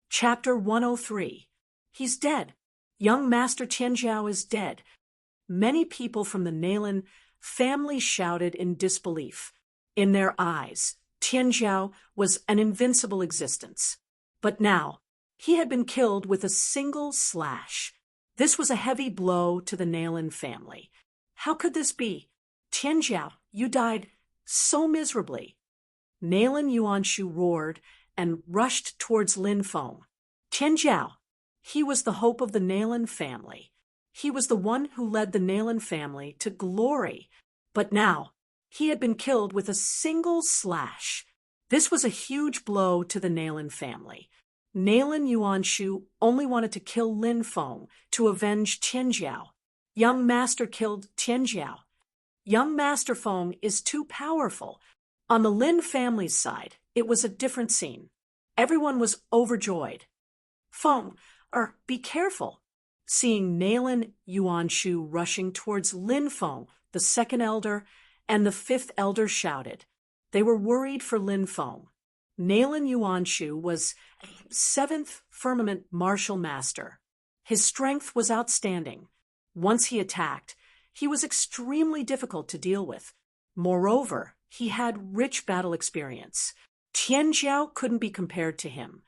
Chapter 103. He's dead. Young Master Tianjiao is dead. Many people from the Nalan family shouted in disbelief. In their eyes, Tianjiao was an invincible existence. But now, he had been killed with a single slash. This was a heavy blow to the Nalan family. How could this be? Tianjiao, you died so miserably. Nalan Yuanshu roared and rushed towards Lin Feng. Tianjiao, he was the hope of the Nalan family. He was the one who led the Nalan family to glory. But now, he had been killed with a single slash. This was a huge blow to the Nalan family. Nalan Yuanshu only wanted to kill Lin Feng to avenge Tianjiao. Young Master killed Tianjiao. Young Master Feng is too powerful. On the Lin family's side, it was a different scene. Everyone was overjoyed. Feng, be careful. Seeing Nalan Yuanshu rushing towards Lin Feng, the second elder, and the fifth elder shouted. They were worried for Lin Feng. Nalan Yuanshu was seventh firmament martial master. His strength was outstanding. Once he attacked, he was extremely difficult to deal with. Moreover, he had rich battle experience. Tianjiao couldn't be compared to him.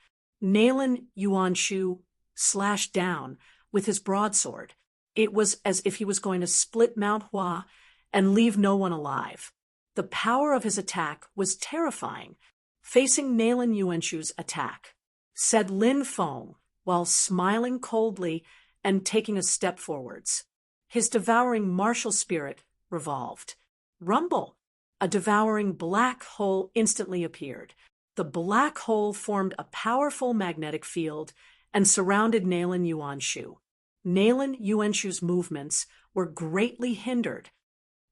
Nalan Yuanshu slashed down with his broadsword. It was as if he was going to split Mount Hua and leave no one alive. The power of his attack was terrifying. Facing Nalan Yuanshu's attack, said Lin Feng, while smiling coldly and taking a step forwards. His devouring martial spirit revolved. Rumble! A devouring black hole instantly appeared. The black hole formed a powerful magnetic field and surrounded Nalan Yuanshu. Nalan Yuanshu's movements were greatly hindered.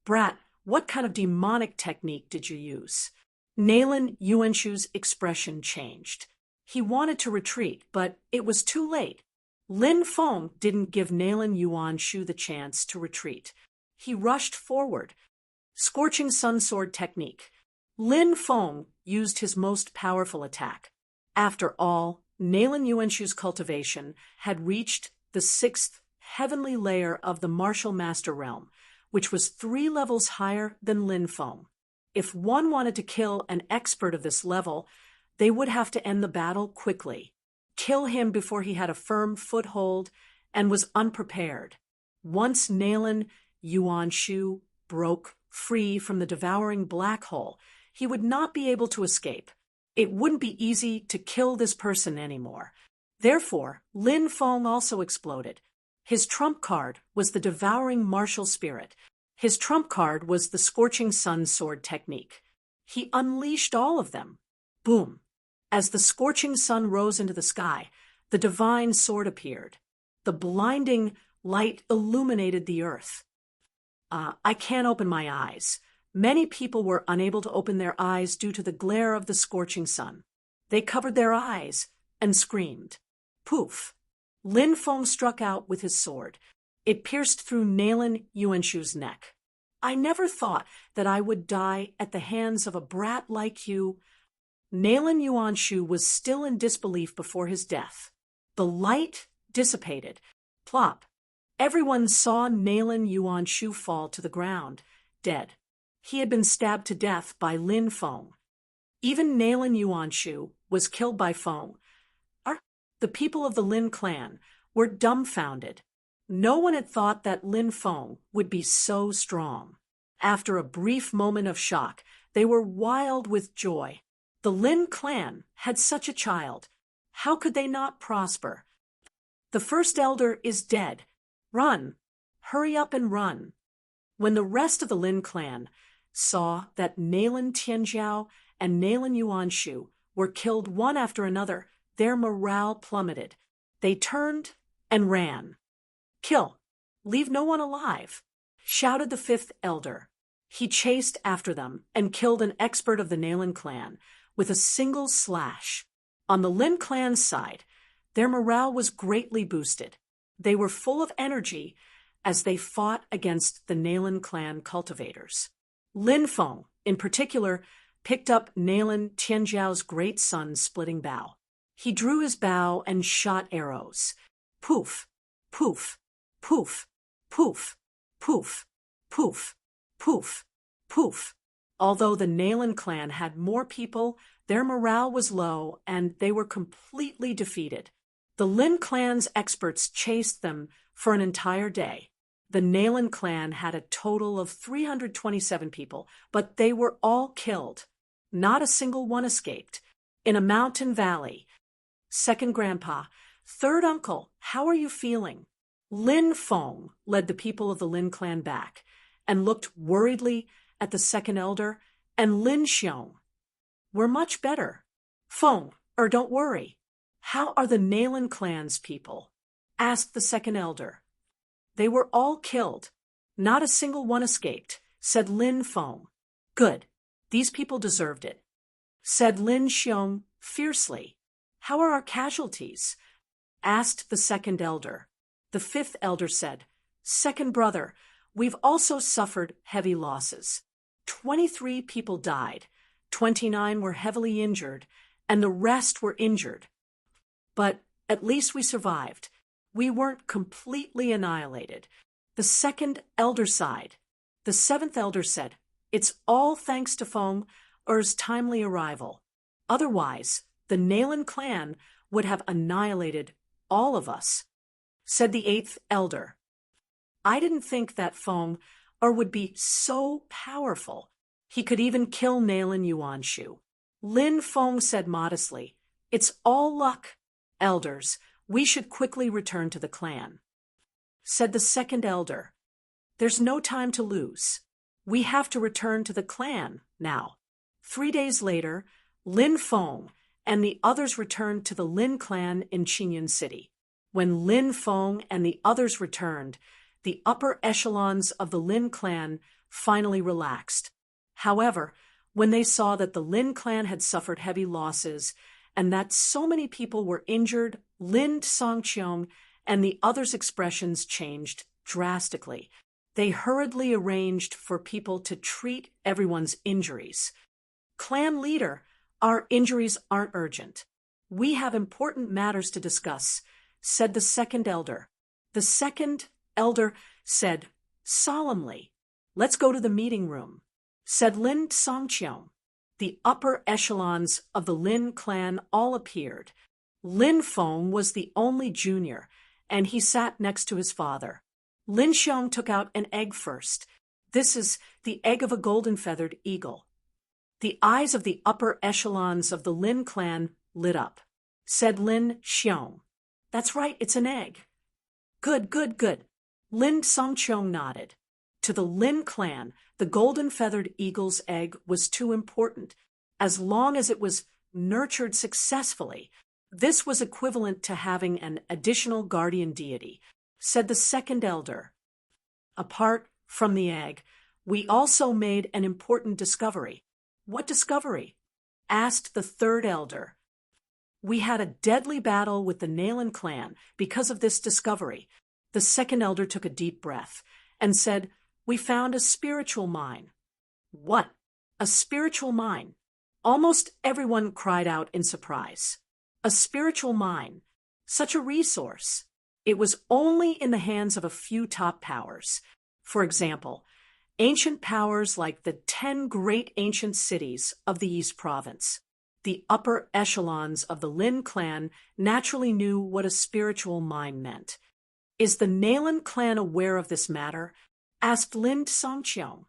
Brat, what kind of demonic technique did you use? Nalan Yuanshu's expression changed. He wanted to retreat, but it was too late. Lin Feng didn't give Nalan Yuanshu the chance to retreat. He rushed forward. Scorching Sun Sword technique. Lin Feng used his most powerful attack. After all, Nalan Yuanshu's cultivation had reached the sixth heavenly layer of the martial master realm, which was 3 levels higher than Lin Feng. If one wanted to kill an expert of this level, they would have to end the battle quickly, kill him before he had a firm foothold and was unprepared. Once Nalan Yuanshu broke free from the devouring black hole, he would not be able to escape. It wouldn't be easy to kill this person anymore. Therefore, Lin Feng also exploded. His trump card was the devouring martial spirit. His trump card was the scorching sun sword technique. He unleashed all of them. Boom! As the scorching sun rose into the sky, the divine sword appeared. The blinding light illuminated the earth. I can't open my eyes. Many people were unable to open their eyes due to the glare of the scorching sun. They covered their eyes and screamed. Poof! Lin Feng struck out with his sword. It pierced through Nalan Yuanshu's neck. I never thought that I would die at the hands of a brat like you. Nalan Yuanshu was still in disbelief before his death. The light dissipated. Plop! Everyone saw Nalan Yuanshu fall to the ground, dead. He had been stabbed to death by Lin Feng. Even Nalan Yuanshu was killed by Feng. The people of the Lin clan were dumbfounded. No one had thought that Lin Feng would be so strong. After a brief moment of shock, they were wild with joy. The Lin clan had such a child. How could they not prosper? The first elder is dead. Run! Hurry up and run! When the rest of the Lin clan saw that Nalan Tianjiao and Nalan Yuanshu were killed one after another, their morale plummeted. They turned and ran. Kill! Leave no one alive! Shouted the fifth elder. He chased after them and killed an expert of the Nalan clan with a single slash. On the Lin clan's side, their morale was greatly boosted. They were full of energy as they fought against the Nalan clan cultivators. Lin Feng, in particular, picked up Nalan Tianjiao's great sun-splitting bow. He drew his bow and shot arrows. Poof, poof, poof, poof, poof, poof, poof, poof. Although the Nalan clan had more people, their morale was low and they were completely defeated. The Lin clan's experts chased them for an entire day. The Nalan clan had a total of 327 people, but they were all killed. Not a single one escaped. In a mountain valley. Second grandpa, third uncle, how are you feeling? Lin Feng led the people of the Lin clan back and looked worriedly at the second elder and Lin Xiong. We're much better. Feng, don't worry. How are the Nalan clan's people? Asked the second elder. They were all killed. Not a single one escaped, said Lin Feng. Good. These people deserved it, said Lin Xiong fiercely. How are our casualties? Asked the second elder. The fifth elder said, Second brother, we've also suffered heavy losses. 23 people died, 29 were heavily injured, and the rest were injured. But at least we survived. We weren't completely annihilated. The second elder sighed. The seventh elder said, It's all thanks to Feng's timely arrival. Otherwise, the Nalan clan would have annihilated all of us, said the eighth elder. I didn't think that Feng would be so powerful. He could even kill Nalan Yuanshu. Lin Feng said modestly, It's all luck. Elders, we should quickly return to the clan, said the second elder. There's no time to lose. We have to return to the clan now. 3 days later, Lin Feng and the others returned to the Lin clan in Qingyun City. When Lin Feng and the others returned, the upper echelons of the Lin clan finally relaxed. However, when they saw that the Lin clan had suffered heavy losses and that so many people were injured, Lin Songqiong and the others' expressions changed drastically. They hurriedly arranged for people to treat everyone's injuries. Clan leader, our injuries aren't urgent. We have important matters to discuss, said the second elder. The second elder said solemnly, Let's go to the meeting room, said Lin Songqiong. The upper echelons of the Lin clan all appeared. Lin Feng was the only junior, and he sat next to his father. Lin Xiong took out an egg first. This is the egg of a golden-feathered eagle. The eyes of the upper echelons of the Lin clan lit up. Said Lin Xiong. That's right, it's an egg. Good, good, good. Lin Songqiong nodded. To the Lin clan, the golden-feathered eagle's egg was too important. As long as it was nurtured successfully, this was equivalent to having an additional guardian deity, said the second elder. Apart from the egg, we also made an important discovery. What discovery? Asked the third elder. We had a deadly battle with the Nalan clan because of this discovery. The second elder took a deep breath and said, We found a spiritual mine. What? A spiritual mine? Almost everyone cried out in surprise. A spiritual mine. Such a resource. It was only in the hands of a few top powers. For example, ancient powers like the 10 great ancient cities of the East Province. The upper echelons of the Lin clan naturally knew what a spiritual mine meant. Is the Nalan clan aware of this matter? Asked Lin Songqiong.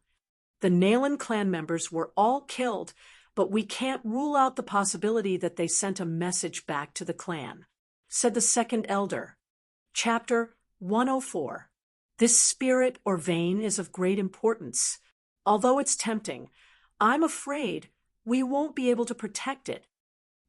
The Nalan clan members were all killed, but we can't rule out the possibility that they sent a message back to the clan, said the second elder. Chapter 104. This spirit or vein is of great importance. Although it's tempting, I'm afraid we won't be able to protect it.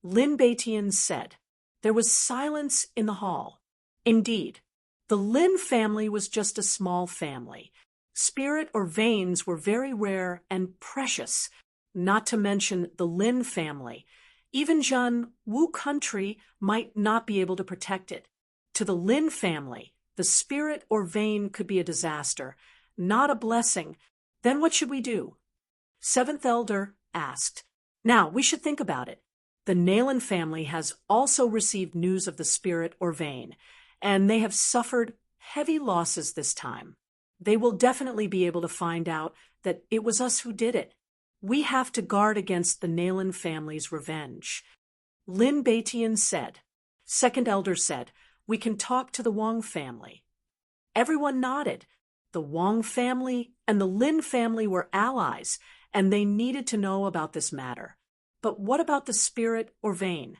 Lin Beitian said. There was silence in the hall. Indeed, the Lin family was just a small family. Spirit or veins were very rare and precious, not to mention the Lin family. Even Zhen Wu country might not be able to protect it. To the Lin family, the spirit or vein could be a disaster, not a blessing. Then what should we do? Seventh elder asked. Now, we should think about it. The Nayland family has also received news of the spirit or vein, and they have suffered heavy losses this time. They will definitely be able to find out that it was us who did it. We have to guard against the Nayland family's revenge. Lin Baitian said. Second elder said, "We can talk to the Wong family." Everyone nodded. The Wong family and the Lin family were allies, and they needed to know about this matter. But what about the spirit or vein?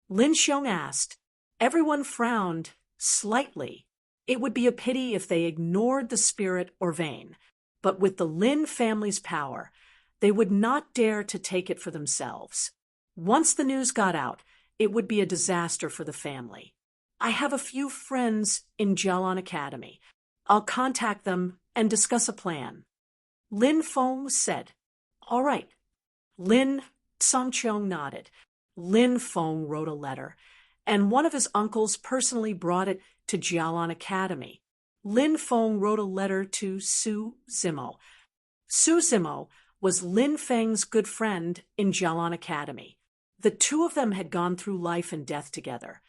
Lin Xiong asked. Everyone frowned slightly. It would be a pity if they ignored the spirit or vein, but with the Lin family's power, they would not dare to take it for themselves. Once the news got out, it would be a disaster for the family. I have a few friends in Jialan Academy. I'll contact them and discuss a plan. Lin Feng said. All right. Lin Songqiong nodded. Lin Feng wrote a letter, and one of his uncles personally brought it to Jialan Academy. Lin Feng wrote a letter to Su Zimo. Su Zimo was Lin Feng's good friend in Jialan Academy. The two of them had gone through life and death together,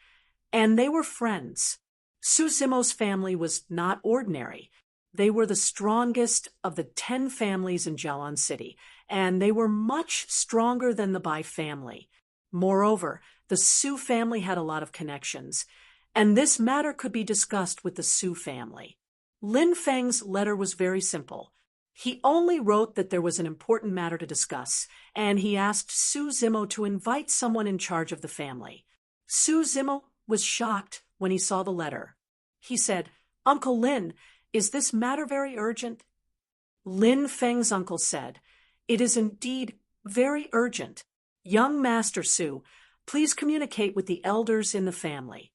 and they were friends. Su Zimo's family was not ordinary. They were the strongest of the 10 families in Jialan City, and they were much stronger than the Bai family. Moreover, the Su family had a lot of connections, and this matter could be discussed with the Su family. Lin Feng's letter was very simple. He only wrote that there was an important matter to discuss, and he asked Su Zimo to invite someone in charge of the family. Su Zimo was shocked when he saw the letter. He said, "Uncle Lin, is this matter very urgent?" Lin Feng's uncle said, "It is indeed very urgent. Young Master Su, please communicate with the elders in the family."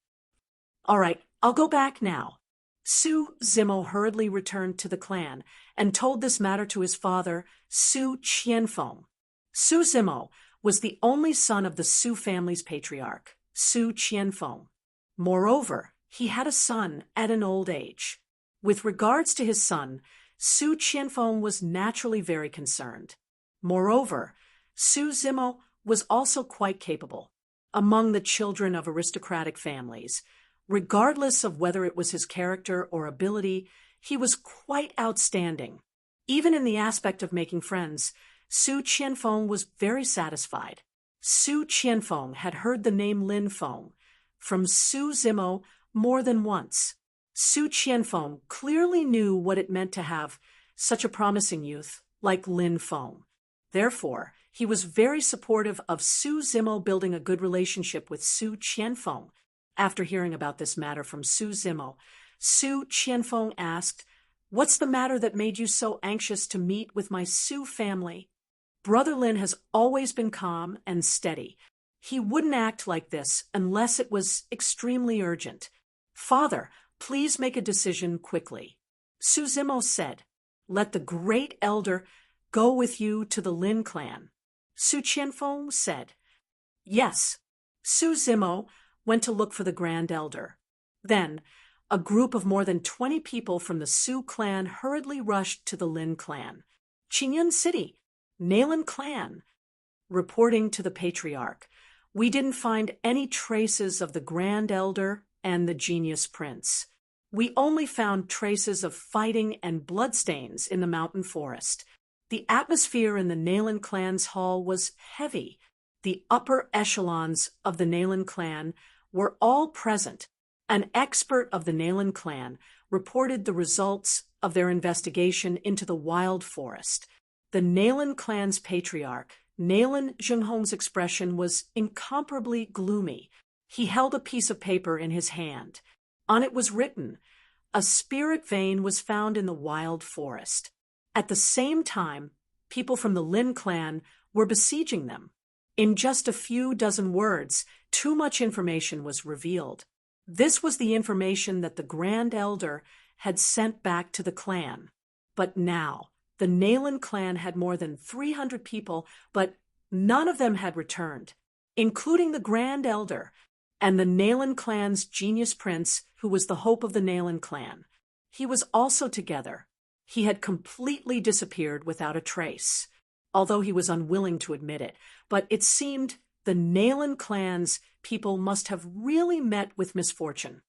All right, I'll go back now. Su Zimo hurriedly returned to the clan and told this matter to his father, Su Qianfeng. Su Zimo was the only son of the Su family's patriarch, Su Qianfeng. Moreover, he had a son at an old age. With regards to his son, Su Qianfeng was naturally very concerned. Moreover, Su Zimo was also quite capable. Among the children of aristocratic families, regardless of whether it was his character or ability, he was quite outstanding. Even in the aspect of making friends, Su Qianfeng was very satisfied. Su Qianfeng had heard the name Lin Feng from Su Zimo more than once. Su Qianfeng clearly knew what it meant to have such a promising youth like Lin Feng. Therefore, he was very supportive of Su Zimo building a good relationship with Su Qianfeng. After hearing about this matter from Su Zimo, Su Qianfeng asked, "What's the matter that made you so anxious to meet with my Su family?" Brother Lin has always been calm and steady. He wouldn't act like this unless it was extremely urgent. "Father, please make a decision quickly." Su Zimo said, "Let the great elder go with you to the Lin clan." Su Qianfeng said, "Yes." Su Zimo went to look for the grand elder. Then, a group of more than 20 people from the Su clan hurriedly rushed to the Lin clan. Qingyun City, Nayland clan. Reporting to the patriarch, "We didn't find any traces of the grand elder and the genius prince. We only found traces of fighting and bloodstains in the mountain forest. The atmosphere in the Nayland clan's hall was heavy. The upper echelons of the Nayland clan were all present. An expert of the Nayland clan reported the results of their investigation into the wild forest. The Nayland clan's patriarch, Nayland Zhenghong's expression was incomparably gloomy. He held a piece of paper in his hand. On it was written, 'A spirit vein was found in the wild forest.' At the same time, people from the Lin clan were besieging them. In just a few dozen words, too much information was revealed. This was the information that the Grand Elder had sent back to the clan. But now, the Nayland clan had more than 300 people, but none of them had returned, including the Grand Elder and the Nayland clan's genius prince, who was the hope of the Nayland clan. He was also together. He had completely disappeared without a trace, although he was unwilling to admit it, but it seemed The Nalan clan's people must have really met with misfortune.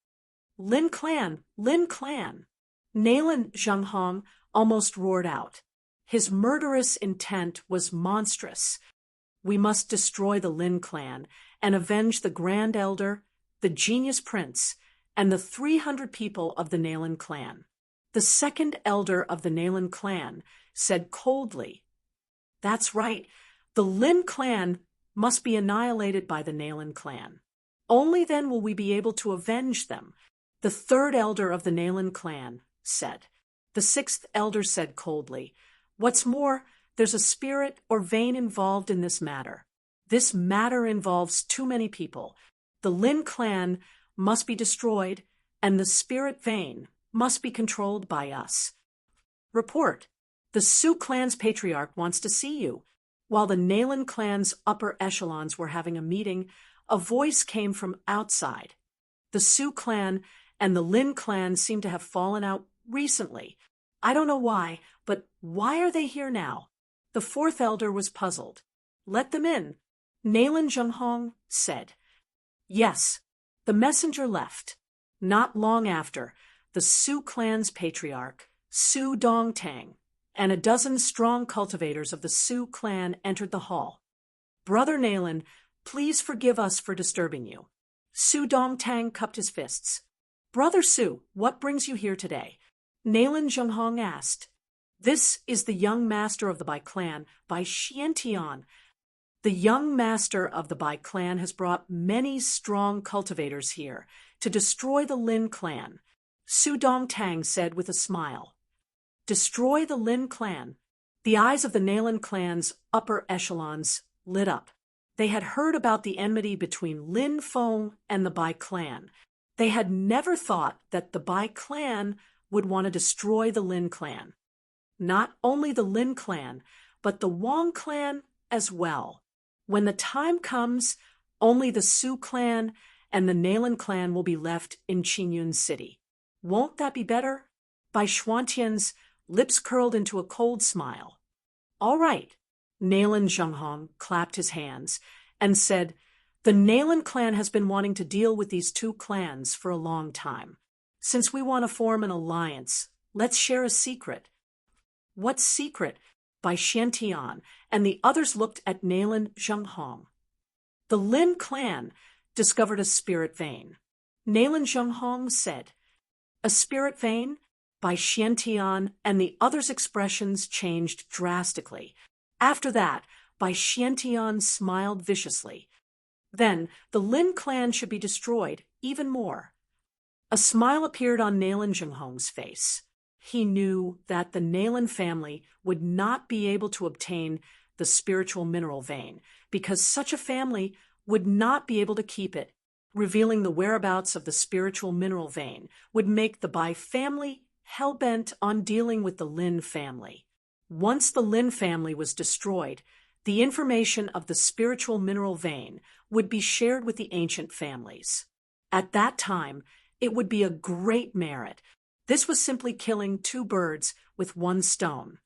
Lin clan, Lin clan! Nalan Zhenghong almost roared out. His murderous intent was monstrous. We must destroy the Lin clan and avenge the Grand Elder, the Genius Prince, and the 300 people of the Nalan clan. The second elder of the Nalan clan said coldly, "That's right. The Lin clan must be annihilated by the Nalan clan. Only then will we be able to avenge them." The third elder of the Nalan clan said. The sixth elder said coldly, "What's more, there's a spirit or vein involved in this matter. This matter involves too many people. The Lin clan must be destroyed, and the spirit vein must be controlled by us. Report. The Sioux clan's patriarch wants to see you." While the Nalan clan's upper echelons were having a meeting, a voice came from outside. The Sioux clan and the Lin clan seem to have fallen out recently. I don't know why, but why are they here now? The fourth elder was puzzled. "Let them in," Nalan Zhenghong said. Yes, the messenger left. Not long after, the Sioux clan's patriarch, Su Dongtang, and a dozen strong cultivators of the Sioux clan entered the hall. "Brother Nalan, please forgive us for disturbing you." Su Dongtang cupped his fists. "Brother Su, what brings you here today?" Nalan Zhenghong asked. "This is the young master of the Bai clan, Bai Xiantian. The young master of the Bai clan has brought many strong cultivators here to destroy the Lin clan," Su Dongtang said with a smile. "Destroy the Lin clan?" The eyes of the Nalan clan's upper echelons lit up. They had heard about the enmity between Lin Feng and the Bai clan. They had never thought that the Bai clan would want to destroy the Lin clan. Not only the Lin clan, but the Wang clan as well. When the time comes, only the Sioux clan and the Nalan clan will be left in Qingyun City. Won't that be better? Bai Xuantian's lips curled into a cold smile. "All right." Nalan Zhenghong clapped his hands and said, "The Nalan clan has been wanting to deal with these two clans for a long time. Since we want to form an alliance, let's share a secret." "What secret?" Bai Xiantian and the others looked at Nalan Zhenghong. "The Lin clan discovered a spirit vein," Nalan Zhenghong said. "A spirit vein?" Bai Xiantian and the others' expressions changed drastically. After that, Bai Xiantian smiled viciously. "Then the Lin clan should be destroyed even more." A smile appeared on Nalan Zhenghong's face. He knew that the Nalan family would not be able to obtain the spiritual mineral vein because such a family would not be able to keep it. Revealing the whereabouts of the spiritual mineral vein would make the Bai family hell-bent on dealing with the Lin family. Once the Lin family was destroyed, the information of the spiritual mineral vein would be shared with the ancient families. At that time, it would be a great merit. This was simply killing two birds with one stone.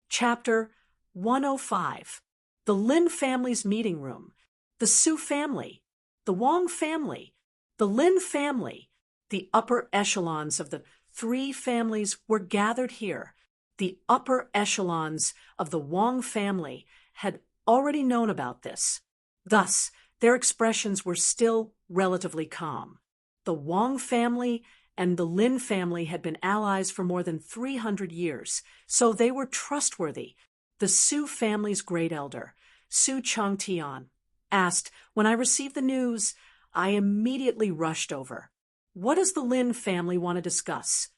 Chapter 105. The Lin family's meeting room. The Su family. The Wang family. The Lin family. The upper echelons of the three families were gathered here. The upper echelons of the Wang family had already known about this. Thus, their expressions were still relatively calm. The Wang family and the Lin family had been allies for more than 300 years, so they were trustworthy. The Su family's great elder, Su Changtian, asked, "When I received the news, I immediately rushed over. What does the Lin family want to discuss?"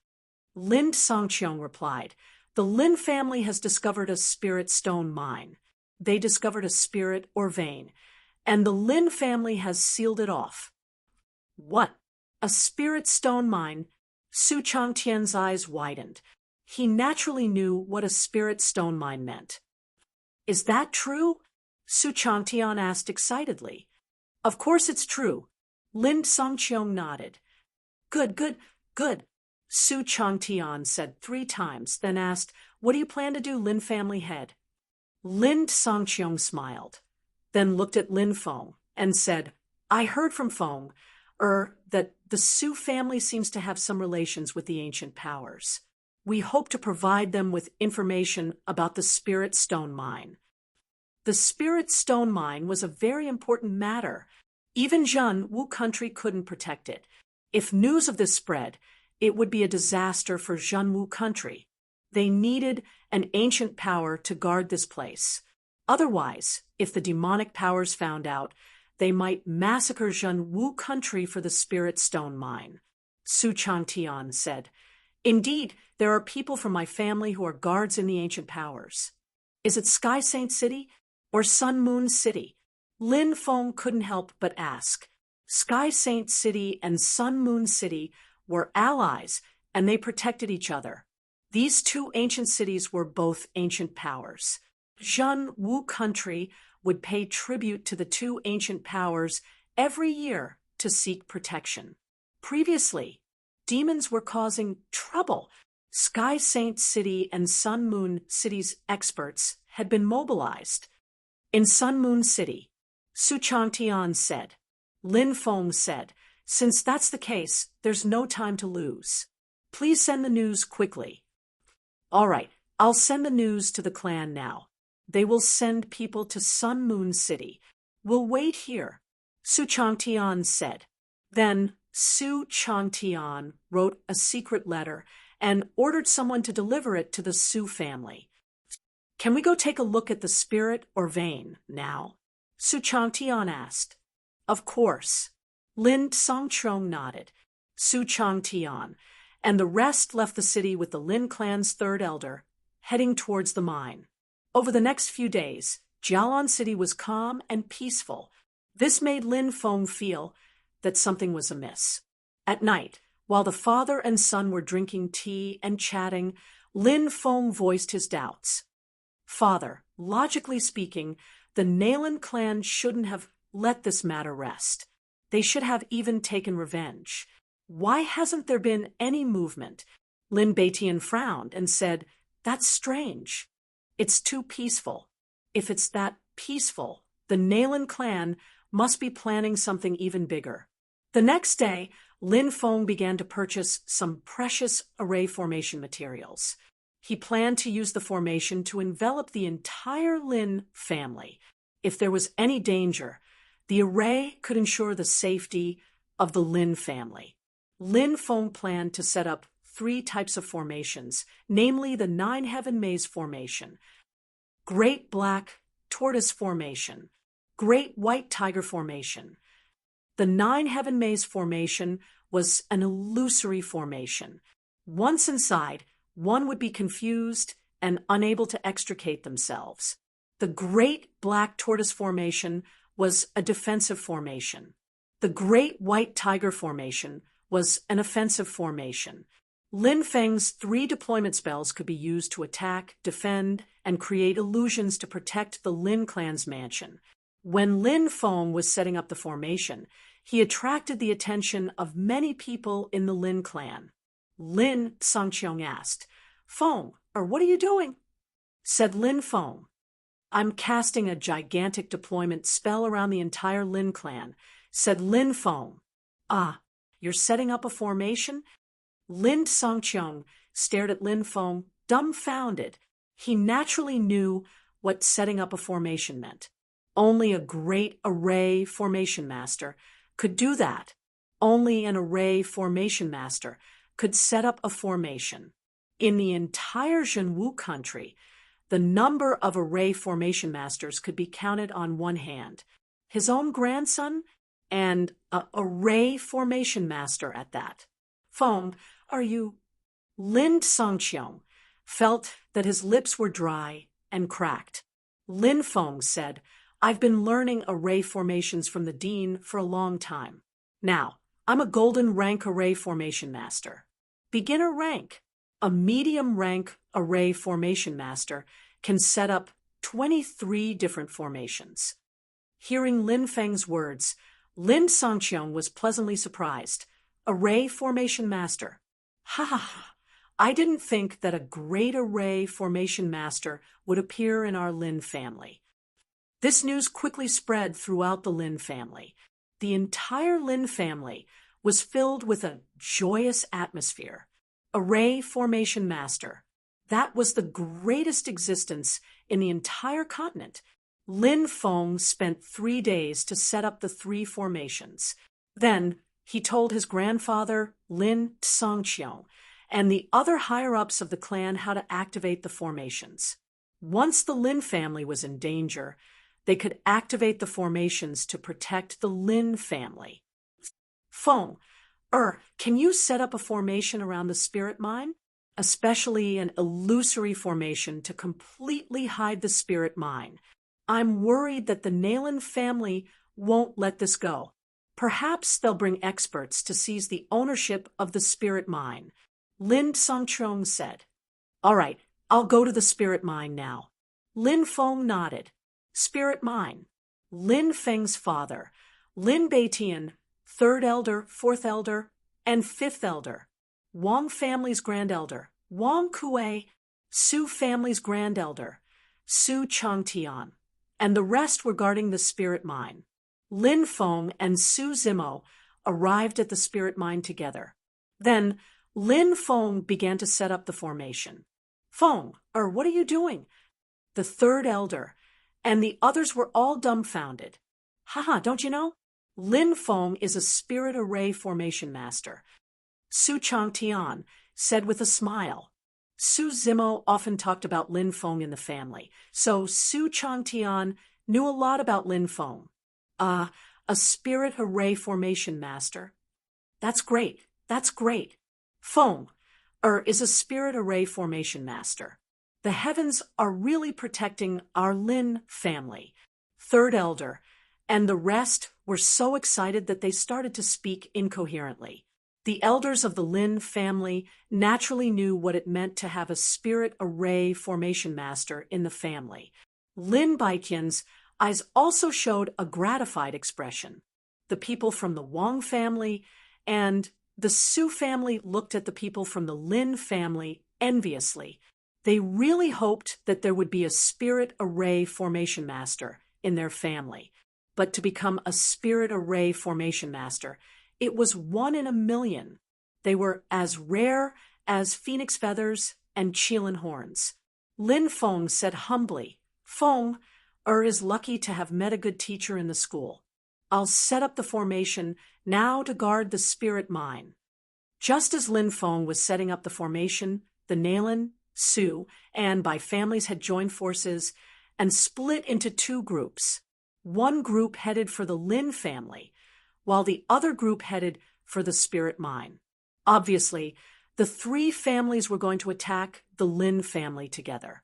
Lin Songqiong replied, "The Lin family has discovered a spirit stone mine. They discovered a spirit or vein, and the Lin family has sealed it off." "What? A spirit stone mine?" Su Changtian's eyes widened. He naturally knew what a spirit stone mine meant. "Is that true?" Su Changtian asked excitedly. "Of course it's true." Lin Songqiong nodded. "Good, good, good," Su Changtian said 3 times, then asked, "What do you plan to do, Lin family head?" Lin Songqiong smiled, then looked at Lin Feng and said, I heard from Feng, that the Su family seems to have some relations with the ancient powers. We hope to provide them with information about the Spirit Stone Mine. The Spirit Stone Mine was a very important matter. Even Zhen Wu country couldn't protect it. If news of this spread, it would be a disaster for Zhen Wu country. They needed an ancient power to guard this place. Otherwise, if the demonic powers found out, they might massacre Zhen Wu country for the Spirit Stone Mine. Su Changtian said, Indeed, there are people from my family who are guards in the ancient powers. Is it Sky Saint City or Sun Moon City? Lin Feng couldn't help but ask. Sky Saint City and Sun Moon City were allies, and they protected each other. These two ancient cities were both ancient powers. Zhen Wu country would pay tribute to the two ancient powers every year to seek protection. Previously, demons were causing trouble. Sky Saint City and Sun Moon City's experts had been mobilized. In Sun Moon City, Su Changtian said. Lin Feng said, Since that's the case, there's no time to lose. Please send the news quickly. All right, I'll send the news to the clan now. They will send people to Sun Moon City. We'll wait here, Su Changtian said. Then Su Changtian wrote a secret letter and ordered someone to deliver it to the Su family. Can we go take a look at the spirit or vein now? Su Changtian asked. Of course. Lin Songchong nodded. Su Changtian and the rest left the city with the Lin clan's third elder, heading towards the mine. Over the next few days, Jialan City was calm and peaceful. This made Lin Feng feel that something was amiss. At night, while the father and son were drinking tea and chatting, Lin Feng voiced his doubts. Father, logically speaking, the Nalan clan shouldn't have let this matter rest. They should have even taken revenge. Why hasn't there been any movement? Lin Beitian frowned and said, That's strange. It's too peaceful. If it's that peaceful, the Nalan clan must be planning something even bigger. The next day, Lin Feng began to purchase some precious array formation materials. He planned to use the formation to envelop the entire Lin family. If there was any danger, the array could ensure the safety of the Lin family. Lin Feng planned to set up 3 types of formations, namely the 9 Heaven Maze formation, Great Black Tortoise formation, Great White Tiger formation. The 9 Heaven Maze formation was an illusory formation. Once inside, one would be confused and unable to extricate themselves. The Great Black Tortoise formation was a defensive formation. The Great White Tiger formation was an offensive formation. Lin Feng's 3 deployment spells could be used to attack, defend, and create illusions to protect the Lin clan's mansion. When Lin Feng was setting up the formation, he attracted the attention of many people in the Lin clan. Lin Songqiong asked, Feng, what are you doing? Said Lin Feng. I'm casting a gigantic deployment spell around the entire Lin clan, said Lin Feng. Ah, you're setting up a formation? Lin Songqiong stared at Lin Feng, dumbfounded. He naturally knew what setting up a formation meant. Only a great array formation master could do that. Only an array formation master could set up a formation. In the entire Zhenwu country, the number of array formation masters could be counted on one hand. His own grandson and an array formation master at that. Feng, are you? Lin Songqiong felt that his lips were dry and cracked. Lin Feng said, I've been learning array formations from the dean for a long time. Now, I'm a golden rank array formation master. Beginner rank. A medium rank array formation master can set up 23 different formations. Hearing Lin Feng's words, Lin Songqiong was pleasantly surprised. Array formation master. Ha ha ha. I didn't think that a great array formation master would appear in our Lin family. This news quickly spread throughout the Lin family. The entire Lin family was filled with a joyous atmosphere. Array Formation Master. That was the greatest existence in the entire continent. Lin Feng spent 3 days to set up the 3 formations. Then he told his grandfather, Lin Tsongqiong, and the other higher-ups of the clan how to activate the formations. Once the Lin family was in danger, they could activate the formations to protect the Lin family. Feng, can you set up a formation around the spirit mine? Especially an illusory formation to completely hide the spirit mine. I'm worried that the Nalen family won't let this go. Perhaps they'll bring experts to seize the ownership of the spirit mine. Lin Tsongqiong said. All right, I'll go to the spirit mine now. Lin Feng nodded. Spirit mine. Lin Feng's father, Lin Beitian, 3rd elder, 4th elder, and 5th elder. Wang family's grand elder, Wang Kuei, Su family's grand elder, Su Changtian, and the rest were guarding the spirit mine. Lin Feng and Su Zimo arrived at the spirit mine together. Then Lin Feng began to set up the formation. Feng, what are you doing? The 3rd elder and the others were all dumbfounded. Haha, don't you know? Lin Feng is a spirit array formation master. Su Changtian said with a smile. Su Zimo often talked about Lin Feng in the family, so Su Changtian knew a lot about Lin Feng. A spirit array formation master. That's great. That's great. Feng, is a spirit array formation master. The heavens are really protecting our Lin family. 3rd elder, and the rest were so excited that they started to speak incoherently. The elders of the Lin family naturally knew what it meant to have a spirit array formation master in the family. Lin Baiqian's eyes also showed a gratified expression. The people from the Wang family and the Su family looked at the people from the Lin family enviously. They really hoped that there would be a spirit array formation master in their family. But to become a spirit array formation master, it was 1 in a million. They were as rare as phoenix feathers and qilin horns. Lin Feng said humbly, Feng, is lucky to have met a good teacher in the school. I'll set up the formation now to guard the spirit mine. Just as Lin Feng was setting up the formation, the Nalen, Su, and Bai families had joined forces and split into 2 groups. One group headed for the Lin family, while the other group headed for the spirit mine. Obviously, the 3 families were going to attack the Lin family together.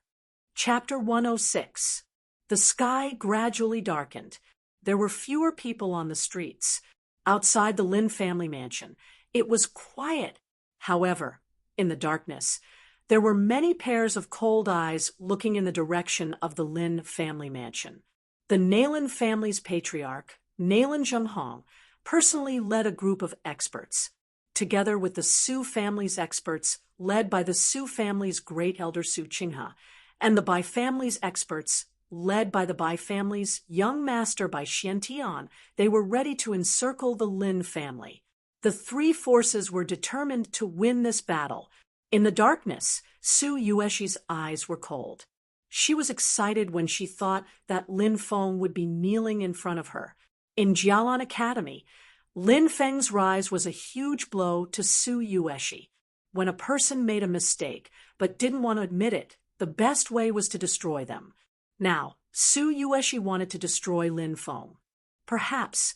Chapter 106. The sky gradually darkened. There were fewer people on the streets. Outside the Lin family mansion, it was quiet. However, in the darkness, there were many pairs of cold eyes looking in the direction of the Lin family mansion. The Nalen family's patriarch, Nalen Zhenghong, personally led a group of experts, together with the Su family's experts led by the Su family's great elder Su Qinghe, and the Bai family's experts led by the Bai family's young master Bai Xiantian. They were ready to encircle the Lin family. The 3 forces were determined to win this battle. In the darkness, Su Yueshi's eyes were cold. She was excited when she thought that Lin Feng would be kneeling in front of her. In Jialan Academy, Lin Feng's rise was a huge blow to Su Yueshi. When a person made a mistake but didn't want to admit it, the best way was to destroy them. Now, Su Yueshi wanted to destroy Lin Feng. Perhaps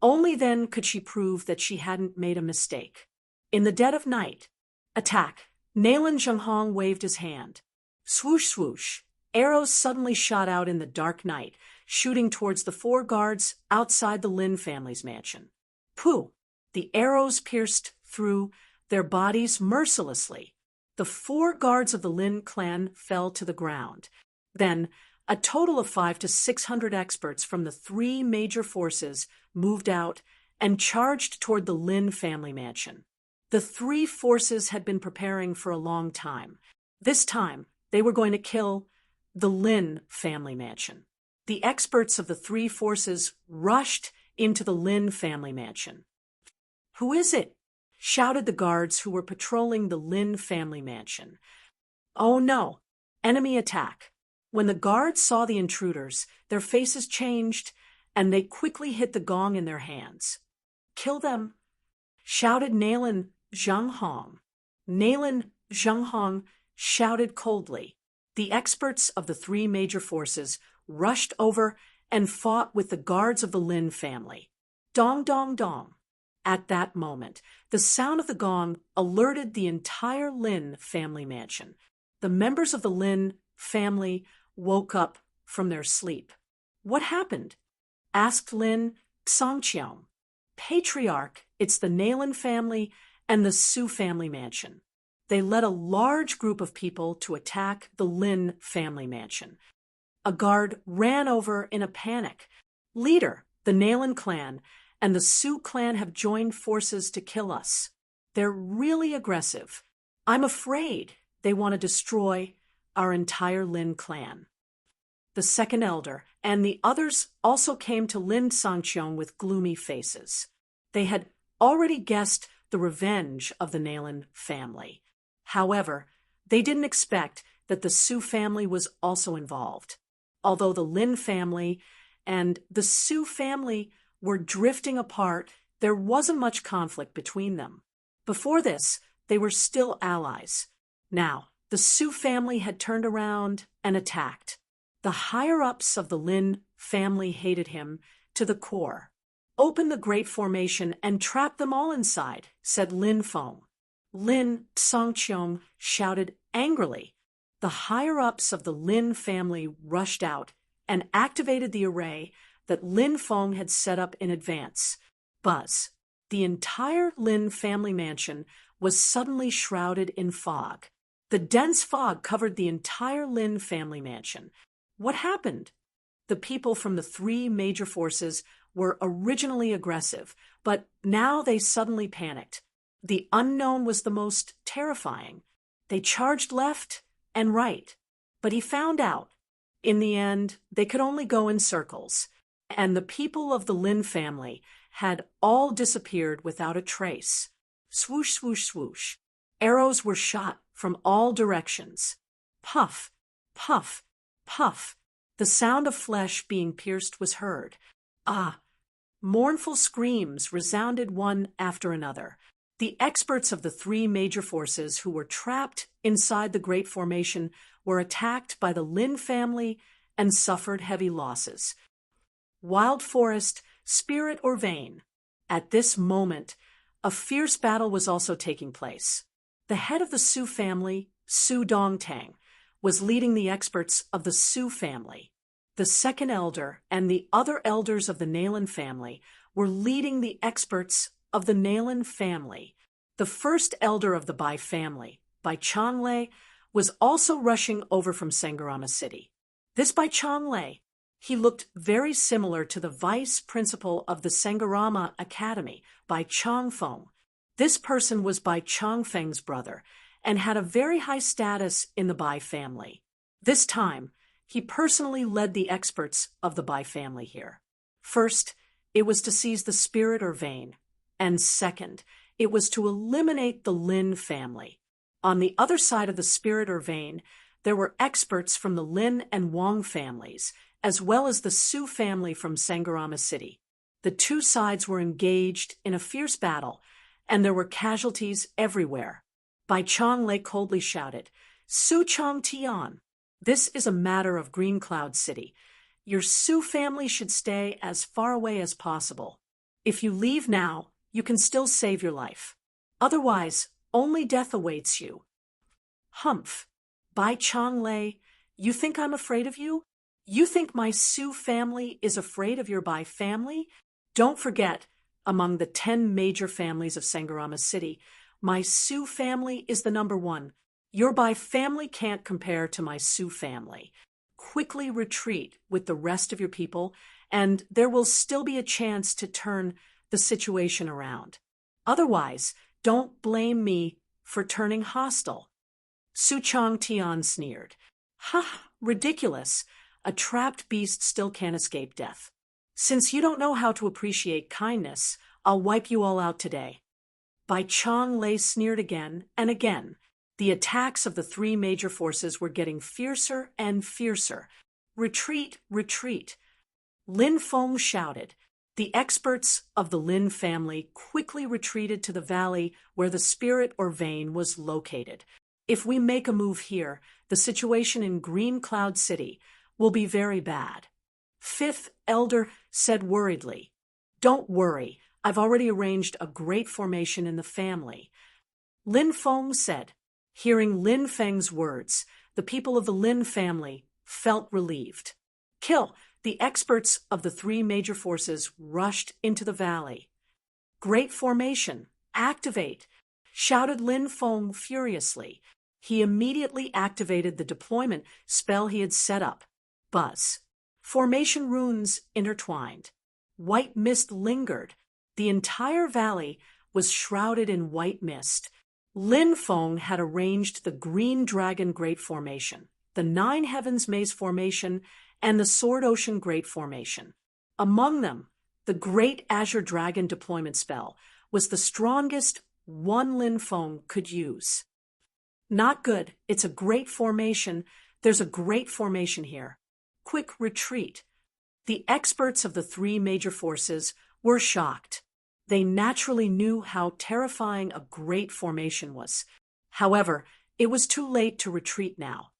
only then could she prove that she hadn't made a mistake. In the dead of night, attack! Nalen Zhenghong waved his hand. Swoosh, swoosh. Arrows suddenly shot out in the dark night, shooting towards the 4 guards outside the Lin family's mansion. Pooh! The arrows pierced through their bodies mercilessly. The 4 guards of the Lin clan fell to the ground. Then, a total of 500 to 600 experts from the 3 major forces moved out and charged toward the Lin family mansion. The 3 forces had been preparing for a long time. This time, they were going to kill the Lin family mansion. the experts of the three forces rushed into the Lin family mansion. "Who is it?" shouted the guards who were patrolling the Lin family mansion. "Oh no, enemy attack." When the guards saw the intruders, their faces changed, and they quickly hit the gong in their hands. "Kill them," shouted Nalan Zhanghong. Nalan Zhanghong shouted coldly. The experts of the three major forces rushed over and fought with the guards of the Lin family. Dong, dong, dong. At that moment, the sound of the gong alerted the entire Lin family mansion. The members of the Lin family woke up from their sleep. "What happened?" asked Lin Songqiong. "Patriarch, it's the Nalan family and the Su family mansion. They led a large group of people to attack the Lin family mansion." A guard ran over in a panic. "Leader, the Nalan clan and the Su clan have joined forces to kill us. They're really aggressive. I'm afraid they want to destroy our entire Lin clan." The second elder and the others also came to Lin Songqiong with gloomy faces. They had already guessed the revenge of the Nalan family. However, they didn't expect that the Su family was also involved. Although the Lin family and the Su family were drifting apart, there wasn't much conflict between them. Before this, they were still allies. Now, the Su family had turned around and attacked. The higher-ups of the Lin family hated him to the core. "Open the Great Formation and trap them all inside," said Lin Feng. Lin Songqiong shouted angrily. The higher-ups of the Lin family rushed out and activated the array that Lin Feng had set up in advance. Buzz. The entire Lin family mansion was suddenly shrouded in fog. The dense fog covered the entire Lin family mansion. What happened? The people from the three major forces were originally aggressive, but now they suddenly panicked. The unknown was the most terrifying. They charged left and right, but he found out. In the end, they could only go in circles, and the people of the Lin family had all disappeared without a trace. Swoosh, swoosh, swoosh. Arrows were shot from all directions. Puff, puff, puff. The sound of flesh being pierced was heard. Ah! Mournful screams resounded one after another. The experts of the three major forces who were trapped inside the Great Formation were attacked by the Lin family and suffered heavy losses. Wild Forest, Spirit or Vein. At this moment, a fierce battle was also taking place. The head of the Su family, Su Dongtang, was leading the experts of the Su family. The second elder and the other elders of the Nalan family were leading the experts of the Nalan family. The first elder of the Bai family, Bai Changlei, was also rushing over from Sengarama City. This Bai Changlei, he looked very similar to the vice principal of the Sengarama Academy, Bai Changfeng. This person was Bai Changfeng's brother and had a very high status in the Bai family. This time, he personally led the experts of the Bai family here. First, it was to seize the Spirit or Vein, and second, it was to eliminate the Lin family. On the other side of the Spirit or Vein, there were experts from the Lin and Wang families, as well as the Su family from Sengarama City. The two sides were engaged in a fierce battle, and there were casualties everywhere. Bai Changlei coldly shouted, "Su Chong Tian, this is a matter of Green Cloud City. Your Su family should stay as far away as possible. If you leave now, you can still save your life. Otherwise, only death awaits you." Humph. Bai Changlei, you think I'm afraid of you? You think my Su family is afraid of your Bai family? Don't forget, among the 10 major families of Sengarama City, my Su family is the number one. Your Bai family can't compare to my Su family. Quickly retreat with the rest of your people, and there will still be a chance to turn the situation around. Otherwise, don't blame me for turning hostile. Su Chong Tian sneered. "Ha! Ridiculous. A trapped beast still can't escape death. Since you don't know how to appreciate kindness, I'll wipe you all out today. Bai Chang sneered again and again. The attacks of the three major forces were getting fiercer and fiercer. Retreat, retreat. Lin Feng shouted. The experts of the Lin family quickly retreated to the valley where the spirit or vein was located. If we make a move here, the situation in Green Cloud City will be very bad. Fifth elder said worriedly, "Don't worry, I've already arranged a great formation in the family." Lin Feng said. Hearing Lin Feng's words, the people of the Lin family felt relieved. Kill! The experts of the three major forces rushed into the valley. "Great formation! Activate!" shouted Lin Feng furiously. He immediately activated the deployment spell he had set up. Buzz. Formation runes intertwined. White mist lingered. The entire valley was shrouded in white mist. Lin Feng had arranged the Green Dragon Great Formation, the Nine Heavens Maze Formation, and the Sword Ocean Great Formation. Among them, the Great Azure Dragon deployment spell was the strongest one Lin Feng could use. Not good. It's a great formation. There's a great formation here. Quick retreat. The experts of the three major forces were shocked. They naturally knew how terrifying a great formation was. However, it was too late to retreat now.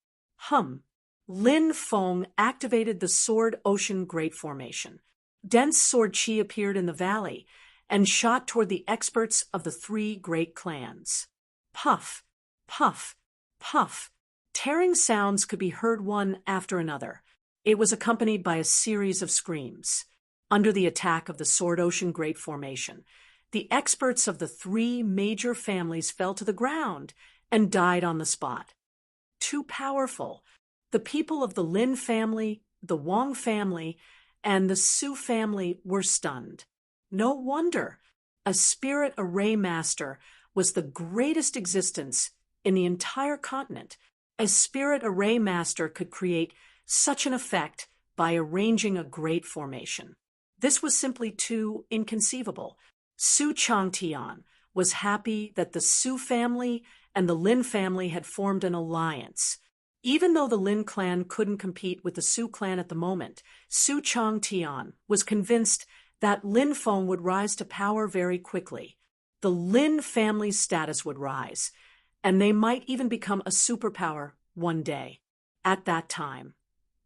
Lin Feng activated the Sword Ocean Great Formation. Dense sword chi appeared in the valley and shot toward the experts of the three great clans. Puff, puff, puff. Tearing sounds could be heard one after another. It was accompanied by a series of screams. Under the attack of the Sword Ocean Great Formation, the experts of the three major families fell to the ground and died on the spot. Too powerful. The people of the Lin family, the Wang family, and the Su family were stunned. No wonder. A spirit array master was the greatest existence in the entire continent. A spirit array master could create such an effect by arranging a great formation. This was simply too inconceivable. Su Changtian was happy that the Su family and the Lin family had formed an alliance. Even though the Lin clan couldn't compete with the Su clan at the moment, Su Changtian was convinced that Lin Feng would rise to power very quickly. The Lin family's status would rise, and they might even become a superpower one day. At that time,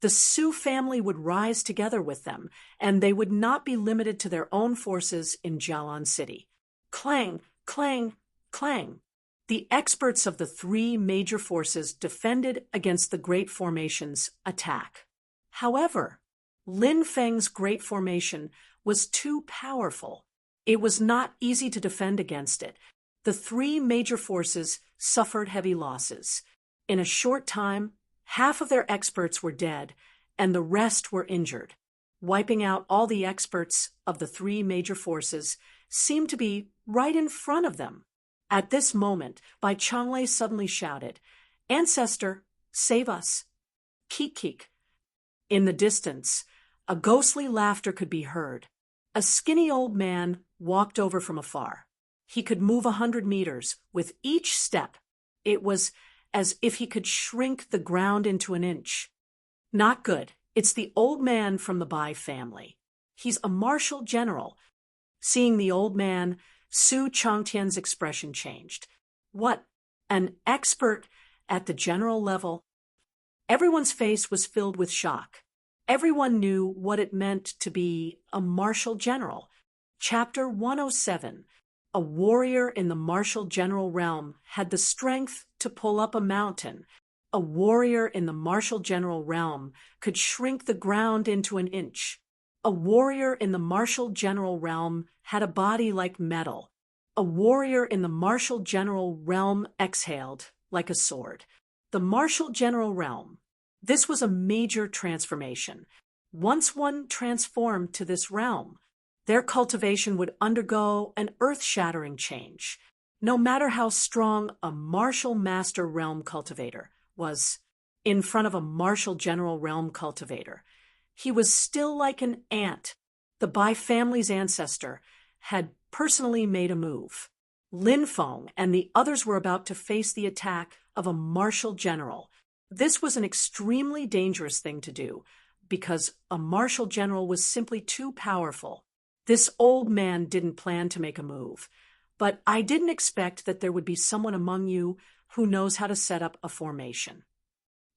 the Su family would rise together with them, and they would not be limited to their own forces in Jialan City. Clang, clang, clang. The experts of the three major forces defended against the Great Formation's attack. However, Lin Feng's Great Formation was too powerful. It was not easy to defend against it. The three major forces suffered heavy losses. In a short time, half of their experts were dead, and the rest were injured. Wiping out all the experts of the three major forces seemed to be right in front of them. At this moment, Bai Changlei suddenly shouted, "Ancestor, save us!" Keek keek. In the distance, a ghostly laughter could be heard. A skinny old man walked over from afar. He could move 100 meters with each step. It was as if he could shrink the ground into an inch. Not good. It's the old man from the Bai family. He's a martial general. Seeing the old man, Su Changtian's expression changed. What? An expert at the general level? Everyone's face was filled with shock. Everyone knew what it meant to be a martial general. Chapter 107. A warrior in the martial general realm had the strength to pull up a mountain. A warrior in the martial general realm could shrink the ground into an inch. A warrior in the martial general realm had a body like metal. A warrior in the martial general realm exhaled like a sword. The martial general realm. This was a major transformation. Once one transformed to this realm, their cultivation would undergo an earth-shattering change. No matter how strong a martial master realm cultivator was, in front of a martial general realm cultivator. He was still like an ant. The Bai family's ancestor had personally made a move. Lin Feng and the others were about to face the attack of a martial general. This was an extremely dangerous thing to do, because a martial general was simply too powerful. This old man didn't plan to make a move, but I didn't expect that there would be someone among you who knows how to set up a formation.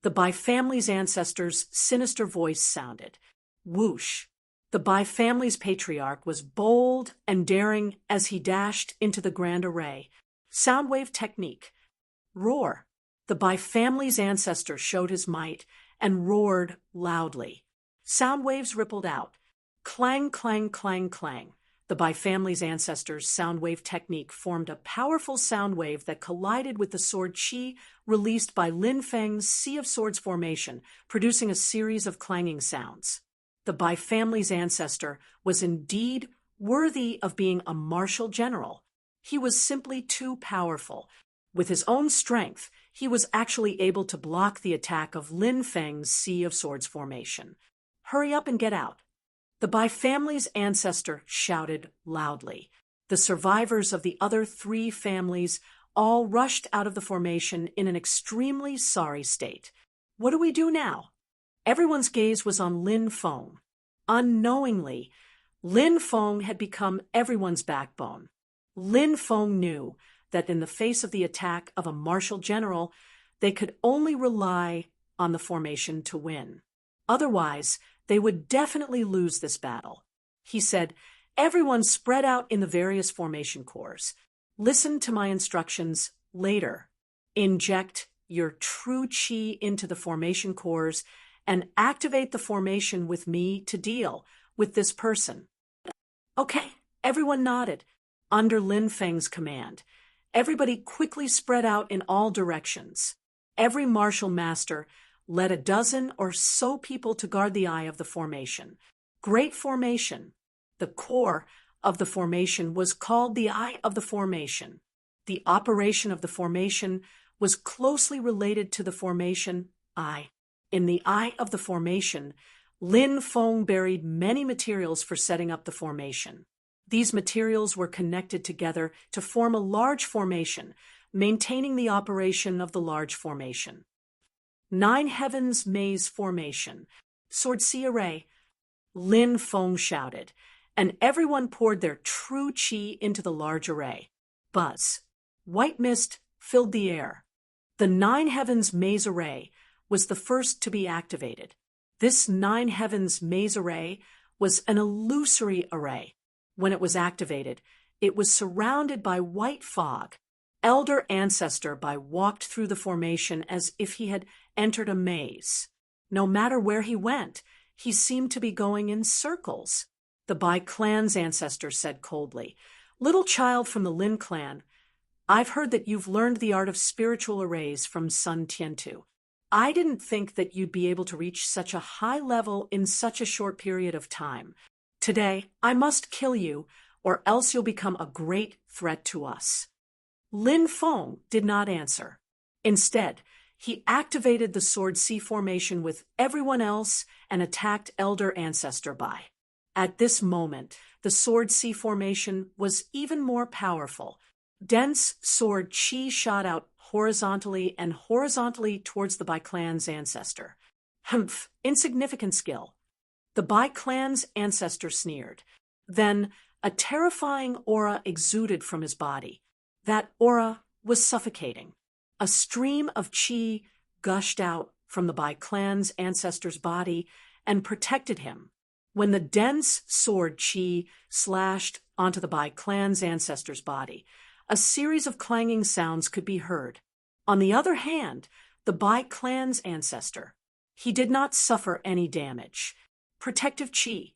The Bai family's ancestor's sinister voice sounded. Whoosh! The Bai family's patriarch was bold and daring as he dashed into the grand array. Soundwave technique. Roar! The Bai family's ancestor showed his might and roared loudly. Sound waves rippled out. Clang, clang, clang, clang. The Bai family's ancestor's sound wave technique formed a powerful sound wave that collided with the sword qi released by Lin Feng's Sea of Swords formation, producing a series of clanging sounds. The Bai family's ancestor was indeed worthy of being a martial general. He was simply too powerful. With his own strength, he was actually able to block the attack of Lin Feng's Sea of Swords formation. Hurry up and get out. The Bai family's ancestor shouted loudly. The survivors of the other 3 families all rushed out of the formation in an extremely sorry state. What do we do now? Everyone's gaze was on Lin Feng. Unknowingly, Lin Feng had become everyone's backbone. Lin Feng knew that in the face of the attack of a martial general, they could only rely on the formation to win. Otherwise, they would definitely lose this battle. He said, "Everyone spread out in the various formation cores. Listen to my instructions later. Inject your true qi into the formation cores and activate the formation with me to deal with this person." Okay, everyone nodded. Under Lin Feng's command, everybody quickly spread out in all directions. Every martial master led a dozen or so people to guard the eye of the formation. Great formation. The core of the formation was called the eye of the formation. The operation of the formation was closely related to the formation eye. In the eye of the formation, Lin Feng buried many materials for setting up the formation. These materials were connected together to form a large formation, maintaining the operation of the large formation. 9 Heavens Maze Formation. Sword C array. Lin Feng shouted, and everyone poured their true qi into the large array. Buzz. White mist filled the air. The 9 Heavens Maze Array was the first to be activated. This 9 Heavens Maze Array was an illusory array. When it was activated, it was surrounded by white fog. Elder Ancestor Bai walked through the formation as if he had entered a maze. No matter where he went, he seemed to be going in circles. The Bai clan's ancestor said coldly, "Little child from the Lin clan, I've heard that you've learned the art of spiritual arrays from Sun Tiantu. I didn't think that you'd be able to reach such a high level in such a short period of time. Today, I must kill you, or else you'll become a great threat to us." Lin Feng did not answer. Instead, he activated the Sword C formation with everyone else and attacked Elder Ancestor Bai. At this moment, the Sword C formation was even more powerful. Dense sword qi shot out horizontally and horizontally towards the Bai clan's ancestor. Humph, insignificant skill. The Bai clan's ancestor sneered. Then a terrifying aura exuded from his body. That aura was suffocating. A stream of qi gushed out from the Bai clan's ancestor's body and protected him. When the dense sword qi slashed onto the Bai clan's ancestor's body, a series of clanging sounds could be heard. On the other hand, the Bai clan's ancestor, he did not suffer any damage. Protective qi.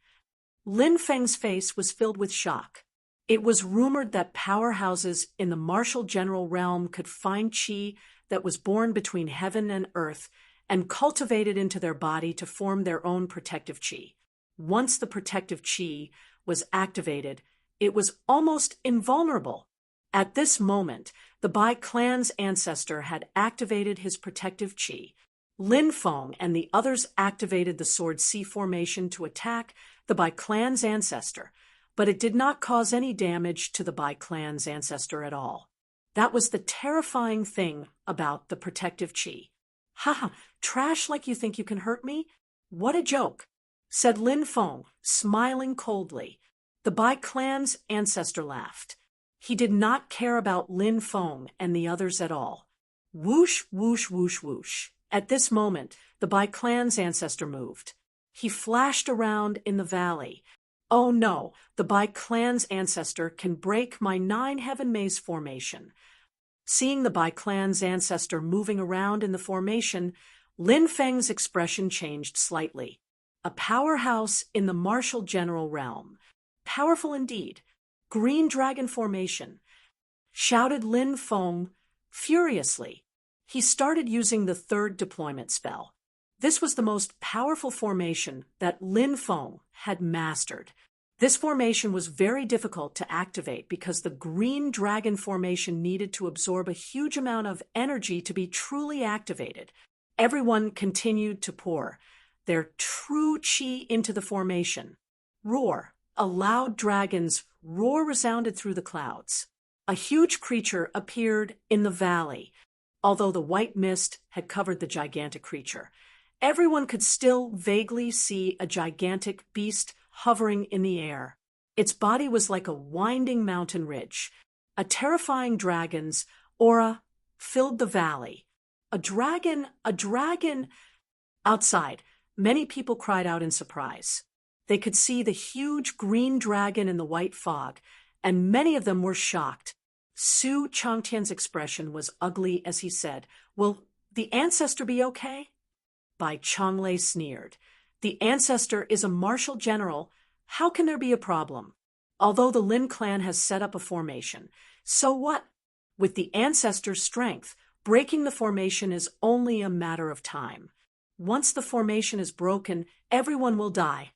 Lin Feng's face was filled with shock. It was rumored that powerhouses in the martial general realm could find qi that was born between heaven and earth and cultivated into their body to form their own protective qi. Once the protective qi was activated, it was almost invulnerable. At this moment, the Bai clan's ancestor had activated his protective qi. Lin Feng and the others activated the Sword C formation to attack the Bai clan's ancestor, but it did not cause any damage to the Bai clan's ancestor at all. That was the terrifying thing about the protective chi. "Ha! Trash like you think you can hurt me? What a joke," said Lin Feng, smiling coldly. The Bai clan's ancestor laughed. He did not care about Lin Feng and the others at all. Whoosh, whoosh, whoosh, whoosh. At this moment, the Bai clan's ancestor moved. He flashed around in the valley. "Oh no, the Bai clan's ancestor can break my 9-heaven maze formation." Seeing the Bai clan's ancestor moving around in the formation, Lin Feng's expression changed slightly. A powerhouse in the martial general realm. Powerful indeed. Green dragon formation, shouted Lin Feng furiously. He started using the third deployment spell. This was the most powerful formation that Lin Feng had mastered. This formation was very difficult to activate because the green dragon formation needed to absorb a huge amount of energy to be truly activated. Everyone continued to pour their true chi into the formation. Roar! A loud dragon's roar resounded through the clouds. A huge creature appeared in the valley. Although the white mist had covered the gigantic creature, everyone could still vaguely see a gigantic beast hovering in the air. Its body was like a winding mountain ridge. A terrifying dragon's aura filled the valley. A dragon! A dragon! Outside, many people cried out in surprise. They could see the huge green dragon in the white fog, and many of them were shocked. Su Changtian's expression was ugly as he said, "Will the ancestor be okay?" Bai Changlei sneered. "The ancestor is a martial general. How can there be a problem? Although the Lin clan has set up a formation. So what? With the ancestor's strength, breaking the formation is only a matter of time. Once the formation is broken, everyone will die."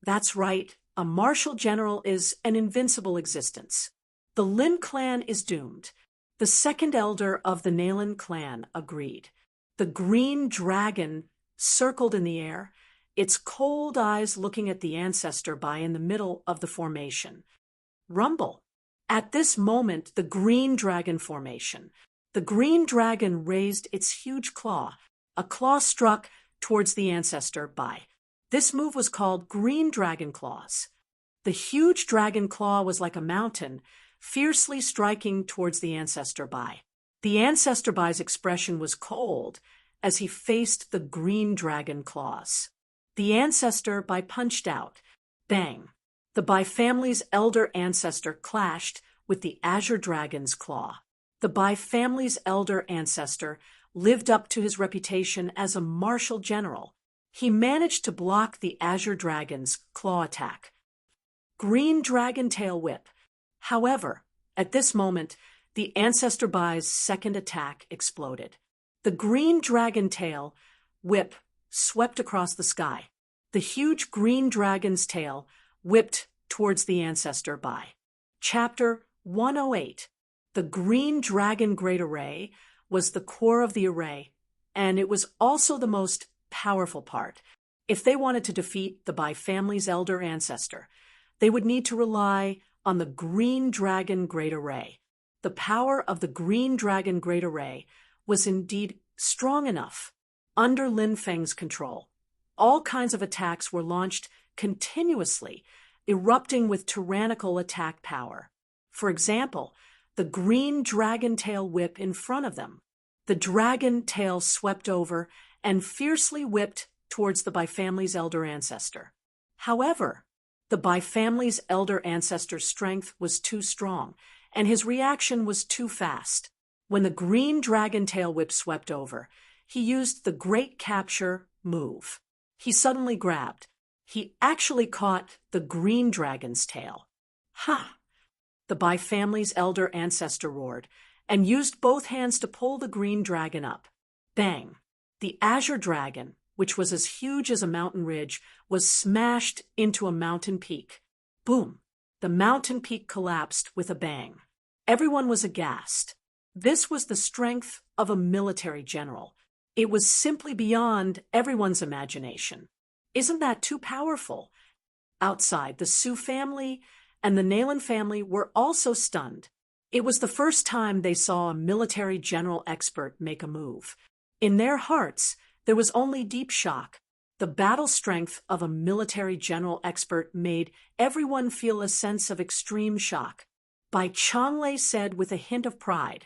That's right. A martial general is an invincible existence. The Lin clan is doomed. The second elder of the Nalan clan agreed. The green dragon circled in the air, its cold eyes looking at the ancestor Bai in the middle of the formation. Rumble. At this moment, the green dragon formation. The green dragon raised its huge claw. A claw struck towards the ancestor Bai. This move was called Green Dragon Claws. The huge dragon claw was like a mountain, fiercely striking towards the ancestor Bai. The ancestor Bai's expression was cold as he faced the green dragon claws. The ancestor Bai punched out. Bang! The Bai family's elder ancestor clashed with the azure dragon's claw. The Bai family's elder ancestor lived up to his reputation as a martial general. He managed to block the azure dragon's claw attack. Green dragon tail whip. However, at this moment, the ancestor Bai's second attack exploded. The green dragon tail whip swept across the sky. The huge green dragon's tail whipped towards the ancestor Bai. Chapter 108. The green dragon great array was the core of the array, and it was also the most powerful part. If they wanted to defeat the Bai family's elder ancestor, they would need to rely on the Green Dragon Great Array. The power of the Green Dragon Great Array was indeed strong enough. Under Lin Feng's control, all kinds of attacks were launched continuously, erupting with tyrannical attack power. For example, the green dragon tail whip in front of them. The dragon tail swept over and fiercely whipped towards the Bai family's elder ancestor. However, the Bai family's elder ancestor's strength was too strong, and his reaction was too fast. When the green dragon tail whip swept over, he used the Great Capture move. He suddenly grabbed. He actually caught the green dragon's tail. Ha! The Bai family's elder ancestor roared, and used both hands to pull the green dragon up. Bang! The azure dragon, which was as huge as a mountain ridge, was smashed into a mountain peak. Boom! The mountain peak collapsed with a bang. Everyone was aghast. This was the strength of a military general. It was simply beyond everyone's imagination. Isn't that too powerful? Outside, the Sioux family and the Nayland family were also stunned. It was the first time they saw a military general expert make a move. In their hearts, there was only deep shock. The battle strength of a military general expert made everyone feel a sense of extreme shock. Bai Changlei said with a hint of pride,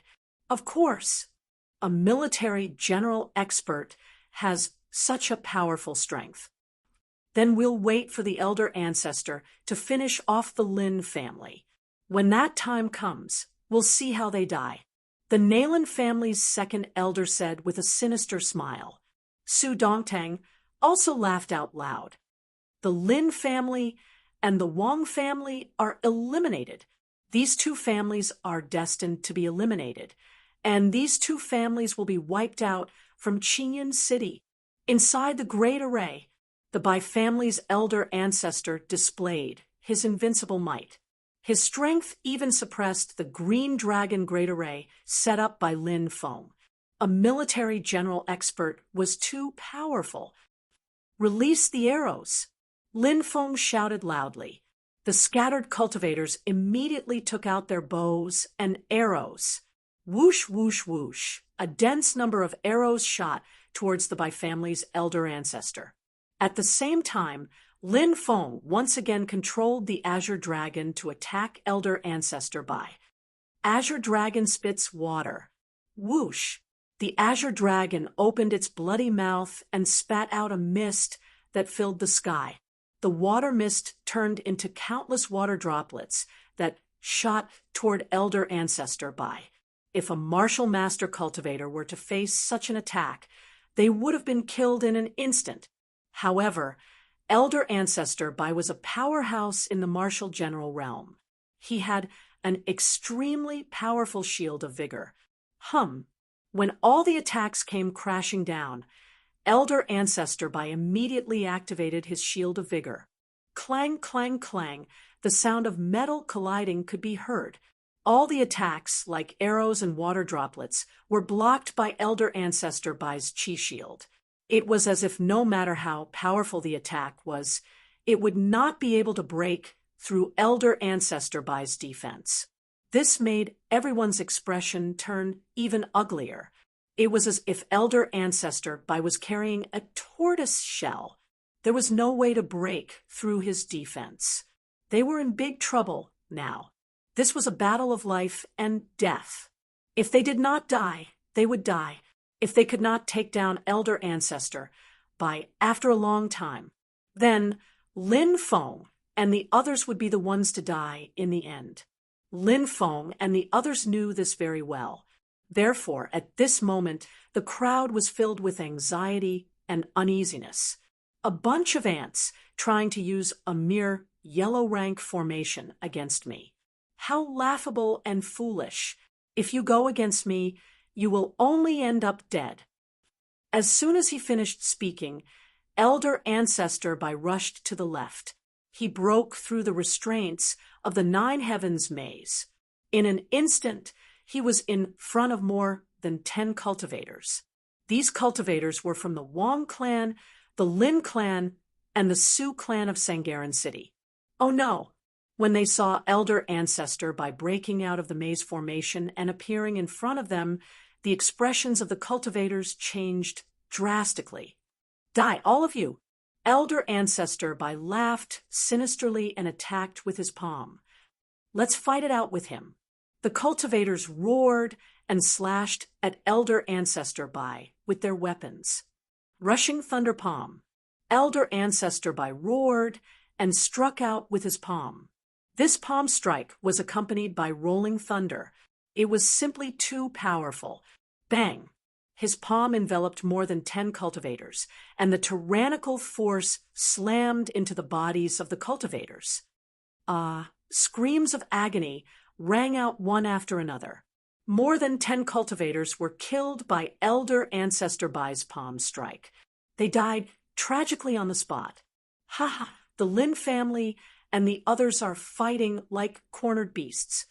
"Of course, a military general expert has such a powerful strength. Then we'll wait for the elder ancestor to finish off the Lin family. When that time comes, we'll see how they die." The Nayland family's second elder said with a sinister smile. Su Dongtang also laughed out loud. "The Lin family and the Wang family are eliminated. These two families are destined to be eliminated, and these two families will be wiped out from Qingyun City." Inside the Great Array, the Bai family's elder ancestor displayed his invincible might. His strength even suppressed the Green Dragon Great Array set up by Lin Feng. A military general expert was too powerful. "Release the arrows!" Lin Feng shouted loudly. The scattered cultivators immediately took out their bows and arrows. Whoosh, whoosh, whoosh. A dense number of arrows shot towards the Bai family's elder ancestor. At the same time, Lin Feng once again controlled the Azure Dragon to attack elder ancestor Bai. Azure Dragon spits water. Whoosh! The Azure Dragon opened its bloody mouth and spat out a mist that filled the sky. The water mist turned into countless water droplets that shot toward elder ancestor Bai. If a martial master cultivator were to face such an attack, they would have been killed in an instant. However, elder ancestor Bai was a powerhouse in the martial general realm. He had an extremely powerful shield of vigor. When all the attacks came crashing down, elder ancestor Bai immediately activated his shield of vigor. Clang, clang, clang, the sound of metal colliding could be heard. All the attacks, like arrows and water droplets, were blocked by elder ancestor Bai's chi shield. It was as if no matter how powerful the attack was, it would not be able to break through elder ancestor Bai's defense. This made everyone's expression turn even uglier. It was as if elder ancestor Bai was carrying a tortoise shell. There was no way to break through his defense. They were in big trouble now. This was a battle of life and death. If they did not die, they would die. If they could not take down elder ancestor Bai after a long time, then Lin Feng and the others would be the ones to die in the end. Lin Feng and the others knew this very well. Therefore, at this moment, the crowd was filled with anxiety and uneasiness. A bunch of ants trying to use a mere yellow rank formation against me. How laughable and foolish. If you go against me, you will only end up dead. As soon as he finished speaking, elder ancestor Bai rushed to the left. He broke through the restraints of the Nine Heavens maze. In an instant, he was in front of more than 10 cultivators. These cultivators were from the Wang clan, the Lin clan, and the Sioux clan of Sangharan City. Oh no! When they saw elder ancestor Bai breaking out of the maze formation and appearing in front of them, the expressions of the cultivators changed drastically. "Die, all of you!" Elder ancestor Bai laughed sinisterly and attacked with his palm. "Let's fight it out with him." The cultivators roared and slashed at elder ancestor Bai with their weapons. Rushing thunder palm. Elder ancestor Bai roared and struck out with his palm. This palm strike was accompanied by rolling thunder. It was simply too powerful. Bang! His palm enveloped more than 10 cultivators, and the tyrannical force slammed into the bodies of the cultivators. Screams of agony rang out one after another. More than 10 cultivators were killed by elder ancestor Bai's palm strike. They died tragically on the spot. The Lin family and the others are fighting like cornered beasts.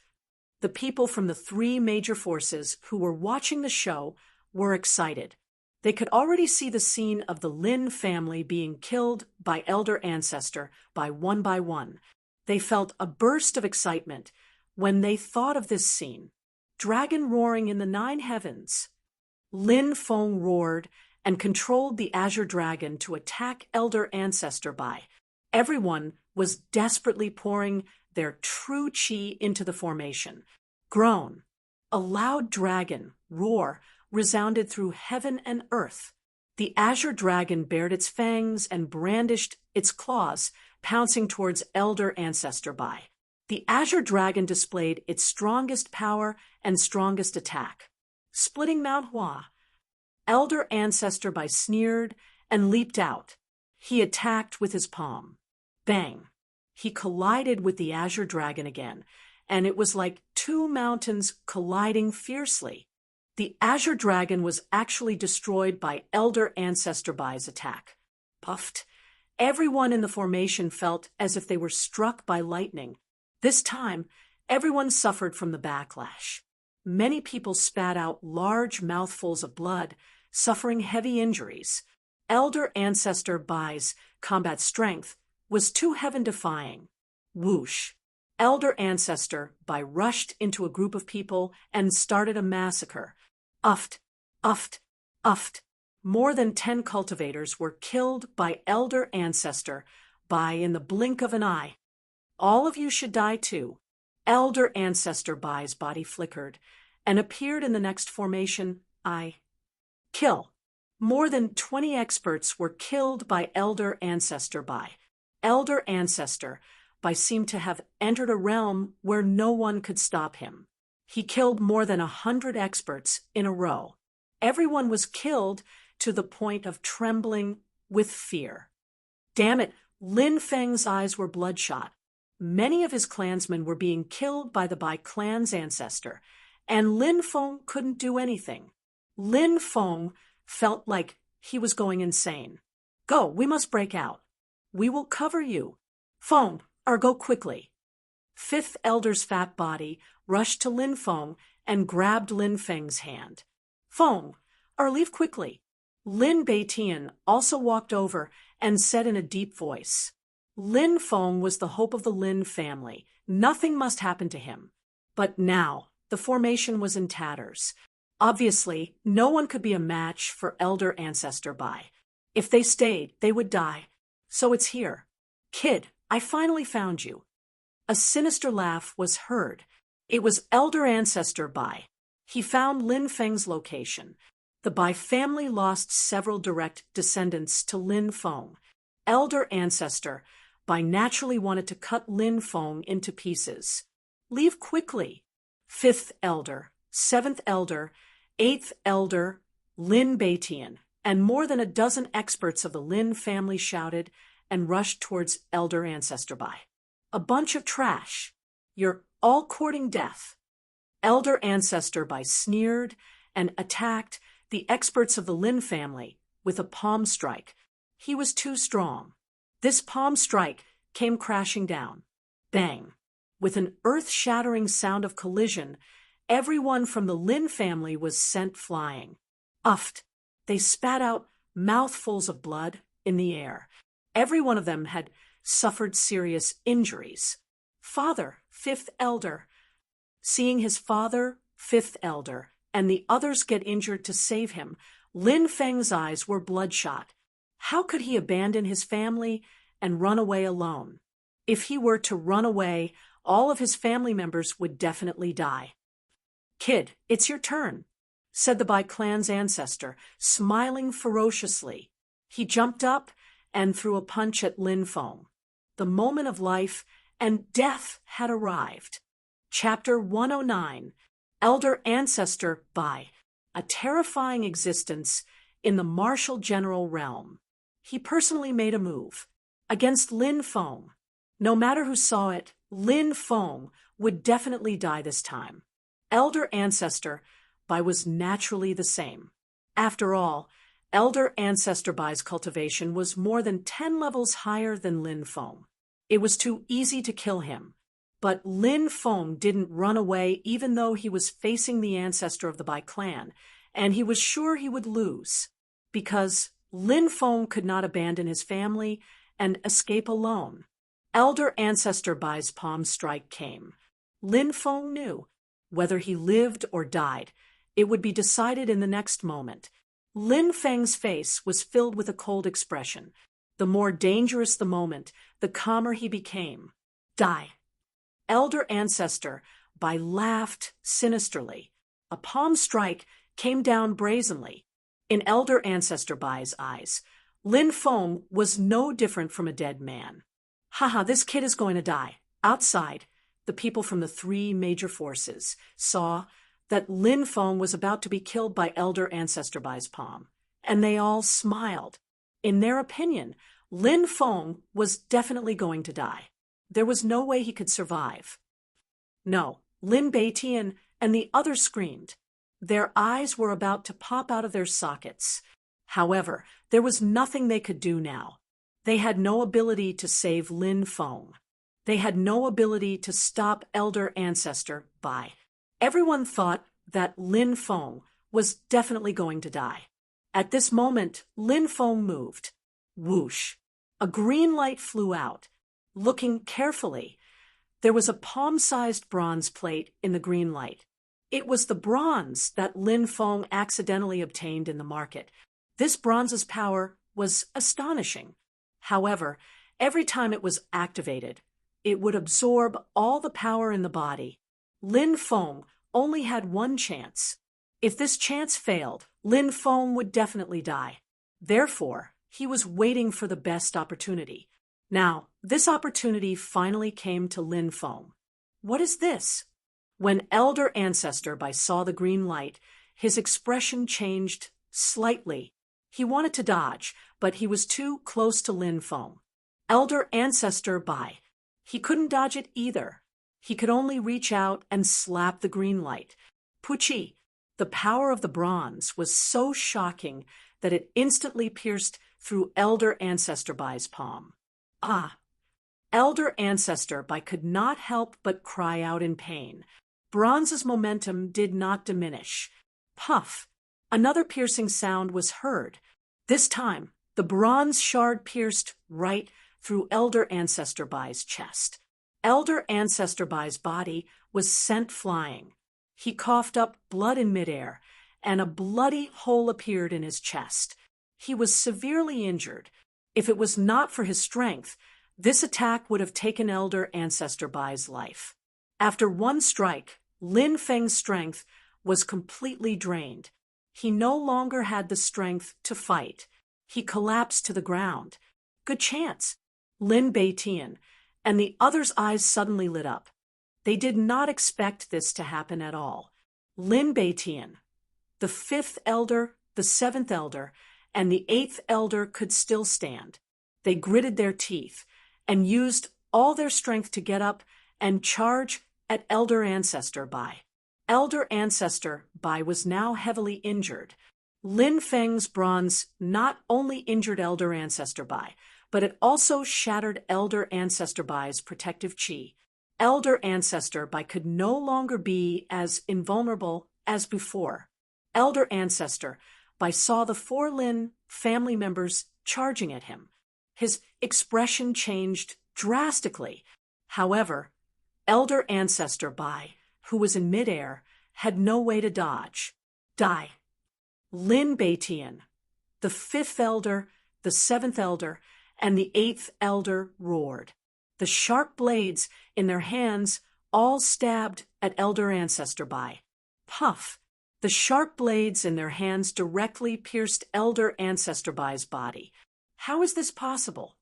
The people from the 3 major forces who were watching the show were excited. They could already see the scene of the Lin family being killed by elder ancestor by one. They felt a burst of excitement when they thought of this scene. Dragon roaring in the 9 heavens. Lin Feng roared and controlled the azure dragon to attack elder ancestor Bai. Everyone was desperately pouring their true qi into the formation. Groan. A loud dragon roar resounded through heaven and earth. The azure dragon bared its fangs and brandished its claws, pouncing towards elder ancestor Bai. The azure dragon displayed its strongest power and strongest attack. Splitting Mount Hua. Elder ancestor Bai sneered and leaped out. He attacked with his palm. Bang! He collided with the azure dragon again, and it was like 2 mountains colliding fiercely. The azure dragon was actually destroyed by elder ancestor Bai's attack. Puffed. Everyone in the formation felt as if they were struck by lightning. This time, everyone suffered from the backlash. Many people spat out large mouthfuls of blood, suffering heavy injuries. Elder ancestor Bai's combat strength was too heaven-defying. Whoosh! Elder ancestor Bai rushed into a group of people and started a massacre. Uft, uft, uft. More than 10 cultivators were killed by elder ancestor Bai in the blink of an eye. All of you should die too. Elder ancestor Bai's body flickered and appeared in the next formation. Kill. More than 20 experts were killed by elder ancestor Bai. Elder ancestor Bai seemed to have entered a realm where no one could stop him. He killed more than 100 experts in a row. Everyone was killed to the point of trembling with fear. Damn it, Lin Feng's eyes were bloodshot. Many of his clansmen were being killed by the Bai clan's ancestor, and Lin Feng couldn't do anything. Lin Feng felt like he was going insane. Go, we must break out. We will cover you. Feng, or go quickly. Fifth Elder's fat body rushed to Lin Feng and grabbed Lin Feng's hand. Feng, or leave quickly. Lin Beitian also walked over and said in a deep voice, Lin Feng was the hope of the Lin family. Nothing must happen to him. But now, the formation was in tatters. Obviously, no one could be a match for elder ancestor Bai. If they stayed, they would die. So it's here. Kid, I finally found you. A sinister laugh was heard. It was elder ancestor Bai. He found Lin Feng's location. The Bai family lost several direct descendants to Lin Feng. Elder ancestor Bai naturally wanted to cut Lin Feng into pieces. Leave quickly. Fifth elder, seventh elder, eighth elder, Lin Beitian, and more than a dozen experts of the Lin family shouted and rushed towards elder ancestor Bai. A bunch of trash. You're all courting death. Elder ancestor Bai sneered and attacked the experts of the Lin family with a palm strike. He was too strong. This palm strike came crashing down. Bang! With an earth-shattering sound of collision, everyone from the Lin family was sent flying. Uft! They spat out mouthfuls of blood in the air. Every one of them had suffered serious injuries. Father, fifth elder. Seeing his father, fifth elder, and the others get injured to save him, Lin Feng's eyes were bloodshot. How could he abandon his family and run away alone? If he were to run away, all of his family members would definitely die. Kid, it's your turn, said the Bai clan's ancestor, smiling ferociously. He jumped up and threw a punch at Lin Feng. The moment of life and death had arrived. Chapter 109, Elder Ancestor Bai, a terrifying existence in the martial general realm. He personally made a move against Lin Feng. No matter who saw it, Lin Feng would definitely die this time. Elder Ancestor Bai was naturally the same. After all, Elder Ancestor Bai's cultivation was more than 10 levels higher than Lin Feng. It was too easy to kill him. But Lin Feng didn't run away even though he was facing the ancestor of the Bai clan, and he was sure he would lose. because Lin Feng could not abandon his family and escape alone. Elder Ancestor Bai's palm strike came. Lin Feng knew, whether he lived or died, it would be decided in the next moment. Lin Feng's face was filled with a cold expression. The more dangerous the moment, the calmer he became. Die. Elder Ancestor Bai laughed sinisterly. A palm strike came down brazenly. In Elder Ancestor Bai's eyes, Lin Feng was no different from a dead man. Haha, this kid is going to die. Outside, the people from the three major forces saw that Lin Feng was about to be killed by Elder Ancestor Bai's palm, and they all smiled. In their opinion, Lin Feng was definitely going to die. There was no way he could survive. No, Lin Beitian and the others screamed. Their eyes were about to pop out of their sockets. However, there was nothing they could do now. They had no ability to save Lin Feng. They had no ability to stop Elder Ancestor Bai. Everyone thought that Lin Feng was definitely going to die. At this moment, Lin Feng moved. Whoosh! A green light flew out. Looking carefully, there was a palm-sized bronze plate in the green light. It was the bronze that Lin Feng accidentally obtained in the market. This bronze's power was astonishing. However, every time it was activated, it would absorb all the power in the body. Lin Feng only had one chance. If this chance failed, Lin Feng would definitely die. Therefore, he was waiting for the best opportunity. Now, this opportunity finally came to Lin Feng. What is this? When Elder Ancestor Bai saw the green light, his expression changed slightly. He wanted to dodge, but he was too close to Lin Feng. Elder Ancestor Bai. He couldn't dodge it either. He could only reach out and slap the green light. Puchi, the power of the bronze was so shocking that it instantly pierced through Elder Ancestor Bai's palm. Ah! Elder Ancestor Bai could not help but cry out in pain. Bronze's momentum did not diminish. Puff! Another piercing sound was heard. This time, the bronze shard pierced right through Elder Ancestor Bai's chest. Elder Ancestor Bai's body was sent flying. He coughed up blood in midair, and a bloody hole appeared in his chest. He was severely injured. If it was not for his strength, this attack would have taken Elder Ancestor Bai's life. After one strike, Lin Feng's strength was completely drained. He no longer had the strength to fight. He collapsed to the ground. Good chance. Lin Beitian and the others' eyes suddenly lit up. They did not expect this to happen at all. Lin Beitian, the fifth elder, the seventh elder, and the eighth elder could still stand. They gritted their teeth and used all their strength to get up and charge at Elder Ancestor Bai. Elder Ancestor Bai was now heavily injured. Lin Feng's bronze not only injured Elder Ancestor Bai, but it also shattered Elder Ancestor Bai's protective chi. Elder Ancestor Bai could no longer be as invulnerable as before. Elder Ancestor Bai saw the four Lin family members charging at him. His expression changed drastically. However, Elder Ancestor Bai, who was in midair, had no way to dodge. Die. Lin Beitian, the fifth elder, the seventh elder, and the eighth elder roared. The sharp blades in their hands all stabbed at Elder Ancestor Bai. Puff! The sharp blades in their hands directly pierced Elder Ancestor Bai's body. How is this possible?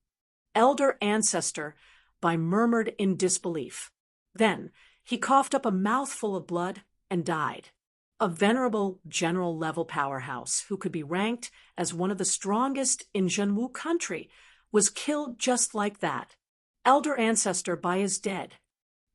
Elder Ancestor Bai murmured in disbelief. Then he coughed up a mouthful of blood and died. A venerable general-level powerhouse who could be ranked as one of the strongest in Zhenwu country was killed just like that. Elder Ancestor Bai is dead.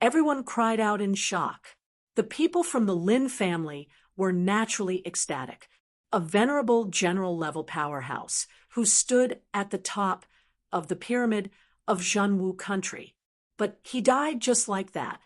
Everyone cried out in shock. The people from the Lin family were naturally ecstatic. A venerable general-level powerhouse who stood at the top of the pyramid of Zhenwu country. But he died just like that.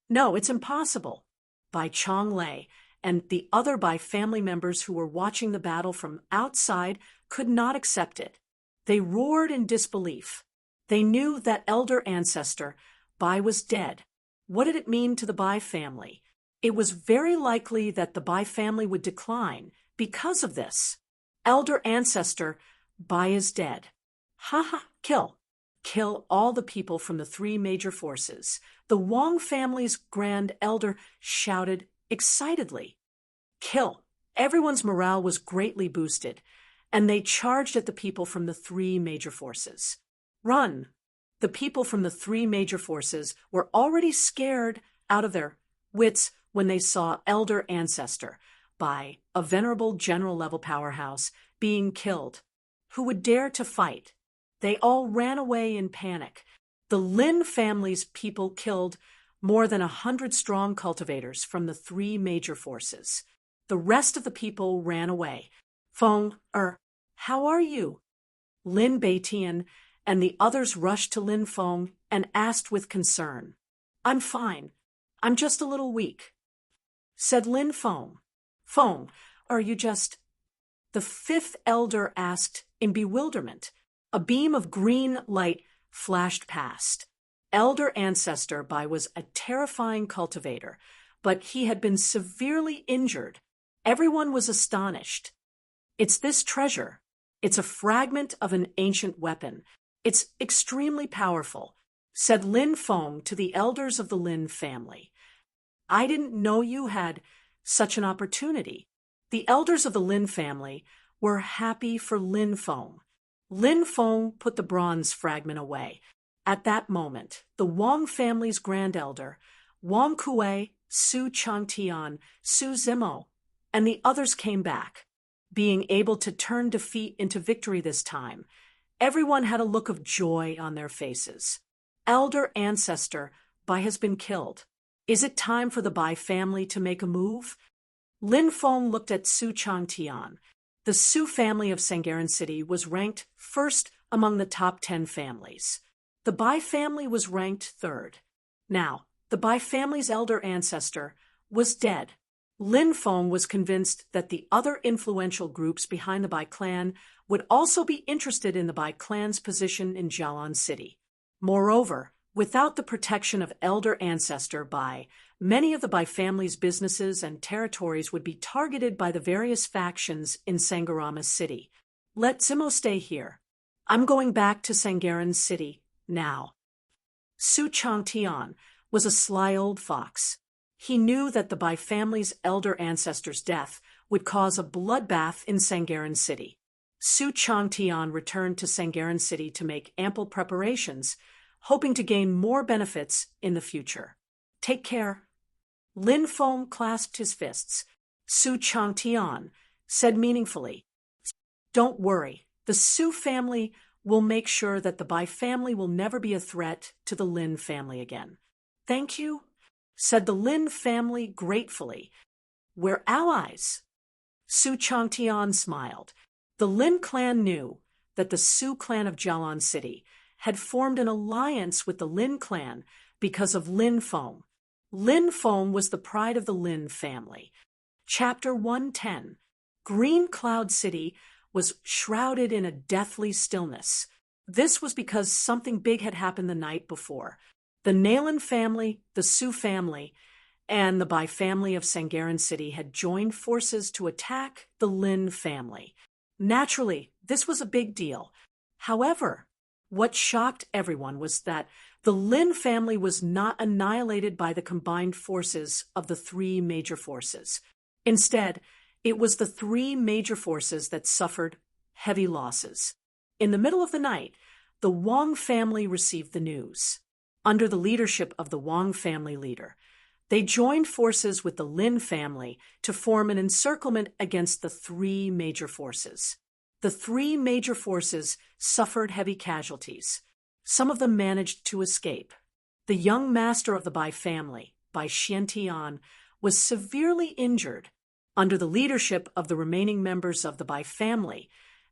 No, it's impossible. Bai Chonglei and the other Bai family members who were watching the battle from outside could not accept it. They roared in disbelief. They knew that elder ancestor, Bai, was dead. What did it mean to the Bai family? It was very likely that the Bai family would decline because of this. Elder ancestor, Bai is dead. Ha ha, kill. Kill all the people from the three major forces. The Wang family's grand elder shouted excitedly. Kill. Everyone's morale was greatly boosted, and they charged at the people from the three major forces. Run! The people from the three major forces were already scared out of their wits when they saw elder ancestor, Bai, a venerable general-level powerhouse, being killed. Who would dare to fight? They all ran away in panic. The Lin family's people killed more than 100 strong cultivators from the three major forces. The rest of the people ran away. Feng, how are you? Lin Beitian and the others rushed to Lin Feng and asked with concern. I'm fine. I'm just a little weak, said Lin Feng. Feng, are you just... The fifth elder asked in bewilderment. A beam of green light flashed past. Elder ancestor Bai was a terrifying cultivator, but he had been severely injured. Everyone was astonished. It's this treasure. It's a fragment of an ancient weapon. It's extremely powerful, said Lin Feng to the elders of the Lin family. I didn't know you had such an opportunity. The elders of the Lin family were happy for Lin Feng. Lin Feng put the bronze fragment away. At that moment, the Wang family's grand elder, Wang Kuei, Su Changtian, Su Zimo, and the others came back. Being able to turn defeat into victory this time, everyone had a look of joy on their faces. Elder ancestor Bai has been killed. Is it time for the Bai family to make a move? Lin Feng looked at Su Changtian. The Su family of Sangharan City was ranked first among the top 10 families. The Bai family was ranked third. Now, the Bai family's elder ancestor was dead. Lin Feng was convinced that the other influential groups behind the Bai clan would also be interested in the Bai clan's position in Jialan City. Moreover, without the protection of elder ancestor Bai, many of the Bai family's businesses and territories would be targeted by the various factions in Sangharama City. Let Zimo stay here. I'm going back to Sangharan City now. Su Changtian was a sly old fox. He knew that the Bai family's elder ancestor's death would cause a bloodbath in Sangharan City. Su Changtian returned to Sangharan City to make ample preparations, hoping to gain more benefits in the future. Take care. Lin Feng clasped his fists. Su Changtian said meaningfully, Don't worry, the Su family will make sure that the Bai family will never be a threat to the Lin family again. Thank you, said the Lin family gratefully. We're allies. Su Changtian smiled. The Lin clan knew that the Su clan of Jialan City had formed an alliance with the Lin clan because of Lin Feng. Lin Feng was the pride of the Lin family. Chapter 110. Green Cloud City was shrouded in a deathly stillness. This was because something big had happened the night before. The Nalan family, the Su family, and the Bai family of Sangharan City had joined forces to attack the Lin family. Naturally, this was a big deal. However, what shocked everyone was that the Lin family was not annihilated by the combined forces of the three major forces. Instead, it was the three major forces that suffered heavy losses. In the middle of the night, the Wang family received the news. Under the leadership of the Wang family leader, they joined forces with the Lin family to form an encirclement against the three major forces. The three major forces suffered heavy casualties. Some of them managed to escape. The young master of the Bai family, Bai Xiantian, was severely injured. Under the leadership of the remaining members of the Bai family,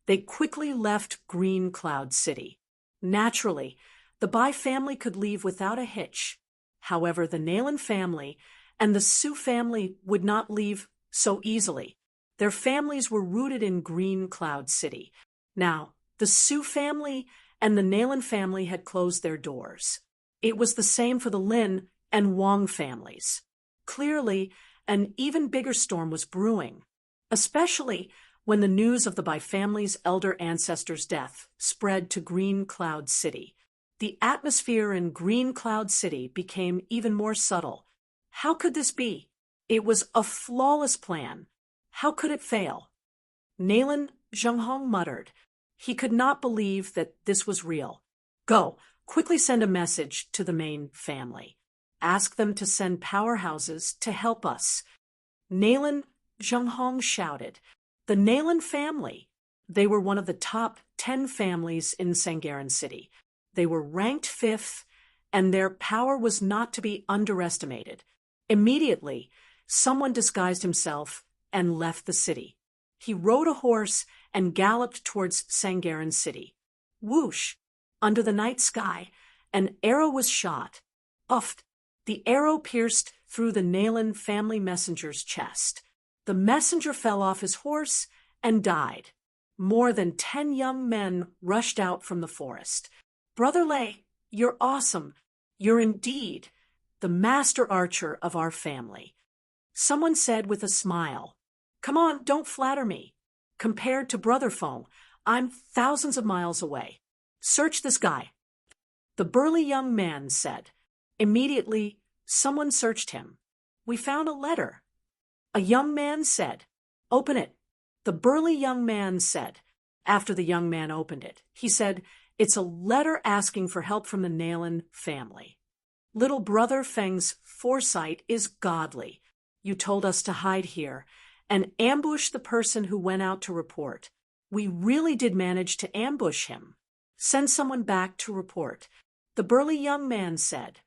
they quickly left Green Cloud City. Naturally, the Bai family could leave without a hitch. However, the Nalan family and the Su family would not leave so easily. Their families were rooted in Green Cloud City. Now, the Su family and the Nalen family had closed their doors. It was the same for the Lin and Wang families. Clearly, an even bigger storm was brewing, especially when the news of the Bai family's elder ancestor's death spread to Green Cloud City. The atmosphere in Green Cloud City became even more subtle. How could this be? It was a flawless plan. How could it fail? Nalen Zhenghong muttered. He could not believe that this was real. Go, quickly send a message to the main family. Ask them to send powerhouses to help us. Nalen Zhenghong shouted. The Nalen family. They were one of the top 10 families in Sangharan City. They were ranked 5th, and their power was not to be underestimated. Immediately, someone disguised himself and left the city. He rode a horse and galloped towards Sangharan City. Whoosh! Under the night sky, an arrow was shot. Uffed! The arrow pierced through the Nalen family messenger's chest. The messenger fell off his horse and died. More than 10 young men rushed out from the forest. Brother Lei, you're awesome. You're indeed the master archer of our family. Someone said with a smile, Come on, don't flatter me. Compared to Brother Feng, I'm thousands of miles away. Search this guy. The burly young man said. Immediately, someone searched him. We found a letter. A young man said, Open it. The burly young man said. After the young man opened it, he said, It's a letter asking for help from the Nalen family. Little Brother Feng's foresight is godly. You told us to hide here and ambush the person who went out to report. We really did manage to ambush him. Send someone back to report. The burly young man said.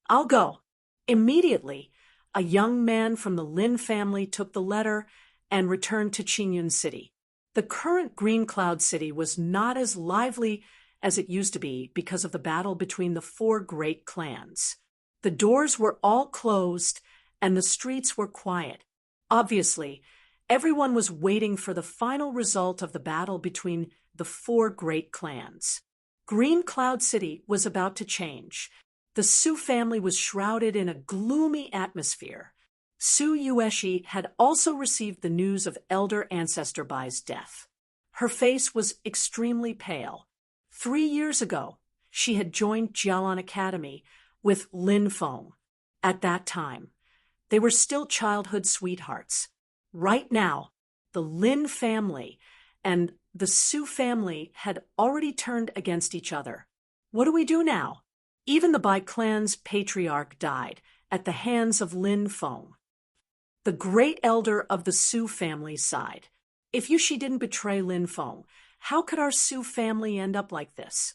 I'll go. Immediately, a young man from the Lin family took the letter and returned to Qingyun City. The current Green Cloud City was not as lively as it used to be because of the battle between the 4 great clans. The doors were all closed and the streets were quiet. Obviously, everyone was waiting for the final result of the battle between the 4 great clans. Green Cloud City was about to change. The Su family was shrouded in a gloomy atmosphere. Su Yueshi had also received the news of elder ancestor Bai's death. Her face was extremely pale. 3 years ago, she had joined Jialan Academy with Lin Feng. At that time, they were still childhood sweethearts. Right now, the Lin family and the Su family had already turned against each other. What do we do now? Even the Bai clan's patriarch died at the hands of Lin Feng. The great elder of the Su family sighed. If Yushi didn't betray Lin Feng, how could our Su family end up like this?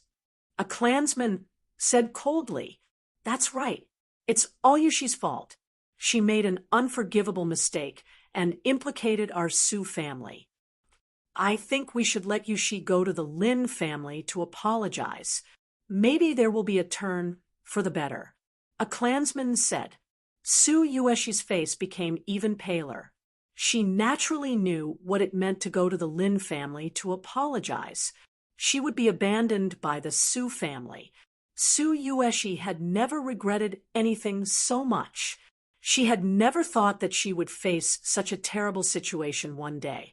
A clansman said coldly, That's right. It's all Yushi's fault. She made an unforgivable mistake and implicated our Su family. I think we should let Yushi go to the Lin family to apologize. Maybe there will be a turn for the better. A clansman said. Su Yueshi's face became even paler. She naturally knew what it meant to go to the Lin family to apologize. She would be abandoned by the Su family. Su Yueshi had never regretted anything so much. She had never thought that she would face such a terrible situation one day.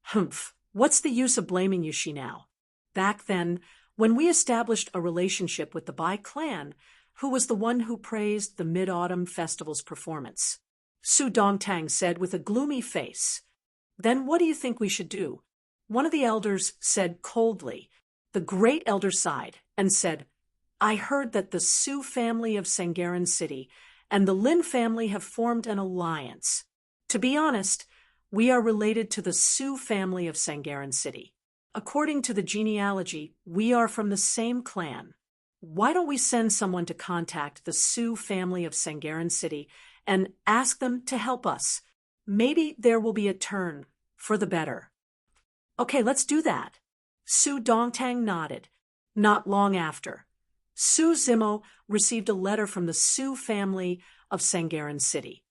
Humph, what's the use of blaming Yushi now? Back then, when we established a relationship with the Bai clan, who was the one who praised the Mid-Autumn Festival's performance? Su Dongtang said with a gloomy face. Then what do you think we should do? One of the elders said coldly. The great elder sighed and said, I heard that the Su family of Sangharan City and the Lin family have formed an alliance. To be honest, we are related to the Su family of Sangharan City. According to the genealogy, we are from the same clan. Why don't we send someone to contact the Su family of Sangharan City and ask them to help us? Maybe there will be a turn for the better. Okay, let's do that. Su Dongtang nodded. Not long after, Su Zimo received a letter from the Su family of Sangharan City.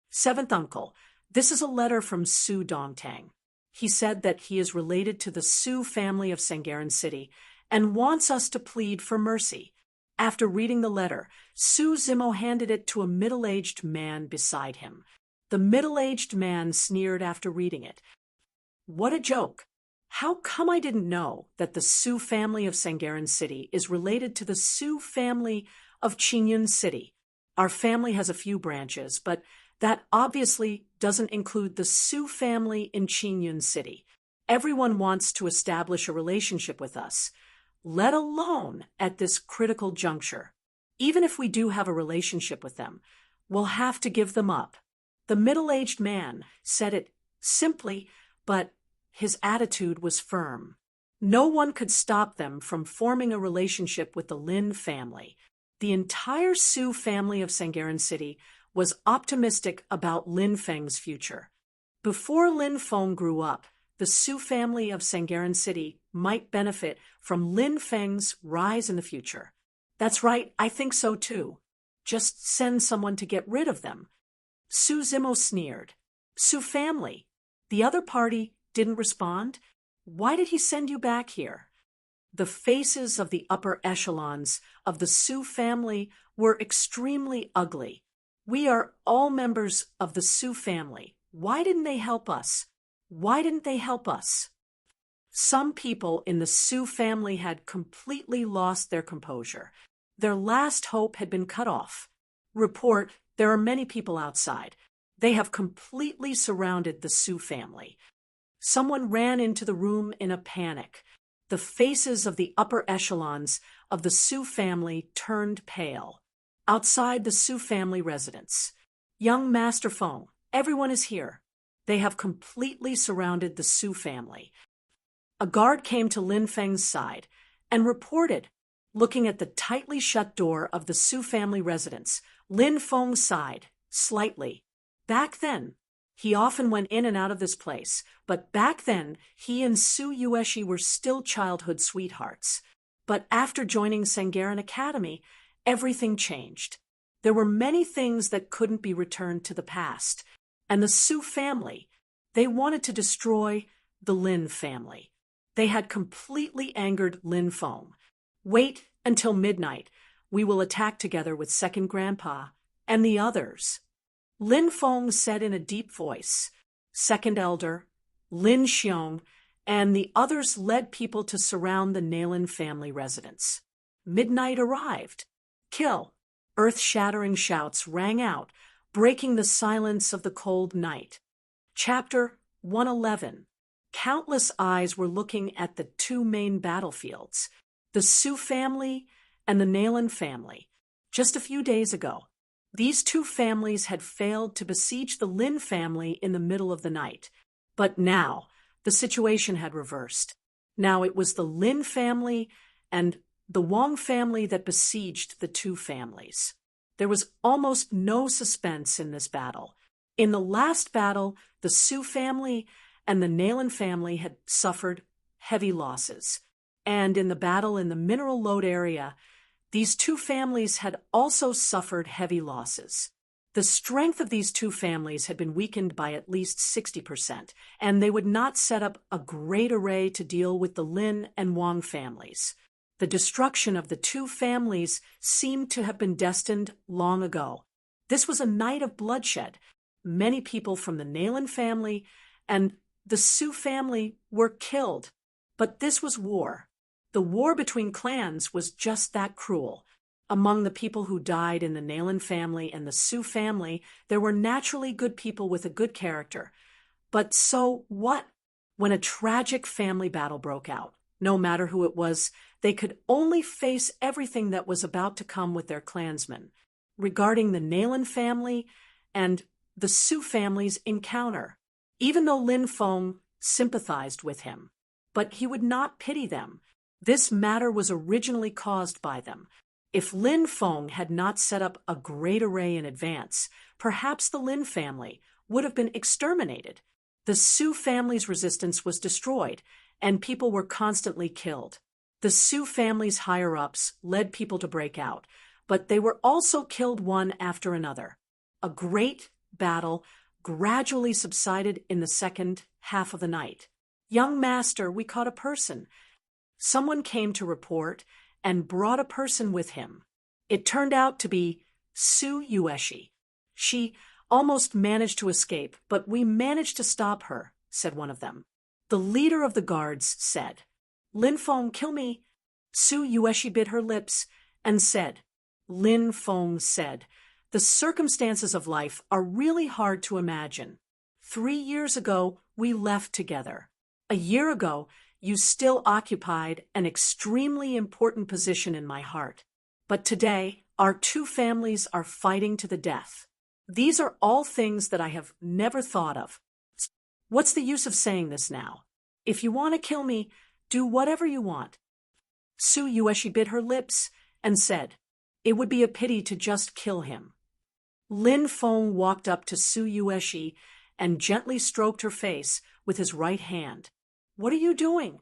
Seventh uncle, this is a letter from Su Dongtang. He said that he is related to the Sioux family of Sangaran City and wants us to plead for mercy. After reading the letter, Sue Zimmo handed it to a middle-aged man beside him. The middle-aged man sneered after reading it. What a joke! How come I didn't know that the Sioux family of Sangaran City is related to the Sioux family of Chinyun City? Our family has a few branches, but that obviously doesn't include the Sioux family in Chinyun City. Everyone wants to establish a relationship with us, let alone at this critical juncture. Even if we do have a relationship with them, we'll have to give them up. The middle-aged man said it simply, but his attitude was firm. No one could stop them from forming a relationship with the Lin family. The entire Sioux family of Sangaran City was optimistic about Lin Feng's future. Before Lin Feng grew up, the Sioux family of Sangaran City might benefit from Lin Feng's rise in the future. That's right, I think so too. Just send someone to get rid of them. Sue Zimmo sneered. Sioux family. The other party didn't respond? Why did he send you back here? The faces of the upper echelons of the Sioux family were extremely ugly. We are all members of the Sioux family. Why didn't they help us? Why didn't they help us? Some people in the Sioux family had completely lost their composure. Their last hope had been cut off. Report, there are many people outside. They have completely surrounded the Sioux family. Someone ran into the room in a panic. The faces of the upper echelons of the Sioux family turned pale. Outside the Sioux family residence, young Master Feng, everyone is here. They have completely surrounded the Sioux family. A guard came to Lin Feng's side and reported, looking at the tightly shut door of the Sioux family residence. Lin Feng sighed, slightly. Back then, he often went in and out of this place, but back then, he and Su Yueshi were still childhood sweethearts. But after joining Sangaran Academy, everything changed. There were many things that couldn't be returned to the past. And the Sioux family, they wanted to destroy the Lin family. They had completely angered Lin Feng. Wait until midnight. We will attack together with Second Grandpa and the others. Lin Feng said in a deep voice. Second Elder, Lin Xiong, and the others led people to surround the Nalin family residence. Midnight arrived. Kill! Earth-shattering shouts rang out, breaking the silence of the cold night. Chapter 111. Countless eyes were looking at the two main battlefields, the Sioux family and the Nalin family. Just a few days ago, these two families had failed to besiege the Lin family in the middle of the night. But now, the situation had reversed. Now it was the Lin family and the Wang family that besieged the two families. There was almost no suspense in this battle. In the last battle, the Sioux family and the Nalin family had suffered heavy losses. And in the battle in the mineral lode area, these two families had also suffered heavy losses. The strength of these two families had been weakened by at least 60%, and they would not set up a great array to deal with the Lin and Wang families. The destruction of the two families seemed to have been destined long ago. This was a night of bloodshed. Many people from the Nalin family and the Sioux family were killed. But this was war. The war between clans was just that cruel. Among the people who died in the Nalin family and the Sioux family, there were naturally good people with a good character. But so what? When a tragic family battle broke out, no matter who it was, they could only face everything that was about to come with their clansmen. Regarding the Nalin family and the Sioux family's encounter, even though Lin Feng sympathized with him, but he would not pity them. This matter was originally caused by them. If Lin Feng had not set up a great array in advance, perhaps the Lin family would have been exterminated. The Sioux family's resistance was destroyed, and people were constantly killed. The Sioux family's higher-ups led people to break out, but they were also killed one after another. A great battle gradually subsided in the second half of the night. "Young master, we caught a person." Someone came to report and brought a person with him. It turned out to be Sue Ueshi. "She almost managed to escape, but we managed to stop her," said one of them. The leader of the guards said, "Lin Feng, kill me." Sue Ueshi bit her lips and said, Lin Feng said, "The circumstances of life are really hard to imagine. 3 years ago, we left together. A year ago, you still occupied an extremely important position in my heart. But today, our two families are fighting to the death. These are all things that I have never thought of. What's the use of saying this now? If you want to kill me, do whatever you want." Sue Ueshi bit her lips and said, "It would be a pity to just kill him." Lin Feng walked up to Sue Ueshi and gently stroked her face with his right hand. "What are you doing?"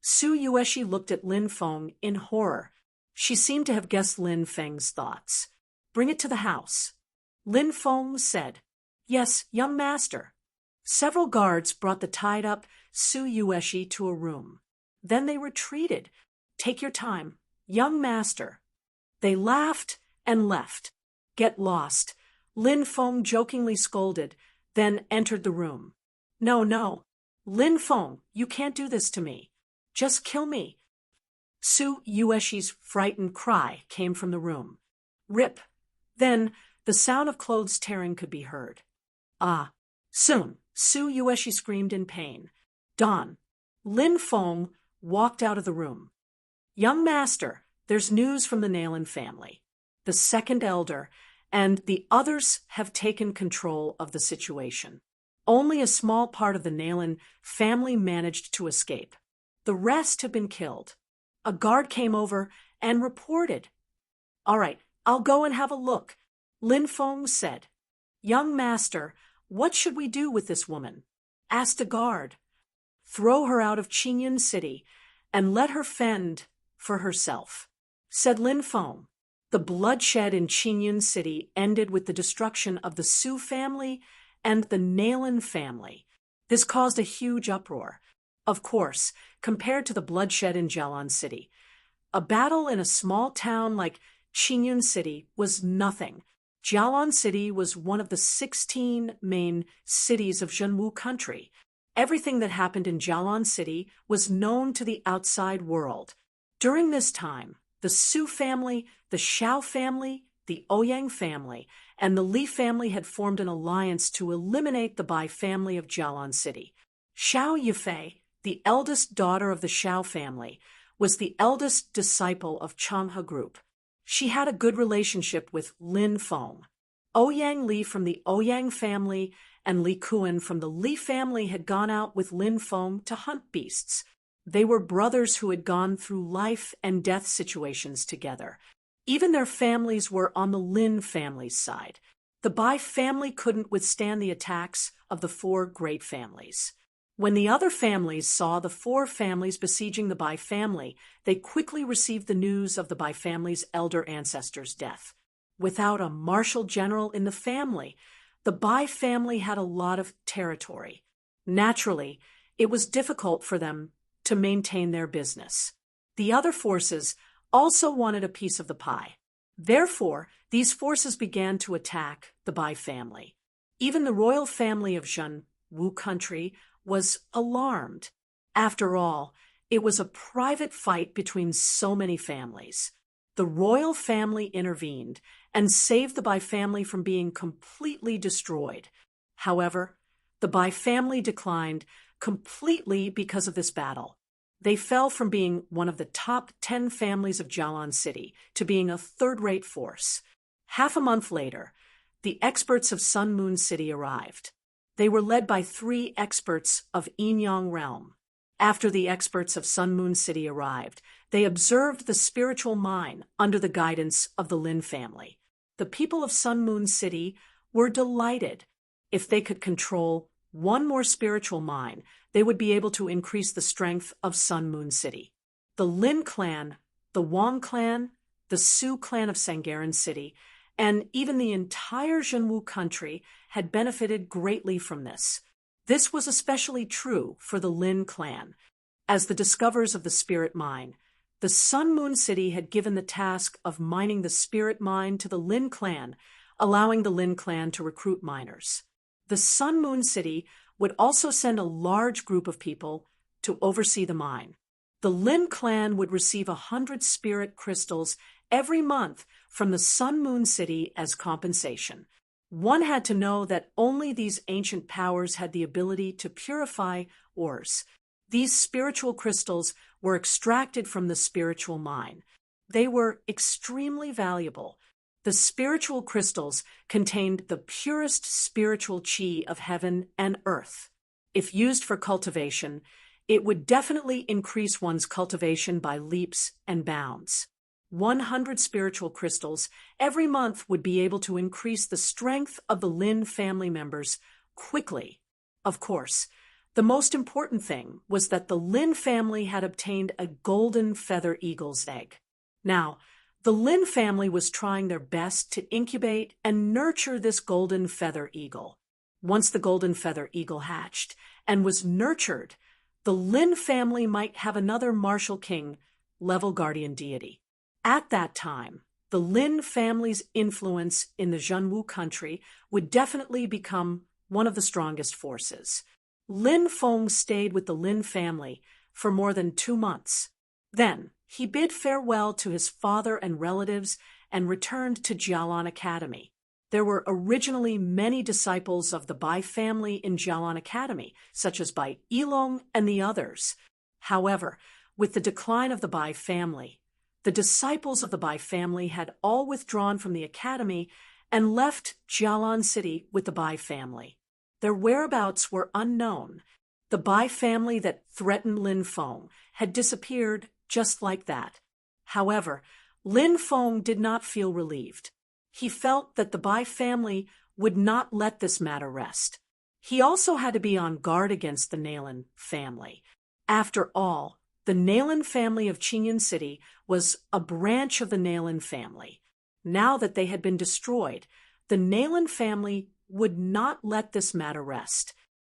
Sue Ueshi looked at Lin Feng in horror. She seemed to have guessed Lin Feng's thoughts. "Bring it to the house." Lin Feng said, "Yes, young master." Several guards brought the tied-up Sue Ueshi to a room. Then they retreated. "Take your time, young master." They laughed and left. "Get lost," Lin Feng jokingly scolded, then entered the room. "No, no. Lin Feng, you can't do this to me. Just kill me." Sue Ueshi's frightened cry came from the room. "Rip." Then the sound of clothes tearing could be heard. "Ah, soon," Sue Ueshi screamed in pain. "Dawn." Lin Feng walked out of the room. "Young master, there's news from the Nalen family. The second elder and the others have taken control of the situation. Only a small part of the Nalen family managed to escape. The rest have been killed. A guard came over and reported." "All right, I'll go and have a look," Lin Feng said. "Young master, what should we do with this woman?" asked a guard. "Throw her out of Qingyun City and let her fend for herself," said Lin Feng. The bloodshed in Qingyun City ended with the destruction of the Su family and the Nalen family. This caused a huge uproar. Of course, compared to the bloodshed in Jialan City, a battle in a small town like Qingyun City was nothing. Jialan City was one of the 16 main cities of Zhenwu country. Everything that happened in Jialan City was known to the outside world. During this time, the Su family, the Xiao family, the Ouyang family, and the Li family had formed an alliance to eliminate the Bai family of Jialan City. Xiao Yifei, the eldest daughter of the Xiao family, was the eldest disciple of Changhe Group. She had a good relationship with Lin Feng. Ouyang Li from the Ouyang family and Li Kuan from the Li family had gone out with Lin Feng to hunt beasts. They were brothers who had gone through life and death situations together. Even their families were on the Lin family's side. The Bai family couldn't withstand the attacks of the four great families. When the other families saw the four families besieging the Bai family, they quickly received the news of the Bai family's elder ancestor's death. Without a martial general in the family, the Bai family had a lot of territory. Naturally, it was difficult for them to maintain their business. The other forces also wanted a piece of the pie. Therefore, these forces began to attack the Bai family. Even the royal family of Zhenwu country was alarmed. After all, it was a private fight between so many families. The royal family intervened and saved the Bai family from being completely destroyed. However, the Bai family declined completely because of this battle. They fell from being one of the top 10 families of Jialan City to being a third-rate force. Half a month later, the experts of Sun Moon City arrived. They were led by 3 experts of Yinyang realm. After the experts of Sun Moon City arrived, they observed the spiritual mine under the guidance of the Lin family. The people of Sun Moon City were delighted. If they could control one more spiritual mine, they would be able to increase the strength of Sun Moon City. The Lin clan, the Wang clan, the Su clan of Sangharan City, and even the entire Zhenwu country had benefited greatly from this. This was especially true for the Lin clan. As the discoverers of the spirit mine, the Sun Moon City had given the task of mining the spirit mine to the Lin clan, allowing the Lin clan to recruit miners. The Sun Moon City would also send a large group of people to oversee the mine. The Lin clan would receive 100 spirit crystals every month from the Sun Moon City as compensation. One had to know that only these ancient powers had the ability to purify ores. These spiritual crystals were extracted from the spiritual mine. They were extremely valuable. The spiritual crystals contained the purest spiritual chi of heaven and earth. If used for cultivation, it would definitely increase one's cultivation by leaps and bounds. 100 spiritual crystals every month would be able to increase the strength of the Lin family members quickly. Of course, the most important thing was that the Lin family had obtained a golden feather eagle's egg. Now, the Lin family was trying their best to incubate and nurture this golden feather eagle. Once the golden feather eagle hatched and was nurtured, the Lin family might have another martial king, level guardian deity. At that time, the Lin family's influence in the Zhenwu country would definitely become one of the strongest forces. Lin Feng stayed with the Lin family for more than 2 months. Then, he bid farewell to his father and relatives and returned to Jialan Academy. There were originally many disciples of the Bai family in Jialan Academy, such as Bai Yilong and the others. However, with the decline of the Bai family, the disciples of the Bai family had all withdrawn from the academy and left Jialan City with the Bai family. Their whereabouts were unknown. The Bai family that threatened Lin Feng had disappeared just like that. However, Lin Feng did not feel relieved. He felt that the Bai family would not let this matter rest. He also had to be on guard against the Nailin family. After all, the Nailin family of Qingyan City was a branch of the Nailin family. Now that they had been destroyed, the Nailin family would not let this matter rest.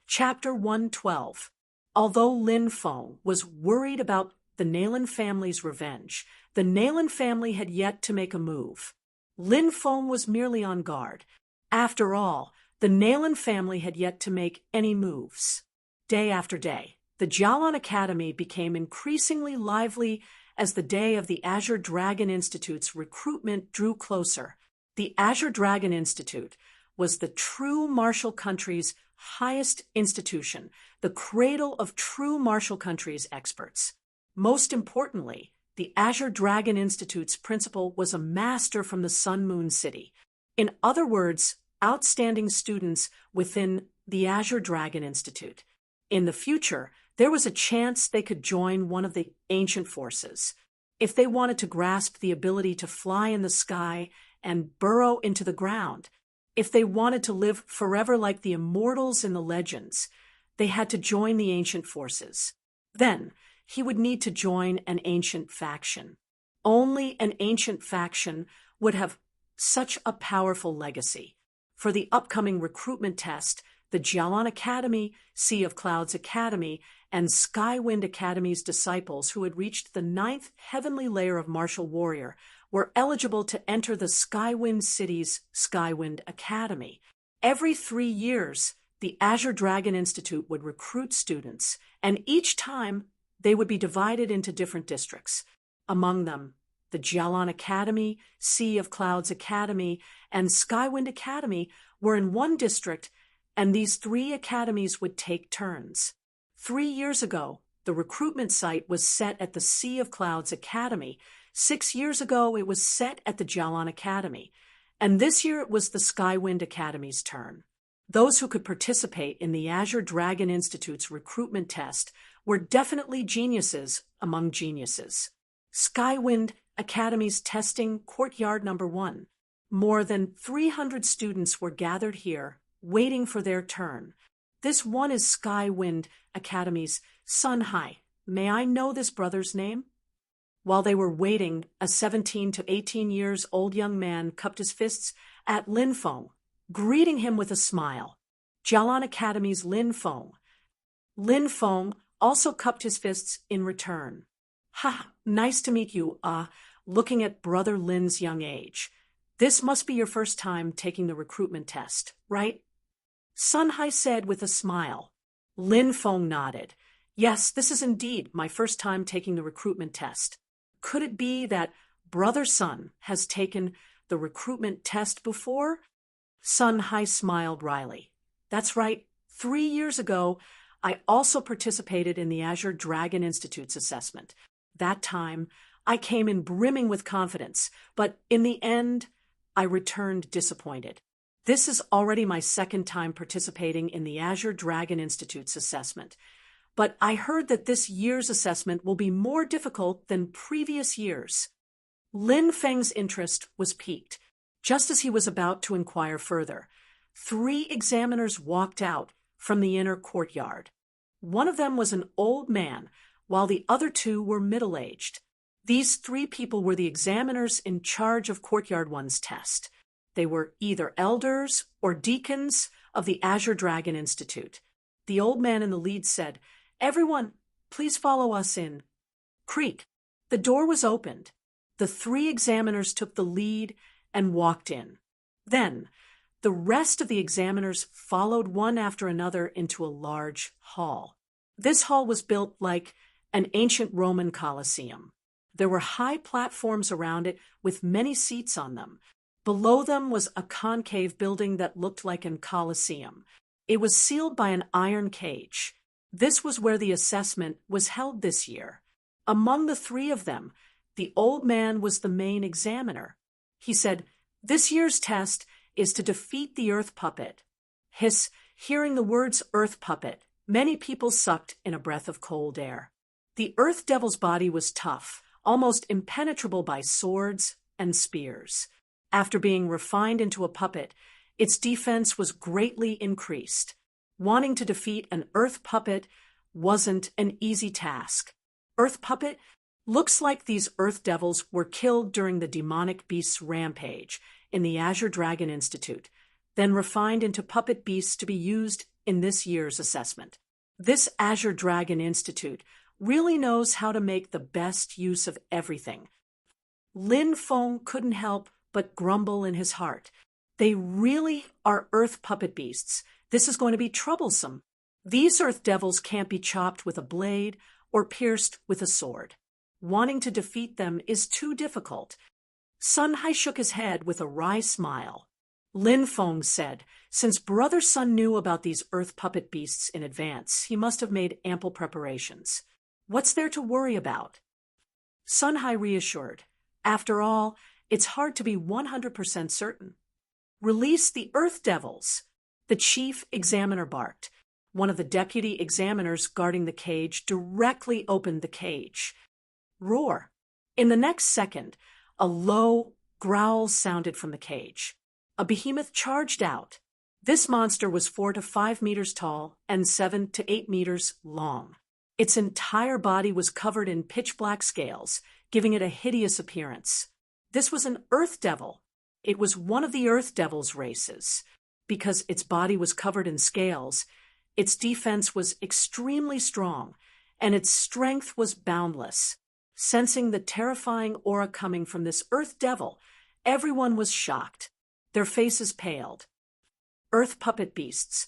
Chapter 112. Although Lin Feng was worried about the Nailin family's revenge, the Nailin family had yet to make a move. Lin Feng was merely on guard. After all, the Nailin family had yet to make any moves. Day after day, the Jialan Academy became increasingly lively as the day of the Azure Dragon Institute's recruitment drew closer. The Azure Dragon Institute was the true martial country's highest institution, the cradle of true martial country's experts. Most importantly, the Azure Dragon Institute's principal was a master from the Sun Moon City. In other words, outstanding students within the Azure Dragon Institute. In the future, there was a chance they could join one of the ancient forces. If they wanted to grasp the ability to fly in the sky and burrow into the ground, if they wanted to live forever like the immortals in the legends, they had to join the ancient forces. Then, he would need to join an ancient faction. Only an ancient faction would have such a powerful legacy. For the upcoming recruitment test, the Jialan Academy, Sea of Clouds Academy, and Skywind Academy's disciples who had reached the 9th heavenly layer of martial warrior were eligible to enter the Skywind City's Skywind Academy. Every 3 years, the Azure Dragon Institute would recruit students, and each time they would be divided into different districts. Among them, the Jialan Academy, Sea of Clouds Academy, and Skywind Academy were in one district, and these 3 academies would take turns. 3 years ago, the recruitment site was set at the Sea of Clouds Academy. 6 years ago, it was set at the Jialan Academy. And this year it was the Skywind Academy's turn. Those who could participate in the Azure Dragon Institute's recruitment test were definitely geniuses among geniuses. Skywind Academy's testing courtyard number 1. More than 300 students were gathered here, waiting for their turn. This one is Skywind Academy's Sun Hai. May I know this brother's name? While they were waiting, a 17 to 18 years old young man cupped his fists at Lin Feng, greeting him with a smile. Jialan Academy's Lin Feng. Lin Feng also cupped his fists in return. Ha, nice to meet you, looking at Brother Lin's young age. This must be your first time taking the recruitment test, right? Sun Hai said with a smile. Lin Feng nodded. Yes, this is indeed my first time taking the recruitment test. Could it be that Brother Sun has taken the recruitment test before? Sun Hai smiled wryly. That's right. 3 years ago, I also participated in the Azure Dragon Institute's assessment. That time, I came in brimming with confidence, but in the end, I returned disappointed. This is already my second time participating in the Azure Dragon Institute's assessment. But I heard that this year's assessment will be more difficult than previous years. Lin Feng's interest was piqued. Just as he was about to inquire further, 3 examiners walked out from the inner courtyard. One of them was an old man, while the other 2 were middle-aged. These 3 people were the examiners in charge of Courtyard 1's test. They were either elders or deacons of the Azure Dragon Institute. The old man in the lead said, "Everyone, please follow us in." Creak. The door was opened. The 3 examiners took the lead and walked in. Then, the rest of the examiners followed one after another into a large hall. This hall was built like an ancient Roman Colosseum. There were high platforms around it with many seats on them. Below them was a concave building that looked like a Colosseum. It was sealed by an iron cage. This was where the assessment was held this year. Among the 3 of them, the old man was the main examiner. He said, "This year's test is to defeat the Earth Puppet." Hiss, hearing the words Earth Puppet, many people sucked in a breath of cold air. The Earth Devil's body was tough, almost impenetrable by swords and spears. After being refined into a puppet, its defense was greatly increased. Wanting to defeat an Earth Puppet wasn't an easy task. Earth Puppet looks like these Earth Devils were killed during the demonic beast's rampage in the Azure Dragon Institute, then refined into puppet beasts to be used in this year's assessment. This Azure Dragon Institute really knows how to make the best use of everything. Lin Feng couldn't help but grumble in his heart. They really are Earth puppet beasts. This is going to be troublesome. These Earth Devils can't be chopped with a blade or pierced with a sword. Wanting to defeat them is too difficult. Sun Hai shook his head with a wry smile. Lin Feng said, since Brother Sun knew about these Earth puppet beasts in advance, he must have made ample preparations. What's there to worry about? Sun Hai reassured. After all, it's hard to be 100% certain. Release the Earth Devils. The chief examiner barked. One of the deputy examiners guarding the cage directly opened the cage. Roar. In the next second, a low growl sounded from the cage. A behemoth charged out. This monster was 4 to 5 meters tall and 7 to 8 meters long. Its entire body was covered in pitch-black scales, giving it a hideous appearance. This was an Earth Devil. It was one of the Earth Devil's races. Because its body was covered in scales, its defense was extremely strong, and its strength was boundless. Sensing the terrifying aura coming from this Earth Devil, everyone was shocked. Their faces paled. Earth puppet beasts.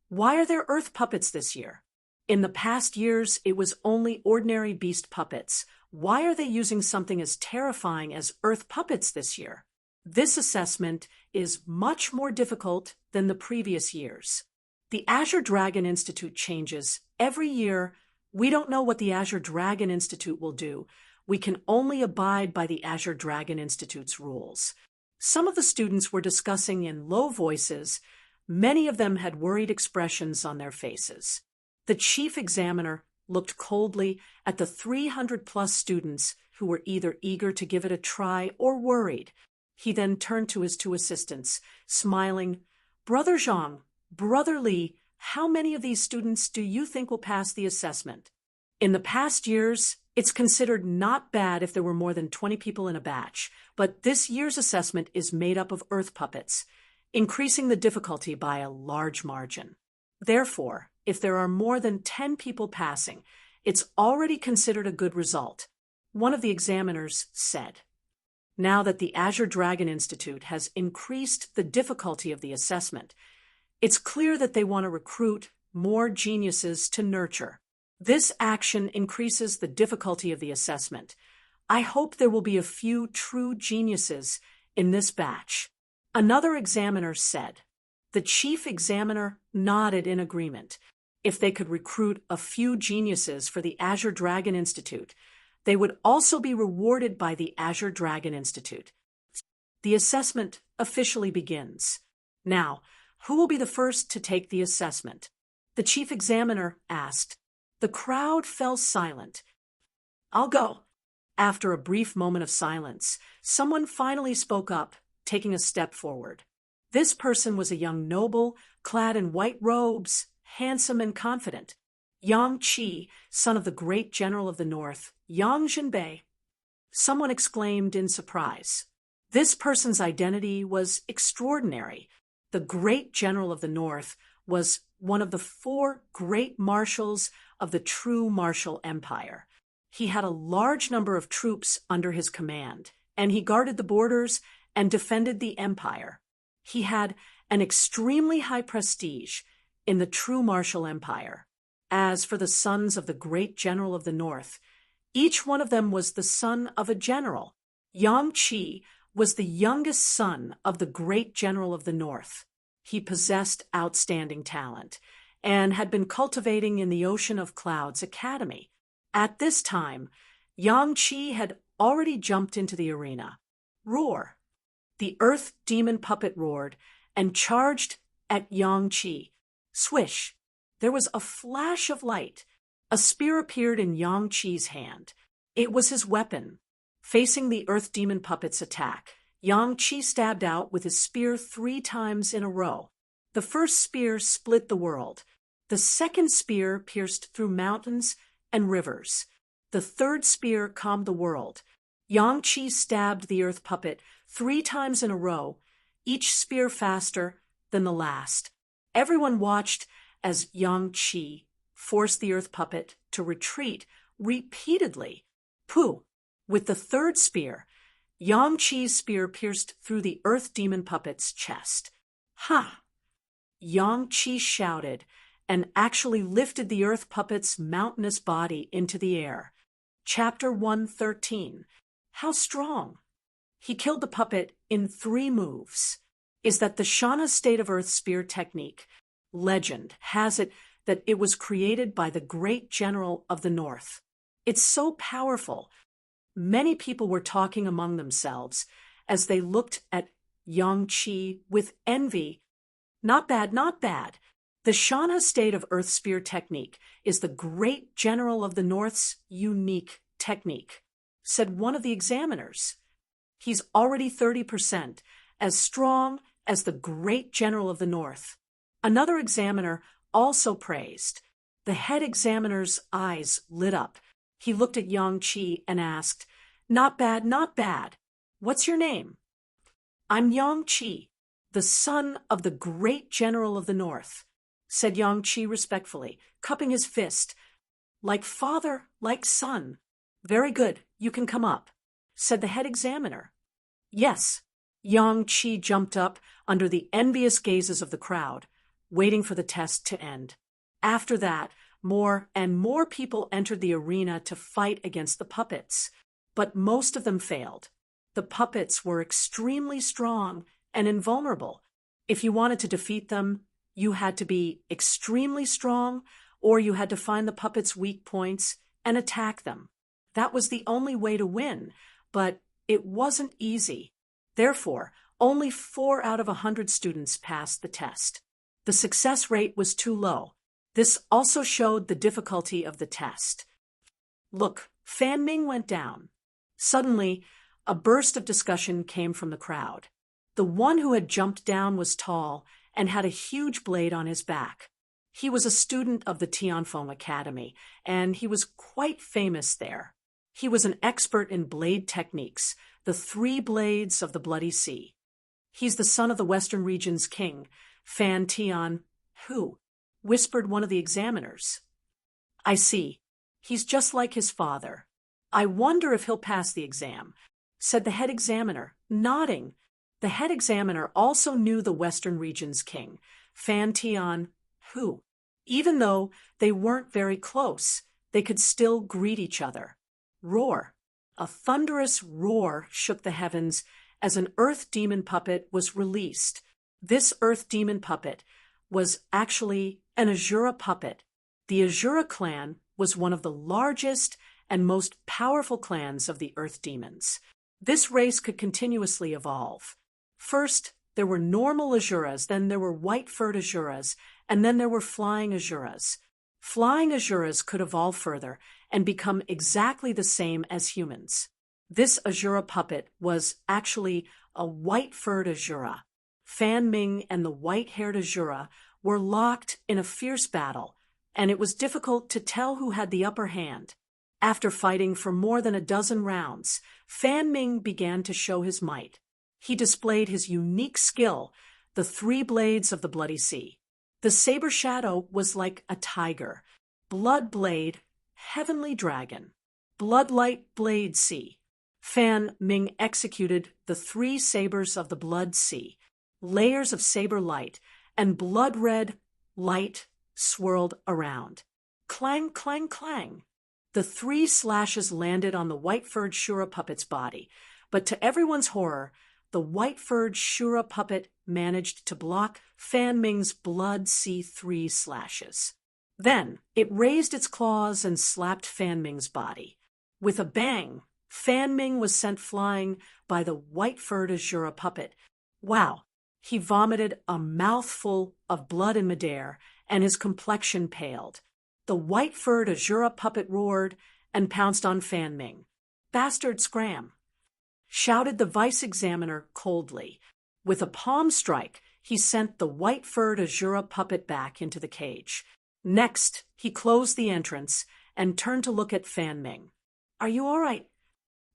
Why are there Earth puppets this year? In the past years, it was only ordinary beast puppets. Why are they using something as terrifying as Earth puppets this year? This assessment is much more difficult than the previous years. The Azure Dragon Institute changes every year. We don't know what the Azure Dragon Institute will do. We can only abide by the Azure Dragon Institute's rules. Some of the students were discussing in low voices. Many of them had worried expressions on their faces. The chief examiner looked coldly at the 300-plus students who were either eager to give it a try or worried. He then turned to his 2 assistants, smiling. Brother Zhang, Brother Li, how many of these students do you think will pass the assessment? In the past years, it's considered not bad if there were more than 20 people in a batch, but this year's assessment is made up of earth puppets, increasing the difficulty by a large margin. Therefore, if there are more than 10 people passing, it's already considered a good result, one of the examiners said. Now that the Azure Dragon Institute has increased the difficulty of the assessment, it's clear that they want to recruit more geniuses to nurture. This action increases the difficulty of the assessment. I hope there will be a few true geniuses in this batch. Another examiner said. The chief examiner nodded in agreement. If they could recruit a few geniuses for the Azure Dragon Institute, they would also be rewarded by the Azure Dragon Institute. The assessment officially begins. Now, who will be the first to take the assessment? The chief examiner asked. The crowd fell silent. I'll go. After a brief moment of silence, someone finally spoke up, taking a step forward. This person was a young noble, clad in white robes, handsome and confident. Yang Qi, son of the great general of the north, Yang Zhenbei. Someone exclaimed in surprise. This person's identity was extraordinary. The great general of the north was one of the 4 great marshals of the true martial empire. He had a large number of troops under his command, and he guarded the borders and defended the empire. He had an extremely high prestige in the true martial empire. As for the sons of the great general of the north, each one of them was the son of a general. Yang Qi was the youngest son of the great general of the north. He possessed outstanding talent and had been cultivating in the Ocean of Clouds Academy. At this time, Yang Qi had already jumped into the arena. Roar! The earth demon puppet roared and charged at Yang Qi. Swish! There was a flash of light. A spear appeared in Yang Qi's hand. It was his weapon. Facing the earth demon puppet's attack, Yang Qi stabbed out with his spear 3 times in a row. The first spear split the world. The second spear pierced through mountains and rivers. The third spear calmed the world. Yang Qi stabbed the earth puppet 3 times in a row, each spear faster than the last. Everyone watched as Yang Qi forced the earth puppet to retreat repeatedly. Pooh! With the third spear, Yang Qi's spear pierced through the earth demon puppet's chest. Ha! Yang Qi shouted and actually lifted the earth puppet's mountainous body into the air. Chapter 113. How strong? He killed the puppet in 3 moves. Is that the Shana state of earth spear technique? Legend has it that it was created by the great general of the north. It's so powerful. Many people were talking among themselves as they looked at Yang Qi with envy. Not bad, not bad. The Shana state of earth spear technique is the great general of the north's unique technique, said one of the examiners. He's already 30%, as strong as the great general of the north. Another examiner also praised. The head examiner's eyes lit up. He looked at Yang Qi and asked, Not bad, not bad. What's your name? I'm Yang Qi, the son of the great general of the north, said Yang Qi respectfully, cupping his fist. Like father, like son. Very good, you can come up, said the head examiner. Yes. Yang Qi jumped up under the envious gazes of the crowd, waiting for the test to end. After that, more and more people entered the arena to fight against the puppets, but most of them failed. The puppets were extremely strong and invulnerable. If you wanted to defeat them, you had to be extremely strong, or you had to find the puppets' weak points and attack them. That was the only way to win, but it wasn't easy. Therefore, only 4 out of 100 students passed the test. The success rate was too low. This also showed the difficulty of the test. Look, Fan Ming went down. Suddenly, a burst of discussion came from the crowd. The one who had jumped down was tall and had a huge blade on his back. He was a student of the Tianfeng Academy, and he was quite famous there. He was an expert in blade techniques, the 3 blades of the Bloody Sea. He's the son of the Western region's king, Fan Tian. Who? Whispered one of the examiners. I see. He's just like his father. I wonder if he'll pass the exam, said the head examiner, nodding. The head examiner also knew the Western region's king, Fan Tian. Who? Even though they weren't very close, they could still greet each other. Roar. A thunderous roar shook the heavens as an earth demon puppet was released. This earth demon puppet was actually an Azura puppet. The Azura clan was one of the largest and most powerful clans of the earth demons. This race could continuously evolve. First, there were normal Azuras, then there were white-furred Azuras, and then there were flying Azuras. Flying Azuras could evolve further and become exactly the same as humans. This Azura puppet was actually a white-furred Azura. Fan Ming and the white-haired Azura were locked in a fierce battle, and it was difficult to tell who had the upper hand. After fighting for more than a dozen rounds, Fan Ming began to show his might. He displayed his unique skill, the 3 blades of the Bloody Sea. The saber shadow was like a tiger, blood blade, heavenly dragon, bloodlight blade sea. Fan Ming executed the 3 sabers of the blood sea, layers of saber light, and blood red light swirled around. Clang, clang, clang. The 3 slashes landed on the white-furred Shura puppet's body, but to everyone's horror, the white-furred Shura puppet managed to block Fan Ming's blood sea 3 slashes. Then it raised its claws and slapped Fan Ming's body. With a bang, Fan Ming was sent flying by the white-furred Azura puppet. Wow! He vomited a mouthful of blood and midair, and his complexion paled. The white-furred Azura puppet roared and pounced on Fan Ming. Bastard scram! Shouted the vice examiner coldly. With a palm strike, he sent the white-furred Azura puppet back into the cage. Next, he closed the entrance and turned to look at Fan Ming. Are you all right?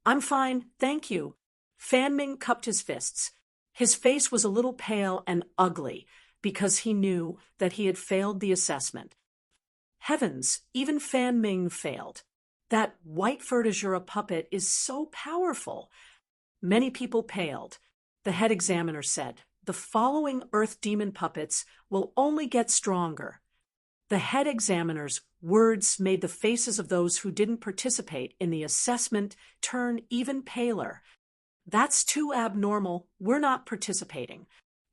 I'm fine, thank you. Fan Ming cupped his fists. His face was a little pale and ugly because he knew that he had failed the assessment. Heavens, even Fan Ming failed. That white-furred Azura puppet is so powerful. Many people paled. The head examiner said, the following earth demon puppets will only get stronger. The head examiner's words made the faces of those who didn't participate in the assessment turn even paler. That's too abnormal. We're not participating.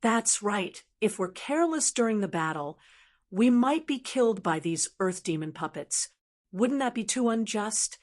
That's right. If we're careless during the battle, we might be killed by these earth demon puppets. Wouldn't that be too unjust?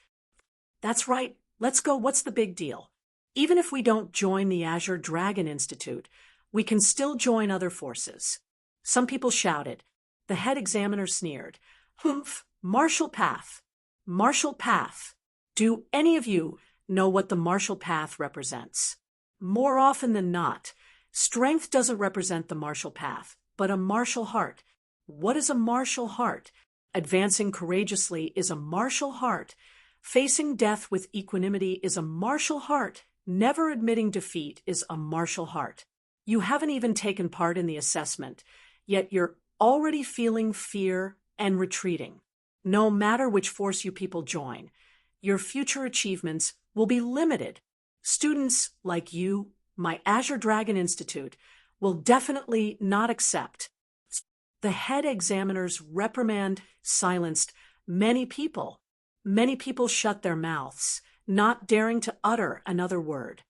That's right. Let's go. What's the big deal? Even if we don't join the Azure Dragon Institute, we can still join other forces. Some people shouted. The head examiner sneered. Humph, martial path. Martial path. Do any of you know what the martial path represents? More often than not, strength doesn't represent the martial path, but a martial heart. What is a martial heart? Advancing courageously is a martial heart. Facing death with equanimity is a martial heart. Never admitting defeat is a martial heart. You haven't even taken part in the assessment, yet you're already feeling fear and retreating. No matter which force you people join, your future achievements will be limited. Students like you, my Azure Dragon Institute, will definitely not accept. The head examiner's reprimand silenced many people. Many people shut their mouths, not daring to utter another word.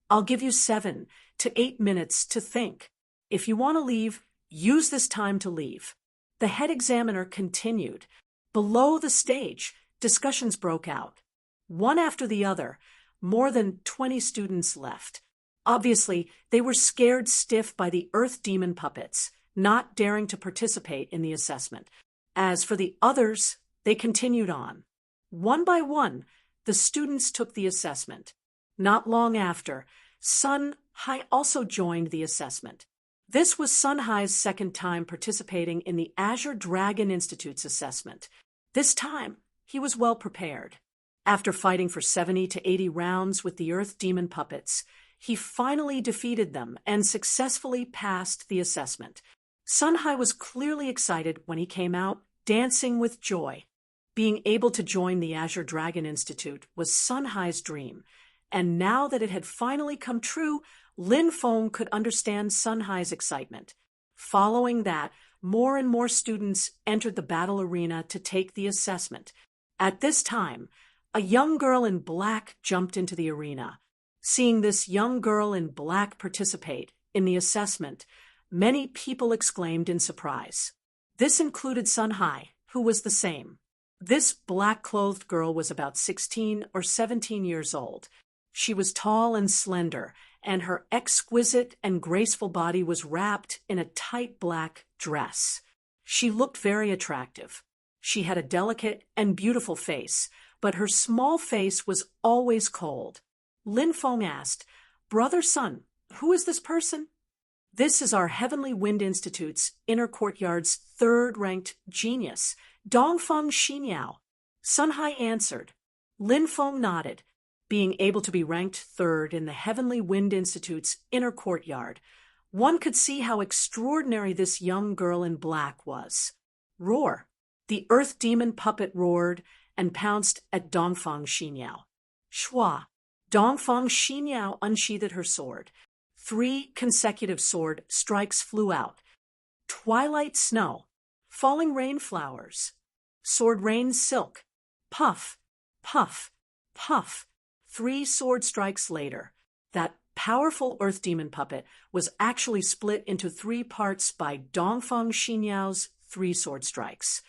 I'll give you 7 to 8 minutes to think. If you want to leave, use this time to leave. The head examiner continued. Below the stage, discussions broke out. One after the other, more than 20 students left. Obviously, they were scared stiff by the earth demon puppets, not daring to participate in the assessment. As for the others, they continued on. One by one, the students took the assessment. Not long after, Sun Hai also joined the assessment. This was Sun Hai's second time participating in the Azure Dragon Institute's assessment. This time, he was well prepared. After fighting for 70 to 80 rounds with the Earth Demon puppets, he finally defeated them and successfully passed the assessment. Sun Hai was clearly excited when he came out, dancing with joy. Being able to join the Azure Dragon Institute was Sun Hai's dream, and now that it had finally come true, Lin Feng could understand Sun Hai's excitement. Following that, more and more students entered the battle arena to take the assessment. At this time, a young girl in black jumped into the arena. Seeing this young girl in black participate in the assessment, many people exclaimed in surprise. This included Sun Hai, who was the same. This black-clothed girl was about 16 or 17 years old. She was tall and slender, and her exquisite and graceful body was wrapped in a tight black dress. She looked very attractive. She had a delicate and beautiful face, but her small face was always cold. Lin Feng asked, "Brother Sun, who is this person?" "This is our Heavenly Wind Institute's Inner Courtyard's third-ranked genius, Dongfeng Xinyao." Sun Hai answered. Lin Feng nodded. Being able to be ranked third in the Heavenly Wind Institute's Inner Courtyard, one could see how extraordinary this young girl in black was. Roar! The Earth Demon puppet roared and pounced at Dongfeng Xinyao. Shua! Dongfeng Xinyao unsheathed her sword. 3 consecutive sword strikes flew out. Twilight snow, falling rain flowers, sword rain silk, puff, puff, puff. 3 sword strikes later, that powerful Earth Demon puppet was actually split into 3 parts by Dongfeng Xinyao's 3 sword strikes.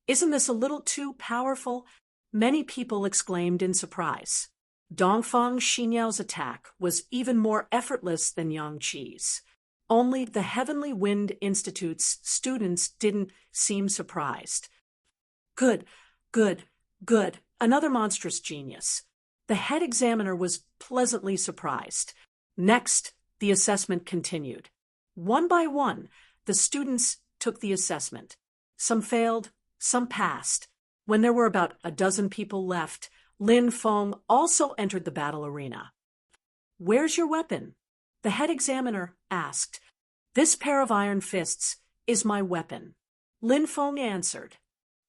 "Isn't this a little too powerful?" many people exclaimed in surprise. Dongfeng Xinyao's attack was even more effortless than Yang Qi's. Only the Heavenly Wind Institute's students didn't seem surprised. Good, good, good, another monstrous genius. The head examiner was pleasantly surprised. Next, the assessment continued. One by one, the students took the assessment. Some failed, some passed. When there were about a dozen people left, Lin Feng also entered the battle arena. "Where's your weapon?" the head examiner asked. "This pair of iron fists is my weapon." Lin Feng answered.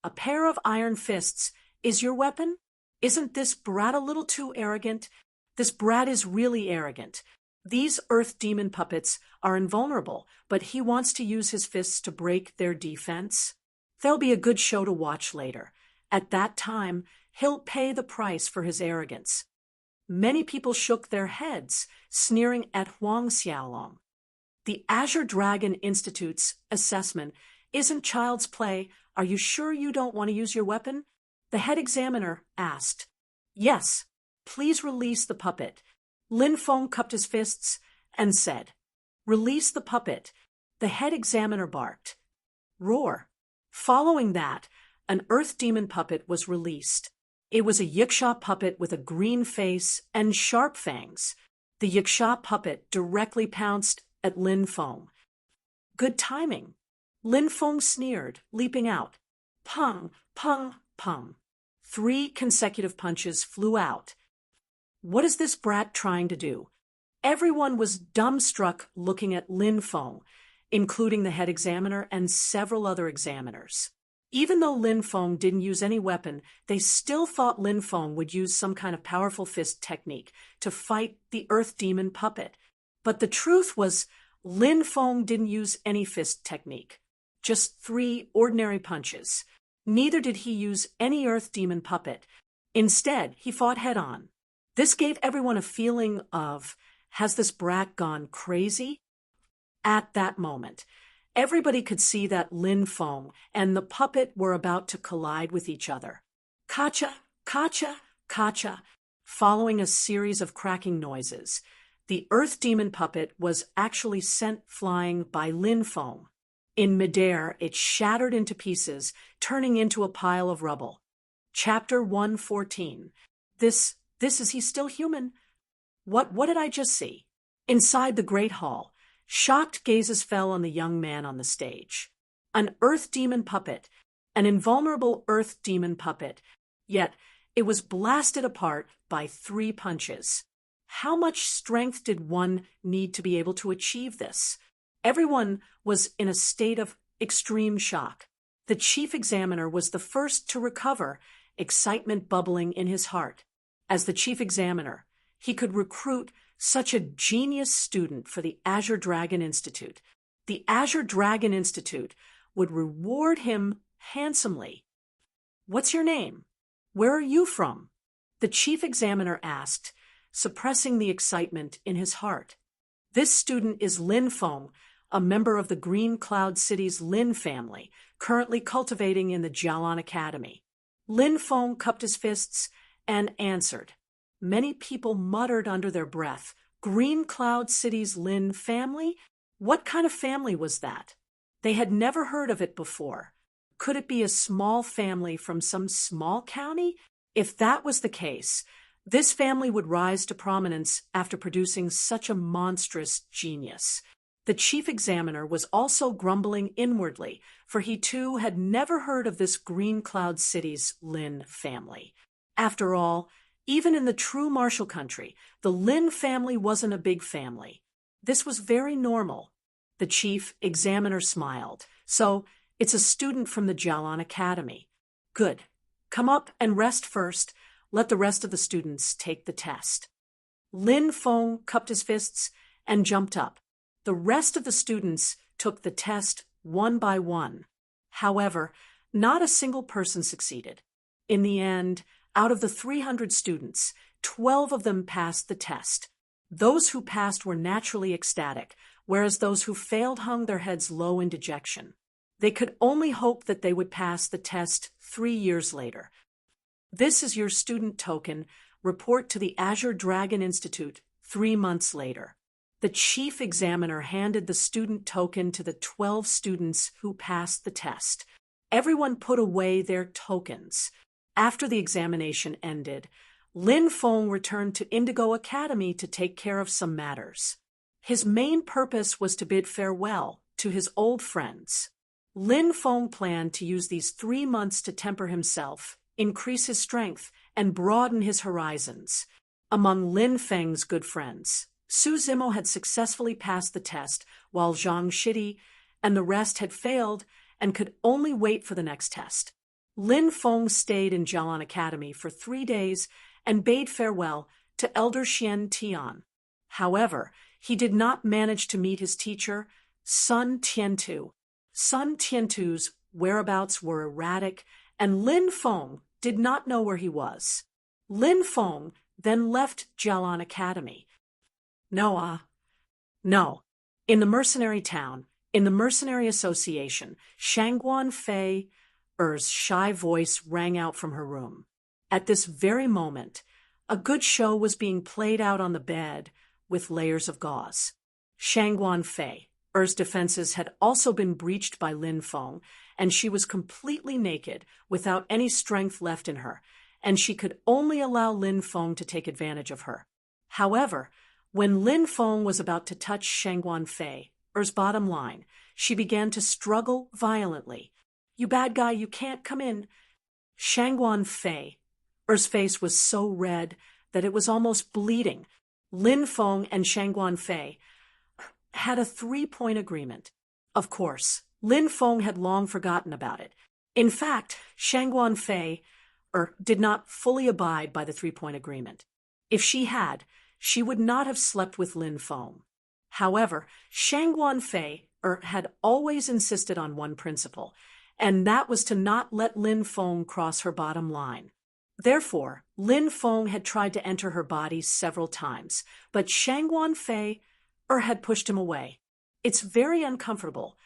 "A pair of iron fists is your weapon? Isn't this brat a little too arrogant?" "This brat is really arrogant. These Earth Demon puppets are invulnerable, but he wants to use his fists to break their defense. There'll be a good show to watch later. At that time, he'll pay the price for his arrogance." Many people shook their heads, sneering at Huang Xiaolong. "The Azure Dragon Institute's assessment isn't child's play. Are you sure you don't want to use your weapon?" the head examiner asked. "Yes, please release the puppet." Lin Feng cupped his fists and said, "Release the puppet." The head examiner barked. Roar! Following that, an Earth Demon puppet was released. It was a Yiksha puppet with a green face and sharp fangs. The Yiksha puppet directly pounced at Lin Feng. "Good timing." Lin Feng sneered, leaping out. Pung, pung, pung. 3 consecutive punches flew out. What is this brat trying to do? Everyone was dumbstruck looking at Lin Feng, including the head examiner and several other examiners. Even though Lin Feng didn't use any weapon, they still thought Lin Feng would use some kind of powerful fist technique to fight the Earth Demon puppet. But the truth was, Lin Feng didn't use any fist technique. Just 3 ordinary punches. Neither did he use any Earth Demon puppet. Instead, he fought head-on. This gave everyone a feeling of, has this brat gone crazy? At that moment, everybody could see that Lin Feng and the puppet were about to collide with each other. Kacha, kacha, kacha. Following a series of cracking noises, the Earth Demon puppet was actually sent flying by Lin Feng. In midair, it shattered into pieces, turning into a pile of rubble. Chapter 114. This is he still human? What did I just see? Inside the Great Hall, Shocked gazes fell on the young man on the stage. An earth demon puppet, an invulnerable earth demon puppet, yet it was blasted apart by 3 punches. How much strength did one need to be able to achieve this? Everyone was in a state of extreme shock. The chief examiner was the first to recover, excitement bubbling in his heart. As the chief examiner, he could recruit such a genius student for the Azure Dragon Institute. The Azure Dragon Institute would reward him handsomely. "What's your name? Where are you from?" the chief examiner asked, suppressing the excitement in his heart. "This student is Lin Feng, a member of the Green Cloud City's Lin family, currently cultivating in the Jialan Academy." Lin Feng cupped his fists and answered. Many people muttered under their breath, "Green Cloud City's Lin family? What kind of family was that?" They had never heard of it before. Could it be a small family from some small county? If that was the case, this family would rise to prominence after producing such a monstrous genius. The chief examiner was also grumbling inwardly, for he too had never heard of this Green Cloud City's Lin family. After all, even in the true martial country, the Lin family wasn't a big family. This was very normal. The chief examiner smiled. "So, it's a student from the Jialan Academy. Good. Come up and rest first. Let the rest of the students take the test." Lin Feng cupped his fists and jumped up. The rest of the students took the test one by one. However, not a single person succeeded. In the end, out of the 300 students, 12 of them passed the test. Those who passed were naturally ecstatic, whereas those who failed hung their heads low in dejection. They could only hope that they would pass the test 3 years later. "This is your student token. Report to the Azure Dragon Institute 3 months later." The chief examiner handed the student token to the 12 students who passed the test. Everyone put away their tokens. After the examination ended, Lin Feng returned to Indigo Academy to take care of some matters. His main purpose was to bid farewell to his old friends. Lin Feng planned to use these 3 months to temper himself, increase his strength, and broaden his horizons. Among Lin Feng's good friends, Su Zimo had successfully passed the test, while Zhang Shidi and the rest had failed and could only wait for the next test. Lin Feng stayed in Jialan Academy for 3 days and bade farewell to Elder Xian Tian. However, he did not manage to meet his teacher, Sun Tiantu. Sun Tiantu's whereabouts were erratic, and Lin Feng did not know where he was. Lin Feng then left Jialan Academy. No. In the mercenary town, in the mercenary association, Shangguan Fei's shy voice rang out from her room. At this very moment, a good show was being played out on the bed with layers of gauze. Shangguan Fei's defenses had also been breached by Lin Feng, and she was completely naked, without any strength left in her, and she could only allow Lin Feng to take advantage of her. However, when Lin Feng was about to touch Shangguan Fei's bottom line, she began to struggle violently. "You bad guy, you can't come in." Shangguan Fei's face was so red that it was almost bleeding. Lin Feng and Shangguan Fei had a 3-point agreement. Of course, Lin Feng had long forgotten about it. In fact, Shangguan Fei did not fully abide by the 3-point agreement. If she had, she would not have slept with Lin Feng. However, Shangguan Fei had always insisted on one principle, and that was to not let Lin Feng cross her bottom line. Therefore, Lin Feng had tried to enter her body several times, but Shangguan Fei had pushed him away. "It's very uncomfortable,"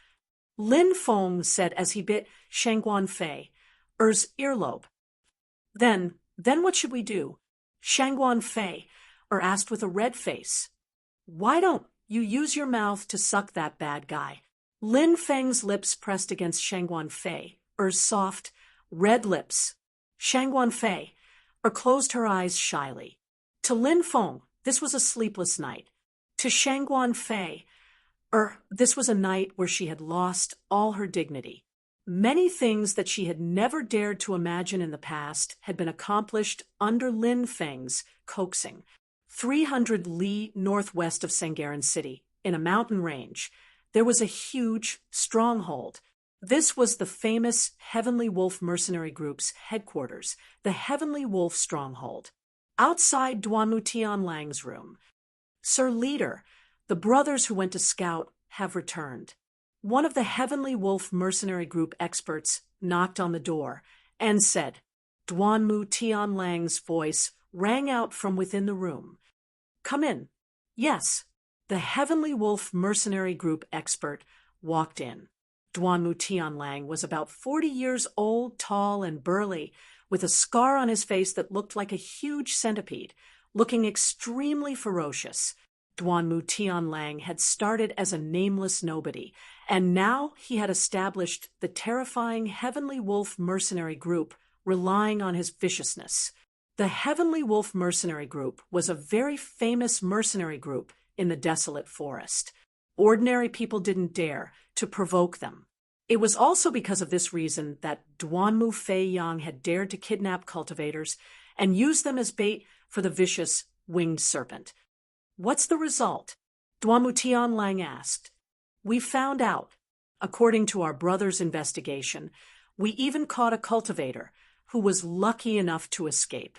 Lin Feng said as he bit Shangguan Fei's earlobe. Then what should we do?" Shangguan Fei asked with a red face. "Why don't you use your mouth to suck that bad guy?" Lin Feng's lips pressed against Shangguan Fei's soft, red lips. Shangguan Fei closed her eyes shyly. To Lin Feng, this was a sleepless night. To Shangguan Fei This was a night where she had lost all her dignity. Many things that she had never dared to imagine in the past had been accomplished under Lin Feng's coaxing. 300 li northwest of Sangharan City, in a mountain range, there was a huge stronghold. This was the famous Heavenly Wolf mercenary group's headquarters, the Heavenly Wolf Stronghold. Outside Duanmu Tianlang's room, "Sir Leader, the brothers who went to scout have returned." One of the Heavenly Wolf mercenary group experts knocked on the door and said, Duanmu Tianlang's voice rang out from within the room. "Come in." Yes, the Heavenly Wolf mercenary group expert walked in. Duanmu Tianlang was about 40 years old, tall and burly, with a scar on his face that looked like a huge centipede, looking extremely ferocious. Duanmu Tianlang had started as a nameless nobody, and now he had established the terrifying Heavenly Wolf mercenary group, relying on his viciousness. The Heavenly Wolf mercenary group was a very famous mercenary group in the desolate forest. Ordinary people didn't dare to provoke them. It was also because of this reason that Duanmu Fei Yang had dared to kidnap cultivators and use them as bait for the vicious winged serpent. "What's the result?" Duanmu Tianlang asked. "We found out. According to our brother's investigation, we even caught a cultivator who was lucky enough to escape.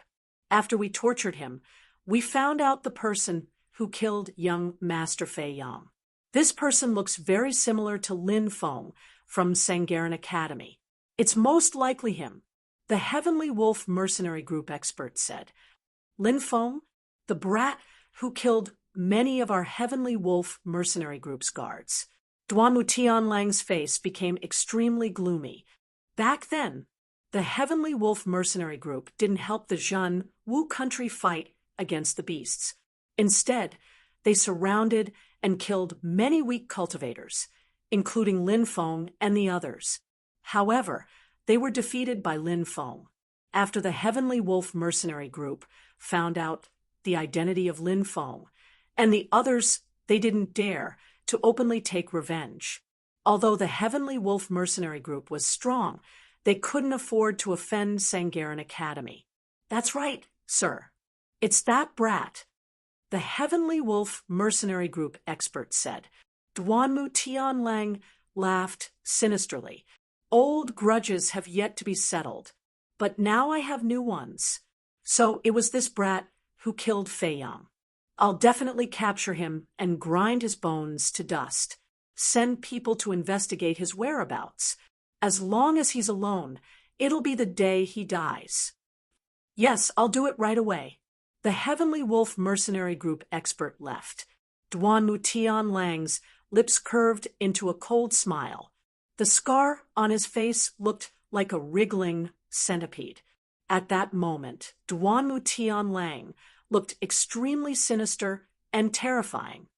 After we tortured him, we found out the person who killed young Master Fei Yang. This person looks very similar to Lin Feng from Sangharan Academy. It's most likely him," the Heavenly Wolf mercenary group expert said. "Lin Feng, the brat who killed many of our Heavenly Wolf mercenary group's guards." Duanmu Tianlang's face became extremely gloomy. Back then, the Heavenly Wolf mercenary group didn't help the Zhan Wu country fight against the beasts. Instead, they surrounded and killed many weak cultivators, including Lin Feng and the others. However, they were defeated by Lin Feng. After the Heavenly Wolf mercenary group found out the identity of Lin Feng and the others, they didn't dare to openly take revenge. Although the Heavenly Wolf mercenary group was strong, they couldn't afford to offend Sangharan Academy. "That's right, sir. It's that brat," the Heavenly Wolf mercenary group expert said. Duanmu Tianlang laughed sinisterly. "Old grudges have yet to be settled, but now I have new ones. So it was this brat who killed Fei Yang. I'll definitely capture him and grind his bones to dust. Send people to investigate his whereabouts. As long as he's alone, it'll be the day he dies." "Yes, I'll do it right away." The Heavenly Wolf mercenary group expert left. Duanmu Tianlang's lips curved into a cold smile. The scar on his face looked like a wriggling centipede. At that moment, Duanmu Tianlang looked extremely sinister and terrifying.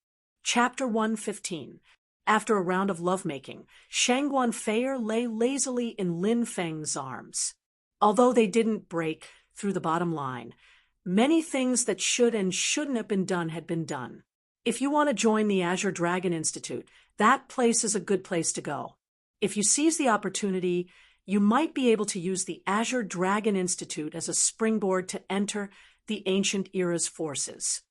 Chapter 115. After a round of lovemaking, Shangguan Feier lay lazily in Lin Feng's arms. Although they didn't break through the bottom line, many things that should and shouldn't have been done had been done. If you want to join the Azure Dragon Institute, that place is a good place to go. If you seize the opportunity, you might be able to use the Azure Dragon Institute as a springboard to enter the ancient era's forces.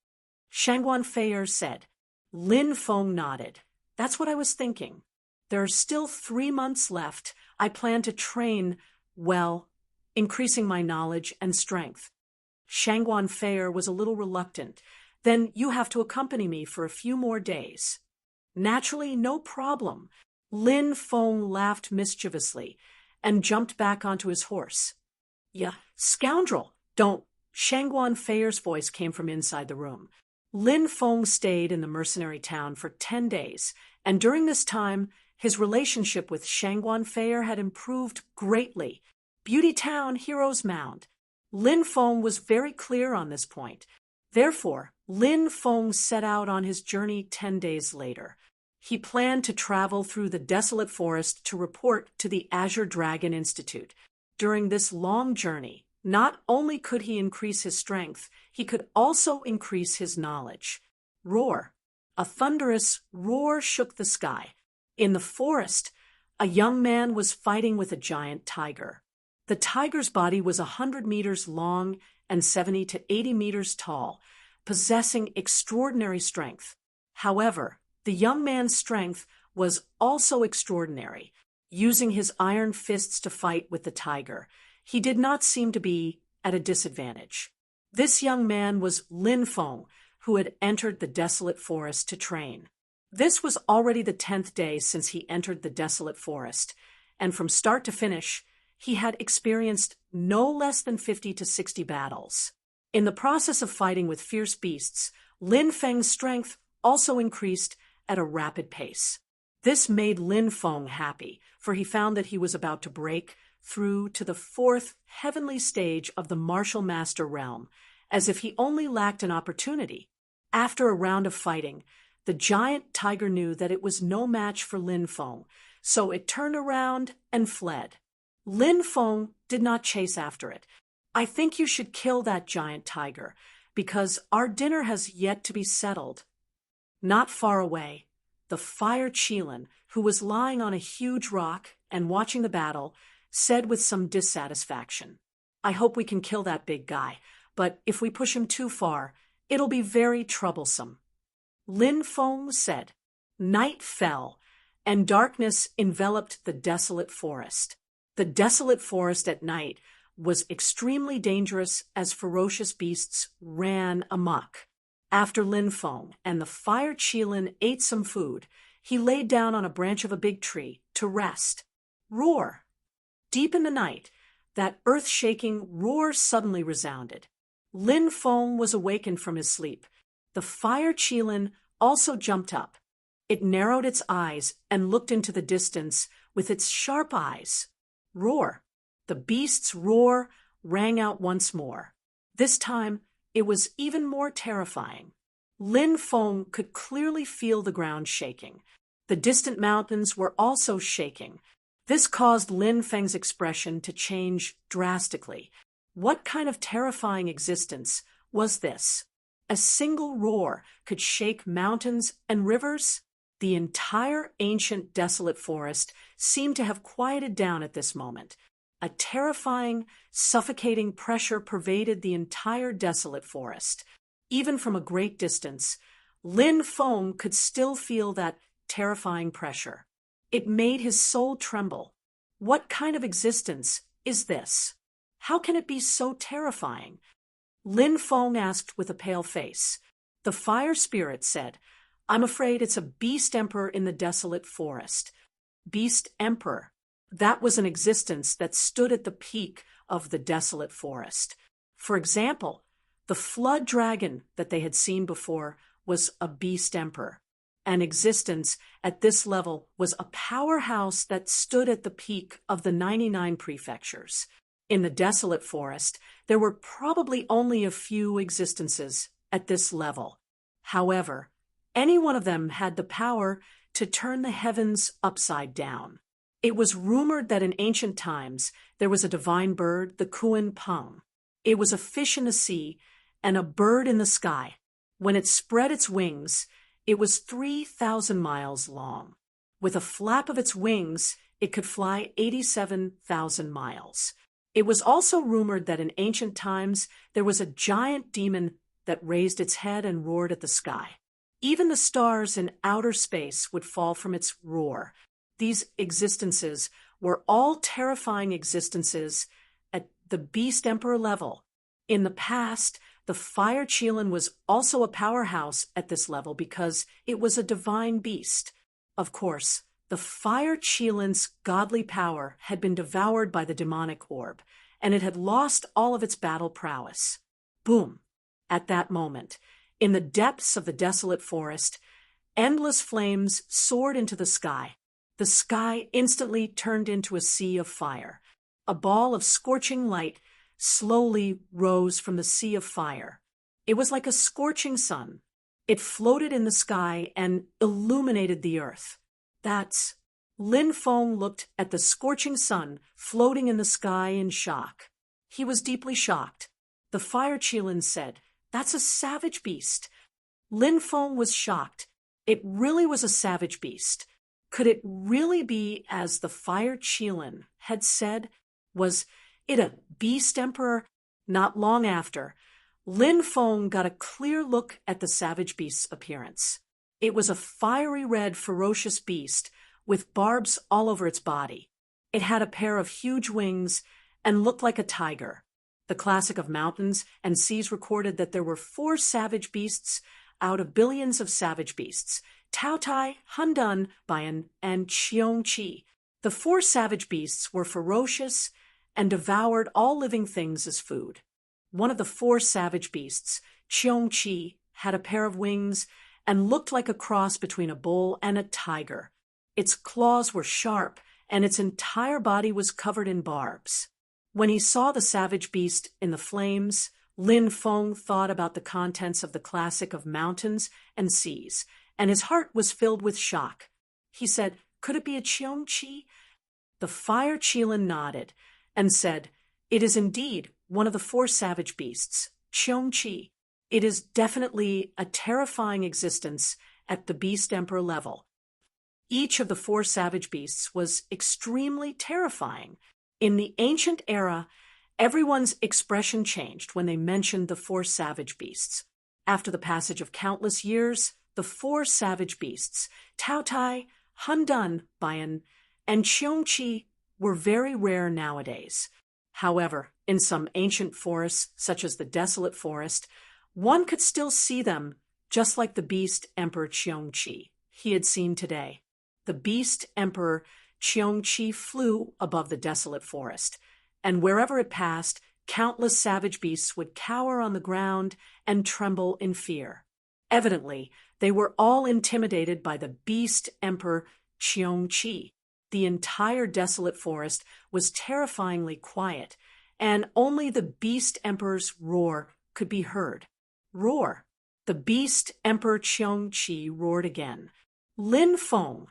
Shangguan Feier said. Lin Feng nodded. "That's what I was thinking. There are still 3 months left. I plan to train, well, increasing my knowledge and strength." Shangguan Feier was a little reluctant. "Then you have to accompany me for a few more days." "Naturally, no problem." Lin Feng laughed mischievously and jumped back onto his horse. "Ya, scoundrel, don't." Shangguan Feier's voice came from inside the room. Lin Feng stayed in the mercenary town for 10 days, and during this time, his relationship with Shangguan Feier had improved greatly. Beauty Town, Hero's Mound. Lin Feng was very clear on this point. Therefore, Lin Feng set out on his journey 10 days later. He planned to travel through the desolate forest to report to the Azure Dragon Institute. During this long journey, not only could he increase his strength, he could also increase his knowledge. Roar. A thunderous roar shook the sky. In the forest, a young man was fighting with a giant tiger. The tiger's body was 100 meters long and 70 to 80 meters tall, possessing extraordinary strength. However, the young man's strength was also extraordinary. Using his iron fists to fight with the tiger, he did not seem to be at a disadvantage. This young man was Lin Feng, who had entered the desolate forest to train. This was already the 10th day since he entered the desolate forest, and from start to finish, he had experienced no less than 50 to 60 battles. In the process of fighting with fierce beasts, Lin Feng's strength also increased at a rapid pace. This made Lin Feng happy, for he found that he was about to break through to the 4th heavenly stage of the martial master realm, as if he only lacked an opportunity. After a round of fighting, the giant tiger knew that it was no match for Lin Feng, so it turned around and fled. Lin Feng did not chase after it. "I think you should kill that giant tiger, because our dinner has yet to be settled." Not far away, the fire Qilin, who was lying on a huge rock and watching the battle, said with some dissatisfaction, "I hope we can kill that big guy, but if we push him too far, it'll be very troublesome." Lin Feng said. Night fell, and darkness enveloped the desolate forest. The desolate forest at night was extremely dangerous as ferocious beasts ran amok. After Lin Feng and the fire Qilin ate some food, he laid down on a branch of a big tree to rest. Roar! Deep in the night, that earth-shaking roar suddenly resounded. Lin Feng was awakened from his sleep. The fire Qilin also jumped up. It narrowed its eyes and looked into the distance with its sharp eyes. Roar! The beast's roar rang out once more. This time, it was even more terrifying. Lin Feng could clearly feel the ground shaking. The distant mountains were also shaking. This caused Lin Feng's expression to change drastically. What kind of terrifying existence was this? A single roar could shake mountains and rivers? The entire ancient desolate forest seemed to have quieted down at this moment. A terrifying, suffocating pressure pervaded the entire desolate forest. Even from a great distance, Lin Feng could still feel that terrifying pressure. It made his soul tremble. What kind of existence is this? How can it be so terrifying? Lin Feng asked with a pale face. The fire spirit said, "I'm afraid it's a beast emperor in the desolate forest." Beast emperor. That was an existence that stood at the peak of the desolate forest. For example, the flood dragon that they had seen before was a beast emperor. An existence at this level was a powerhouse that stood at the peak of the 99 prefectures. In the desolate forest, there were probably only a few existences at this level. However, any one of them had the power to turn the heavens upside down. It was rumored that in ancient times there was a divine bird, the Kuan Peng. It was a fish in the sea and a bird in the sky. When it spread its wings, it was 3,000 miles long. With a flap of its wings, it could fly 87,000 miles. It was also rumored that in ancient times there was a giant demon that raised its head and roared at the sky. Even the stars in outer space would fall from its roar. These existences were all terrifying existences at the Beast Emperor level. In the past, the Fire Qilin was also a powerhouse at this level because it was a divine beast. Of course, the Fire Qilin's godly power had been devoured by the demonic orb, and it had lost all of its battle prowess. Boom! At that moment, in the depths of the desolate forest, endless flames soared into the sky. The sky instantly turned into a sea of fire. A ball of scorching light slowly rose from the sea of fire. It was like a scorching sun. It floated in the sky and illuminated the earth. That's... Lin Feng looked at the scorching sun floating in the sky in shock. He was deeply shocked. The Fire Qilin said, "That's a savage beast." Lin Feng was shocked. It really was a savage beast. Could it really be as the fire Qilin had said? Was it a beast emperor? Not long after, Lin Feng got a clear look at the savage beast's appearance. It was a fiery red, ferocious beast with barbs all over its body. It had a pair of huge wings and looked like a tiger. The classic of mountains and seas recorded that there were 4 savage beasts out of billions of savage beasts: Taotai, Handan, Bayan, and Qiongqi. The 4 savage beasts were ferocious and devoured all living things as food. One of the 4 savage beasts, Qiongqi, had a pair of wings and looked like a cross between a bull and a tiger. Its claws were sharp, and its entire body was covered in barbs. When he saw the savage beast in the flames, Lin Feng thought about the contents of the classic of mountains and seas, and his heart was filled with shock. He said, "Could it be a Qiongqi?" The fire Qilin nodded and said, "It is indeed one of the 4 savage beasts, Qiongqi. It is definitely a terrifying existence at the beast emperor level." Each of the 4 savage beasts was extremely terrifying. In the ancient era, everyone's expression changed when they mentioned the 4 savage beasts. After the passage of countless years, the 4 savage beasts, Taotai, Handan, Bayan, and Qiongqi, were very rare nowadays. However, in some ancient forests, such as the Desolate Forest, one could still see them, just like the beast Emperor Qiongqi he had seen today. The beast Emperor Qiongqi flew above the Desolate Forest, and wherever it passed, countless savage beasts would cower on the ground and tremble in fear. Evidently, they were all intimidated by the beast Emperor Qiongqi. The entire Desolate Forest was terrifyingly quiet, and only the beast Emperor's roar could be heard. Roar. The beast Emperor Qiongqi roared again. Lin Feng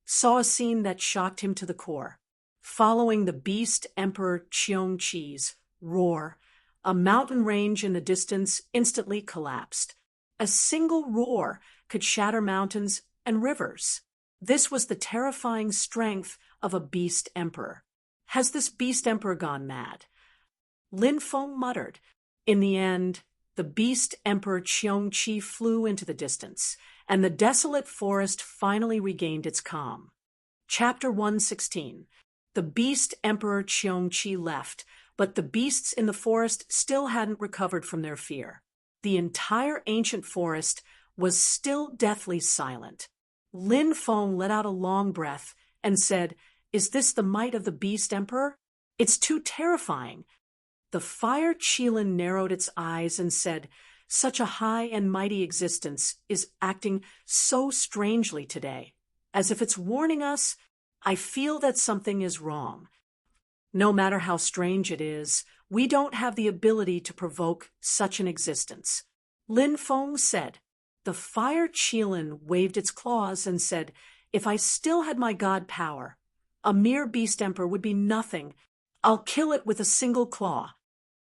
saw a scene that shocked him to the core. Following the beast Emperor Qiongqi's roar, a mountain range in the distance instantly collapsed. A single roar could shatter mountains and rivers. This was the terrifying strength of a beast emperor. Has this beast emperor gone mad? Lin Feng muttered. In the end, the beast emperor Qiongqi flew into the distance, and the desolate forest finally regained its calm. Chapter 116. The beast emperor Qiongqi left, but the beasts in the forest still hadn't recovered from their fear. The entire ancient forest was still deathly silent. Lin Feng let out a long breath and said, "Is this the might of the beast emperor? It's too terrifying." The fire Qilin narrowed its eyes and said, "Such a high and mighty existence is acting so strangely today, as if it's warning us. I feel that something is wrong. No matter how strange it is, we don't have the ability to provoke such an existence." Lin Feng said. The fire Qilin waved its claws and said, "If I still had my god power, a mere beast emperor would be nothing. I'll kill it with a single claw."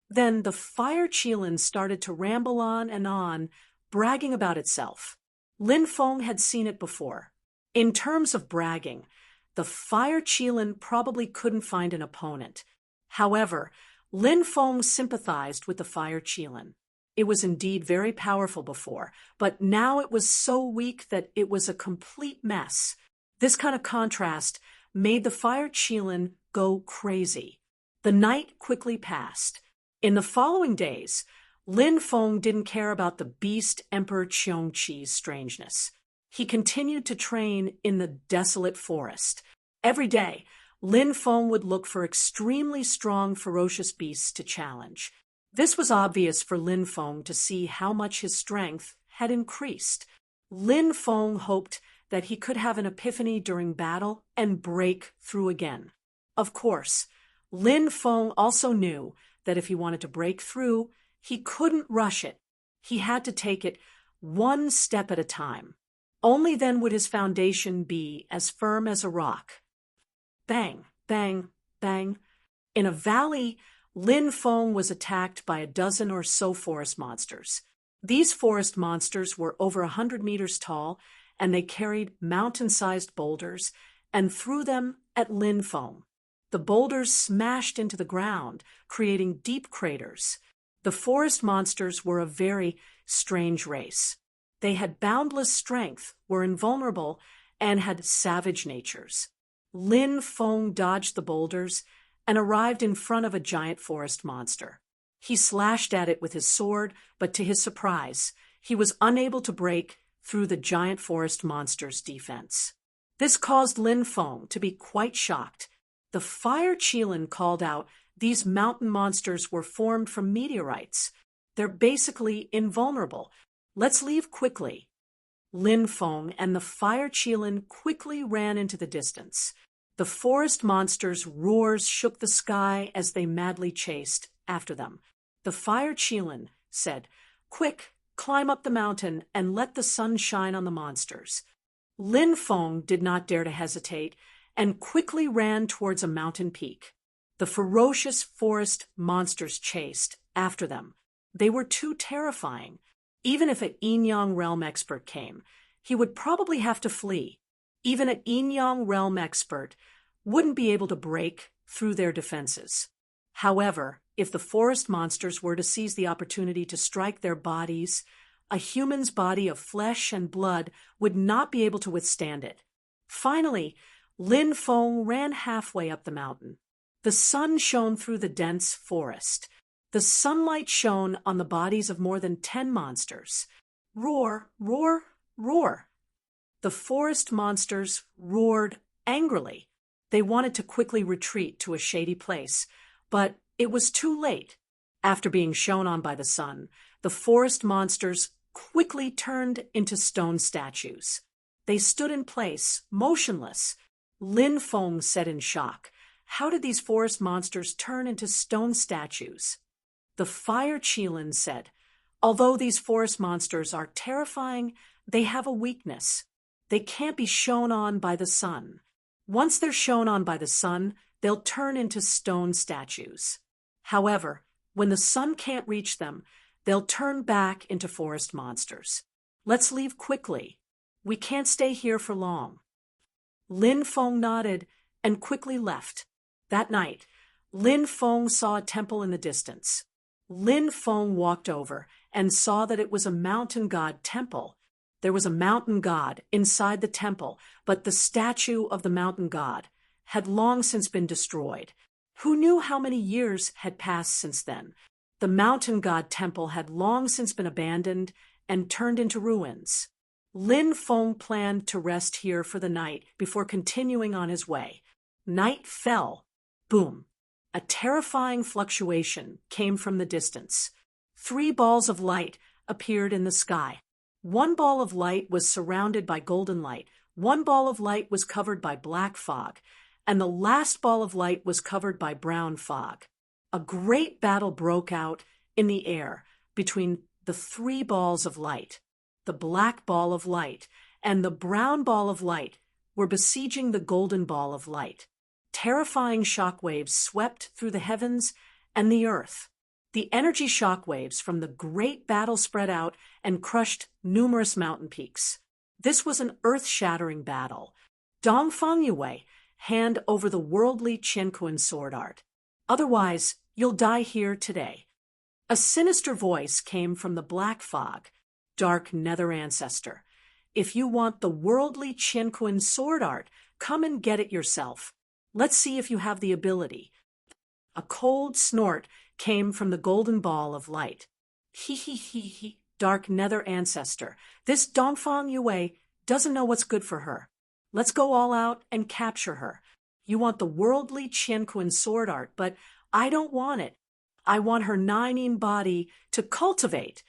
Then the fire Qilin started to ramble on, bragging about itself. Lin Feng had seen it before. In terms of bragging, the fire Qilin probably couldn't find an opponent. However, Lin Feng sympathized with the fire Qilin. It was indeed very powerful before, but now it was so weak that it was a complete mess. This kind of contrast made the fire Qilin go crazy. The night quickly passed. In the following days, Lin Feng didn't care about the beast Emperor Qiongqi's strangeness. He continued to train in the desolate forest. Every day, Lin Feng would look for extremely strong, ferocious beasts to challenge. This was obvious for Lin Feng to see how much his strength had increased. Lin Feng hoped that he could have an epiphany during battle and break through again. Of course, Lin Feng also knew that if he wanted to break through, he couldn't rush it. He had to take it one step at a time. Only then would his foundation be as firm as a rock. Bang, bang, bang. In a valley, Lin Feng was attacked by a dozen or so forest monsters. These forest monsters were over 100 meters tall and they carried mountain-sized boulders and threw them at Lin Feng. The boulders smashed into the ground, creating deep craters. The forest monsters were a very strange race. They had boundless strength, were invulnerable, and had savage natures. Lin Feng dodged the boulders and arrived in front of a giant forest monster. He slashed at it with his sword, but to his surprise, he was unable to break through the giant forest monster's defense. This caused Lin Feng to be quite shocked. The fire Qilin called out, "These mountain monsters were formed from meteorites. They're basically invulnerable. Let's leave quickly." Lin Feng and the fire Qilin quickly ran into the distance. The forest monsters' roars shook the sky as they madly chased after them. The fire Qilin said, "Quick, climb up the mountain and let the sun shine on the monsters." Lin Feng did not dare to hesitate and quickly ran towards a mountain peak. The ferocious forest monsters chased after them. They were too terrifying. Even if an Yin-Yang realm expert came, he would probably have to flee. Even an Yin-Yang realm expert wouldn't be able to break through their defenses. However, if the forest monsters were to seize the opportunity to strike their bodies, a human's body of flesh and blood would not be able to withstand it. Finally, Lin Feng ran halfway up the mountain. The sun shone through the dense forest. The sunlight shone on the bodies of more than 10 monsters. Roar, roar, roar. The forest monsters roared angrily. They wanted to quickly retreat to a shady place, but it was too late. After being shone on by the sun, the forest monsters quickly turned into stone statues. They stood in place, motionless. Lin Feng said in shock, "How did these forest monsters turn into stone statues?" The fire Qilin said, "Although these forest monsters are terrifying, they have a weakness. They can't be shone on by the sun. Once they're shone on by the sun, they'll turn into stone statues. However, when the sun can't reach them, they'll turn back into forest monsters. Let's leave quickly. We can't stay here for long." Lin Feng nodded and quickly left. That night, Lin Feng saw a temple in the distance. Lin Feng walked over and saw that it was a mountain god temple. There was a mountain god inside the temple, but the statue of the mountain god had long since been destroyed. Who knew how many years had passed since then? The mountain god temple had long since been abandoned and turned into ruins. Lin Feng planned to rest here for the night before continuing on his way. Night fell. Boom. A terrifying fluctuation came from the distance. 3 balls of light appeared in the sky. 1 ball of light was surrounded by golden light. 1 ball of light was covered by black fog, and the last ball of light was covered by brown fog. A great battle broke out in the air between the 3 balls of light. The black ball of light and the brown ball of light were besieging the golden ball of light. Terrifying shockwaves swept through the heavens and the earth. The energy shockwaves from the great battle spread out and crushed numerous mountain peaks. This was an earth-shattering battle. Dongfang Yue, hand over the worldly Qianquan sword art. Otherwise, you'll die here today. A sinister voice came from the black fog. Dark nether ancestor, if you want the worldly Qianquan sword art, come and get it yourself. Let's see if you have the ability. A cold snort came from the golden ball of light. He, dark nether ancestor. This Dongfang Yue doesn't know what's good for her. Let's go all out and capture her. You want the worldly Qianquan sword art, but I don't want it. I want her 9-yin body to cultivate.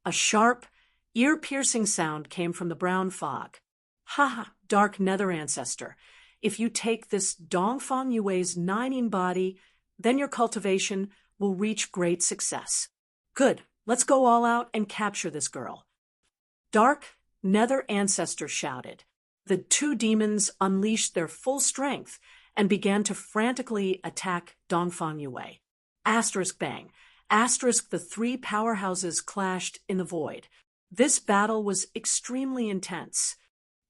A sharp, ear-piercing sound came from the brown fog. Ha, dark nether ancestor. If you take this Dongfang Yue's 9-yin body, then your cultivation will reach great success. Good, let's go all out and capture this girl. Dark nether ancestor shouted. The 2 demons unleashed their full strength and began to frantically attack Dongfang Yue. Asterisk bang. Asterisk, the 3 powerhouses clashed in the void. This battle was extremely intense.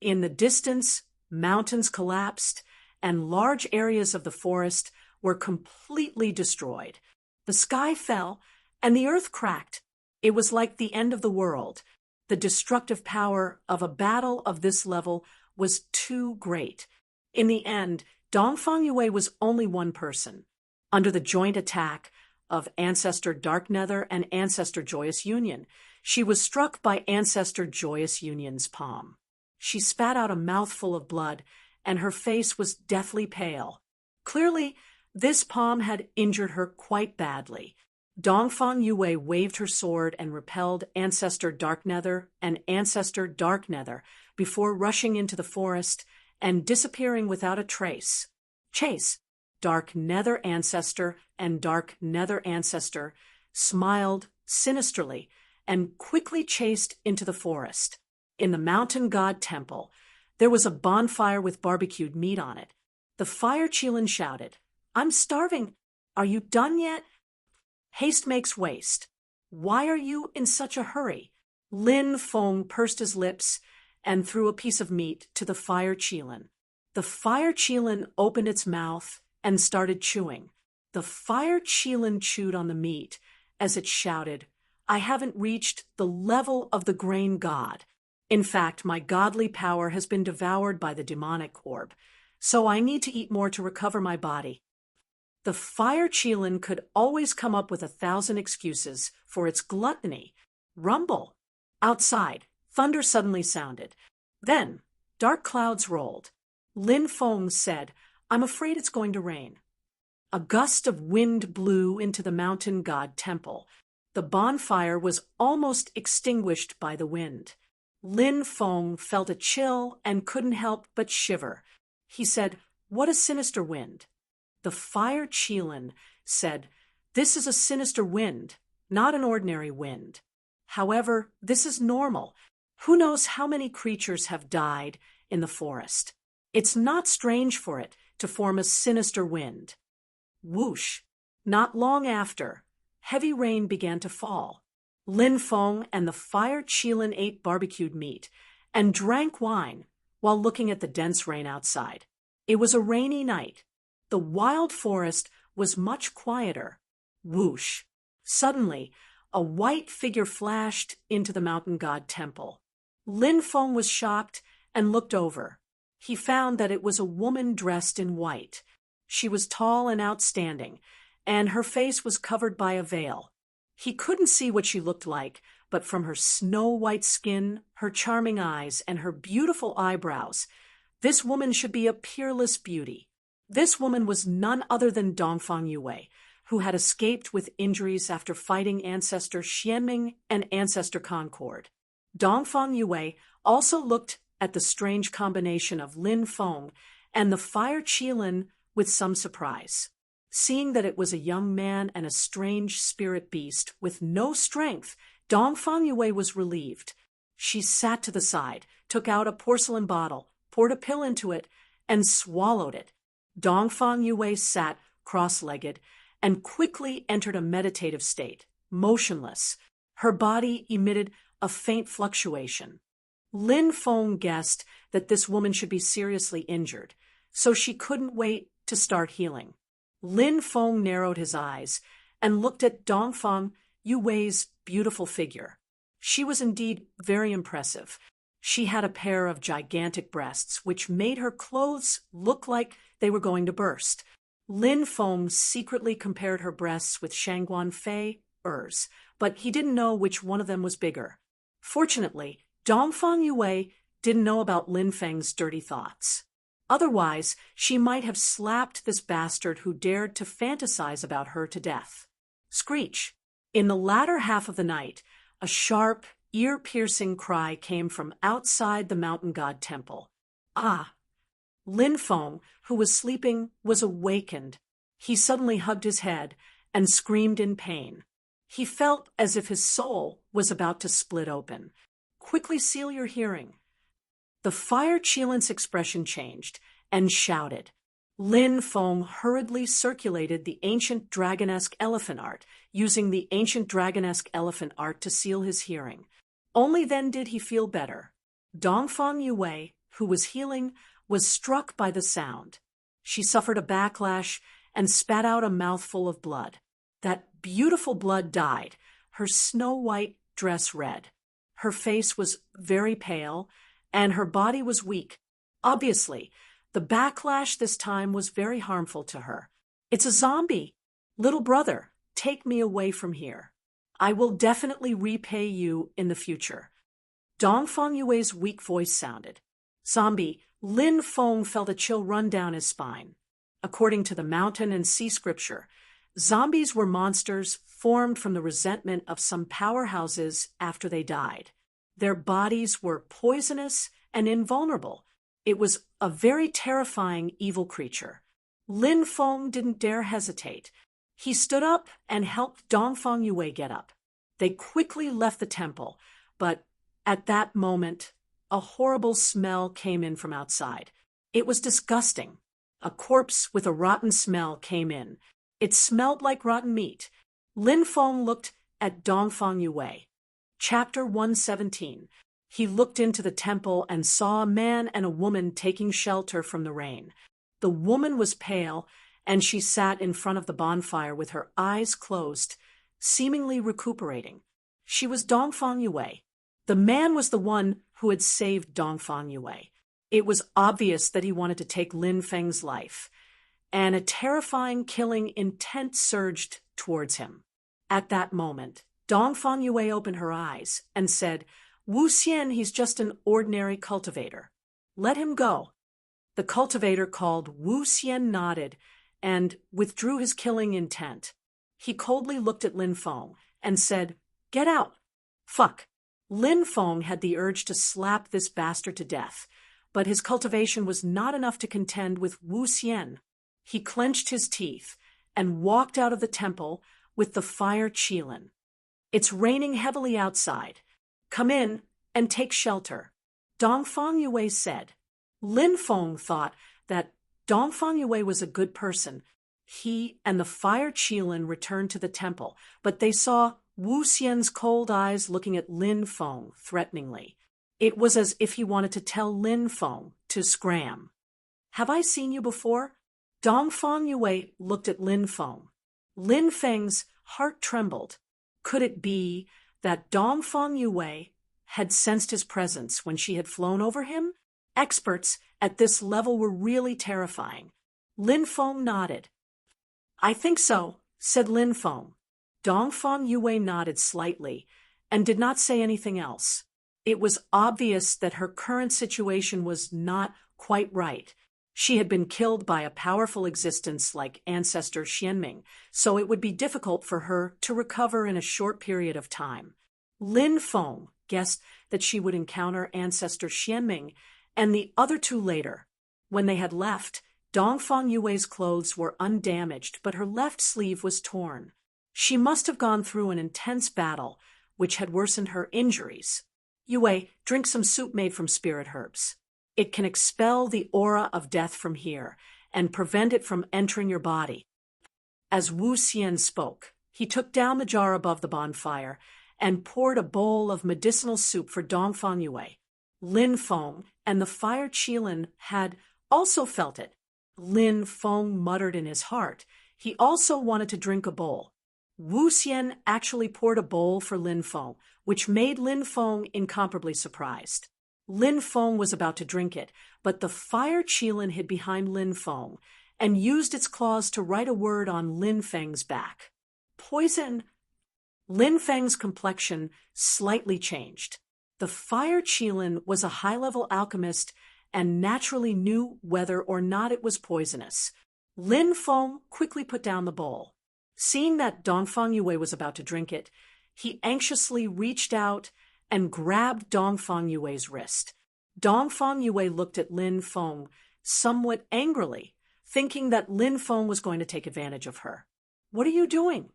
In the distance, mountains collapsed, and large areas of the forest were completely destroyed. The sky fell, and the earth cracked. It was like the end of the world. The destructive power of a battle of this level was too great. In the end, Dongfang Yue was only one person. Under the joint attack of Ancestor Darknether and Ancestor Joyous Union, she was struck by Ancestor Joyous Union's palm. She spat out a mouthful of blood, and her face was deathly pale. Clearly, this palm had injured her quite badly. Dongfang Yue waved her sword and repelled Ancestor Darknether and Ancestor Darknether before rushing into the forest and disappearing without a trace. Chase, Dark Nether Ancestor and Dark Nether Ancestor, smiled sinisterly and quickly chased into the forest. In the mountain god temple, there was a bonfire with barbecued meat on it. The fire Qilin shouted, "I'm starving. Are you done yet?" Haste makes waste. Why are you in such a hurry? Lin Feng pursed his lips and threw a piece of meat to the fire Qilin. The fire Qilin opened its mouth and started chewing. The fire Qilin chewed on the meat as it shouted, "I haven't reached the level of the grain god. In fact, my godly power has been devoured by the demonic orb, so I need to eat more to recover my body." The fire Qilin could always come up with 1,000 excuses for its gluttony. Rumble! Outside, thunder suddenly sounded. Then, dark clouds rolled. Lin Feng said, "I'm afraid it's going to rain." A gust of wind blew into the mountain god temple. The bonfire was almost extinguished by the wind. Lin Feng felt a chill and couldn't help but shiver. He said, "What a sinister wind." The fire Qilin said, "This is a sinister wind, not an ordinary wind. However, this is normal. Who knows how many creatures have died in the forest? It's not strange for it to form a sinister wind." Whoosh! Not long after, heavy rain began to fall. Lin Feng and the fire Qilin ate barbecued meat and drank wine while looking at the dense rain outside. It was a rainy night. The wild forest was much quieter. Whoosh! Suddenly, a white figure flashed into the mountain god temple. Lin Feng was shocked and looked over. He found that it was a woman dressed in white. She was tall and outstanding, and her face was covered by a veil. He couldn't see what she looked like, but from her snow-white skin, her charming eyes, and her beautiful eyebrows, this woman should be a peerless beauty. This woman was none other than Dongfang Yue, who had escaped with injuries after fighting Ancestor Xianming and Ancestor Concord. Dongfang Yue also looked at the strange combination of Lin Feng and the fire Qilin with some surprise. Seeing that it was a young man and a strange spirit beast with no strength, Dongfang Yue was relieved. She sat to the side, took out a porcelain bottle, poured a pill into it, and swallowed it. Dongfang Yue sat cross-legged and quickly entered a meditative state, motionless. Her body emitted a faint fluctuation. Lin Feng guessed that this woman should be seriously injured, so she couldn't wait to start healing. Lin Feng narrowed his eyes and looked at Dongfang Yue's beautiful figure. She was indeed very impressive. She had a pair of gigantic breasts, which made her clothes look like they were going to burst. Lin Feng secretly compared her breasts with Shangguan Fei's, but he didn't know which one of them was bigger. Fortunately, Dongfang Yue didn't know about Lin Feng's dirty thoughts. Otherwise, she might have slapped this bastard who dared to fantasize about her to death. Screech! In the latter half of the night, a sharp, ear-piercing cry came from outside the mountain god temple. Ah! Lin Feng, who was sleeping, was awakened. He suddenly hugged his head and screamed in pain. He felt as if his soul was about to split open. Quickly seal your hearing. The fire Qilin's expression changed and shouted. Lin Feng hurriedly circulated the ancient dragonesque elephant art, using the ancient dragonesque elephant art to seal his hearing. Only then did he feel better. Dongfang Yue, who was healing, was struck by the sound. She suffered a backlash and spat out a mouthful of blood. That beautiful blood dyed her snow-white dress red. Her face was very pale, and her body was weak. Obviously, the backlash this time was very harmful to her. "It's a zombie! Little brother, take me away from here. I will definitely repay you in the future." Dongfang Yue's weak voice sounded. Zombie, Lin Feng felt a chill run down his spine. According to the mountain and sea scripture, zombies were monsters formed from the resentment of some powerhouses after they died. Their bodies were poisonous and invulnerable. It was a very terrifying evil creature. Lin Feng didn't dare hesitate. He stood up and helped Dongfang Yue get up. They quickly left the temple, but at that moment, a horrible smell came in from outside. It was disgusting. A corpse with a rotten smell came in. It smelled like rotten meat. Lin Feng looked at Dongfang Yue. Chapter 117. He looked into the temple and saw a man and a woman taking shelter from the rain. The woman was pale, and she sat in front of the bonfire with her eyes closed, seemingly recuperating. She was Dongfang Yue. The man was the one who had saved Dongfang Yue. It was obvious that he wanted to take Lin Feng's life, and a terrifying killing intent surged towards him. At that moment, Dongfang Yue opened her eyes and said, "Wu Xian, he's just an ordinary cultivator. Let him go." The cultivator called Wu Xian nodded and withdrew his killing intent. He coldly looked at Lin Feng and said, "Get out." Fuck. Lin Feng had the urge to slap this bastard to death, but his cultivation was not enough to contend with Wu Xian. He clenched his teeth and walked out of the temple with the fire Qilin. "It's raining heavily outside. Come in and take shelter," Dongfang Yue said. Lin Feng thought that Dongfang Yue was a good person. He and the fire Qilin returned to the temple, but they saw Wu Xian's cold eyes looking at Lin Feng threateningly. It was as if he wanted to tell Lin Feng to scram. "Have I seen you before?" Dongfang Yue looked at Lin Feng. Lin Feng's heart trembled. Could it be that Dongfang Yue had sensed his presence when she had flown over him? Experts at this level were really terrifying. Lin Feng nodded. "I think so," said Lin Feng. Dongfang Yue nodded slightly and did not say anything else. It was obvious that her current situation was not quite right. She had been killed by a powerful existence like ancestor Xianming, so it would be difficult for her to recover in a short period of time. Lin Feng guessed that she would encounter ancestor Xianming and the other two later. When they had left, Dongfang Yue's clothes were undamaged, but her left sleeve was torn. She must have gone through an intense battle, which had worsened her injuries. "Yue, drink some soup made from spirit herbs. It can expel the aura of death from here and prevent it from entering your body." As Wu Xian spoke, he took down the jar above the bonfire and poured a bowl of medicinal soup for Dongfang Yue. Lin Feng and the fire Qilin had also felt it. Lin Feng muttered in his heart. He also wanted to drink a bowl. Wu Xian actually poured a bowl for Lin Feng, which made Lin Feng incomparably surprised. Lin Feng was about to drink it, but the fire Qilin hid behind Lin Feng and used its claws to write a word on Lin Feng's back. "Poison." Lin Feng's complexion slightly changed. The fire Qilin was a high-level alchemist and naturally knew whether or not it was poisonous. Lin Feng quickly put down the bowl. Seeing that Dongfang Yue was about to drink it, he anxiously reached out and grabbed Dongfang Yue's wrist. Dongfang Yue looked at Lin Feng somewhat angrily, thinking that Lin Feng was going to take advantage of her. "What are you doing?"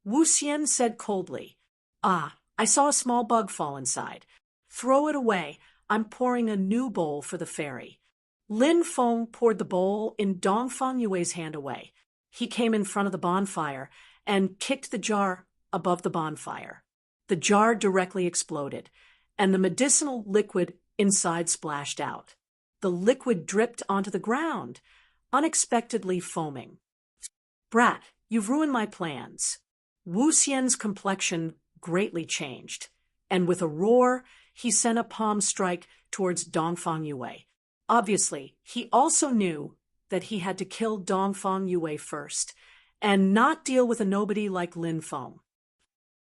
Wu Xian said coldly. "Ah, I saw a small bug fall inside. Throw it away. I'm pouring a new bowl for the fairy." Lin Feng poured the bowl in Dongfang Yue's hand away. He came in front of the bonfire and kicked the jar above the bonfire. The jar directly exploded, and the medicinal liquid inside splashed out. The liquid dripped onto the ground, unexpectedly foaming. "Brat, you've ruined my plans." Wu Xian's complexion greatly changed, and with a roar, he sent a palm strike towards Dongfang Yue. Obviously, he also knew that he had to kill Dongfang Yue first, and not deal with a nobody like Lin Feng.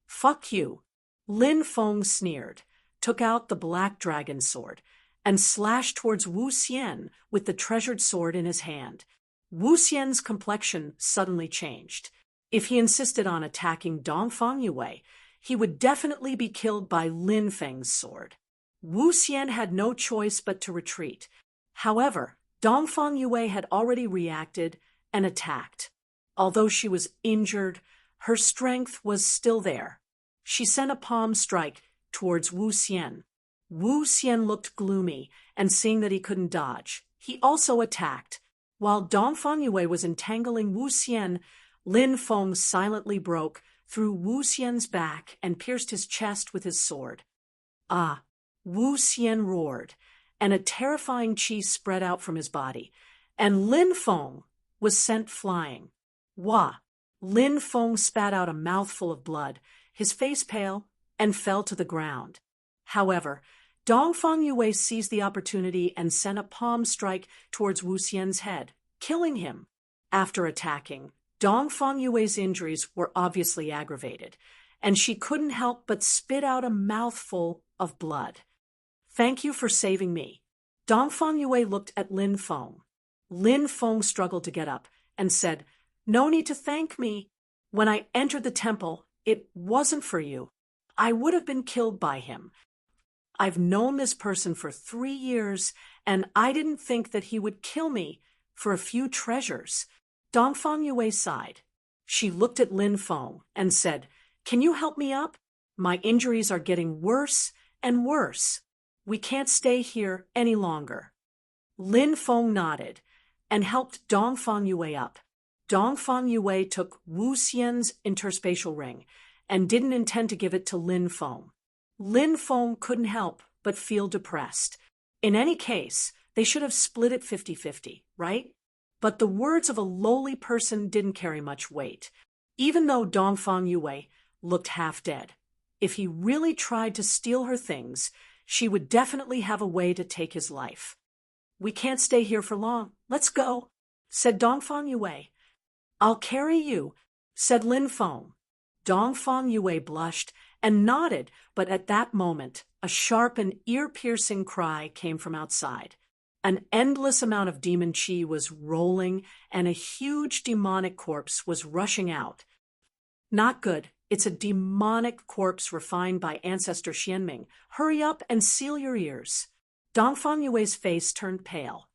"Fuck you." Lin Feng sneered, took out the black dragon sword, and slashed towards Wu Xian with the treasured sword in his hand. Wu Xian's complexion suddenly changed. If he insisted on attacking Dongfang Yue, he would definitely be killed by Lin Feng's sword. Wu Xian had no choice but to retreat. However, Dongfang Yue had already reacted and attacked. Although she was injured, her strength was still there. She sent a palm strike towards Wu Xian. Wu Xian looked gloomy, and seeing that he couldn't dodge, he also attacked. While Dongfang Yue was entangling Wu Xian, Lin Feng silently broke through Wu Xian's back and pierced his chest with his sword. "Ah!" Wu Xian roared, and a terrifying chi spread out from his body, and Lin Feng was sent flying. "Wah!" Lin Feng spat out a mouthful of blood, his face pale, and fell to the ground. However, Dongfang Yue seized the opportunity and sent a palm strike towards Wu Xian's head, killing him. After attacking, Dongfang Yue's injuries were obviously aggravated, and she couldn't help but spit out a mouthful of blood. "Thank you for saving me." Dongfang Yue looked at Lin Feng. Lin Feng struggled to get up and said, "No need to thank me. When I entered the temple, it wasn't for you. I would have been killed by him. I've known this person for 3 years, and I didn't think that he would kill me for a few treasures." Dongfang Yue sighed. She looked at Lin Feng and said, "Can you help me up? My injuries are getting worse and worse. We can't stay here any longer." Lin Feng nodded and helped Dongfang Yue up. Dongfang Yue took Wu Xian's interspatial ring and didn't intend to give it to Lin Feng. Lin Feng couldn't help but feel depressed. In any case, they should have split it 50-50, right? But the words of a lowly person didn't carry much weight, even though Dongfang Yue looked half dead. If he really tried to steal her things, she would definitely have a way to take his life. "We can't stay here for long. Let's go," said Dongfang Yue. "I'll carry you," said Lin Feng. Dongfang Yue blushed and nodded, but at that moment, a sharp and ear-piercing cry came from outside. An endless amount of demon chi was rolling, and a huge demonic corpse was rushing out. "Not good. It's a demonic corpse refined by ancestor Xianming. Hurry up and seal your ears." Dongfang Yue's face turned pale.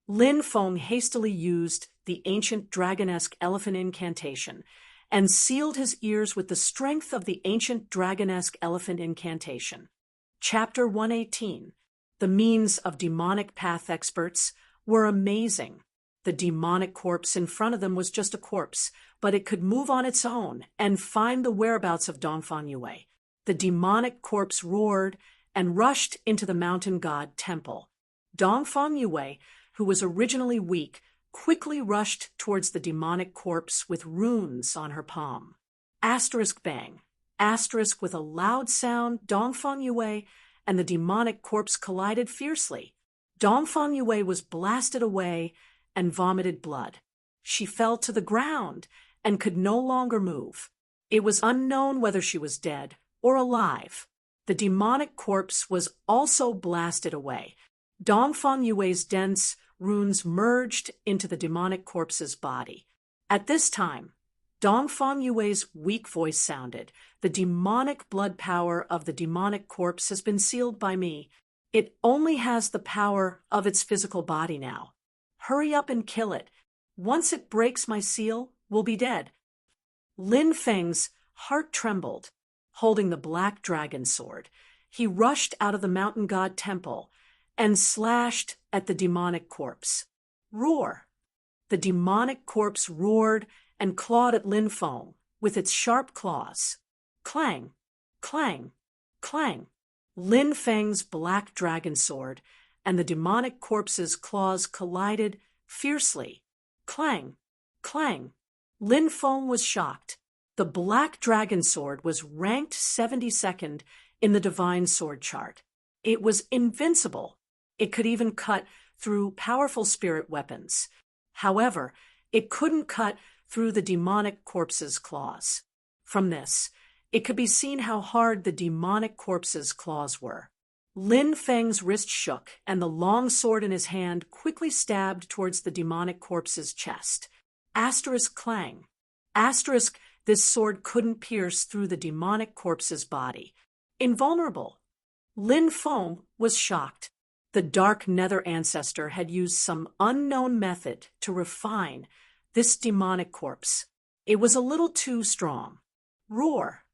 Lin Feng hastily used the ancient dragonesque elephant incantation and sealed his ears with the strength of the ancient dragonesque elephant incantation. Chapter 118. The means of demonic path experts were amazing. The demonic corpse in front of them was just a corpse, but it could move on its own and find the whereabouts of Dongfang Yue. The demonic corpse roared and rushed into the mountain god temple. Dongfang Yue, who was originally weak, quickly rushed towards the demonic corpse with runes on her palm. Asterisk bang. Asterisk with a loud sound, Dongfang Yue and the demonic corpse collided fiercely. Dongfang Yue was blasted away and vomited blood. She fell to the ground and could no longer move. It was unknown whether she was dead or alive. The demonic corpse was also blasted away. Dongfang Yue's dense runes merged into the demonic corpse's body. At this time, Dongfang Yue's weak voice sounded. "The demonic blood power of the demonic corpse has been sealed by me. It only has the power of its physical body now. Hurry up and kill it. Once it breaks my seal, we'll be dead." Lin Feng's heart trembled. Holding the black dragon sword, he rushed out of the mountain god temple and slashed at the demonic corpse. Roar! The demonic corpse roared and clawed at Lin Feng with its sharp claws. Clang! Clang! Clang! Lin Feng's black dragon sword and the demonic corpse's claws collided fiercely. Clang! Clang! Lin Feng was shocked. The black dragon sword was ranked 72nd in the divine sword chart. It was invincible. It could even cut through powerful spirit weapons. However, it couldn't cut through the demonic corpse's claws. From this, it could be seen how hard the demonic corpse's claws were. Lin Feng's wrist shook, and the long sword in his hand quickly stabbed towards the demonic corpse's chest. Asterisk clang. Asterisk, this sword couldn't pierce through the demonic corpse's body. Invulnerable. Lin Feng was shocked. The dark nether ancestor had used some unknown method to refine this demonic corpse. It was a little too strong. Roar.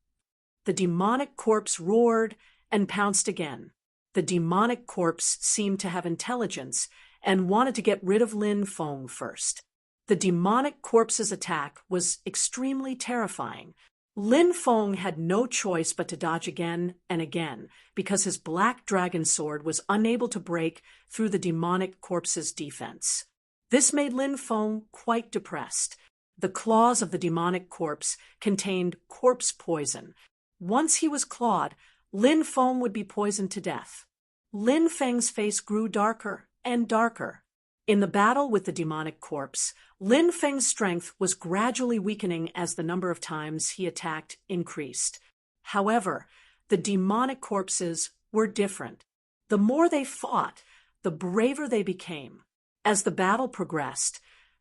The demonic corpse roared and pounced again. The demonic corpse seemed to have intelligence and wanted to get rid of Lin Feng first. The demonic corpse's attack was extremely terrifying. Lin Feng had no choice but to dodge again and again because his black dragon sword was unable to break through the demonic corpse's defense. This made Lin Feng quite depressed. The claws of the demonic corpse contained corpse poison. Once he was clawed, Lin Feng would be poisoned to death. Lin Feng's face grew darker and darker. In the battle with the demonic corpse, Lin Feng's strength was gradually weakening as the number of times he attacked increased. However, the demonic corpses were different. The more they fought, the braver they became. As the battle progressed,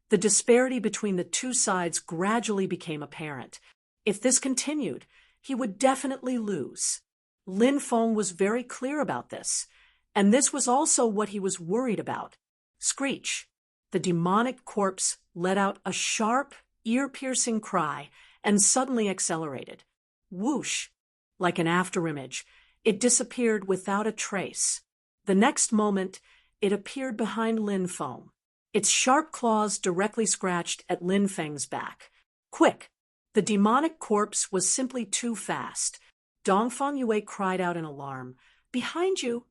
the disparity between the two sides gradually became apparent. If this continued, he would definitely lose. Lin Feng was very clear about this, and this was also what he was worried about. Screech! The demonic corpse let out a sharp, ear-piercing cry and suddenly accelerated. Whoosh! Like an afterimage, it disappeared without a trace. The next moment, it appeared behind Lin Feng. Its sharp claws directly scratched at Lin Feng's back. Quick! The demonic corpse was simply too fast. Dongfang Yue cried out in alarm. Behind you!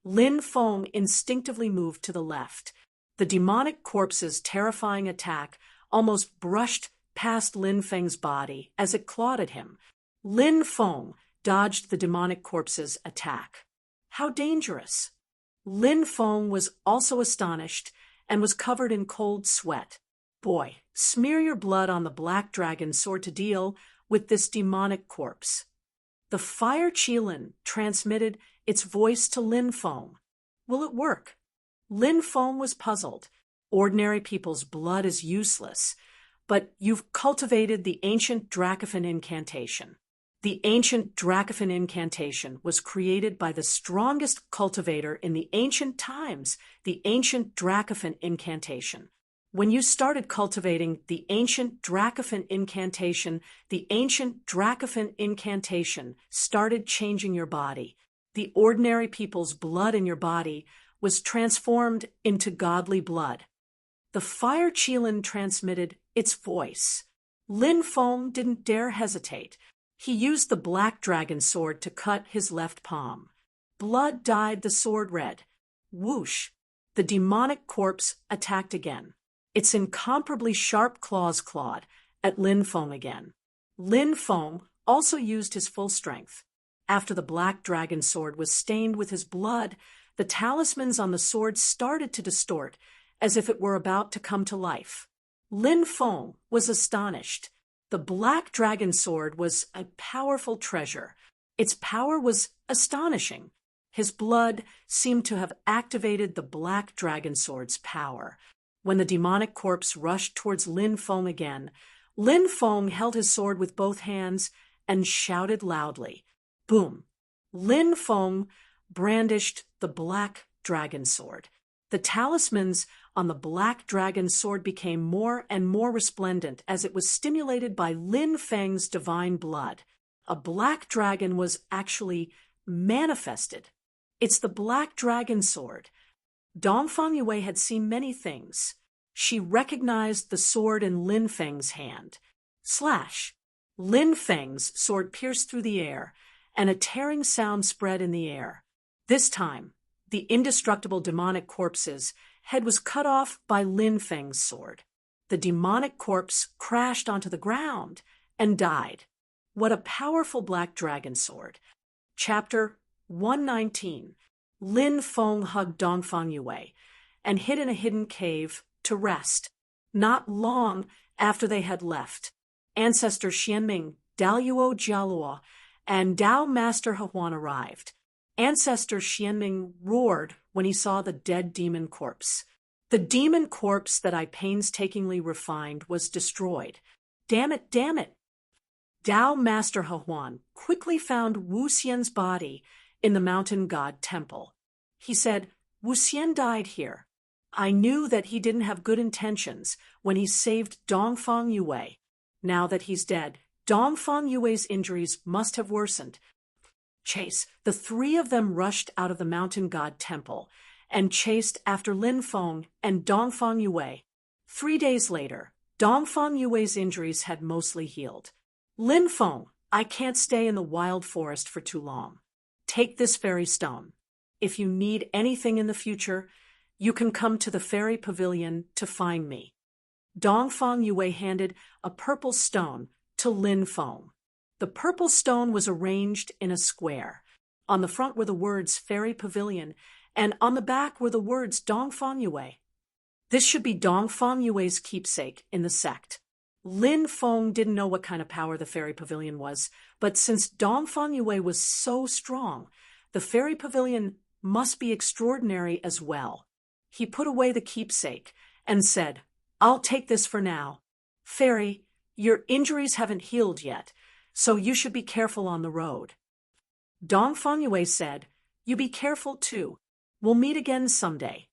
Lin Feng instinctively moved to the left. The demonic corpse's terrifying attack almost brushed past Lin Feng's body as it clawed at him. Lin Feng dodged the demonic corpse's attack. How dangerous! Lin Feng was also astonished and was covered in cold sweat. Boy, smear your blood on the black dragon sword to deal with this demonic corpse. The fire Qilin transmitted its voice to Lin Feng. Will it work? Lin Feng was puzzled. Ordinary people's blood is useless, but you've cultivated the ancient Dracophan incantation. The ancient Dracophan incantation was created by the strongest cultivator in the ancient times, the ancient Dracophan incantation. When you started cultivating the ancient Dracophan incantation, the ancient Dracophan incantation started changing your body. The ordinary people's blood in your body was transformed into godly blood. The fire Qilin transmitted its voice. Lin Feng didn't dare hesitate. He used the black dragon sword to cut his left palm. Blood dyed the sword red. Whoosh! The demonic corpse attacked again. Its incomparably sharp claws clawed at Lin Feng again. Lin Feng also used his full strength. After the black dragon sword was stained with his blood, the talismans on the sword started to distort, as if it were about to come to life. Lin Feng was astonished. The black dragon sword was a powerful treasure. Its power was astonishing. His blood seemed to have activated the black dragon sword's power. When the demonic corpse rushed towards Lin Feng again, Lin Feng held his sword with both hands and shouted loudly. Boom! Lin Feng brandished the black dragon sword. The talismans on the black dragon sword became more and more resplendent as it was stimulated by Lin Feng's divine blood. A black dragon was actually manifested. It's the black dragon sword. Dongfang Yue had seen many things. She recognized the sword in Lin Feng's hand. Slash! Lin Feng's sword pierced through the air, and a tearing sound spread in the air. This time, the indestructible demonic corpse's head was cut off by Lin Feng's sword. The demonic corpse crashed onto the ground and died. What a powerful black dragon sword. Chapter 119. Lin Feng hugged Dongfang Yue and hid in a hidden cave to rest. Not long after they had left, Ancestor Xianming, Daluo Jialuo, and Dao Master Hehuan arrived. Ancestor Xianming roared when he saw the dead demon corpse. The demon corpse that I painstakingly refined was destroyed. Damn it, damn it! Dao Master Hehuan quickly found Wu Xian's body in the mountain god temple. He said, Wu Xian died here. I knew that he didn't have good intentions when he saved Dongfang Yue. Now that he's dead, Dongfang Yue's injuries must have worsened. Chase, the three of them rushed out of the mountain god temple and chased after Lin Feng and Dongfang Yue. 3 days later, Dongfang Yue's injuries had mostly healed. Lin Feng, I can't stay in the wild forest for too long. Take this fairy stone. If you need anything in the future, you can come to the fairy pavilion to find me. Dongfang Yue handed a purple stone to Lin Feng. The purple stone was arranged in a square. On the front were the words Fairy Pavilion, and on the back were the words Dongfang Yue. This should be Dongfang Yue's keepsake in the sect. Lin Feng didn't know what kind of power the Fairy Pavilion was, but since Dongfang Yue was so strong, the Fairy Pavilion must be extraordinary as well. He put away the keepsake and said, I'll take this for now. Fairy, your injuries haven't healed yet, so you should be careful on the road. Dongfang Yue said, You be careful too. We'll meet again someday.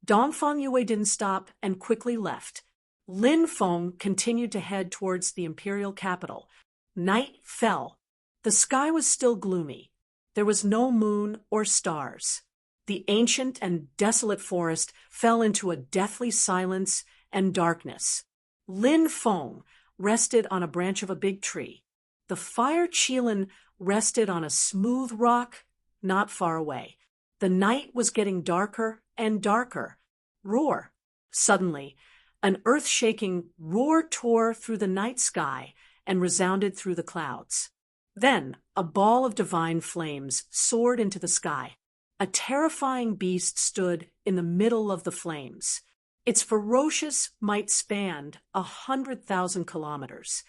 Dongfang Yue didn't stop and quickly left. Lin Feng continued to head towards the imperial capital. Night fell. The sky was still gloomy. There was no moon or stars. The ancient and desolate forest fell into a deathly silence and darkness. Lin Feng rested on a branch of a big tree. The fire Qilin rested on a smooth rock not far away. The night was getting darker and darker. Roar! Suddenly, an earth-shaking roar tore through the night sky and resounded through the clouds. Then a ball of divine flames soared into the sky. A terrifying beast stood in the middle of the flames. Its ferocious might spanned 100,000 kilometers.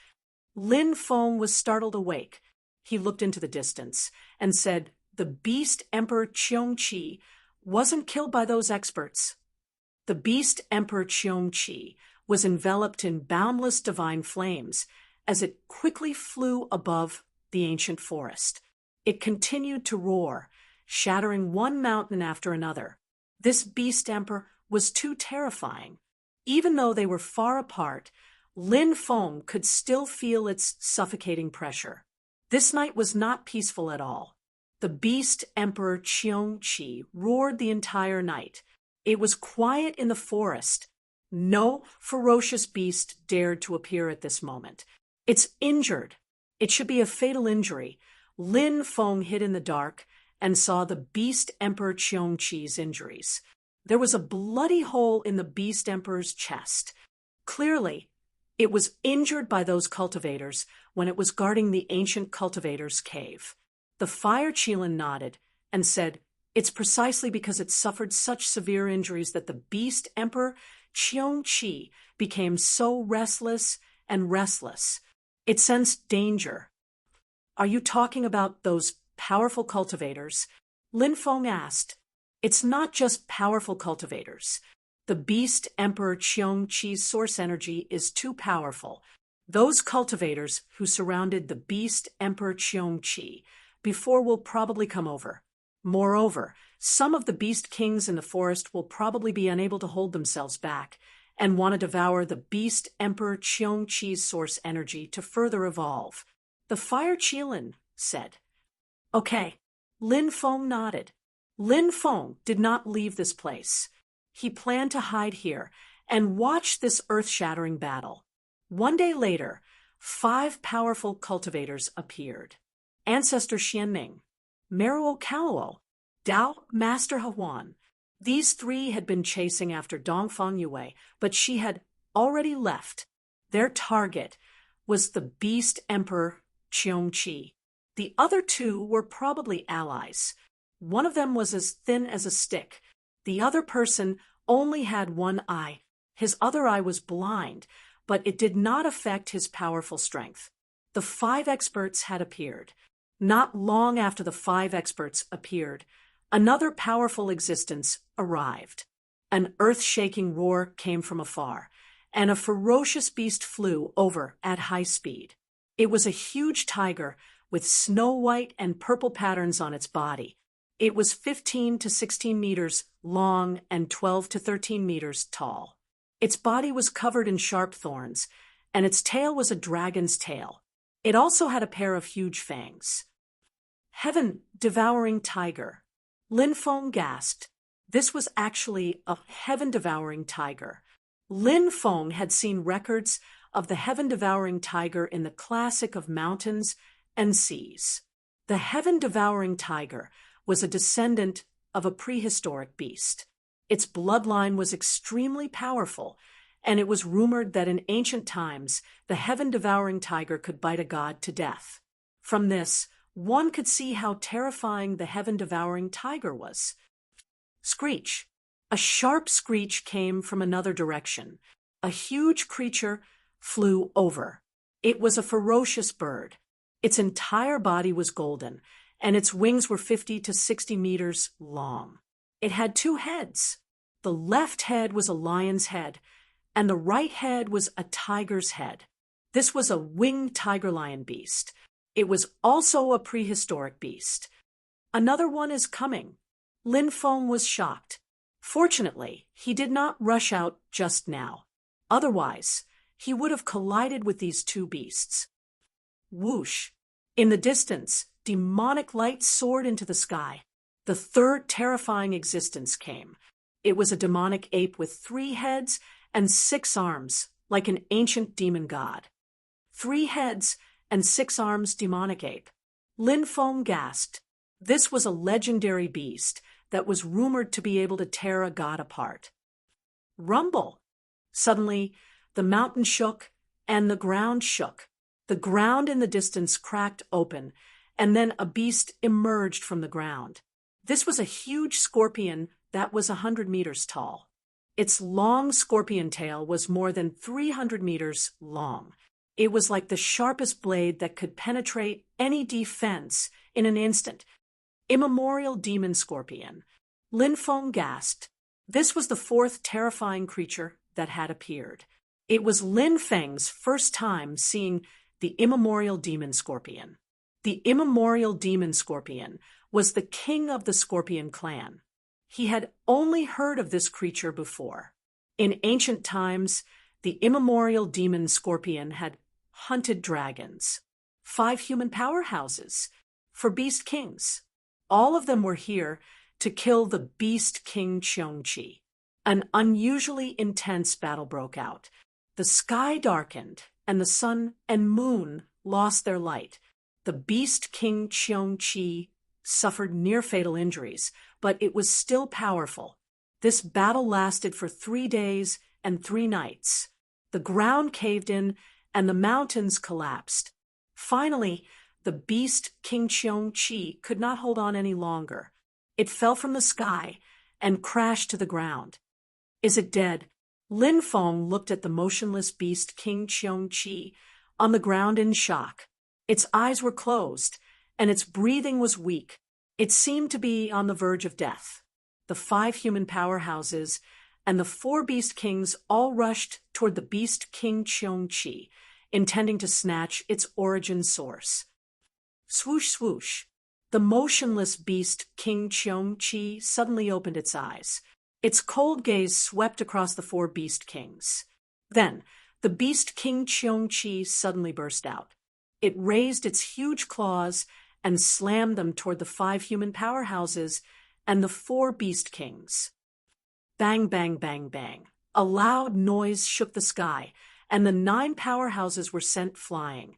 Lin Feng was startled awake. He looked into the distance and said, The beast Emperor Qiongqi wasn't killed by those experts. The beast Emperor Qiongqi was enveloped in boundless divine flames as it quickly flew above the ancient forest. It continued to roar, shattering one mountain after another. This beast emperor was too terrifying. Even though they were far apart, Lin Feng could still feel its suffocating pressure. This night was not peaceful at all. The beast Emperor Qiongqi roared the entire night. It was quiet in the forest. No ferocious beast dared to appear at this moment. It's injured. It should be a fatal injury. Lin Feng hid in the dark and saw the beast Emperor Qiongqi's injuries. There was a bloody hole in the beast emperor's chest. Clearly, it was injured by those cultivators when it was guarding the ancient cultivator's cave. The fire Qilin nodded and said, It's precisely because it suffered such severe injuries that the beast emperor Qiongqi became so restless and restless. It sensed danger. Are you talking about those powerful cultivators? Lin Feng asked. It's not just powerful cultivators. The beast Emperor Qiongqi's source energy is too powerful. Those cultivators who surrounded the beast Emperor Qiongqi before will probably come over. Moreover, some of the beast kings in the forest will probably be unable to hold themselves back and want to devour the beast Emperor Qiongqi's source energy to further evolve. The fire Qilin said. Okay. Lin Feng nodded. Lin Feng did not leave this place. He planned to hide here and watch this earth-shattering battle. 1 day later, 5 powerful cultivators appeared. Ancestor Xianming, Meruo Kaluo, Dao, Master Hawan. These three had been chasing after Dongfang Yue, but she had already left. Their target was the Beast Emperor Qiongqi. The other two were probably allies. One of them was as thin as a stick. The other person only had one eye. His other eye was blind, but it did not affect his powerful strength. The five experts had appeared. Not long after the five experts appeared, another powerful existence arrived. An earth-shaking roar came from afar, and a ferocious beast flew over at high speed. It was a huge tiger with snow-white and purple patterns on its body. It was 15 to 16 meters long and 12 to 13 meters tall. Its body was covered in sharp thorns, and its tail was a dragon's tail. It also had a pair of huge fangs. Heaven-devouring tiger. Lin Feng gasped. This was actually a heaven-devouring tiger. Lin Feng had seen records of the heaven-devouring tiger in the classic of mountains and seas. The heaven-devouring tiger was a descendant of a prehistoric beast. Its bloodline was extremely powerful, and it was rumored that in ancient times the heaven-devouring tiger could bite a god to death. From this, one could see how terrifying the heaven-devouring tiger was. Screech. A sharp screech came from another direction. A huge creature flew over. It was a ferocious bird. Its entire body was golden, and its wings were 50 to 60 meters long. It had two heads. The left head was a lion's head, and the right head was a tiger's head. This was a winged tiger-lion beast. It was also a prehistoric beast. Another one is coming. Lin Feng was shocked. Fortunately, he did not rush out just now. Otherwise, he would have collided with these two beasts. Whoosh! In the distance, demonic light soared into the sky. The third terrifying existence came. It was a demonic ape with 3 heads and 6 arms, like an ancient demon god. 3 heads and 6 arms demonic ape. Lin Feng gasped. This was a legendary beast that was rumored to be able to tear a god apart. Rumble! Suddenly, the mountain shook and the ground shook. The ground in the distance cracked open, and then a beast emerged from the ground. This was a huge scorpion that was 100 meters tall. Its long scorpion tail was more than 300 meters long. It was like the sharpest blade that could penetrate any defense in an instant. Immemorial demon scorpion. Lin Feng gasped. This was the 4th terrifying creature that had appeared. It was Lin Feng's first time seeing the immemorial demon scorpion. The immemorial demon scorpion was the king of the scorpion clan. He had only heard of this creature before. In ancient times, the immemorial demon scorpion had hunted dragons. 5 human powerhouses for beast kings. All of them were here to kill the beast king Qiongqi. An unusually intense battle broke out. The sky darkened, and the sun and moon lost their light. The beast king Qiongqi suffered near-fatal injuries, but it was still powerful. This battle lasted for 3 days and 3 nights. The ground caved in, and the mountains collapsed. Finally, the beast King Qiongqi could not hold on any longer. It fell from the sky and crashed to the ground. Is it dead? Lin Feng looked at the motionless beast King Qiongqi on the ground in shock. Its eyes were closed, and its breathing was weak. It seemed to be on the verge of death. The 5 human powerhouses and the 4 beast kings all rushed toward the beast King Qiongqi, intending to snatch its origin source. Swoosh, swoosh. The motionless beast King Qiongqi suddenly opened its eyes. Its cold gaze swept across the 4 beast kings. Then, the beast King Qiongqi suddenly burst out. It raised its huge claws and slammed them toward the 5 human powerhouses and the 4 beast kings. Bang, bang, bang, bang. A loud noise shook the sky, and the 9 powerhouses were sent flying.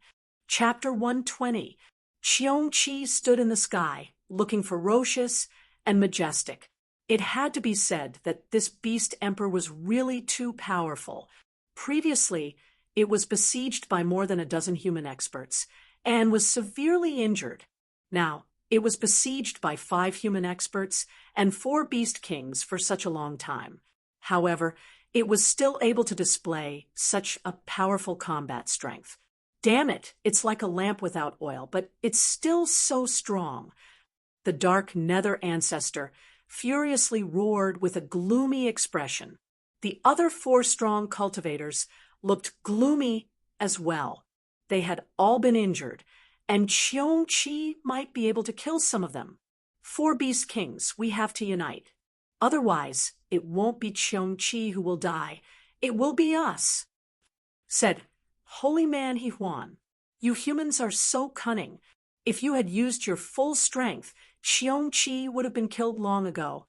Chapter 120. Qiongqi stood in the sky, looking ferocious and majestic. It had to be said that this beast emperor was really too powerful. Previously, it was besieged by more than a dozen human experts and was severely injured. Now, it was besieged by 5 human experts and 4 beast kings for such a long time. However, it was still able to display such a powerful combat strength. Damn it, it's like a lamp without oil, but it's still so strong. The dark nether ancestor furiously roared with a gloomy expression. The other 4 strong cultivators looked gloomy as well. They had all been injured, and Cheong-chi might be able to kill some of them. 4 beast kings, we have to unite. Otherwise, it won't be Cheong-chi who will die. It will be us. Said, Holy man Huan, you humans are so cunning. If you had used your full strength, Cheong-chi would have been killed long ago.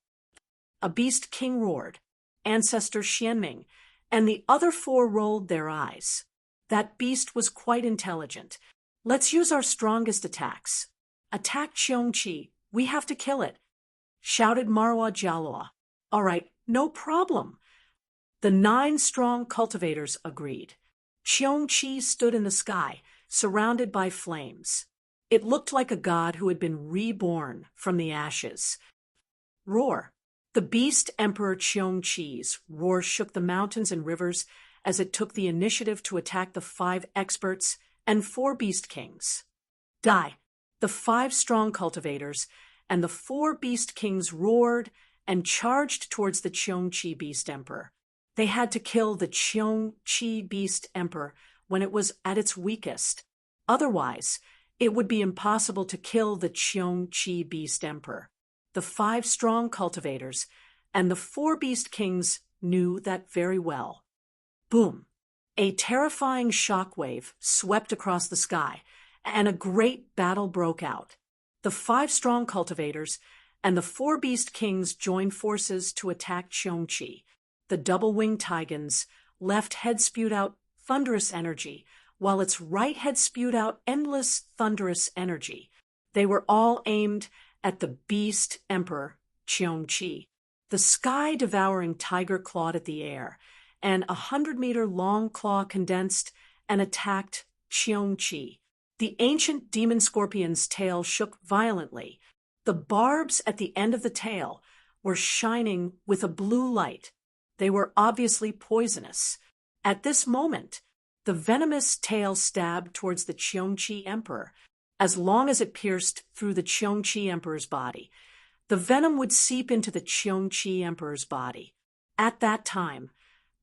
A beast king roared. Ancestor Xianming and the other 4 rolled their eyes. That beast was quite intelligent. Let's use our strongest attacks. Attack Cheong-chi. We have to kill it, shouted Marwa Jalwa. All right, no problem. The 9 strong cultivators agreed. Cheong-chi stood in the sky, surrounded by flames. It looked like a god who had been reborn from the ashes. Roar. The beast Emperor Cheong-chi's roar shook the mountains and rivers as it took the initiative to attack the 5 experts and 4 beast kings. Die. The 5 strong cultivators and the 4 beast kings roared and charged towards the Cheong-chi beast emperor. They had to kill the Cheong-chi beast emperor when it was at its weakest. Otherwise, it would be impossible to kill the Cheong-chi beast emperor. The 5 strong cultivators and the 4 beast kings knew that very well. Boom! A terrifying shockwave swept across the sky, and a great battle broke out. The 5 strong cultivators and the 4 beast kings joined forces to attack Cheong-chi. The double-winged Taigans left head spewed out thunderous energy, while its right head spewed out endless thunderous energy. They were all aimed at the beast emperor, Cheong-chi. The sky-devouring tiger clawed at the air, and a 100-meter long claw condensed and attacked Cheong-chi. The ancient demon scorpion's tail shook violently. The barbs at the end of the tail were shining with a blue light. They were obviously poisonous. At this moment, the venomous tail stabbed towards the Cheong-chi emperor. As long as it pierced through the Cheong-chi emperor's body, the venom would seep into the Cheong-chi emperor's body. At that time,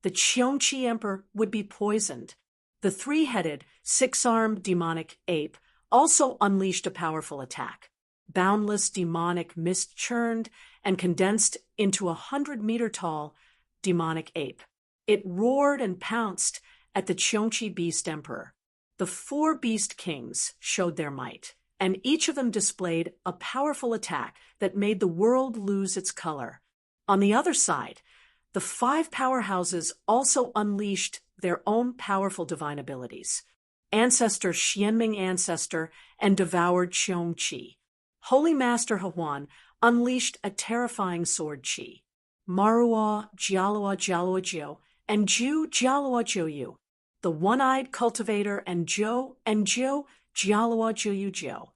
the Cheong-chi emperor would be poisoned. The 3-headed, 6-armed demonic ape also unleashed a powerful attack. Boundless demonic mist churned and condensed into a 100-meter-tall demonic ape. It roared and pounced at the Cheong-chi beast emperor. The 4 beast kings showed their might, and each of them displayed a powerful attack that made the world lose its color. On the other side, the 5 powerhouses also unleashed their own powerful divine abilities. Ancestor Xianming Ancestor and devoured Cheong-chi. Holy Master Huan unleashed a terrifying sword chi. Marua Jialua Jialua Jiu and Ju Jialua Jiu. The one-eyed cultivator and Jiu Jialua Jiu Jiu.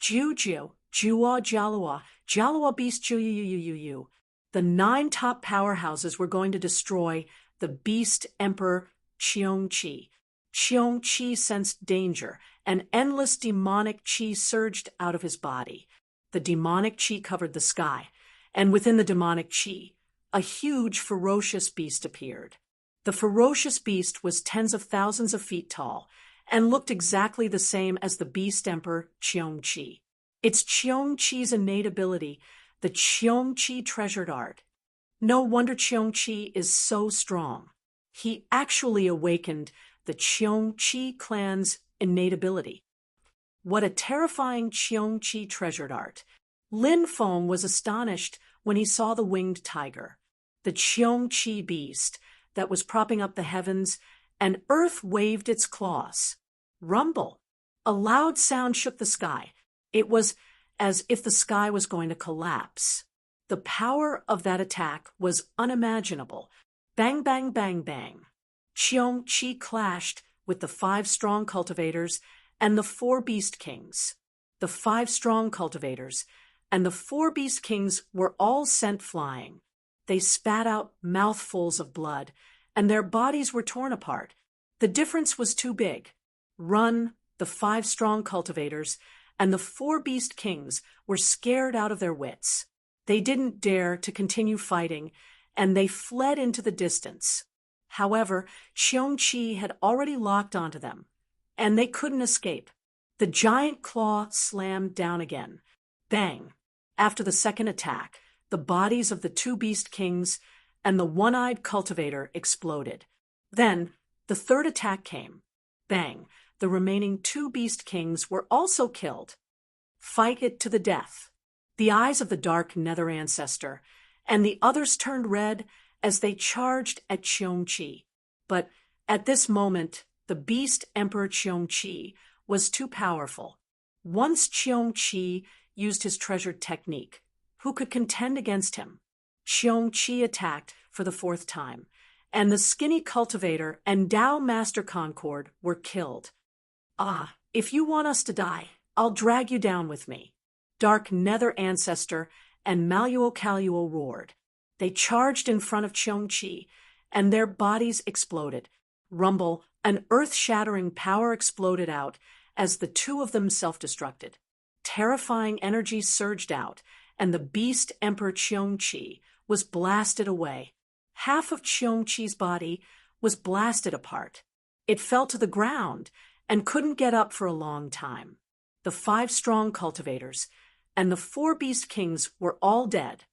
Jiu Jua Jialua beast Jiu. The 9 top powerhouses were going to destroy the beast emperor Cheong-chi. Cheong-chi sensed danger, and endless demonic chi surged out of his body. The demonic chi covered the sky, and within the demonic chi, a huge, ferocious beast appeared. The ferocious beast was tens of thousands of feet tall and looked exactly the same as the beast emperor Cheong-chi. It's Cheong-chi's innate ability, the Cheong-chi treasured art. No wonder Cheong-chi is so strong. He actually awakened the Cheong-chi clan's innate ability. What a terrifying Cheong-chi treasured art. Lin Feng was astonished when he saw the winged tiger, the Cheong-chi beast that was propping up the heavens, and earth waved its claws. Rumble! A loud sound shook the sky. It was as if the sky was going to collapse. The power of that attack was unimaginable. Bang, bang, bang, bang. Qiong-Qi clashed with the 5 strong cultivators and the 4 beast kings. The 5 strong cultivators and the 4 beast kings were all sent flying. They spat out mouthfuls of blood, and their bodies were torn apart. The difference was too big. Run, the 5 strong cultivators, and the 4 beast kings were scared out of their wits. They didn't dare to continue fighting, and they fled into the distance. However, Qiong-Qi had already locked onto them, and they couldn't escape. The giant claw slammed down again. Bang! After the second attack, the bodies of the 2 beast kings and the one-eyed cultivator exploded. Then, the third attack came. Bang! The remaining 2 beast kings were also killed. Fight it to the death. The eyes of the dark nether ancestor and the others turned red as they charged at Qiong-Qi. But at this moment, the beast Emperor Qiong-Qi was too powerful. Once Qiong-Qi used his treasured technique, who could contend against him? Qiong-Qi attacked for the 4th time, and the skinny cultivator and Tao Master Concord were killed. Ah, if you want us to die, I'll drag you down with me. Dark nether ancestor and Maluo Kaluo roared. They charged in front of Qiong-Qi, and their bodies exploded. Rumble, an earth-shattering power exploded out as the 2 of them self-destructed. Terrifying energy surged out, and the beast Emperor Qiong-Qi was blasted away. Half of Qiong-Qi's body was blasted apart. It fell to the ground and couldn't get up for a long time. The 5 strong cultivators and the 4 beast kings were all dead.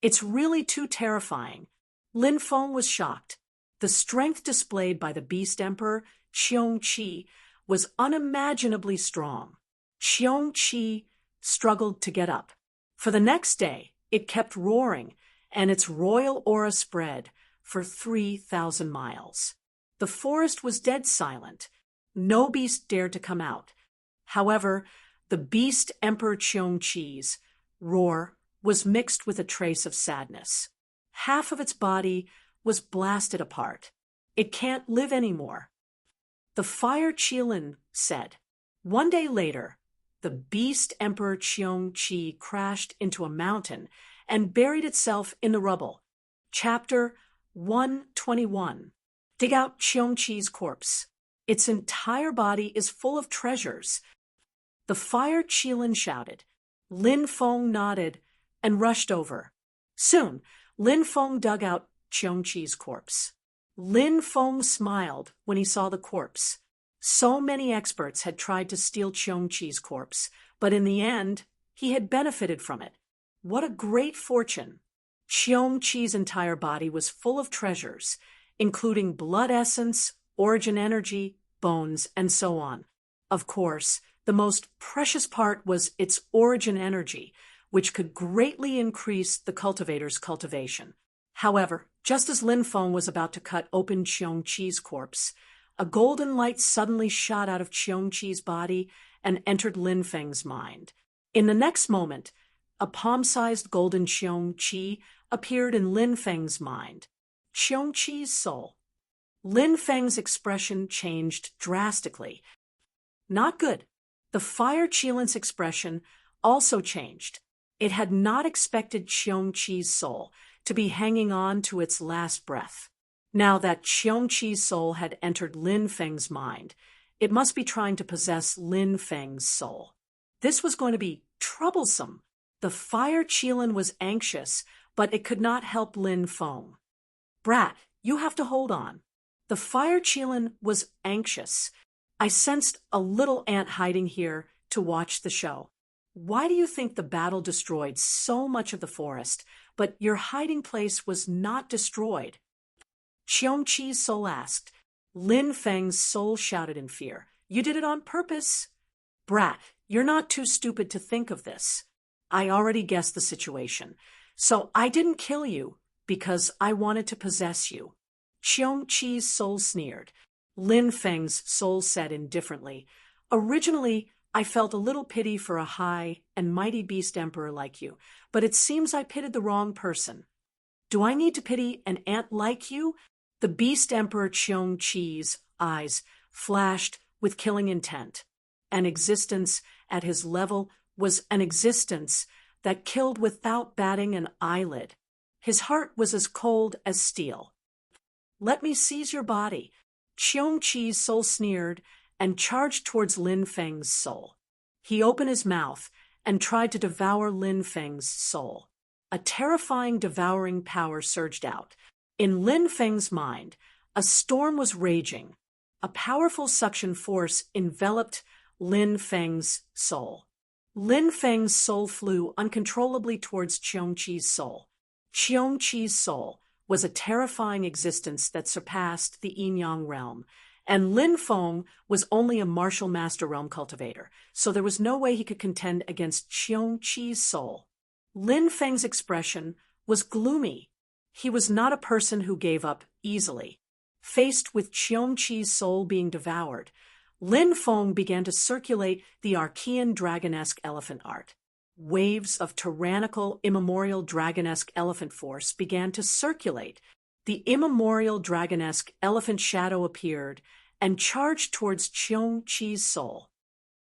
It's really too terrifying. Lin Feng was shocked. The strength displayed by the beast emperor, Qiong-Qi, was unimaginably strong. Qiong-Qi struggled to get up. For the next day, it kept roaring, and its royal aura spread for 3,000 miles. The forest was dead silent. No beast dared to come out. However, the beast Emperor Qiong-Qi's roar was mixed with a trace of sadness. Half of its body was blasted apart. It can't live anymore. The fire Qilin said. One day later, the beast Emperor Qiong-Qi crashed into a mountain and buried itself in the rubble. Chapter 121. Dig out Qiong-Qi's corpse. Its entire body is full of treasures. The fire Qilin shouted. Lin Feng nodded and rushed over. Soon, Lin Feng dug out Qiong-Qi's corpse. Lin Feng smiled when he saw the corpse. So many experts had tried to steal Qiong-Qi's corpse, but in the end, he had benefited from it. What a great fortune! Qiong-Qi's entire body was full of treasures, including blood essence, origin energy, bones, and so on. Of course, the most precious part was its origin energy, which could greatly increase the cultivator's cultivation. However, just as Lin Feng was about to cut open Qiong-Qi's corpse, a golden light suddenly shot out of Qiong-Qi's body and entered Lin Feng's mind. In the next moment, a palm-sized golden Qiong-Qi appeared in Lin Feng's mind. Qiong-Qi's soul. Lin Feng's expression changed drastically. Not good. The fire Qilin's expression also changed. It had not expected Qiong-Qi's soul to be hanging on to its last breath. Now that Qiong-Qi's soul had entered Lin Feng's mind, it must be trying to possess Lin Feng's soul. This was going to be troublesome. The fire Qilin was anxious, but it could not help Lin Feng. Brat, you have to hold on. The fire Qilin was anxious. I sensed a little ant hiding here to watch the show. Why do you think the battle destroyed so much of the forest, but your hiding place was not destroyed? Qiong-Qi's soul asked. Lin Feng's soul shouted in fear. You did it on purpose. Brat, you're not too stupid to think of this. I already guessed the situation, so I didn't kill you because I wanted to possess you. Qiong-Qi's soul sneered. Lin Feng's soul said indifferently, Originally, I felt a little pity for a high and mighty beast emperor like you, but it seems I pitted the wrong person. Do I need to pity an ant like you? The beast emperor Cheong Chi's eyes flashed with killing intent. An existence at his level was an existence that killed without batting an eyelid. His heart was as cold as steel. Let me seize your body. Cheong Chi's soul sneered and charged towards Lin Feng's soul. He opened his mouth and tried to devour Lin Feng's soul. A terrifying devouring power surged out. In Lin Feng's mind, a storm was raging. A powerful suction force enveloped Lin Feng's soul. Lin Feng's soul flew uncontrollably towards Cheong Chi's soul. Cheong Chi's soul was a terrifying existence that surpassed the yin-yang realm, and Lin Feng was only a martial master realm cultivator, so there was no way he could contend against Cheong Chi's soul. Lin Feng's expression was gloomy. He was not a person who gave up easily. Faced with Cheong Chi's soul being devoured, Lin Feng began to circulate the Archean dragonesque elephant art. Waves of tyrannical, immemorial dragonesque elephant force began to circulate. The immemorial dragonesque elephant shadow appeared and charged towards Cheong Chi's soul.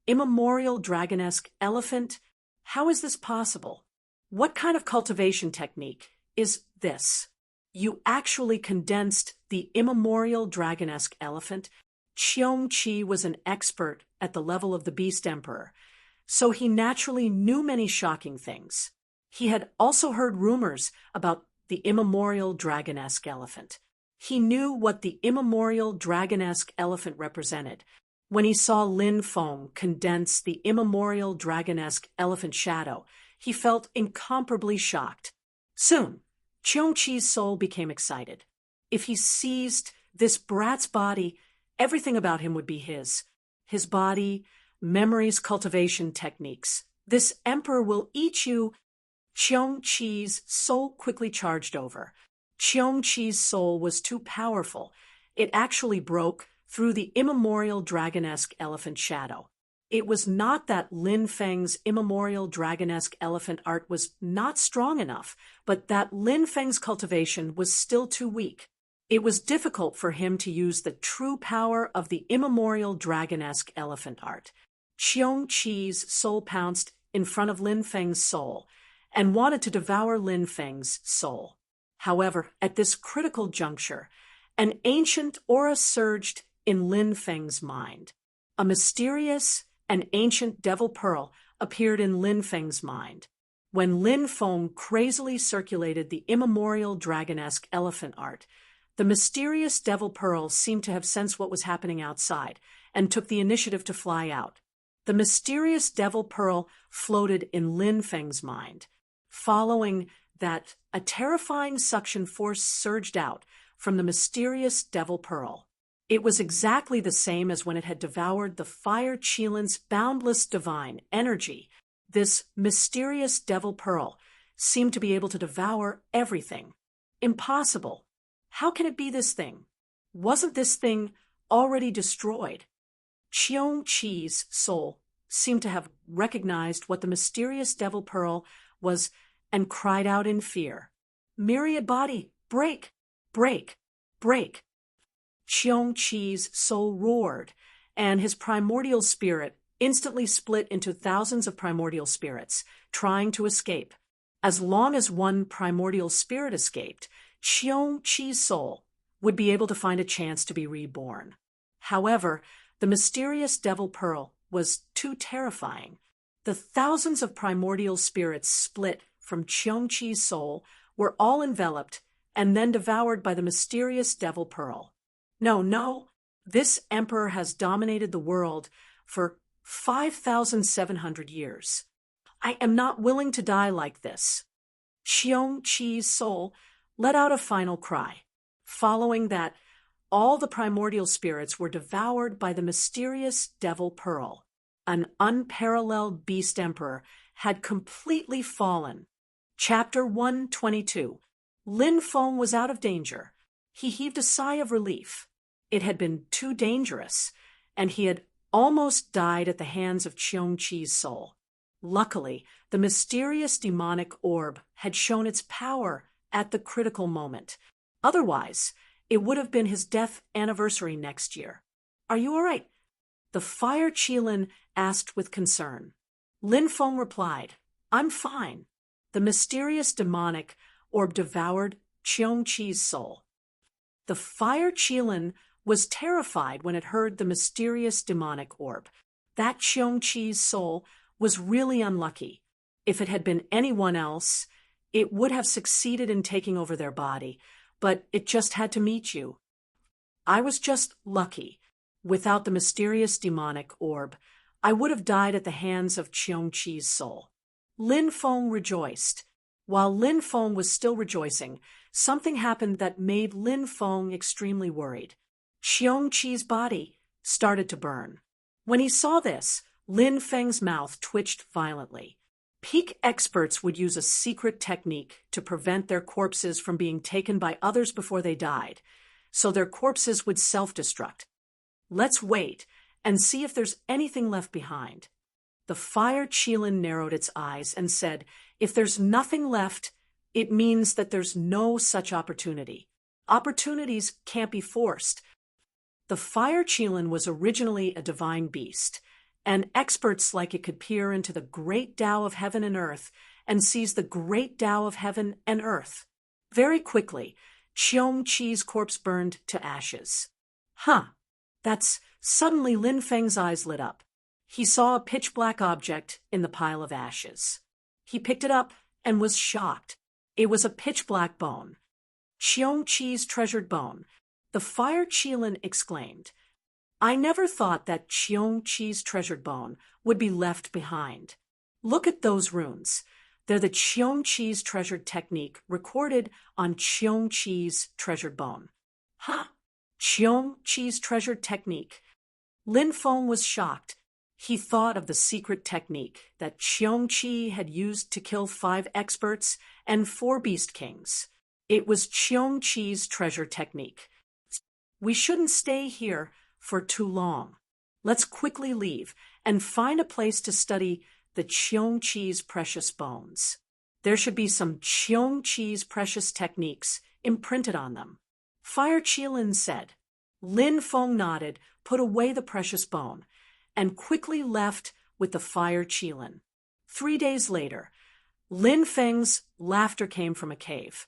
Immemorial dragonesque elephant? How is this possible? What kind of cultivation technique is this? You actually condensed the immemorial dragonesque elephant. Cheong Chi was an expert at the level of the Beast Emperor, so he naturally knew many shocking things. He had also heard rumors about the immemorial dragonesque elephant. He knew what the immemorial dragonesque elephant represented. When he saw Lin Feng condense the immemorial dragonesque elephant shadow, he felt incomparably shocked. Soon, Cheong Chi's soul became excited. If he seized this brat's body, everything about him would be his. His body, memories, cultivation techniques. This emperor will eat you. Cheong Chi's soul quickly charged over. Cheong Chi's soul was too powerful. It actually broke through the immemorial dragonesque elephant shadow. It was not that Lin Feng's immemorial dragonesque elephant art was not strong enough, but that Lin Feng's cultivation was still too weak. It was difficult for him to use the true power of the immemorial dragonesque elephant art. Cheong Chi's soul pounced in front of Lin Feng's soul and wanted to devour Lin Feng's soul. However, at this critical juncture, an ancient aura surged in Lin Feng's mind. A mysterious and ancient devil pearl appeared in Lin Feng's mind. When Lin Feng crazily circulated the immemorial dragonesque elephant art, the mysterious devil pearl seemed to have sensed what was happening outside and took the initiative to fly out. The mysterious devil pearl floated in Lin Feng's mind. Following that, a terrifying suction force surged out from the mysterious devil pearl. It was exactly the same as when it had devoured the fire Qilin's boundless divine energy. This mysterious devil pearl seemed to be able to devour everything. Impossible. How can it be this thing? Wasn't this thing already destroyed? Cheong Chi's soul seemed to have recognized what the mysterious devil pearl was and cried out in fear. Myriad body, break, break, break. Cheong Chi's soul roared, and his primordial spirit instantly split into thousands of primordial spirits, trying to escape. As long as one primordial spirit escaped, Cheong Chi's soul would be able to find a chance to be reborn. However, the mysterious devil pearl was too terrifying. The thousands of primordial spirits split from Cheong Chi's soul were all enveloped and then devoured by the mysterious devil pearl. No, this emperor has dominated the world for 5,700 years. I am not willing to die like this. Cheong Chi's soul let out a final cry. Following that, all the primordial spirits were devoured by the mysterious devil pearl. An unparalleled beast emperor had completely fallen. Chapter 122. Lin Feng was out of danger. He heaved a sigh of relief. It had been too dangerous, and he had almost died at the hands of Cheong-Chi's soul. Luckily, the mysterious demonic orb had shown its power at the critical moment. Otherwise, it would have been his death anniversary next year. "Are you all right?" the Fire Qilin asked with concern. Lin Feng replied, "I'm fine." The mysterious demonic orb devoured Cheong-Chi's soul. The Fire Qilin was terrified when it heard the mysterious demonic orb. That Cheong-Chi's soul was really unlucky. If it had been anyone else, it would have succeeded in taking over their body, but it just had to meet you. I was just lucky. Without the mysterious demonic orb, I would have died at the hands of Cheong-Chi's soul. Lin Feng rejoiced. While Lin Feng was still rejoicing, something happened that made Lin Feng extremely worried. Cheong-Chi's body started to burn. When he saw this, Lin Feng's mouth twitched violently. Peak experts would use a secret technique to prevent their corpses from being taken by others before they died, so their corpses would self-destruct. Let's wait and see if there's anything left behind. The Fire Qilin narrowed its eyes and said, "If there's nothing left, it means that there's no such opportunity. Opportunities can't be forced." The Fire Qilin was originally a divine beast, and experts like it could peer into the great Tao of heaven and earth and seize the great Tao of heaven and earth. Very quickly, Cheong-Chi's corpse burned to ashes. Suddenly Lin Feng's eyes lit up. He saw a pitch-black object in the pile of ashes. He picked it up and was shocked. It was a pitch-black bone. Cheong-Chi's treasured bone. The Fire Qilin exclaimed, "I never thought that Cheong-Chi's treasured bone would be left behind. Look at those runes. They're the Cheong-Chi's treasured technique recorded on Cheong-Chi's treasured bone." Cheong-Chi's treasured technique. Lin Feng was shocked. He thought of the secret technique that Cheong-Chi had used to kill 5 experts and 4 beast kings. It was Cheong-Chi's treasure technique. "We shouldn't stay here for too long. Let's quickly leave and find a place to study the Cheong-Chi's precious bones. There should be some Cheong-Chi's precious techniques imprinted on them." Fire Qilin said. Lin Feng nodded, put away the precious bone, and quickly left with the Fire Qilin. 3 days later, Lin Feng's laughter came from a cave.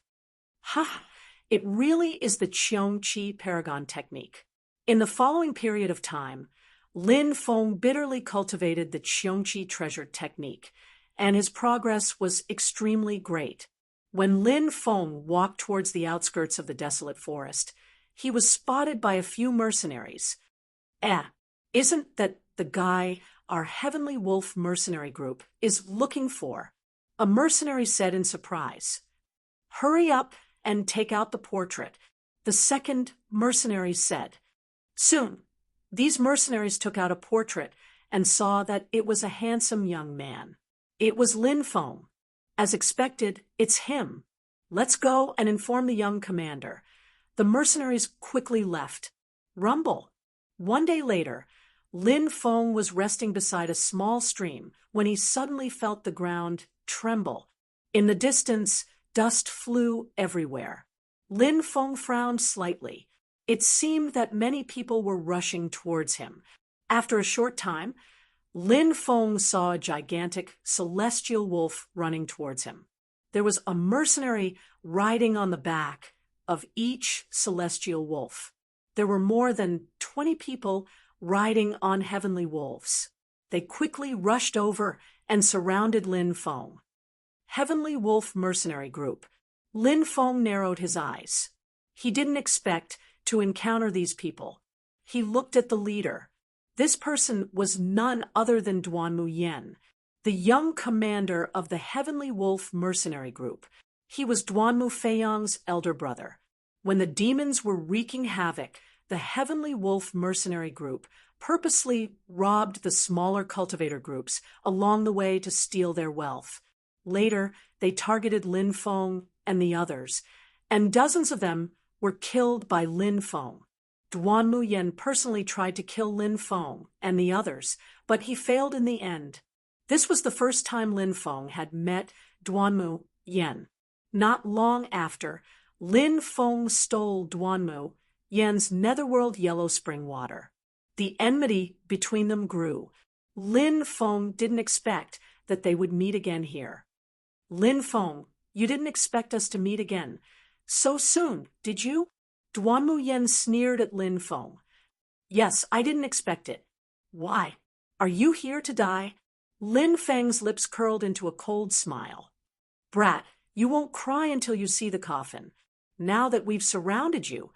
It really is the Cheong-Chi Paragon technique. In the following period of time, Lin Feng bitterly cultivated the Cheong-Chi treasure technique, and his progress was extremely great. When Lin Feng walked towards the outskirts of the desolate forest, he was spotted by a few mercenaries. Isn't that the guy our Heavenly Wolf mercenary group is looking for?" a mercenary said in surprise. "Hurry up and take out the portrait," the second mercenary said. Soon, these mercenaries took out a portrait and saw that it was a handsome young man. It was Lin Feng. As expected, it's him. "Let's go and inform the young commander." The mercenaries quickly left. Rumble. 1 day later, Lin Feng was resting beside a small stream when he suddenly felt the ground tremble. In the distance, dust flew everywhere. Lin Feng frowned slightly. It seemed that many people were rushing towards him. After a short time, Lin Feng saw a gigantic celestial wolf running towards him. There was a mercenary riding on the back of each celestial wolf. There were more than 20 people riding on heavenly wolves. They quickly rushed over and surrounded Lin Feng. Heavenly Wolf Mercenary Group. Lin Feng narrowed his eyes. He didn't expect to encounter these people. He looked at the leader. This person was none other than Duanmu Yen, the young commander of the Heavenly Wolf Mercenary Group. He was Duanmu Feiyang's elder brother. When the demons were wreaking havoc, the Heavenly Wolf Mercenary Group purposely robbed the smaller cultivator groups along the way to steal their wealth. Later, they targeted Lin Feng and the others, and dozens of them were killed by Lin Feng. Duanmu Yen personally tried to kill Lin Feng and the others, but he failed in the end. This was the first time Lin Feng had met Duanmu Yen. Not long after, Lin Feng stole Duanmu Yen's netherworld yellow spring water. The enmity between them grew. Lin Feng didn't expect that they would meet again here. Lin Feng, you didn't expect us to meet again so soon, did you? Duanmu Yen sneered at Lin Feng. Yes, I didn't expect it. Why? Are you here to die? Lin Feng's lips curled into a cold smile. Brat, you won't cry until you see the coffin. Now that we've surrounded you,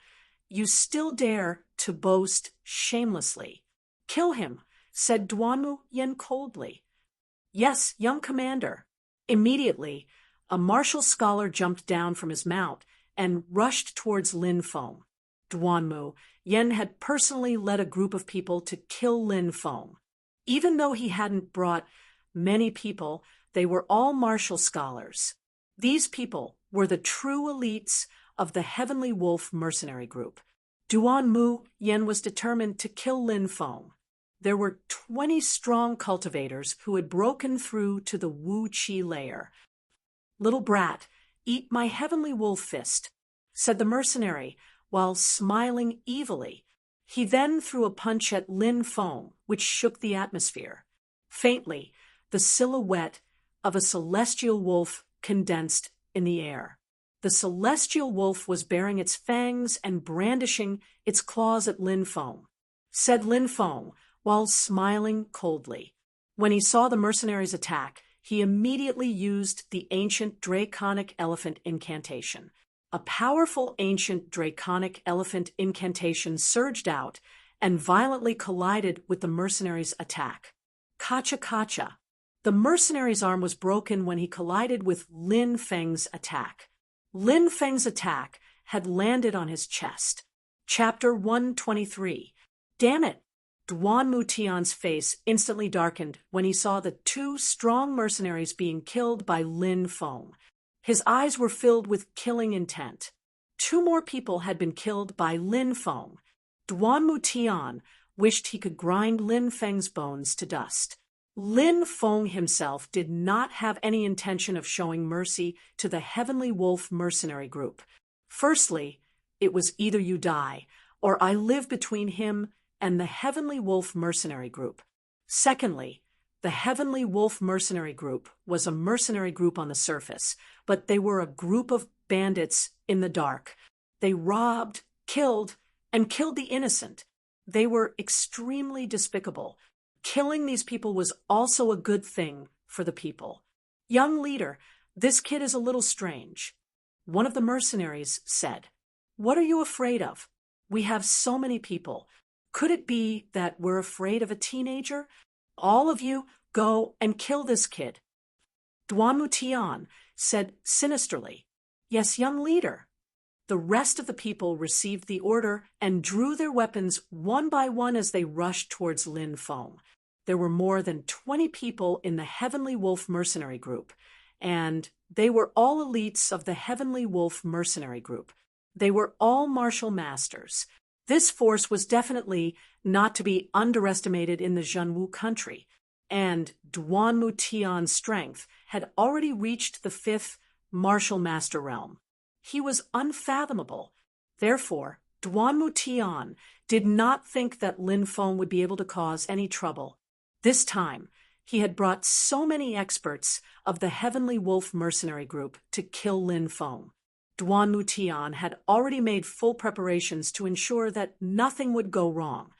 you still dare to boast shamelessly. Kill him, said Duanmu Yen coldly. Yes, young commander. Immediately, a martial scholar jumped down from his mount and rushed towards Lin Feng. Duanmu Yen had personally led a group of people to kill Lin Feng. Even though he hadn't brought many people, they were all martial scholars. These people were the true elites of the Heavenly Wolf mercenary group. Duanmu Yen was determined to kill Lin Feng. There were 20 strong cultivators who had broken through to the Wu Qi lair. Little brat, eat my Heavenly Wolf fist, said the mercenary, while smiling evilly. He then threw a punch at Lin Feng, which shook the atmosphere. Faintly, the silhouette of a celestial wolf condensed in the air. The celestial wolf was baring its fangs and brandishing its claws at Lin Feng, said Lin Feng, while smiling coldly. When he saw the mercenaries attack, he immediately used the ancient draconic elephant incantation. A powerful ancient draconic elephant incantation surged out and violently collided with the mercenaries' attack. Kacha kacha. The mercenary's arm was broken when he collided with Lin Feng's attack. Lin Feng's attack had landed on his chest. Chapter 123. Damn it! Duanmu Tian's face instantly darkened when he saw the two strong mercenaries being killed by Lin Feng. His eyes were filled with killing intent. 2 more people had been killed by Lin Feng. Duanmu Tian wished he could grind Lin Feng's bones to dust. Lin Feng himself did not have any intention of showing mercy to the Heavenly Wolf mercenary group. Firstly, it was either you die, or I live between him and the Heavenly Wolf mercenary group. Secondly, the Heavenly Wolf mercenary group was a mercenary group on the surface, but they were a group of bandits in the dark. They robbed, killed, and killed the innocent. They were extremely despicable. Killing these people was also a good thing for the people. Young leader, this kid is a little strange. One of the mercenaries said, What are you afraid of? We have so many people. Could it be that we're afraid of a teenager? All of you, go and kill this kid. Duanmu Tian said sinisterly, Yes, young leader. The rest of the people received the order and drew their weapons one by one as they rushed towards Lin Feng. There were more than 20 people in the Heavenly Wolf mercenary group, and they were all elites of the Heavenly Wolf mercenary group. They were all martial masters. This force was definitely not to be underestimated in the Zhenwu country, and Duanmu Tian's strength had already reached the 5th martial master realm. He was unfathomable. Therefore, Duanmu Tian did not think that Lin Feng would be able to cause any trouble. This time, he had brought so many experts of the Heavenly Wolf mercenary group to kill Lin Feng. Duanmu Tian had already made full preparations to ensure that nothing would go wrong.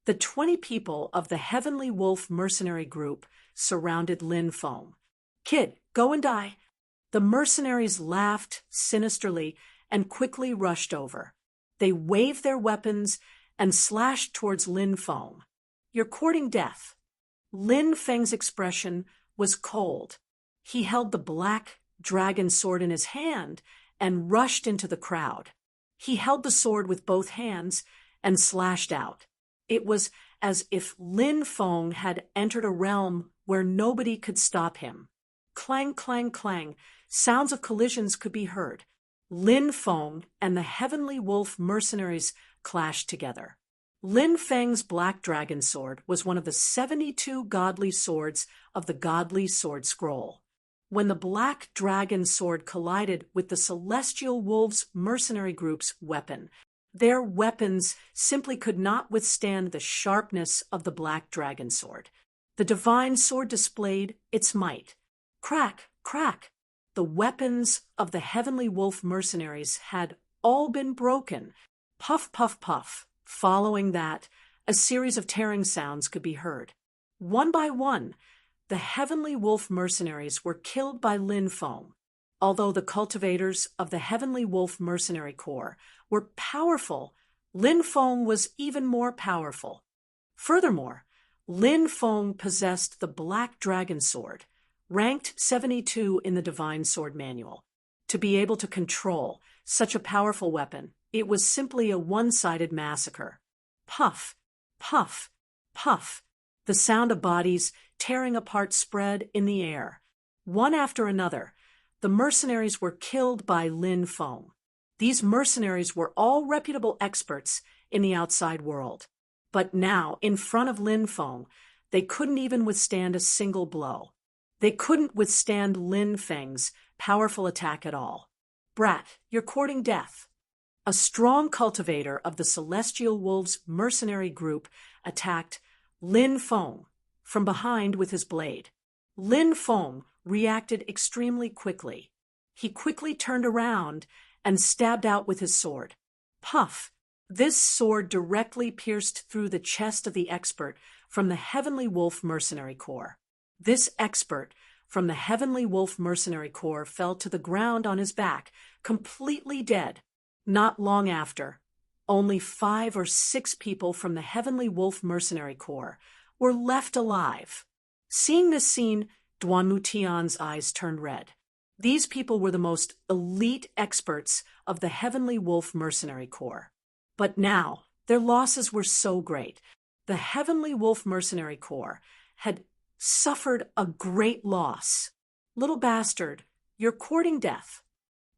The 20 people of the Heavenly Wolf mercenary group surrounded Lin Feng. Kid, go and die. The mercenaries laughed sinisterly and quickly rushed over. They waved their weapons and slashed towards Lin Feng. You're courting death. Lin Feng's expression was cold. He held the black dragon sword in his hand and rushed into the crowd. He held the sword with both hands and slashed out. It was as if Lin Feng had entered a realm where nobody could stop him. Clang, clang, clang. Sounds of collisions could be heard. Lin Feng and the Heavenly Wolf mercenaries clashed together. Lin Feng's black dragon sword was one of the 72 godly swords of the Godly Sword Scroll. When the black dragon sword collided with the Celestial Wolves mercenary group's weapon, their weapons simply could not withstand the sharpness of the black dragon sword. The divine sword displayed its might. Crack, crack! The weapons of the Heavenly Wolf mercenaries had all been broken. Puff, puff, puff. Following that, a series of tearing sounds could be heard. One by one, the Heavenly Wolf mercenaries were killed by Lin Feng. Although the cultivators of the Heavenly Wolf Mercenary Corps were powerful, Lin Feng was even more powerful. Furthermore, Lin Feng possessed the Black Dragon Sword, ranked 72 in the Divine Sword Manual. To be able to control such a powerful weapon, it was simply a one-sided massacre. Puff, puff, puff. The sound of bodies tearing apart spread in the air. One after another, the mercenaries were killed by Lin Feng. These mercenaries were all reputable experts in the outside world. But now, in front of Lin Feng, they couldn't even withstand a single blow. They couldn't withstand Lin Feng's powerful attack at all. Brat, you're courting death. A strong cultivator of the Celestial Wolves mercenary group attacked Lin Feng from behind with his blade. Lin Feng reacted extremely quickly. He quickly turned around and stabbed out with his sword. Puff! This sword directly pierced through the chest of the expert from the Heavenly Wolf Mercenary Corps. This expert from the Heavenly Wolf Mercenary Corps fell to the ground on his back, completely dead. Not long after, only 5 or 6 people from the Heavenly Wolf Mercenary Corps were left alive. Seeing this scene, Duan Mutian's eyes turned red. These people were the most elite experts of the Heavenly Wolf Mercenary Corps. But now, their losses were so great. The Heavenly Wolf Mercenary Corps had suffered a great loss. Little bastard, you're courting death.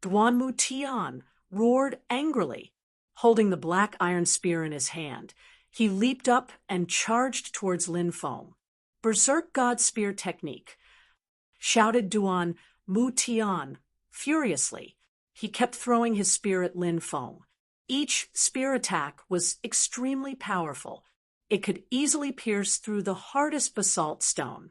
Duan Mutian roared angrily. Holding the black iron spear in his hand, he leaped up and charged towards Lin Feng. Berserk God Spear Technique, shouted Duan Mutian furiously. He kept throwing his spear at Lin Feng. Each spear attack was extremely powerful. It could easily pierce through the hardest basalt stone.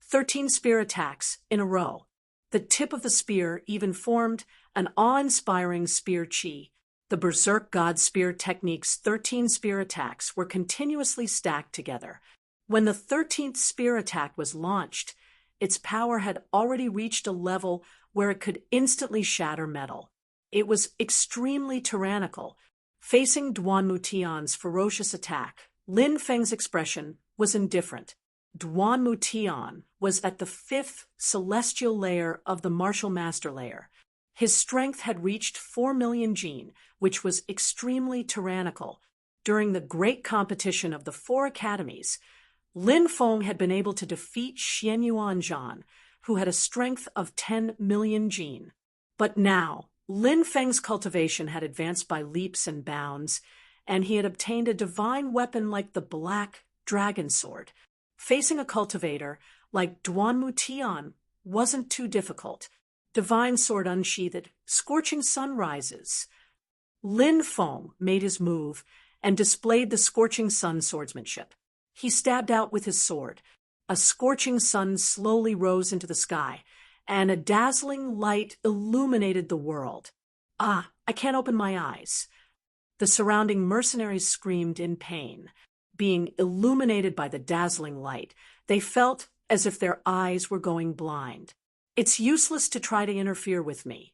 13 spear attacks in a row. The tip of the spear even formed an awe-inspiring spear chi. The Berserk God Spear Technique's 13 spear attacks were continuously stacked together. When the 13th spear attack was launched, its power had already reached a level where it could instantly shatter metal. It was extremely tyrannical. Facing Duan Mutian's ferocious attack, Lin Feng's expression was indifferent. Duan Mutian was at the 5th celestial layer of the martial master layer. His strength had reached 4 million jin, which was extremely tyrannical. During the great competition of the 4 academies, Lin Feng had been able to defeat Xian Yuanzhan, who had a strength of 10 million jin. But now, Lin Feng's cultivation had advanced by leaps and bounds, and he had obtained a divine weapon like the Black Dragon Sword. Facing a cultivator like Duan Mutian wasn't too difficult. Divine sword unsheathed, scorching sunrises. Lin Feng made his move and displayed the scorching sun swordsmanship. He stabbed out with his sword. A scorching sun slowly rose into the sky, and a dazzling light illuminated the world. Ah, I can't open my eyes. The surrounding mercenaries screamed in pain. Being illuminated by the dazzling light, they felt as if their eyes were going blind. It's useless to try to interfere with me.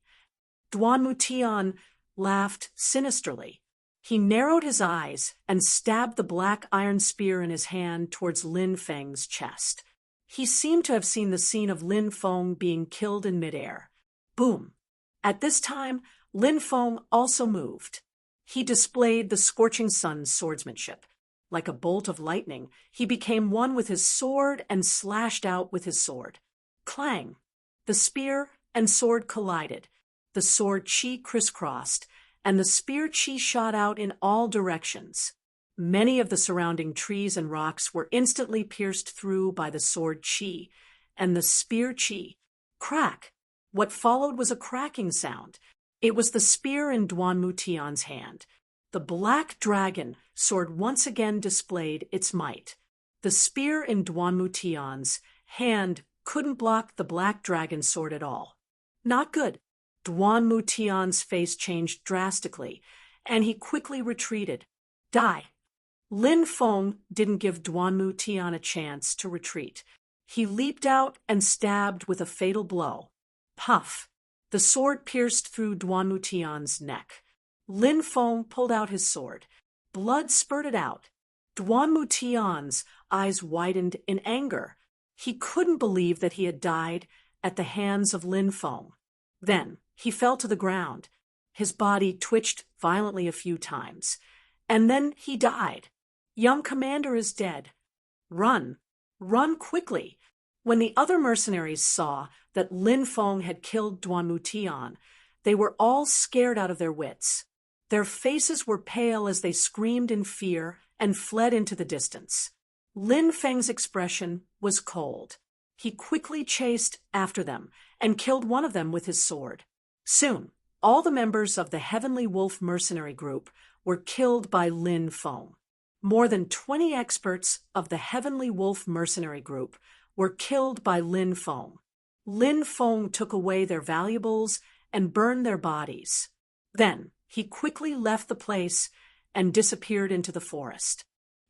Duan Mutian laughed sinisterly. He narrowed his eyes and stabbed the black iron spear in his hand towards Lin Feng's chest. He seemed to have seen the scene of Lin Feng being killed in midair. Boom! At this time, Lin Feng also moved. He displayed the scorching sun's swordsmanship. Like a bolt of lightning, he became one with his sword and slashed out with his sword. Clang! The spear and sword collided. The sword chi crisscrossed, and the spear chi shot out in all directions. Many of the surrounding trees and rocks were instantly pierced through by the sword chi and the spear chi. Crack! What followed was a cracking sound. It was the spear in Duan Mutian's hand. The black dragon sword once again displayed its might. The spear in Duan Mutian's hand couldn't block the black dragon sword at all. Not good. Duan Mutian's face changed drastically, and he quickly retreated. Die! Lin Feng didn't give Duan Mutian a chance to retreat. He leaped out and stabbed with a fatal blow. Puff! The sword pierced through Duan Mutian's neck. Lin Feng pulled out his sword. Blood spurted out. Duan Mutian's eyes widened in anger. He couldn't believe that he had died at the hands of Lin Feng. Then he fell to the ground. His body twitched violently a few times. And then he died. Young Commander is dead. Run! Run quickly! When the other mercenaries saw that Lin Feng had killed Duan Mutian, they were all scared out of their wits. Their faces were pale as they screamed in fear and fled into the distance. Lin Feng's expression was cold. He quickly chased after them and killed one of them with his sword. Soon, all the members of the Heavenly Wolf mercenary group were killed by Lin Feng. More than 20 experts of the Heavenly Wolf mercenary group were killed by Lin Feng. Lin Feng took away their valuables and burned their bodies. Then he quickly left the place and disappeared into the forest.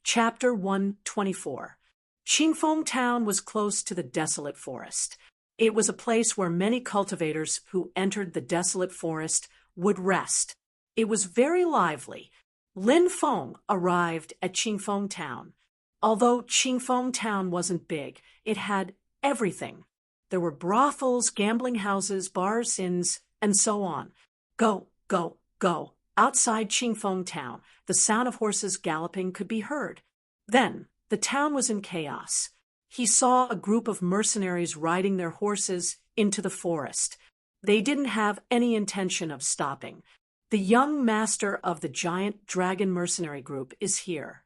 Chapter 124. Qingfeng Town was close to the desolate forest. It was a place where many cultivators who entered the desolate forest would rest. It was very lively. Lin Feng arrived at Qingfeng Town. Although Qingfeng Town wasn't big, it had everything. There were brothels, gambling houses, bars, inns, and so on. Go, go, go. Outside Qingfeng Town, the sound of horses galloping could be heard. Then, the town was in chaos. He saw a group of mercenaries riding their horses into the forest. They didn't have any intention of stopping. The young master of the giant dragon mercenary group is here.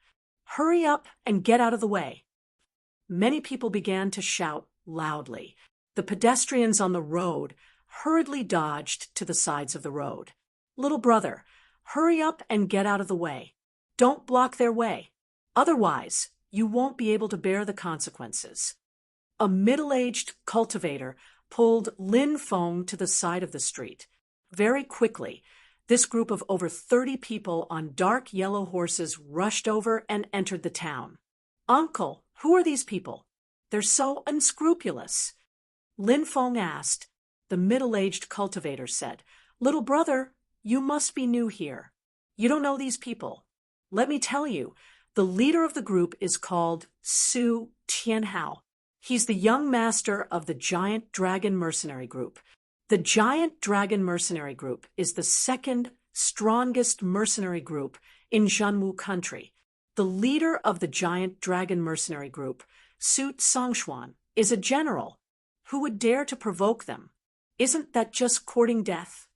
Hurry up and get out of the way. Many people began to shout loudly. The pedestrians on the road hurriedly dodged to the sides of the road. Little brother, hurry up and get out of the way. Don't block their way. Otherwise, you won't be able to bear the consequences. A middle-aged cultivator pulled Lin Feng to the side of the street. Very quickly, this group of over 30 people on dark yellow horses rushed over and entered the town. Uncle, who are these people? They're so unscrupulous. Lin Feng asked. The middle-aged cultivator said, Little brother, you must be new here. You don't know these people. Let me tell you, the leader of the group is called Su Tianhao. He's the young master of the Giant Dragon Mercenary Group. The Giant Dragon Mercenary Group is the second strongest mercenary group in Zhenwu country. The leader of the Giant Dragon Mercenary Group, Su Songshuan, is a general. Who would dare to provoke them? Isn't that just courting death?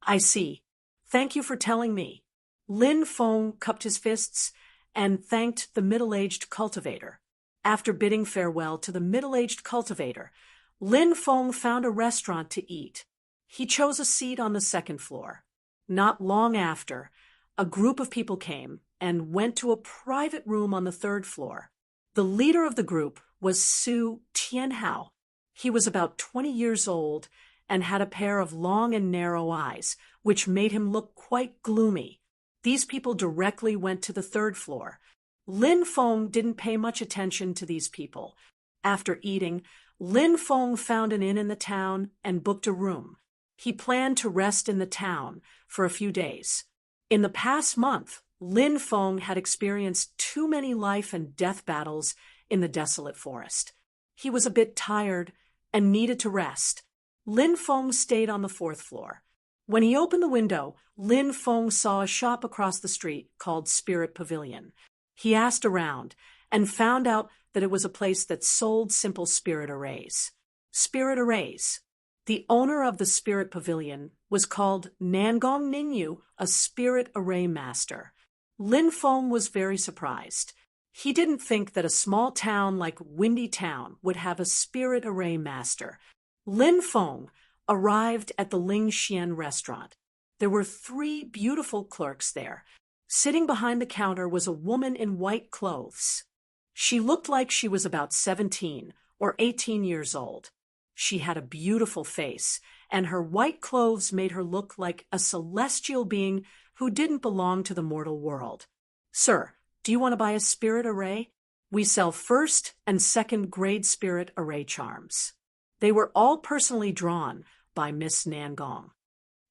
I see. Thank you for telling me. Lin Feng cupped his fists and thanked the middle-aged cultivator. After bidding farewell to the middle-aged cultivator, Lin Feng found a restaurant to eat. He chose a seat on the second floor. Not long after, a group of people came and went to a private room on the third floor. The leader of the group was Su Tianhao. He was about 20 years old and had a pair of long and narrow eyes, which made him look quite gloomy. These people directly went to the third floor. Lin Feng didn't pay much attention to these people. After eating, Lin Feng found an inn in the town and booked a room. He planned to rest in the town for a few days. In the past month, Lin Feng had experienced too many life and death battles in the desolate forest. He was a bit tired and needed to rest. Lin Feng stayed on the fourth floor. When he opened the window, Lin Feng saw a shop across the street called Spirit Pavilion. He asked around and found out that it was a place that sold simple spirit arrays. Spirit arrays. The owner of the spirit pavilion was called Nangong Ningyu, a spirit array master. Lin Feng was very surprised. He didn't think that a small town like Windy Town would have a spirit array master. Lin Feng arrived at the Ling Xian restaurant. There were 3 beautiful clerks there. Sitting behind the counter was a woman in white clothes. She looked like she was about 17 or 18 years old. She had a beautiful face, and her white clothes made her look like a celestial being who didn't belong to the mortal world. "Sir, do you want to buy a spirit array? We sell 1st and 2nd grade spirit array charms." They were all personally drawn by Miss Nangong.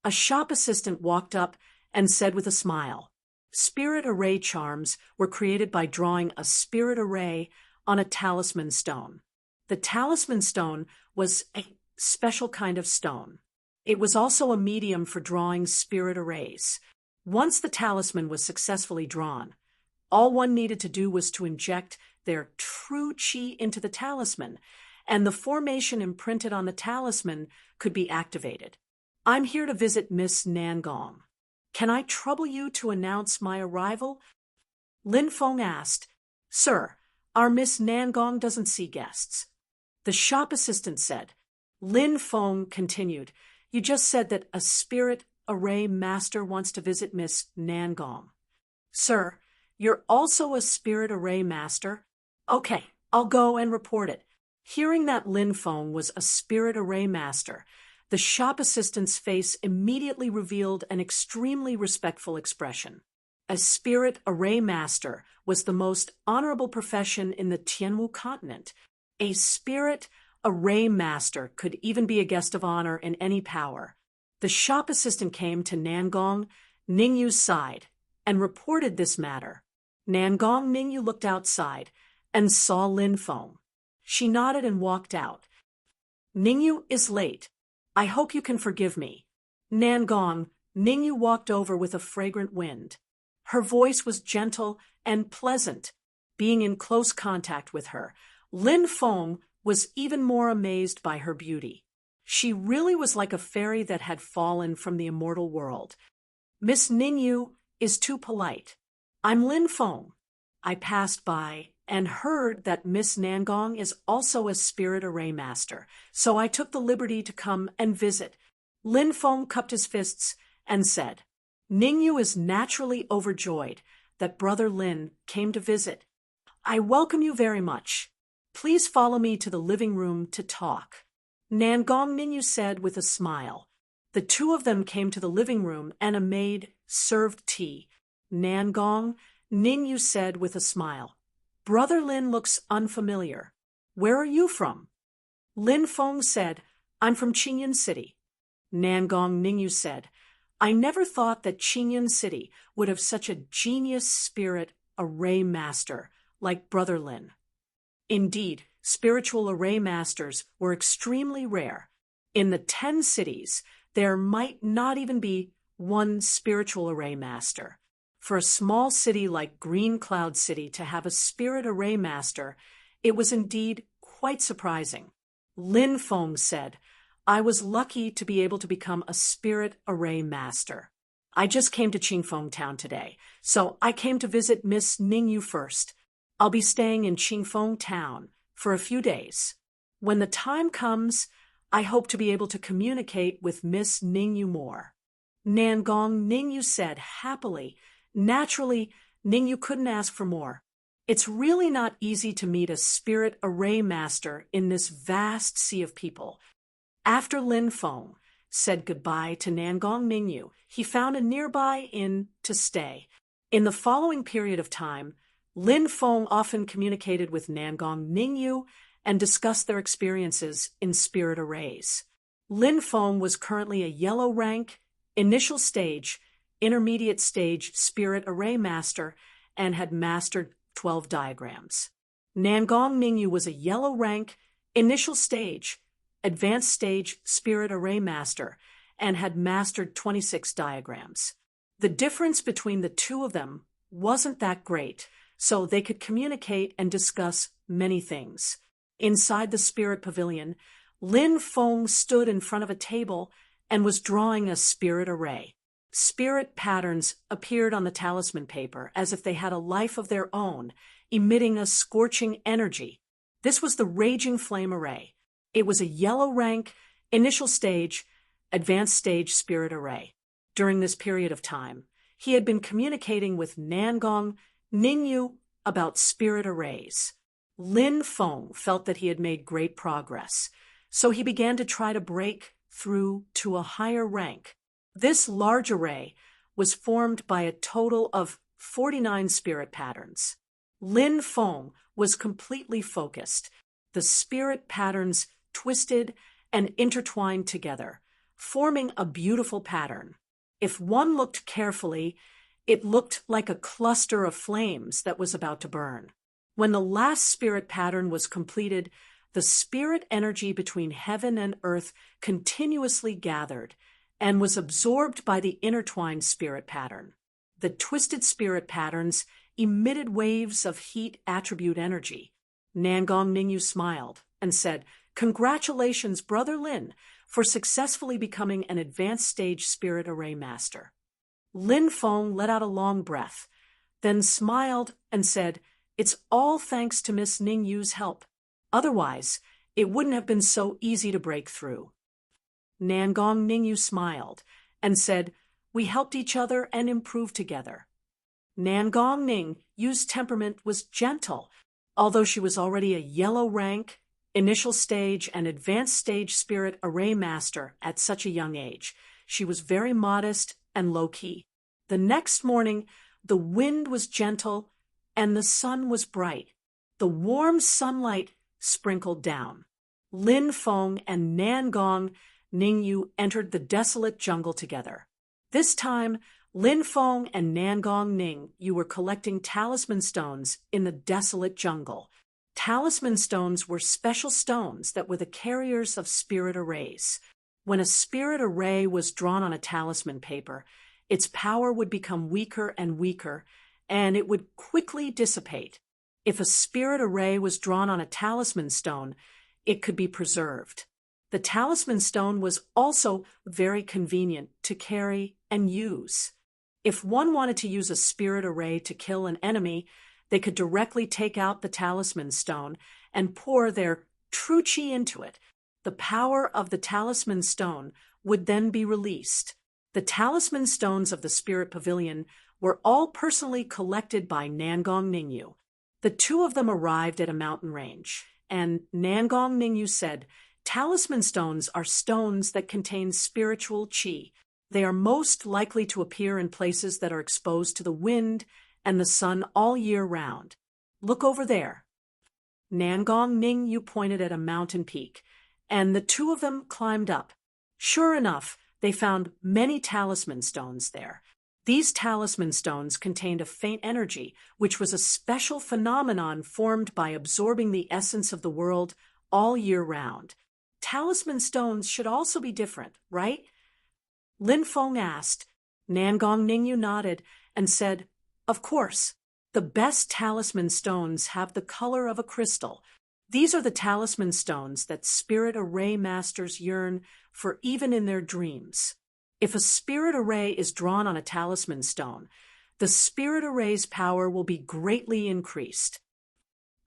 A shop assistant walked up and said with a smile, "Spirit array charms were created by drawing a spirit array on a talisman stone." The talisman stone was a special kind of stone. It was also a medium for drawing spirit arrays. Once the talisman was successfully drawn, all one needed to do was to inject their true qi into the talisman, and the formation imprinted on the talisman could be activated. "I'm here to visit Miss Nangong. Can I trouble you to announce my arrival?" Lin Feng asked. "Sir, our Miss Nangong doesn't see guests." The shop assistant said. Lin Feng continued, "You just said that a spirit array master wants to visit Miss Nangong. Sir, you're also a spirit array master? Okay, I'll go and report it." Hearing that Lin Feng was a spirit array master, the shop assistant's face immediately revealed an extremely respectful expression. A spirit array master was the most honorable profession in the Tianwu continent. A spirit array master could even be a guest of honor in any power. The shop assistant came to Nangong Ningyu's side and reported this matter. Nangong Ningyu looked outside and saw Lin Feng. She nodded and walked out. "Ningyu is late. I hope you can forgive me." Nangong Ningyu walked over with a fragrant wind. Her voice was gentle and pleasant. Being in close contact with her, Lin Feng was even more amazed by her beauty. She really was like a fairy that had fallen from the immortal world. "Miss Ningyu is too polite. I'm Lin Feng. I passed by and heard that Miss Nangong is also a spirit array master, so I took the liberty to come and visit." Lin Feng cupped his fists and said, "Ningyu is naturally overjoyed that Brother Lin came to visit. I welcome you very much. Please follow me to the living room to talk." Nangong Ningyu said with a smile. The 2 of them came to the living room and a maid served tea. Nangong Ningyu said with a smile, "Brother Lin looks unfamiliar. Where are you from?" Lin Feng said, "I'm from Qingyan City." Nangong Ningyu said, "I never thought that Qingyan City would have such a genius spirit array master like Brother Lin." Indeed, spiritual array masters were extremely rare. In the 10 cities, there might not even be one spiritual array master. For a small city like Green Cloud City to have a spirit array master, it was indeed quite surprising. Lin Feng said, "I was lucky to be able to become a spirit array master. I just came to Qingfeng Town today, so I came to visit Miss Ningyu first. I'll be staying in Qingfeng Town for a few days. When the time comes, I hope to be able to communicate with Miss Ningyu more." Nangong Ningyu said happily. Naturally, Ningyu couldn't ask for more. It's really not easy to meet a spirit array master in this vast sea of people. After Lin Feng said goodbye to Nangong Ningyu, he found a nearby inn to stay. In the following period of time, Lin Feng often communicated with Nangong Ningyu and discussed their experiences in spirit arrays. Lin Feng was currently a yellow rank, initial stage, intermediate stage spirit array master and had mastered 12 diagrams. Nangong Ningyu was a yellow rank, initial stage, advanced stage spirit array master and had mastered 26 diagrams. The difference between the 2 of them wasn't that great, so they could communicate and discuss many things. Inside the spirit pavilion, Lin Feng stood in front of a table and was drawing a spirit array. Spirit patterns appeared on the talisman paper as if they had a life of their own, emitting a scorching energy. This was the Raging Flame Array. It was a yellow rank, initial stage, advanced stage spirit array. During this period of time, he had been communicating with Nangong Ningyu about spirit arrays. Lin Feng felt that he had made great progress, so he began to try to break through to a higher rank. This large array was formed by a total of 49 spirit patterns. Lin Feng was completely focused. The spirit patterns twisted and intertwined together, forming a beautiful pattern. If one looked carefully, it looked like a cluster of flames that was about to burn. When the last spirit pattern was completed, the spirit energy between heaven and earth continuously gathered and was absorbed by the intertwined spirit pattern. The twisted spirit patterns emitted waves of heat attribute energy. Nangong Ningyu smiled and said, "Congratulations, Brother Lin, for successfully becoming an advanced stage spirit array master." Lin Feng let out a long breath, then smiled and said, "It's all thanks to Miss Ningyu's help. Otherwise, it wouldn't have been so easy to break through." Nangong Ningyu smiled and said, "We helped each other and improved together." Nangong Ningyu's temperament was gentle. Although she was already a yellow rank, initial stage, and advanced stage spirit array master at such a young age, she was very modest and low-key. The next morning, the wind was gentle and the sun was bright. The warm sunlight sprinkled down. Lin Feng and Nangong Ningyu entered the desolate jungle together. This time, Lin Feng and Nangong Ningyu were collecting talisman stones in the desolate jungle. Talisman stones were special stones that were the carriers of spirit arrays. When a spirit array was drawn on a talisman paper, its power would become weaker and weaker, and it would quickly dissipate. If a spirit array was drawn on a talisman stone, it could be preserved. The talisman stone was also very convenient to carry and use. If one wanted to use a spirit array to kill an enemy, they could directly take out the talisman stone and pour their true chi into it. The power of the talisman stone would then be released. The talisman stones of the Spirit Pavilion were all personally collected by Nangong Ningyu. The two of them arrived at a mountain range, and Nangong Ningyu said, "Talisman stones are stones that contain spiritual chi. They are most likely to appear in places that are exposed to the wind and the sun all year round. Look over there." Nangong Ningyu pointed at a mountain peak, and the two of them climbed up. Sure enough, they found many talisman stones there. These talisman stones contained a faint energy, which was a special phenomenon formed by absorbing the essence of the world all year round. Talisman stones should also be different, right? Lin Feng asked. Nangong Ningyu nodded and said, "Of course. The best talisman stones have the color of a crystal. These are the talisman stones that spirit array masters yearn for even in their dreams. If a spirit array is drawn on a talisman stone, the spirit array's power will be greatly increased."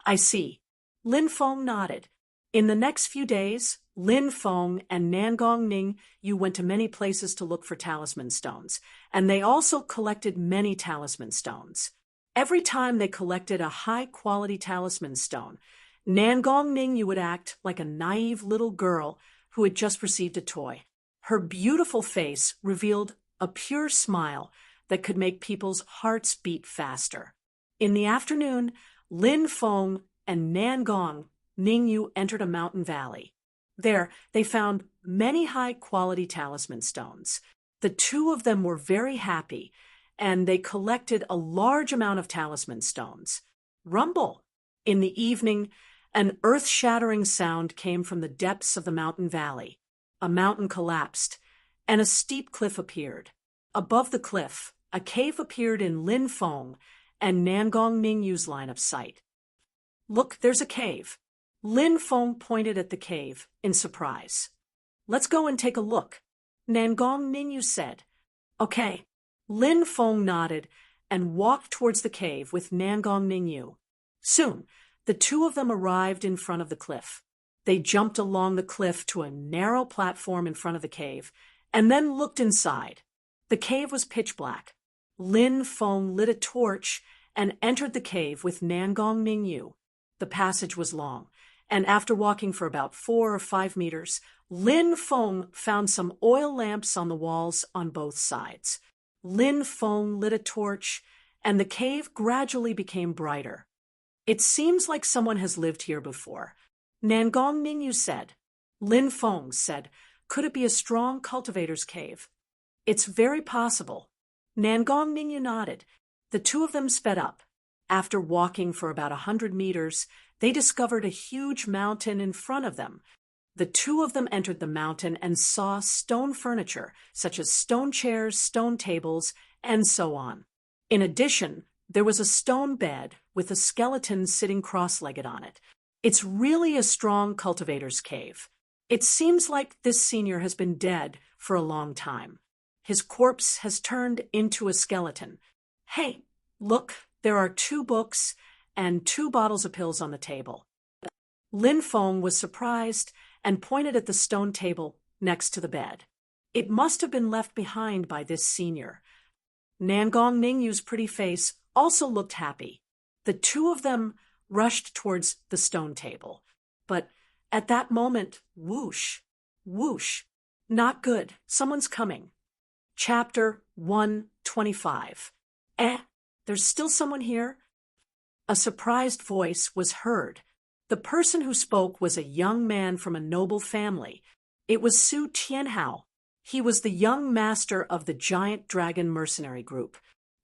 "I see." Lin Feng nodded. In the next few days, Lin Feng and Nangong Ningyu went to many places to look for talisman stones, and they also collected many talisman stones. Every time they collected a high-quality talisman stone, Nangong Ningyu would act like a naive little girl who had just received a toy. Her beautiful face revealed a pure smile that could make people's hearts beat faster. In the afternoon, Lin Feng and Nangong Ningyu entered a mountain valley. There, they found many high-quality talisman stones. The two of them were very happy, and they collected a large amount of talisman stones. Rumble! In the evening, an earth-shattering sound came from the depths of the mountain valley. A mountain collapsed, and a steep cliff appeared. Above the cliff, a cave appeared in Lin Feng and Nangong Ningyu's line of sight. "Look, there's a cave." Lin Feng pointed at the cave in surprise. Let's go and take a look, Nangong Ningyu said. Okay. Lin Feng nodded and walked towards the cave with Nangong Ningyu. Soon, the two of them arrived in front of the cliff. They jumped along the cliff to a narrow platform in front of the cave and then looked inside. The cave was pitch black. Lin Feng lit a torch and entered the cave with Nangong Ningyu. The passage was long, and after walking for about 4 or 5 meters, Lin Feng found some oil lamps on the walls on both sides. Lin Feng lit a torch, and the cave gradually became brighter. It seems like someone has lived here before, Nangong Ningyu said. Lin Feng said, could it be a strong cultivator's cave? It's very possible. Nangong Ningyu nodded. The two of them sped up. After walking for about 100 meters, they discovered a huge mountain in front of them. The two of them entered the mountain and saw stone furniture, such as stone chairs, stone tables, and so on. In addition, there was a stone bed with a skeleton sitting cross-legged on it. It's really a strong cultivator's cave. It seems like this senior has been dead for a long time. His corpse has turned into a skeleton. Hey, look, there are 2 books and 2 bottles of pills on the table. Lin Feng was surprised and pointed at the stone table next to the bed. It must have been left behind by this senior. Nangong Ningyu's pretty face also looked happy. The two of them rushed towards the stone table. But at that moment, whoosh, whoosh. Not good. Someone's coming. Chapter 125. There's still someone here? A surprised voice was heard. The person who spoke was a young man from a noble family. It was Su Tianhao. He was the young master of the giant dragon mercenary group.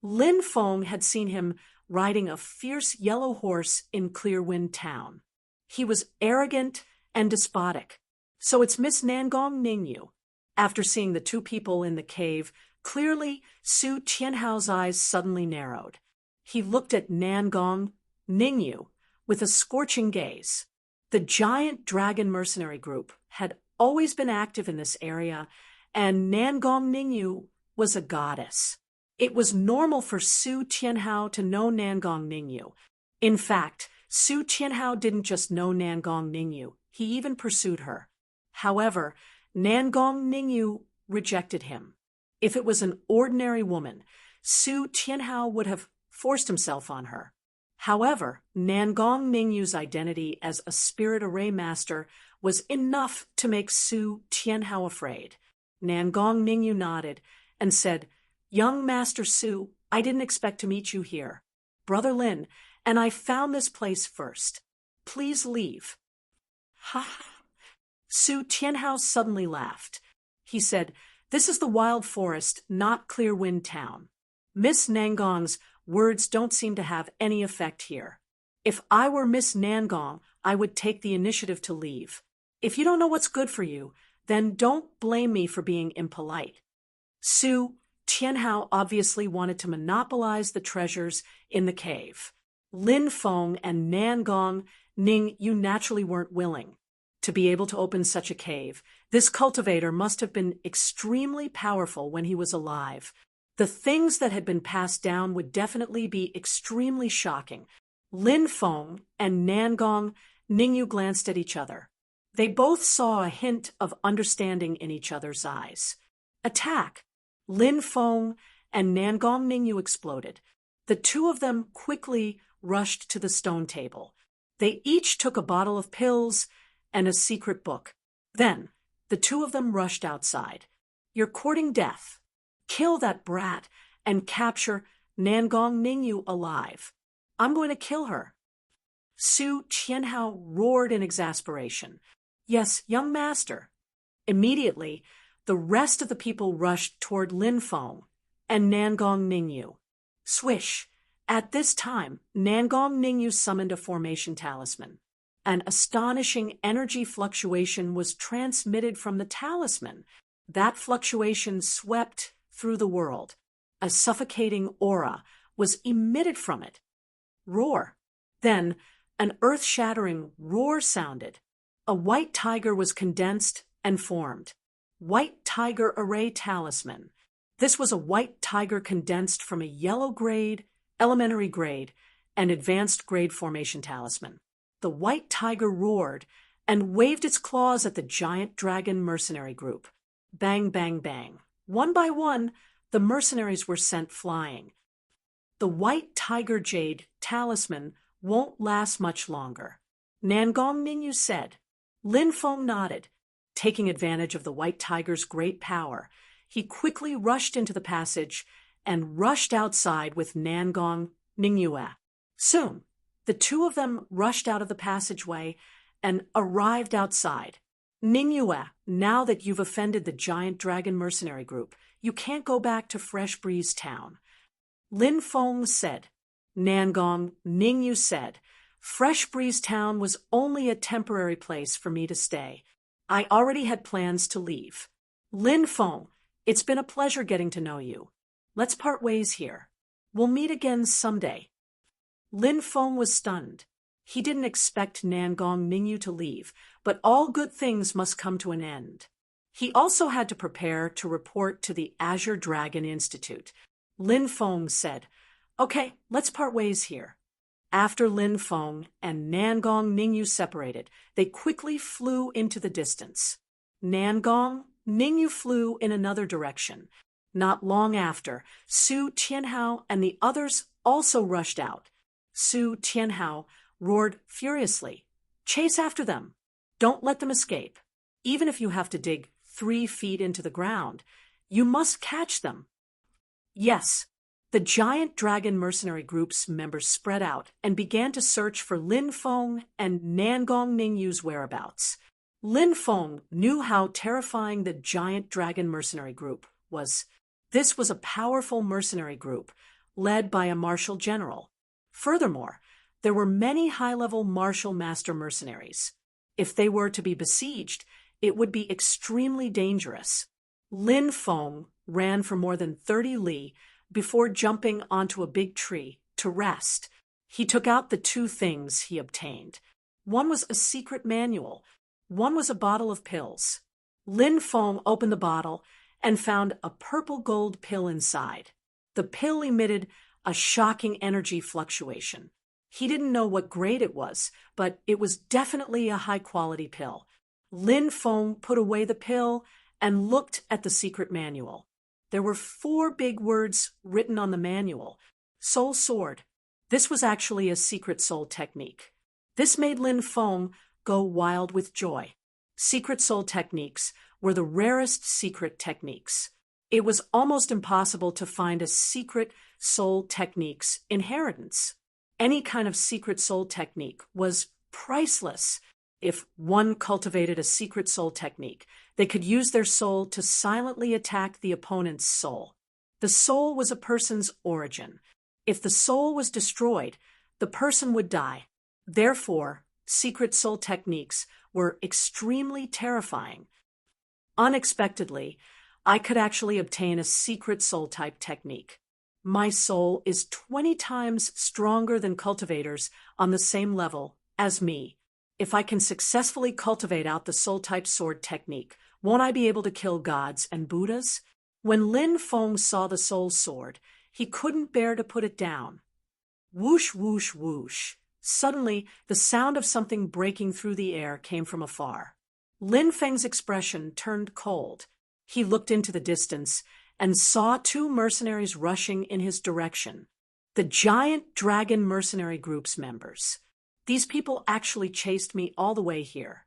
Lin Feng had seen him riding a fierce yellow horse in Clearwind Town. He was arrogant and despotic. So it's Miss Nangong Ningyu. After seeing the two people in the cave, clearly Su Tianhao's eyes suddenly narrowed. He looked at Nangong Ningyu with a scorching gaze. The giant dragon mercenary group had always been active in this area, and Nangong Ningyu was a goddess. It was normal for Su Tianhao to know Nangong Ningyu. In fact, Su Tianhao didn't just know Nangong Ningyu, he even pursued her. However, Nangong Ningyu rejected him. If it was an ordinary woman, Su Tianhao would have forced himself on her. However, Nangong Ningyu's identity as a spirit array master was enough to make Su Tianhao afraid. Nangong Ningyu nodded and said, "Young Master Su, I didn't expect to meet you here. Brother Lin and I found this place first. Please leave." Ha! Su Tianhao suddenly laughed. He said, "This is the wild forest, not Clearwind Town. Miss Nangong's words don't seem to have any effect here. If I were Miss Nangong, I would take the initiative to leave. If you don't know what's good for you, then don't blame me for being impolite." Su Tianhao obviously wanted to monopolize the treasures in the cave. Lin Feng and Nangong Ningyu naturally weren't willing to be able to open such a cave. This cultivator must have been extremely powerful when he was alive. The things that had been passed down would definitely be extremely shocking. Lin Feng and Nangong Ningyu glanced at each other. They both saw a hint of understanding in each other's eyes. Attack! Lin Feng and Nangong Ningyu exploded. The two of them quickly rushed to the stone table. They each took a bottle of pills and a secret book. Then, the two of them rushed outside. "You're courting death. Kill that brat and capture Nangong Ningyu alive. I'm going to kill her." Su Tianhao roared in exasperation. "Yes, young master." Immediately, the rest of the people rushed toward Lin Feng and Nangong Ningyu. Swish! At this time, Nangong Ningyu summoned a formation talisman. An astonishing energy fluctuation was transmitted from the talisman. That fluctuation swept through the world. A suffocating aura was emitted from it. Roar! Then, An earth-shattering roar sounded. A white tiger was condensed and formed. White Tiger Array Talisman. This was a white tiger condensed from a yellow grade, elementary grade, and advanced grade formation talisman. The white tiger roared and waved its claws at the giant dragon mercenary group. Bang, bang, bang. One by one, the mercenaries were sent flying. The white tiger jade talisman won't last much longer. Nangong Ningyu said. Lin Feng nodded. Taking advantage of the white tiger's great power, he quickly rushed into the passage and rushed outside with Nangong Ningyue. Soon, the two of them rushed out of the passageway and arrived outside. Ningyue, now that you've offended the giant dragon mercenary group, you can't go back to Fresh Breeze Town. Lin Feng said. Nangong Ningyu said, Fresh Breeze Town was only a temporary place for me to stay. I already had plans to leave. Lin Feng, it's been a pleasure getting to know you. Let's part ways here. We'll meet again someday. Lin Feng was stunned. He didn't expect Nangong Ningyu to leave, but all good things must come to an end. He also had to prepare to report to the Azure Dragon Institute. Lin Feng said, Okay, let's part ways here. After Lin Feng and Nangong Ningyu separated, they quickly flew into the distance. Nangong Ningyu flew in another direction. Not long after, Su Tianhao and the others also rushed out. Su Tianhao roared furiously. Chase after them. Don't let them escape. Even if you have to dig 3 feet into the ground, you must catch them. Yes. The giant dragon mercenary group's members spread out and began to search for Lin Feng and Nangong Ningyu's whereabouts. Lin Feng knew how terrifying the giant dragon mercenary group was. This was a powerful mercenary group, led by a martial general. Furthermore, there were many high-level martial master mercenaries. If they were to be besieged, it would be extremely dangerous. Lin Feng ran for more than 30 li before jumping onto a big tree to rest. He took out the 2 things he obtained. One was a secret manual. One was a bottle of pills. Lin Feng opened the bottle and found a purple gold pill inside. The pill emitted a shocking energy fluctuation. He didn't know what grade it was, but it was definitely a high-quality pill. Lin Feng put away the pill and looked at the secret manual. There were 4 big words written on the manual. Soul Sword. This was actually a secret soul technique. This made Lin Feng go wild with joy. Secret soul techniques were the rarest secret techniques. It was almost impossible to find a secret soul technique's inheritance. Any kind of secret soul technique was priceless. If one cultivated a secret soul technique, they could use their soul to silently attack the opponent's soul. The soul was a person's origin. If the soul was destroyed, the person would die. Therefore, secret soul techniques were extremely terrifying. Unexpectedly, I could actually obtain a secret soul type technique. My soul is 20 times stronger than cultivators on the same level as me. If I can successfully cultivate out the soul-type sword technique, won't I be able to kill gods and Buddhas? When Lin Feng saw the soul sword, he couldn't bear to put it down. Whoosh, whoosh, whoosh. Suddenly, the sound of something breaking through the air came from afar. Lin Feng's expression turned cold. He looked into the distance and saw 2 mercenaries rushing in his direction. The giant dragon mercenary group's members. These people actually chased me all the way here.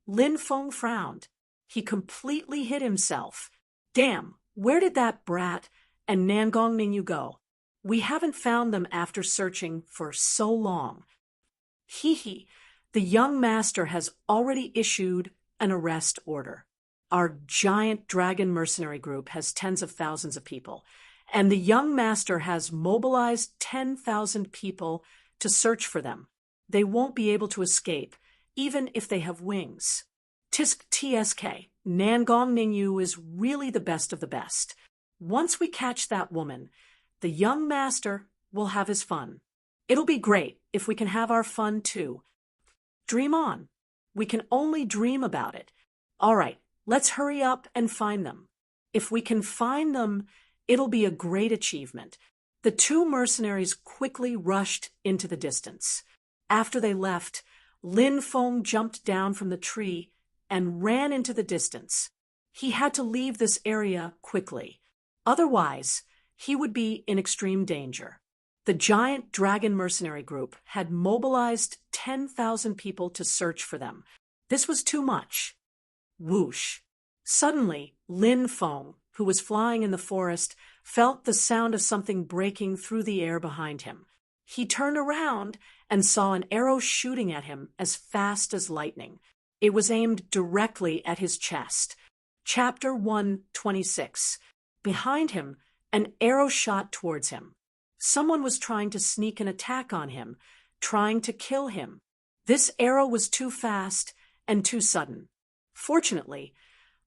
Lin Feng frowned. He completely hid himself. Damn, where did that brat and Nangong Ningyu go? We haven't found them after searching for so long. Hee, the young master has already issued an arrest order. Our giant dragon mercenary group has tens of thousands of people, and the young master has mobilized 10,000 people to search for them. They won't be able to escape, even if they have wings. Tisk TSK, Nangong Ningyu is really the best of the best. Once we catch that woman, the young master will have his fun. It'll be great. if we can have our fun too. Dream on. We can only dream about it. All right, let's hurry up and find them. If we can find them, it'll be a great achievement. The two mercenaries quickly rushed into the distance. After they left, Lin Feng jumped down from the tree and ran into the distance. He had to leave this area quickly. Otherwise, he would be in extreme danger. The giant dragon mercenary group had mobilized 10,000 people to search for them. This was too much. Whoosh! Suddenly, Lin Feng, who was flying in the forest, felt the sound of something breaking through the air behind him. He turned around and saw an arrow shooting at him as fast as lightning. It was aimed directly at his chest. Chapter 126. Behind him, an arrow shot towards him. Someone was trying to sneak an attack on him, trying to kill him. This arrow was too fast and too sudden. Fortunately,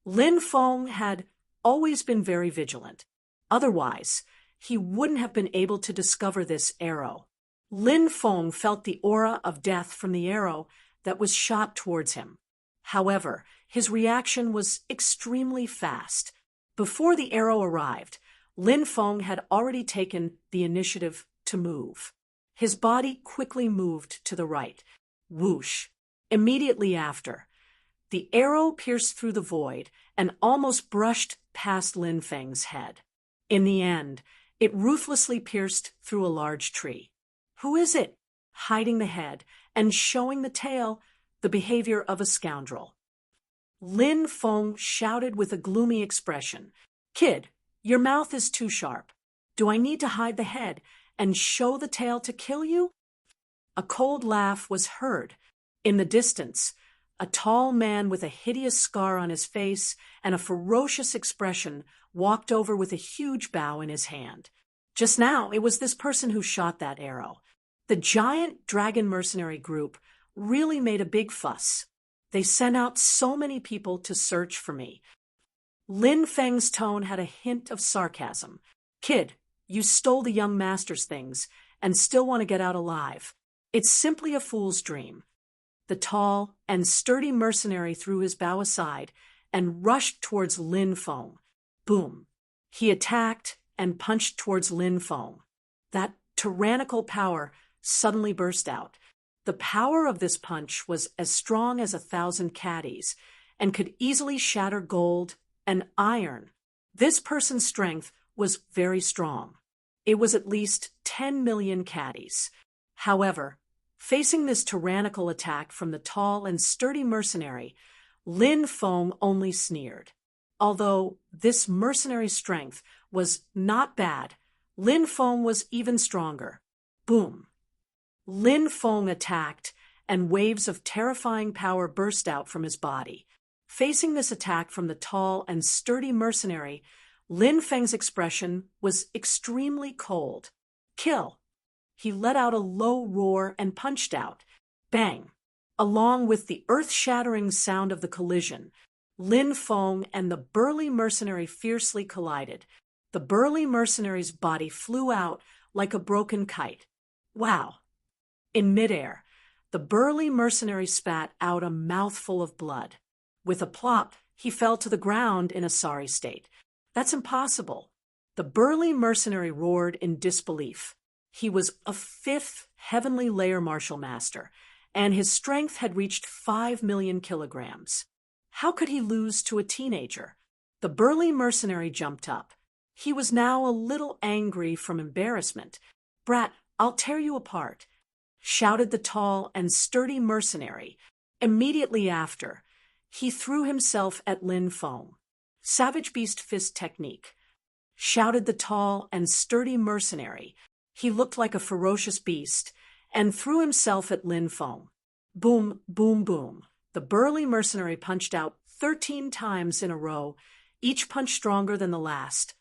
Lin Feng had always been very vigilant. Otherwise, he wouldn't have been able to discover this arrow. Lin Feng felt the aura of death from the arrow that was shot towards him. However, his reaction was extremely fast. Before the arrow arrived, Lin Feng had already taken the initiative to move. His body quickly moved to the right. Whoosh! Immediately after, the arrow pierced through the void and almost brushed past Lin Feng's head. In the end, it ruthlessly pierced through a large tree. Who is it? Hiding the head and showing the tail, the behavior of a scoundrel. Lin Feng shouted with a gloomy expression, "Kid, your mouth is too sharp. Do I need to hide the head and show the tail to kill you?" A cold laugh was heard. In the distance, a tall man with a hideous scar on his face and a ferocious expression walked over with a huge bow in his hand. Just now, it was this person who shot that arrow. The giant dragon mercenary group really made a big fuss. They sent out so many people to search for me. Lin Feng's tone had a hint of sarcasm. "Kid, you stole the young master's things and still want to get out alive. It's simply a fool's dream." The tall and sturdy mercenary threw his bow aside and rushed towards Lin Feng. Boom! He attacked and punched towards Lin Feng. That tyrannical power suddenly burst out. The power of this punch was as strong as 1,000 caddies and could easily shatter gold and iron. This person's strength was very strong. It was at least 10 million caddies. However, facing this tyrannical attack from the tall and sturdy mercenary, Lin Feng only sneered. Although this mercenary strength was not bad, Lin Feng was even stronger. Boom! Lin Feng attacked, and waves of terrifying power burst out from his body. Facing this attack from the tall and sturdy mercenary, Lin Feng's expression was extremely cold. "Kill!" He let out a low roar and punched out. Bang! Along with the earth-shattering sound of the collision, Lin Feng and the burly mercenary fiercely collided. The burly mercenary's body flew out like a broken kite. Wow! In midair, the burly mercenary spat out a mouthful of blood. With a plop, he fell to the ground in a sorry state. That's impossible. The burly mercenary roared in disbelief. He was a 5th heavenly layer martial master, and his strength had reached 5 million kilograms. How could he lose to a teenager? The burly mercenary jumped up. He was now a little angry from embarrassment. "Brat, I'll tear you apart," shouted the tall and sturdy mercenary. Immediately after, he threw himself at Lin Feng. "Savage beast fist technique," shouted the tall and sturdy mercenary. He looked like a ferocious beast and threw himself at Lin Feng. Boom, boom, boom. The burly mercenary punched out 13 times in a row, each punch stronger than the last.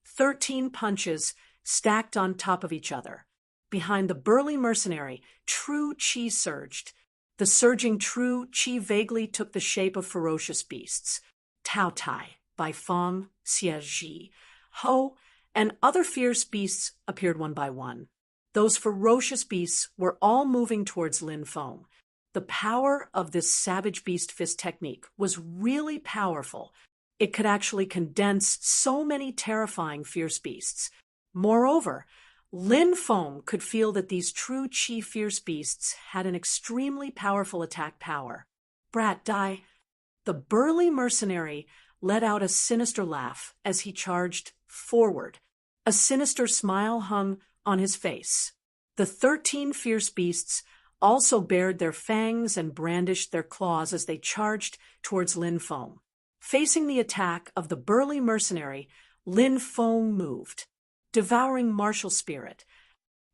13 punches stacked on top of each other. Behind the burly mercenary, true chi surged. The surging true chi vaguely took the shape of ferocious beasts. Tao Tai, Bai Feng, Xie Ji, Ho, and other fierce beasts appeared one by one. Those ferocious beasts were all moving towards Lin Feng. The power of this savage beast fist technique was really powerful. It could actually condense so many terrifying fierce beasts. Moreover, Lin Feng could feel that these true chi fierce beasts had an extremely powerful attack power. Brat, die! The burly mercenary let out a sinister laugh as he charged forward. A sinister smile hung on his face. The 13 fierce beasts also bared their fangs and brandished their claws as they charged towards Lin Feng. Facing the attack of the burly mercenary, Lin Feng moved. Devouring martial spirit.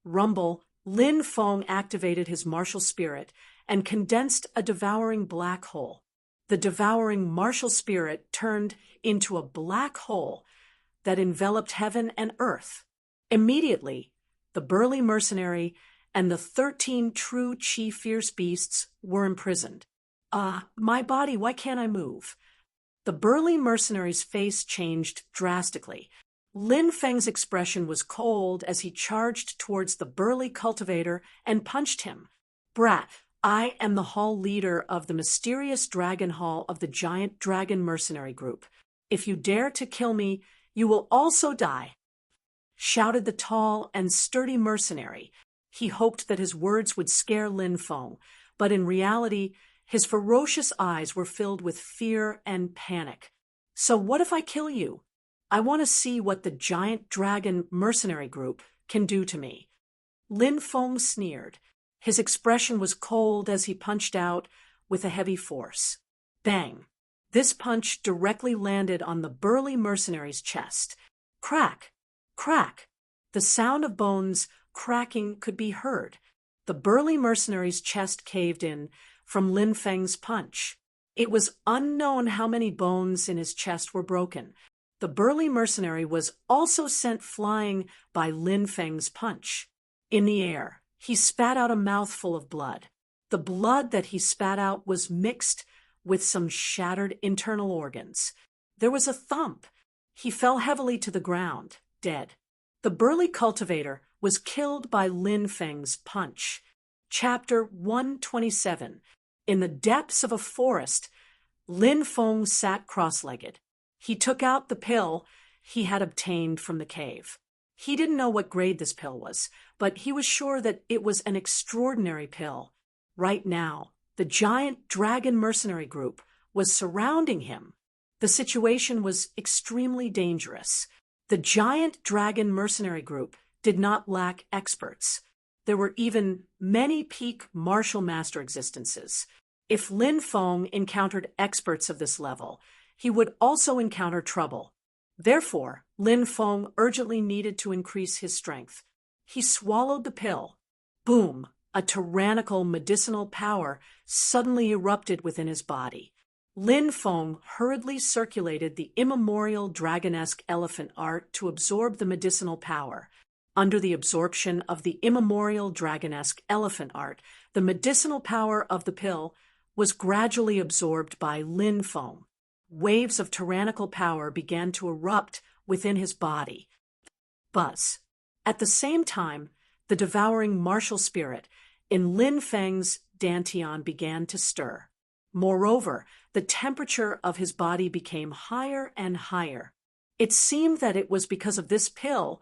Rumble, Lin Feng activated his martial spirit and condensed a devouring black hole. The devouring martial spirit turned into a black hole that enveloped heaven and earth. Immediately, the burly mercenary and the 13 true chi fierce beasts were imprisoned. My body, why can't I move? The burly mercenary's face changed drastically. Lin Feng's expression was cold as he charged towards the burly cultivator and punched him. Brat, I am the hall leader of the mysterious dragon hall of the giant dragon mercenary group. If you dare to kill me, you will also die, shouted the tall and sturdy mercenary. He hoped that his words would scare Lin Feng, but in reality, his ferocious eyes were filled with fear and panic. So what if I kill you? I want to see what the giant dragon mercenary group can do to me. Lin Feng sneered. His expression was cold as he punched out with a heavy force. Bang! This punch directly landed on the burly mercenary's chest. Crack! Crack! The sound of bones cracking could be heard. The burly mercenary's chest caved in from Lin Feng's punch. It was unknown how many bones in his chest were broken. The burly mercenary was also sent flying by Lin Feng's punch. In the air, he spat out a mouthful of blood. The blood that he spat out was mixed with some shattered internal organs. There was a thump. He fell heavily to the ground, dead. The burly cultivator was killed by Lin Feng's punch. Chapter 127. In the depths of a forest, Lin Feng sat cross-legged. He took out the pill he had obtained from the cave. He didn't know what grade this pill was, but he was sure that it was an extraordinary pill. Right now, the giant dragon mercenary group was surrounding him. The situation was extremely dangerous. The giant dragon mercenary group did not lack experts. There were even many peak martial master existences. If Lin Feng encountered experts of this level, he would also encounter trouble. Therefore, Lin Feng urgently needed to increase his strength. He swallowed the pill. Boom! A tyrannical medicinal power suddenly erupted within his body. Lin Feng hurriedly circulated the immemorial dragonesque elephant art to absorb the medicinal power. Under the absorption of the immemorial dragonesque elephant art, the medicinal power of the pill was gradually absorbed by Lin Feng. Waves of tyrannical power began to erupt within his body. Buzz. At the same time, the devouring martial spirit in Lin Feng's dantian began to stir. Moreover, the temperature of his body became higher and higher. It seemed that it was because of this pill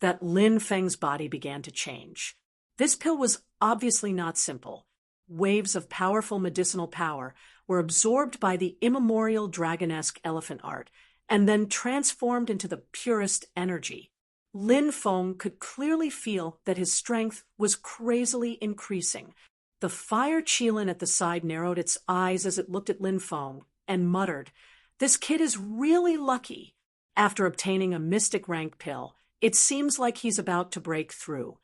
that Lin Feng's body began to change. This pill was obviously not simple. Waves of powerful medicinal power were absorbed by the immemorial dragonesque elephant art and then transformed into the purest energy. Lin Feng could clearly feel that his strength was crazily increasing. The fire qilin at the side narrowed its eyes as it looked at Lin Feng and muttered, "This kid is really lucky. After obtaining a mystic rank pill, it seems like he's about to break through."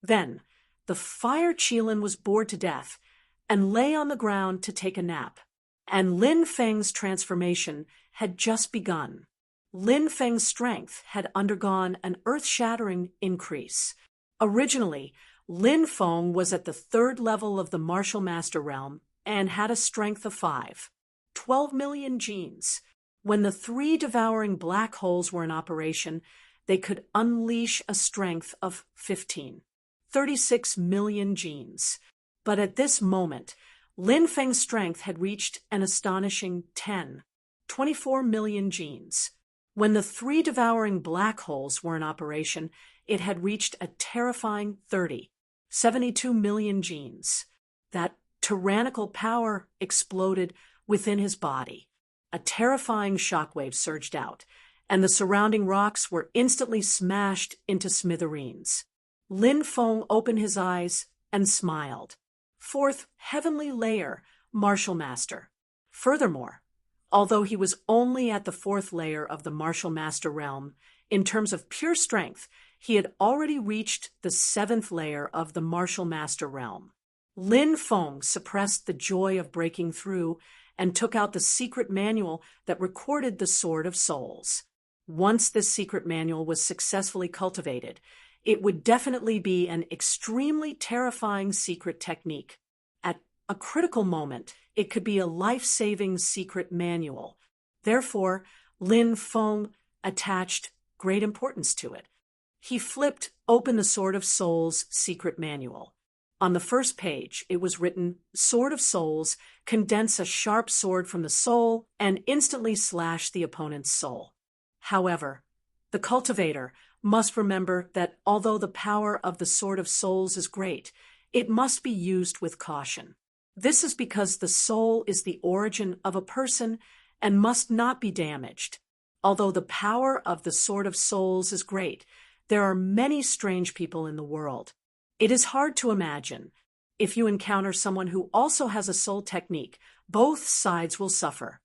Then, the fire qilin was bored to death and lay on the ground to take a nap. And Lin Feng's transformation had just begun. Lin Feng's strength had undergone an earth-shattering increase. Originally, Lin Feng was at the 3rd level of the martial master realm and had a strength of 5. 12 million genes. When the 3 devouring black holes were in operation, they could unleash a strength of 15. 36 million genes. But at this moment, Lin Feng's strength had reached an astonishing 24 million genes. When the three devouring black holes were in operation, it had reached a terrifying 72 million genes. That tyrannical power exploded within his body. A terrifying shockwave surged out, and the surrounding rocks were instantly smashed into smithereens. Lin Feng opened his eyes and smiled. Fourth heavenly layer, Martial Master. Furthermore, although he was only at the fourth layer of the Martial Master realm, in terms of pure strength, he had already reached the seventh layer of the Martial Master realm. Lin Feng suppressed the joy of breaking through and took out the secret manual that recorded the Sword of Souls. Once this secret manual was successfully cultivated, it would definitely be an extremely terrifying secret technique. At a critical moment, it could be a life-saving secret manual. Therefore, Lin Feng attached great importance to it. He flipped open the Sword of Souls secret manual. On the first page, it was written, "Sword of Souls, condense a sharp sword from the soul and instantly slash the opponent's soul." However, the cultivator must remember that although the power of the Sword of Souls is great, it must be used with caution. This is because the soul is the origin of a person and must not be damaged. Although the power of the Sword of Souls is great, there are many strange people in the world. It is hard to imagine. If you encounter someone who also has a soul technique, both sides will suffer.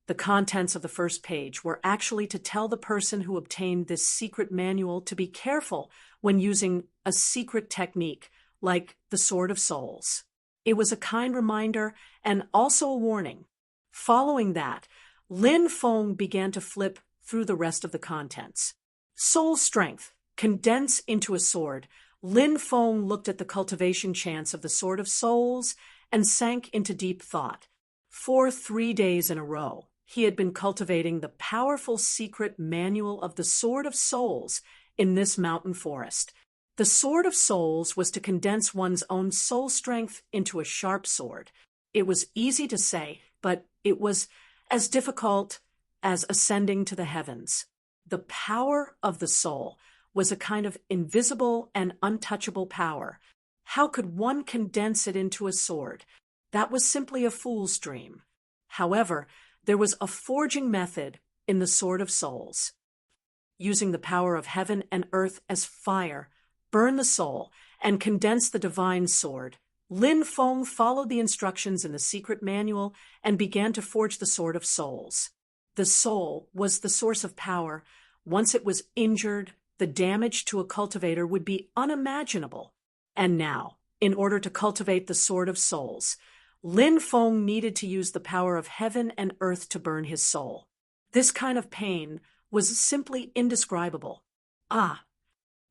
The contents of the first page were actually to tell the person who obtained this secret manual to be careful when using a secret technique like the Sword of Souls. It was a kind reminder and also a warning. Following that, Lin Feng began to flip through the rest of the contents. Soul strength, condense into a sword. Lin Feng looked at the cultivation chants of the Sword of Souls and sank into deep thought. For 3 days in a row, he had been cultivating the powerful secret manual of the Sword of Souls in this mountain forest. The Sword of Souls was to condense one's own soul strength into a sharp sword. It was easy to say, but it was as difficult as ascending to the heavens. The power of the soul was a kind of invisible and untouchable power. How could one condense it into a sword? That was simply a fool's dream. However, there was a forging method in the Sword of Souls. Using the power of heaven and earth as fire, burn the soul, and condense the divine sword. Lin Feng followed the instructions in the secret manual and began to forge the Sword of Souls. The soul was the source of power. Once it was injured, the damage to a cultivator would be unimaginable. And now, in order to cultivate the Sword of Souls, Lin Feng needed to use the power of heaven and earth to burn his soul. This kind of pain was simply indescribable.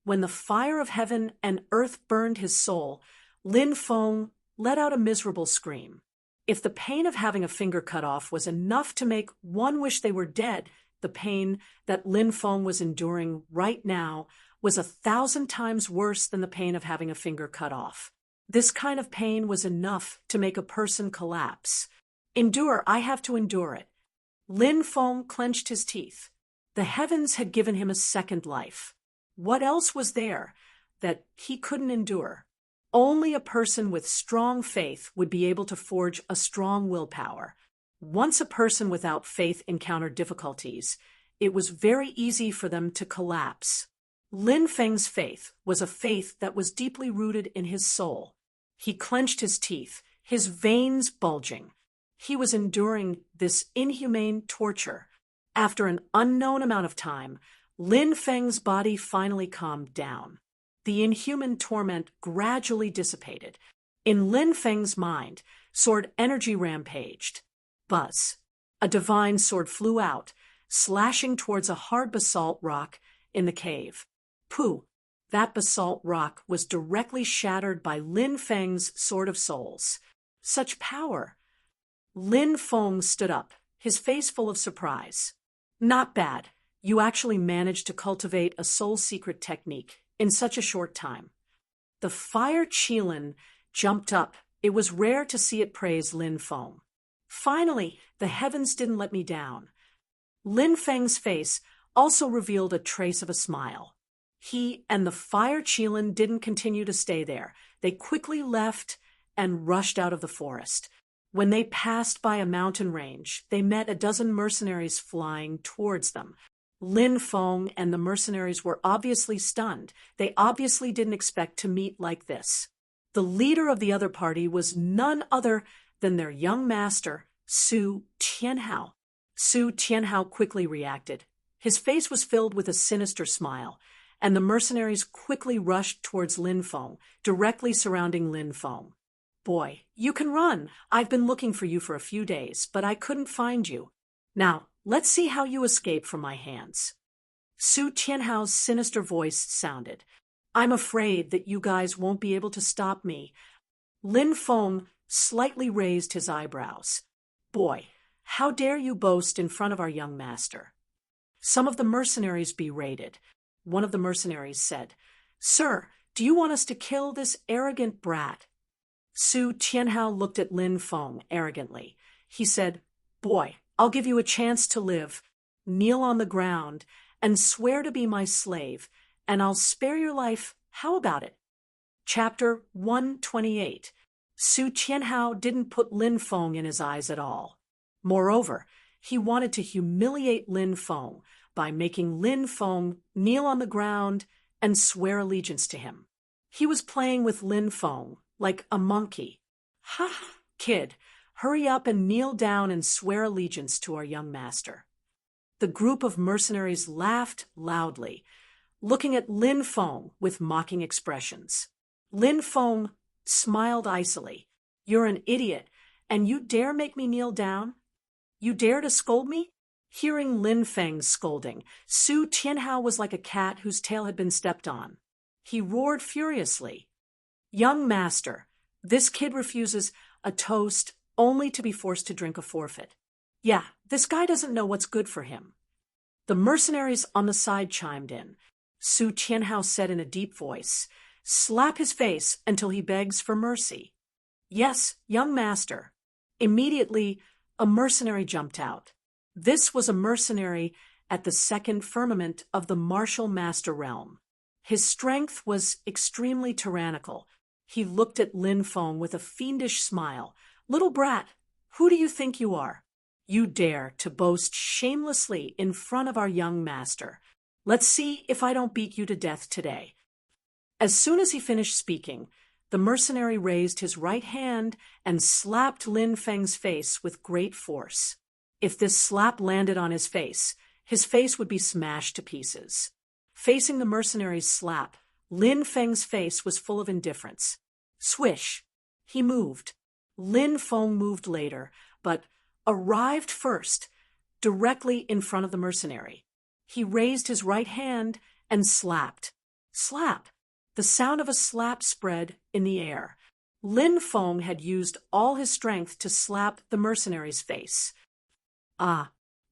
When the fire of heaven and earth burned his soul, Lin Feng let out a miserable scream. If the pain of having a finger cut off was enough to make one wish they were dead, the pain that Lin Feng was enduring right now was 1,000 times worse than the pain of having a finger cut off. This kind of pain was enough to make a person collapse. Endure, I have to endure it. Lin Feng clenched his teeth. The heavens had given him a second life. What else was there that he couldn't endure? Only a person with strong faith would be able to forge a strong willpower. Once a person without faith encountered difficulties, it was very easy for them to collapse. Lin Feng's faith was a faith that was deeply rooted in his soul. He clenched his teeth, his veins bulging. He was enduring this inhumane torture. After an unknown amount of time, Lin Feng's body finally calmed down. The inhuman torment gradually dissipated. In Lin Feng's mind, sword energy rampaged. Buzz. A divine sword flew out, slashing towards a hard basalt rock in the cave. Pooh! That basalt rock was directly shattered by Lin Feng's Sword of Souls. Such power! Lin Feng stood up, his face full of surprise. Not bad. You actually managed to cultivate a soul secret technique in such a short time. The fire Qilin jumped up. It was rare to see it praise Lin Feng. Finally, the heavens didn't let me down. Lin Feng's face also revealed a trace of a smile. He and the fire Qilin didn't continue to stay there. They quickly left and rushed out of the forest. When they passed by a mountain range, they met a dozen mercenaries flying towards them. Lin Feng and the mercenaries were obviously stunned. They obviously didn't expect to meet like this. The leader of the other party was none other than their young master, Su Tianhao. Su Tianhao quickly reacted. His face was filled with a sinister smile, and the mercenaries quickly rushed towards Lin Feng, directly surrounding Lin Feng. "Boy, you can run. I've been looking for you for a few days, but I couldn't find you. Now, let's see how you escape from my hands." Su Tianhao's sinister voice sounded. "I'm afraid that you guys won't be able to stop me." Lin Feng slightly raised his eyebrows. "Boy, how dare you boast in front of our young master?" Some of the mercenaries berated. One of the mercenaries said, "Sir, do you want us to kill this arrogant brat?" Su Tianhao looked at Lin Feng arrogantly. He said, "Boy, I'll give you a chance to live. Kneel on the ground and swear to be my slave, and I'll spare your life. How about it?" Chapter 128. Su Tianhao didn't put Lin Feng in his eyes at all. Moreover, he wanted to humiliate Lin Feng by making Lin Feng kneel on the ground and swear allegiance to him. He was playing with Lin Feng like a monkey. "Ha, kid, hurry up and kneel down and swear allegiance to our young master." The group of mercenaries laughed loudly, looking at Lin Feng with mocking expressions. Lin Feng smiled icily. "You're an idiot, and you dare make me kneel down? You dare to scold me?" Hearing Lin Feng's scolding, Su Tianhao was like a cat whose tail had been stepped on. He roared furiously. "Young master, this kid refuses a toast only to be forced to drink a forfeit. Yeah, this guy doesn't know what's good for him." The mercenaries on the side chimed in. Su Tianhao said in a deep voice, "Slap his face until he begs for mercy." "Yes, young master." Immediately, a mercenary jumped out. This was a mercenary at the second firmament of the martial master realm. His strength was extremely tyrannical. He looked at Lin Feng with a fiendish smile. "Little brat, who do you think you are? You dare to boast shamelessly in front of our young master. Let's see if I don't beat you to death today." As soon as he finished speaking, the mercenary raised his right hand and slapped Lin Feng's face with great force. If this slap landed on his face would be smashed to pieces. Facing the mercenary's slap, Lin Feng's face was full of indifference. Swish! He moved. Lin Feng moved later, but arrived first, directly in front of the mercenary. He raised his right hand and slapped. Slap! The sound of a slap spread in the air. Lin Feng had used all his strength to slap the mercenary's face.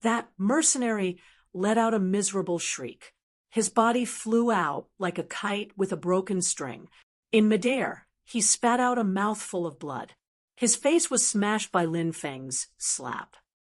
That mercenary let out a miserable shriek. His body flew out like a kite with a broken string. In midair, he spat out a mouthful of blood. His face was smashed by Lin Feng's slap.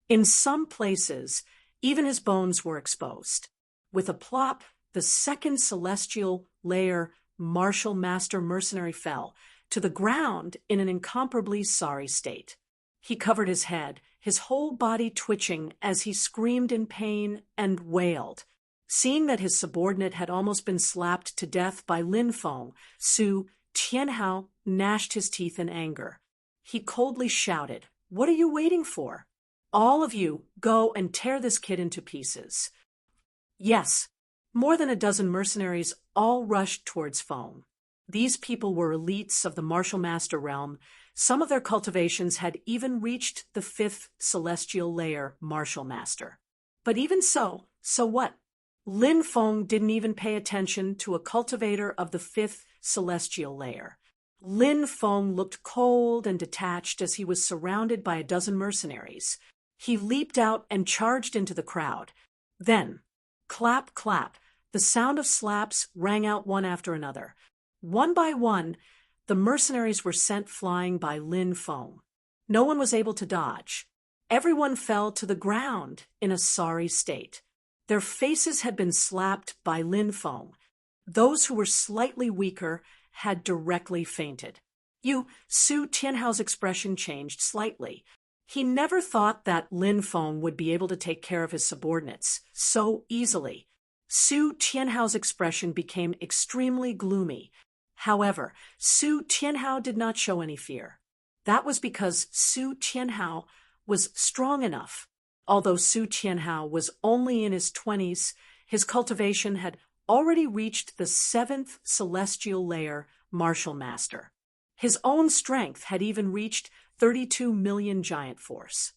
In some places, even his bones were exposed. With a plop, the second celestial layer martial master mercenary fell to the ground in an incomparably sorry state. He covered his head, his whole body twitching as he screamed in pain and wailed. Seeing that his subordinate had almost been slapped to death by Lin Feng, Su Tianhao gnashed his teeth in anger. He coldly shouted, "What are you waiting for? All of you, go and tear this kid into pieces." Yes, more than a dozen mercenaries all rushed towards Feng. These people were elites of the martial master realm. Some of their cultivations had even reached the fifth celestial layer martial master. But even so what? Lin Feng didn't even pay attention to a cultivator of the fifth celestial layer. Lin Feng looked cold and detached as he was surrounded by a dozen mercenaries. He leaped out and charged into the crowd. Then, clap, clap, the sound of slaps rang out one after another. One by one, the mercenaries were sent flying by Lin Feng. No one was able to dodge. Everyone fell to the ground in a sorry state. Their faces had been slapped by Lin Feng. Those who were slightly weaker had directly fainted. Su Tianhao's expression changed slightly. He never thought that Lin Feng would be able to take care of his subordinates so easily. Su Tianhao's expression became extremely gloomy. However, Su Tianhao did not show any fear. That was because Su Tianhao was strong enough. Although Su Tianhao was only in his 20s, his cultivation had already reached the 7th celestial layer martial master. His own strength had even reached 32 million giant force.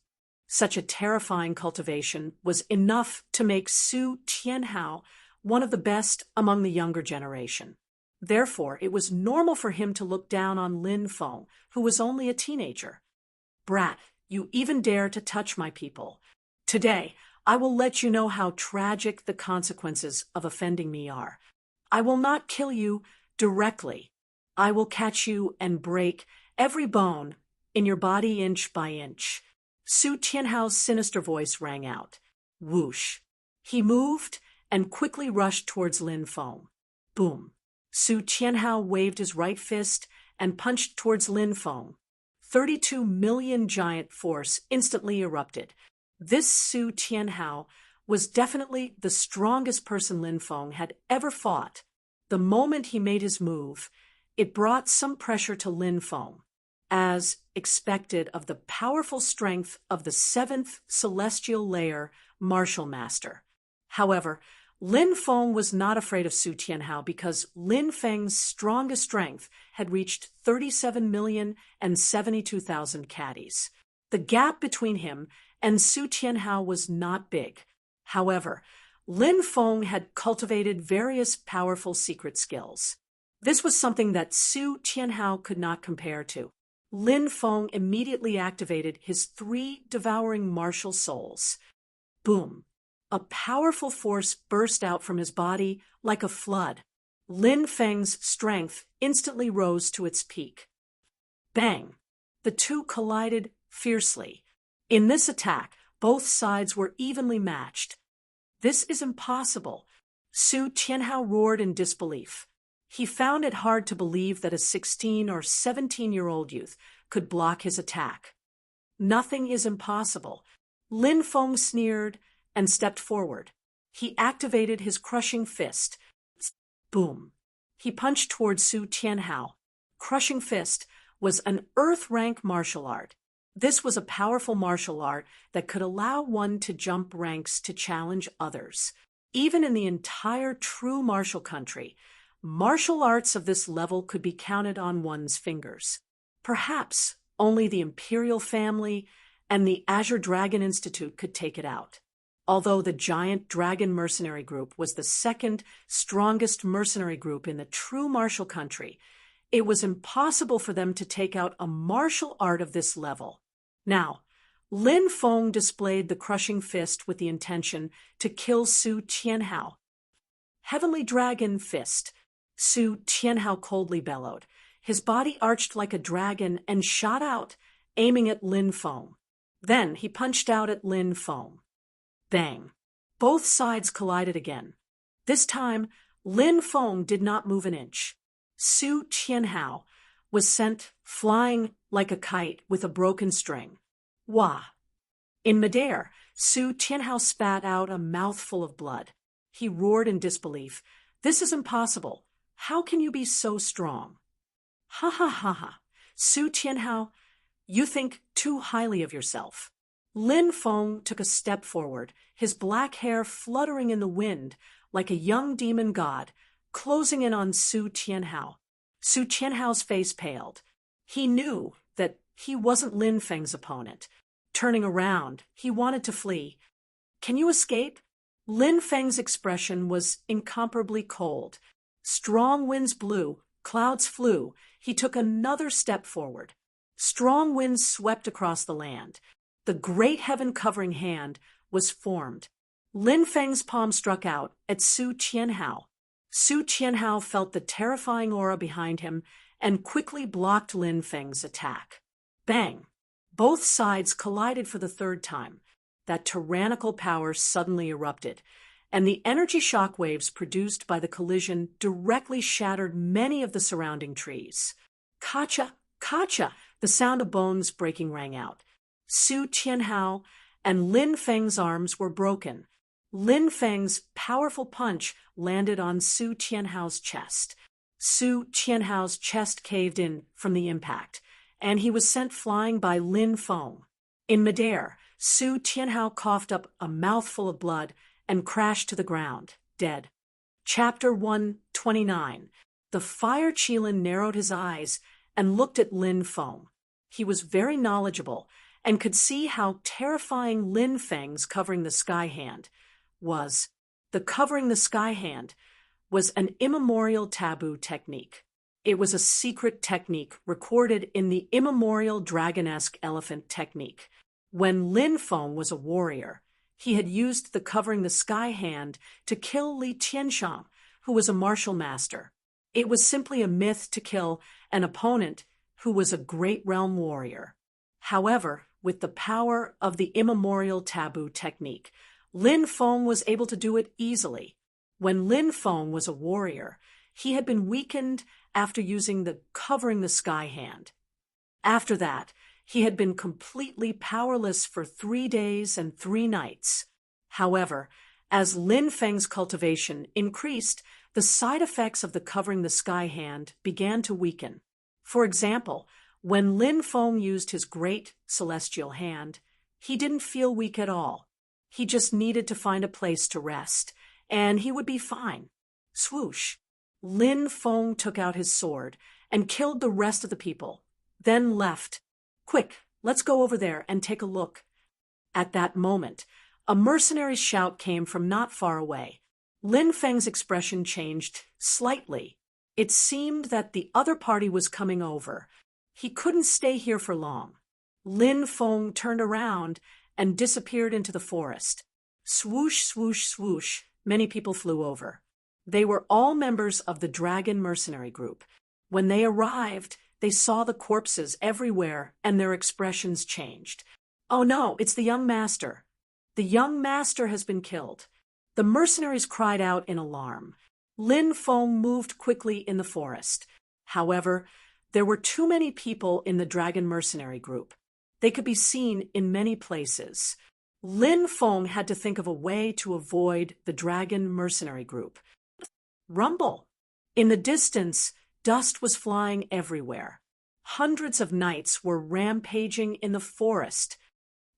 Such a terrifying cultivation was enough to make Su Tianhao one of the best among the younger generation. Therefore, it was normal for him to look down on Lin Feng, who was only a teenager. "Brat, you even dare to touch my people. Today, I will let you know how tragic the consequences of offending me are. I will not kill you directly. I will catch you and break every bone in your body inch by inch." Su Tianhao's sinister voice rang out. Whoosh. He moved and quickly rushed towards Lin Feng. Boom. Su Tianhao waved his right fist and punched towards Lin Feng. 32 million giant force instantly erupted. This Su Tianhao was definitely the strongest person Lin Feng had ever fought. The moment he made his move, it brought some pressure to Lin Feng. As expected of the powerful strength of the 7th celestial layer martial master. However, Lin Feng was not afraid of Su Tianhao because Lin Feng's strongest strength had reached 37,072,000 caddies. The gap between him and Su Tianhao was not big. However, Lin Feng had cultivated various powerful secret skills. This was something that Su Tianhao could not compare to. Lin Feng immediately activated his 3 devouring martial souls. Boom! A powerful force burst out from his body like a flood. Lin Feng's strength instantly rose to its peak. Bang! The two collided fiercely. In this attack, both sides were evenly matched. "This is impossible," Su Tianhao roared in disbelief. He found it hard to believe that a 16 or 17-year-old youth could block his attack. "Nothing is impossible." Lin Feng sneered and stepped forward. He activated his crushing fist. Boom! He punched towards Su Tianhao. Crushing fist was an earth-rank martial art. This was a powerful martial art that could allow one to jump ranks to challenge others. Even in the entire true martial country, martial arts of this level could be counted on one's fingers. Perhaps only the Imperial family and the Azure Dragon Institute could take it out. Although the giant dragon mercenary group was the 2nd strongest mercenary group in the true martial country, it was impossible for them to take out a martial art of this level. Now, Lin Feng displayed the crushing fist with the intention to kill Su Tianhao. "Heavenly Dragon Fist," Su Tianhao coldly bellowed. His body arched like a dragon and shot out, aiming at Lin Feng. Then he punched out at Lin Feng. Bang! Both sides collided again. This time, Lin Feng did not move an inch. Su Tianhao was sent flying like a kite with a broken string. Wah! In midair, Su Tianhao spat out a mouthful of blood. He roared in disbelief. "This is impossible. How can you be so strong?" "Ha ha ha ha! Su Tianhao, you think too highly of yourself." Lin Feng took a step forward, his black hair fluttering in the wind like a young demon god, closing in on Su Tianhao. Su Tianhao's face paled. He knew that he wasn't Lin Feng's opponent. Turning around, he wanted to flee. "Can you escape?" Lin Feng's expression was incomparably cold. Strong winds blew, clouds flew. He took another step forward. Strong winds swept across the land. The great heaven-covering hand was formed. Lin Feng's palm struck out at Su Tianhao. Su Qianhao felt the terrifying aura behind him and quickly blocked Lin Feng's attack. Bang! Both sides collided for the third time. That tyrannical power suddenly erupted, and the energy shock waves produced by the collision directly shattered many of the surrounding trees. Kacha! Kacha! The sound of bones breaking rang out. Su Qianhao and Lin Feng's arms were broken. Lin Feng's powerful punch landed on Su Qianhao's chest. Su Qianhao's chest caved in from the impact, and he was sent flying by Lin Feng. In midair, Su Qianhao coughed up a mouthful of blood and crashed to the ground, dead. Chapter 129. The Fire Qilin narrowed his eyes and looked at Lin Feng. He was very knowledgeable and could see how terrifying Lin Feng's covering the sky hand was. The covering the sky hand was an immemorial taboo technique. It was a secret technique recorded in the immemorial dragon-esque elephant technique. When Lin Feng was a warrior, he had used the covering the sky hand to kill Li Qianshang, who was a martial master. It was simply a myth to kill an opponent who was a great realm warrior. However, with the power of the immemorial taboo technique, Lin Feng was able to do it easily. When Lin Feng was a warrior, he had been weakened after using the covering the sky hand. After that, he had been completely powerless for 3 days and 3 nights. However, as Lin Feng's cultivation increased, the side effects of the covering the sky hand began to weaken. For example, when Lin Feng used his great celestial hand, he didn't feel weak at all. He just needed to find a place to rest, and he would be fine. Swoosh! Lin Feng took out his sword and killed the rest of the people, then left. Quick, let's go over there and take a look. At that moment, a mercenary's shout came from not far away. Lin Feng's expression changed slightly. It seemed that the other party was coming over. He couldn't stay here for long. Lin Feng turned around and disappeared into the forest. Swoosh, swoosh, swoosh, many people flew over. They were all members of the Dragon Mercenary Group. When they arrived, they saw the corpses everywhere and their expressions changed. Oh no, it's the young master. The young master has been killed. The mercenaries cried out in alarm. Lin Feng moved quickly in the forest. However, there were too many people in the Dragon Mercenary Group. They could be seen in many places. Lin Feng had to think of a way to avoid the Dragon Mercenary Group. Rumble! In the distance, dust was flying everywhere. Hundreds of knights were rampaging in the forest.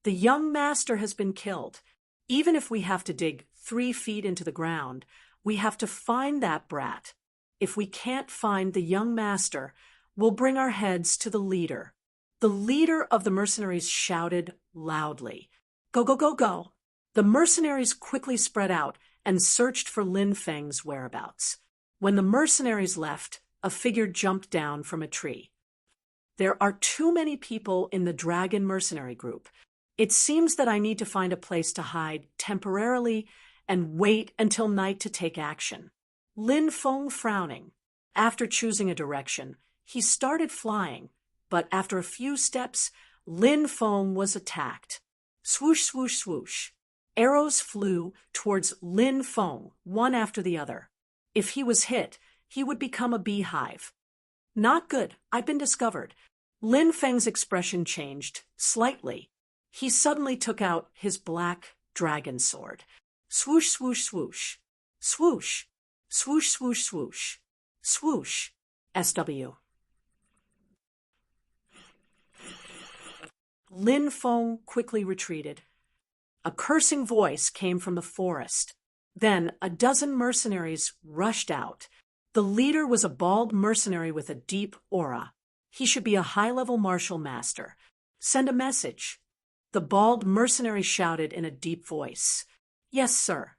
The young master has been killed. Even if we have to dig 3 feet into the ground, we have to find that brat. If we can't find the young master, we'll bring our heads to the leader. The leader of the mercenaries shouted loudly. Go, go, go, go! The mercenaries quickly spread out and searched for Lin Feng's whereabouts. When the mercenaries left, a figure jumped down from a tree. There are too many people in the Dragon Mercenary Group. It seems that I need to find a place to hide temporarily and wait until night to take action. Lin Feng frowning. After choosing a direction, he started flying, but after a few steps, Lin Feng was attacked. Swoosh, swoosh, swoosh. Arrows flew towards Lin Feng, one after the other. If he was hit, he would become a beehive. Not good, I've been discovered. Lin Feng's expression changed slightly. He suddenly took out his black dragon sword. Swoosh, swoosh, swoosh. Swoosh. Swoosh, swoosh, swoosh. Swoosh. SW. Lin Feng quickly retreated. A cursing voice came from the forest. Then a dozen mercenaries rushed out. The leader was a bald mercenary with a deep aura. He should be a high-level martial master. Send a message. The bald mercenary shouted in a deep voice. Yes, sir.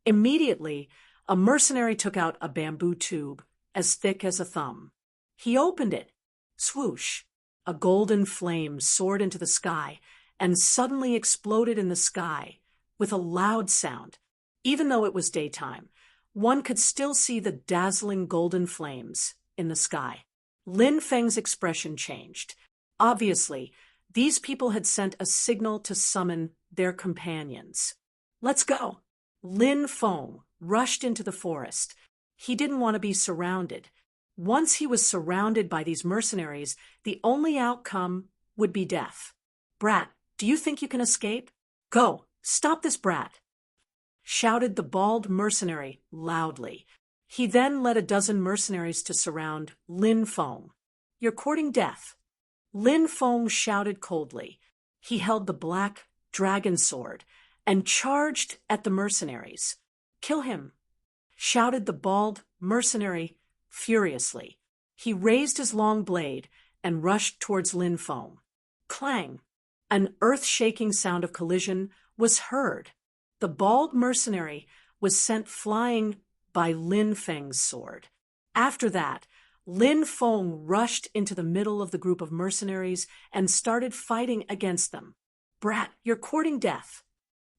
Immediately, a mercenary took out a bamboo tube as thick as a thumb. He opened it. Swoosh. A golden flame soared into the sky and suddenly exploded in the sky with a loud sound. Even though it was daytime, One could still see the dazzling golden flames in the sky. Lin Feng's expression changed. Obviously, these people had sent a signal to summon their companions. Let's go. Lin Feng rushed into the forest. He didn't want to be surrounded. Once he was surrounded by these mercenaries, the only outcome would be death. Brat, do you think you can escape? Go, stop this brat, shouted the bald mercenary loudly. He then led a dozen mercenaries to surround Lin Feng. You're courting death. Lin Feng shouted coldly. He held the black dragon sword and charged at the mercenaries. Kill him, shouted the bald mercenary furiously. He raised his long blade and rushed towards Lin Feng. Clang! An earth-shaking sound of collision was heard. The bald mercenary was sent flying by Lin Feng's sword. After that, Lin Feng rushed into the middle of the group of mercenaries and started fighting against them. Brat, you're courting death.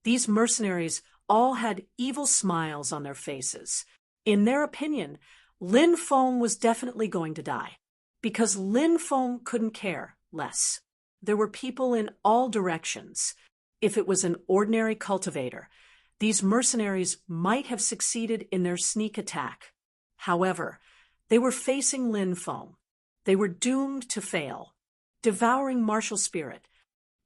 These mercenaries all had evil smiles on their faces. In their opinion, Lin Feng was definitely going to die, because Lin Feng couldn't care less. There were people in all directions. If it was an ordinary cultivator, these mercenaries might have succeeded in their sneak attack. However, they were facing Lin Feng. They were doomed to fail. Devouring martial spirit.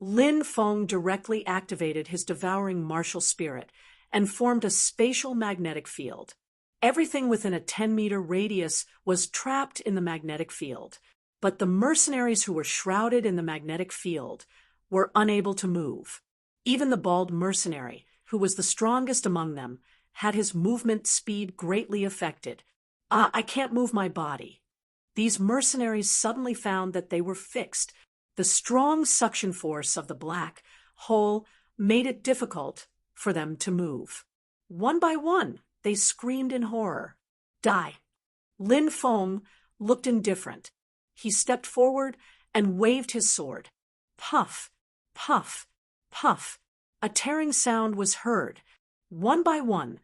Lin Feng directly activated his devouring martial spirit and formed a spatial magnetic field. Everything within a 10-meter radius was trapped in the magnetic field, but the mercenaries who were shrouded in the magnetic field were unable to move. Even the bald mercenary, who was the strongest among them, had his movement speed greatly affected. I can't move my body. These mercenaries suddenly found that they were fixed. The strong suction force of the black hole made it difficult for them to move. One by one, they screamed in horror. Die! Lin Feng looked indifferent. He stepped forward and waved his sword. Puff, puff, puff. A tearing sound was heard. One by one,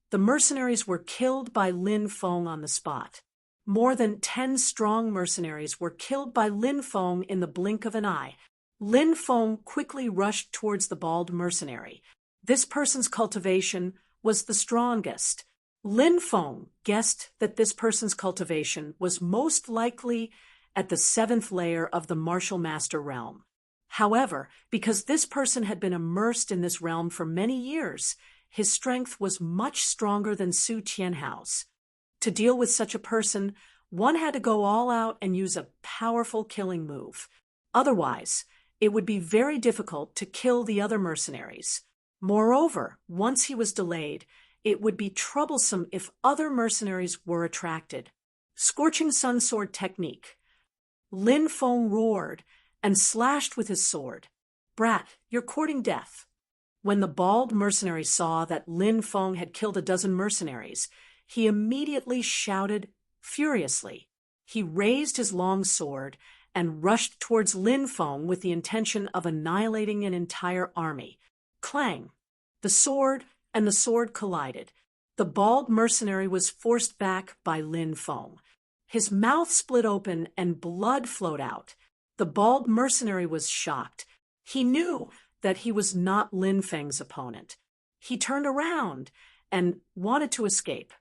the mercenaries were killed by Lin Feng on the spot. More than 10 strong mercenaries were killed by Lin Feng in the blink of an eye. Lin Feng quickly rushed towards the bald mercenary. This person's cultivation was the strongest. Lin Feng guessed that this person's cultivation was most likely at the 7th layer of the martial master realm. However, because this person had been immersed in this realm for many years, his strength was much stronger than Su Tianhao's. To deal with such a person, one had to go all out and use a powerful killing move. Otherwise, it would be very difficult to kill the other mercenaries. Moreover, once he was delayed, it would be troublesome if other mercenaries were attracted. Scorching Sun Sword Technique. Lin Feng roared and slashed with his sword. Brat, you're courting death. When the bald mercenary saw that Lin Feng had killed a dozen mercenaries, he immediately shouted furiously. He raised his long sword and rushed towards Lin Feng with the intention of annihilating an entire army. Clang! The sword and the sword collided. The bald mercenary was forced back by Lin Feng. His mouth split open and blood flowed out. The bald mercenary was shocked. He knew that he was not Lin Feng's opponent. He turned around and wanted to escape.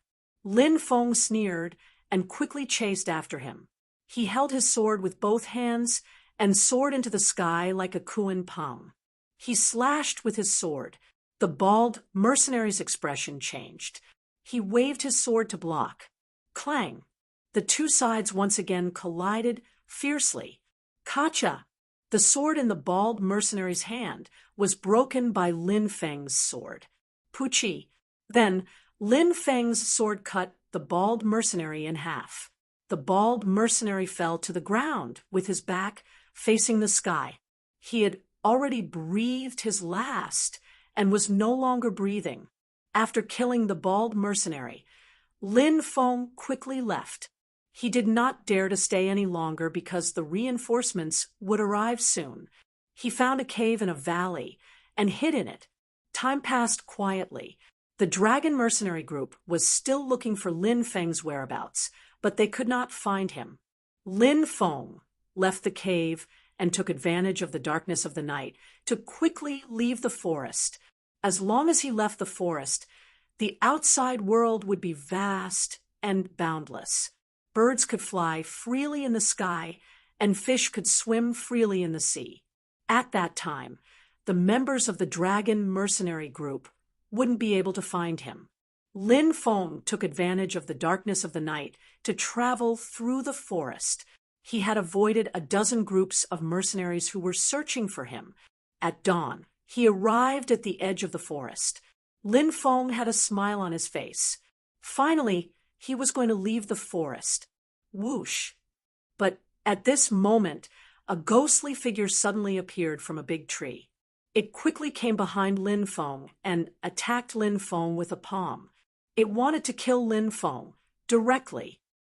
Lin Feng sneered and quickly chased after him. He held his sword with both hands and soared into the sky like a Kuan Pang. He slashed with his sword. The bald mercenary's expression changed. He waved his sword to block. Clang! The two sides once again collided fiercely. Kacha! The sword in the bald mercenary's hand was broken by Lin Feng's sword. Puchi! Then Lin Feng's sword cut the bald mercenary in half. The bald mercenary fell to the ground with his back facing the sky. He had already breathed his last and was no longer breathing. After killing the bald mercenary, Lin Feng quickly left. He did not dare to stay any longer because the reinforcements would arrive soon. He found a cave in a valley and hid in it. Time passed quietly. The dragon mercenary group was still looking for Lin Feng's whereabouts, but they could not find him. Lin Feng left the cave and took advantage of the darkness of the night to quickly leave the forest. As long as he left the forest, the outside world would be vast and boundless. Birds could fly freely in the sky, and fish could swim freely in the sea. At that time, the members of the dragon mercenary group wouldn't be able to find him. Lin Feng took advantage of the darkness of the night to travel through the forest. He had avoided a dozen groups of mercenaries who were searching for him. At dawn, he arrived at the edge of the forest. Lin Feng had a smile on his face. Finally, he was going to leave the forest. Whoosh! But at this moment, a ghostly figure suddenly appeared from a big tree. It quickly came behind Lin Feng and attacked Lin Feng with a palm. It wanted to kill Lin Feng directly.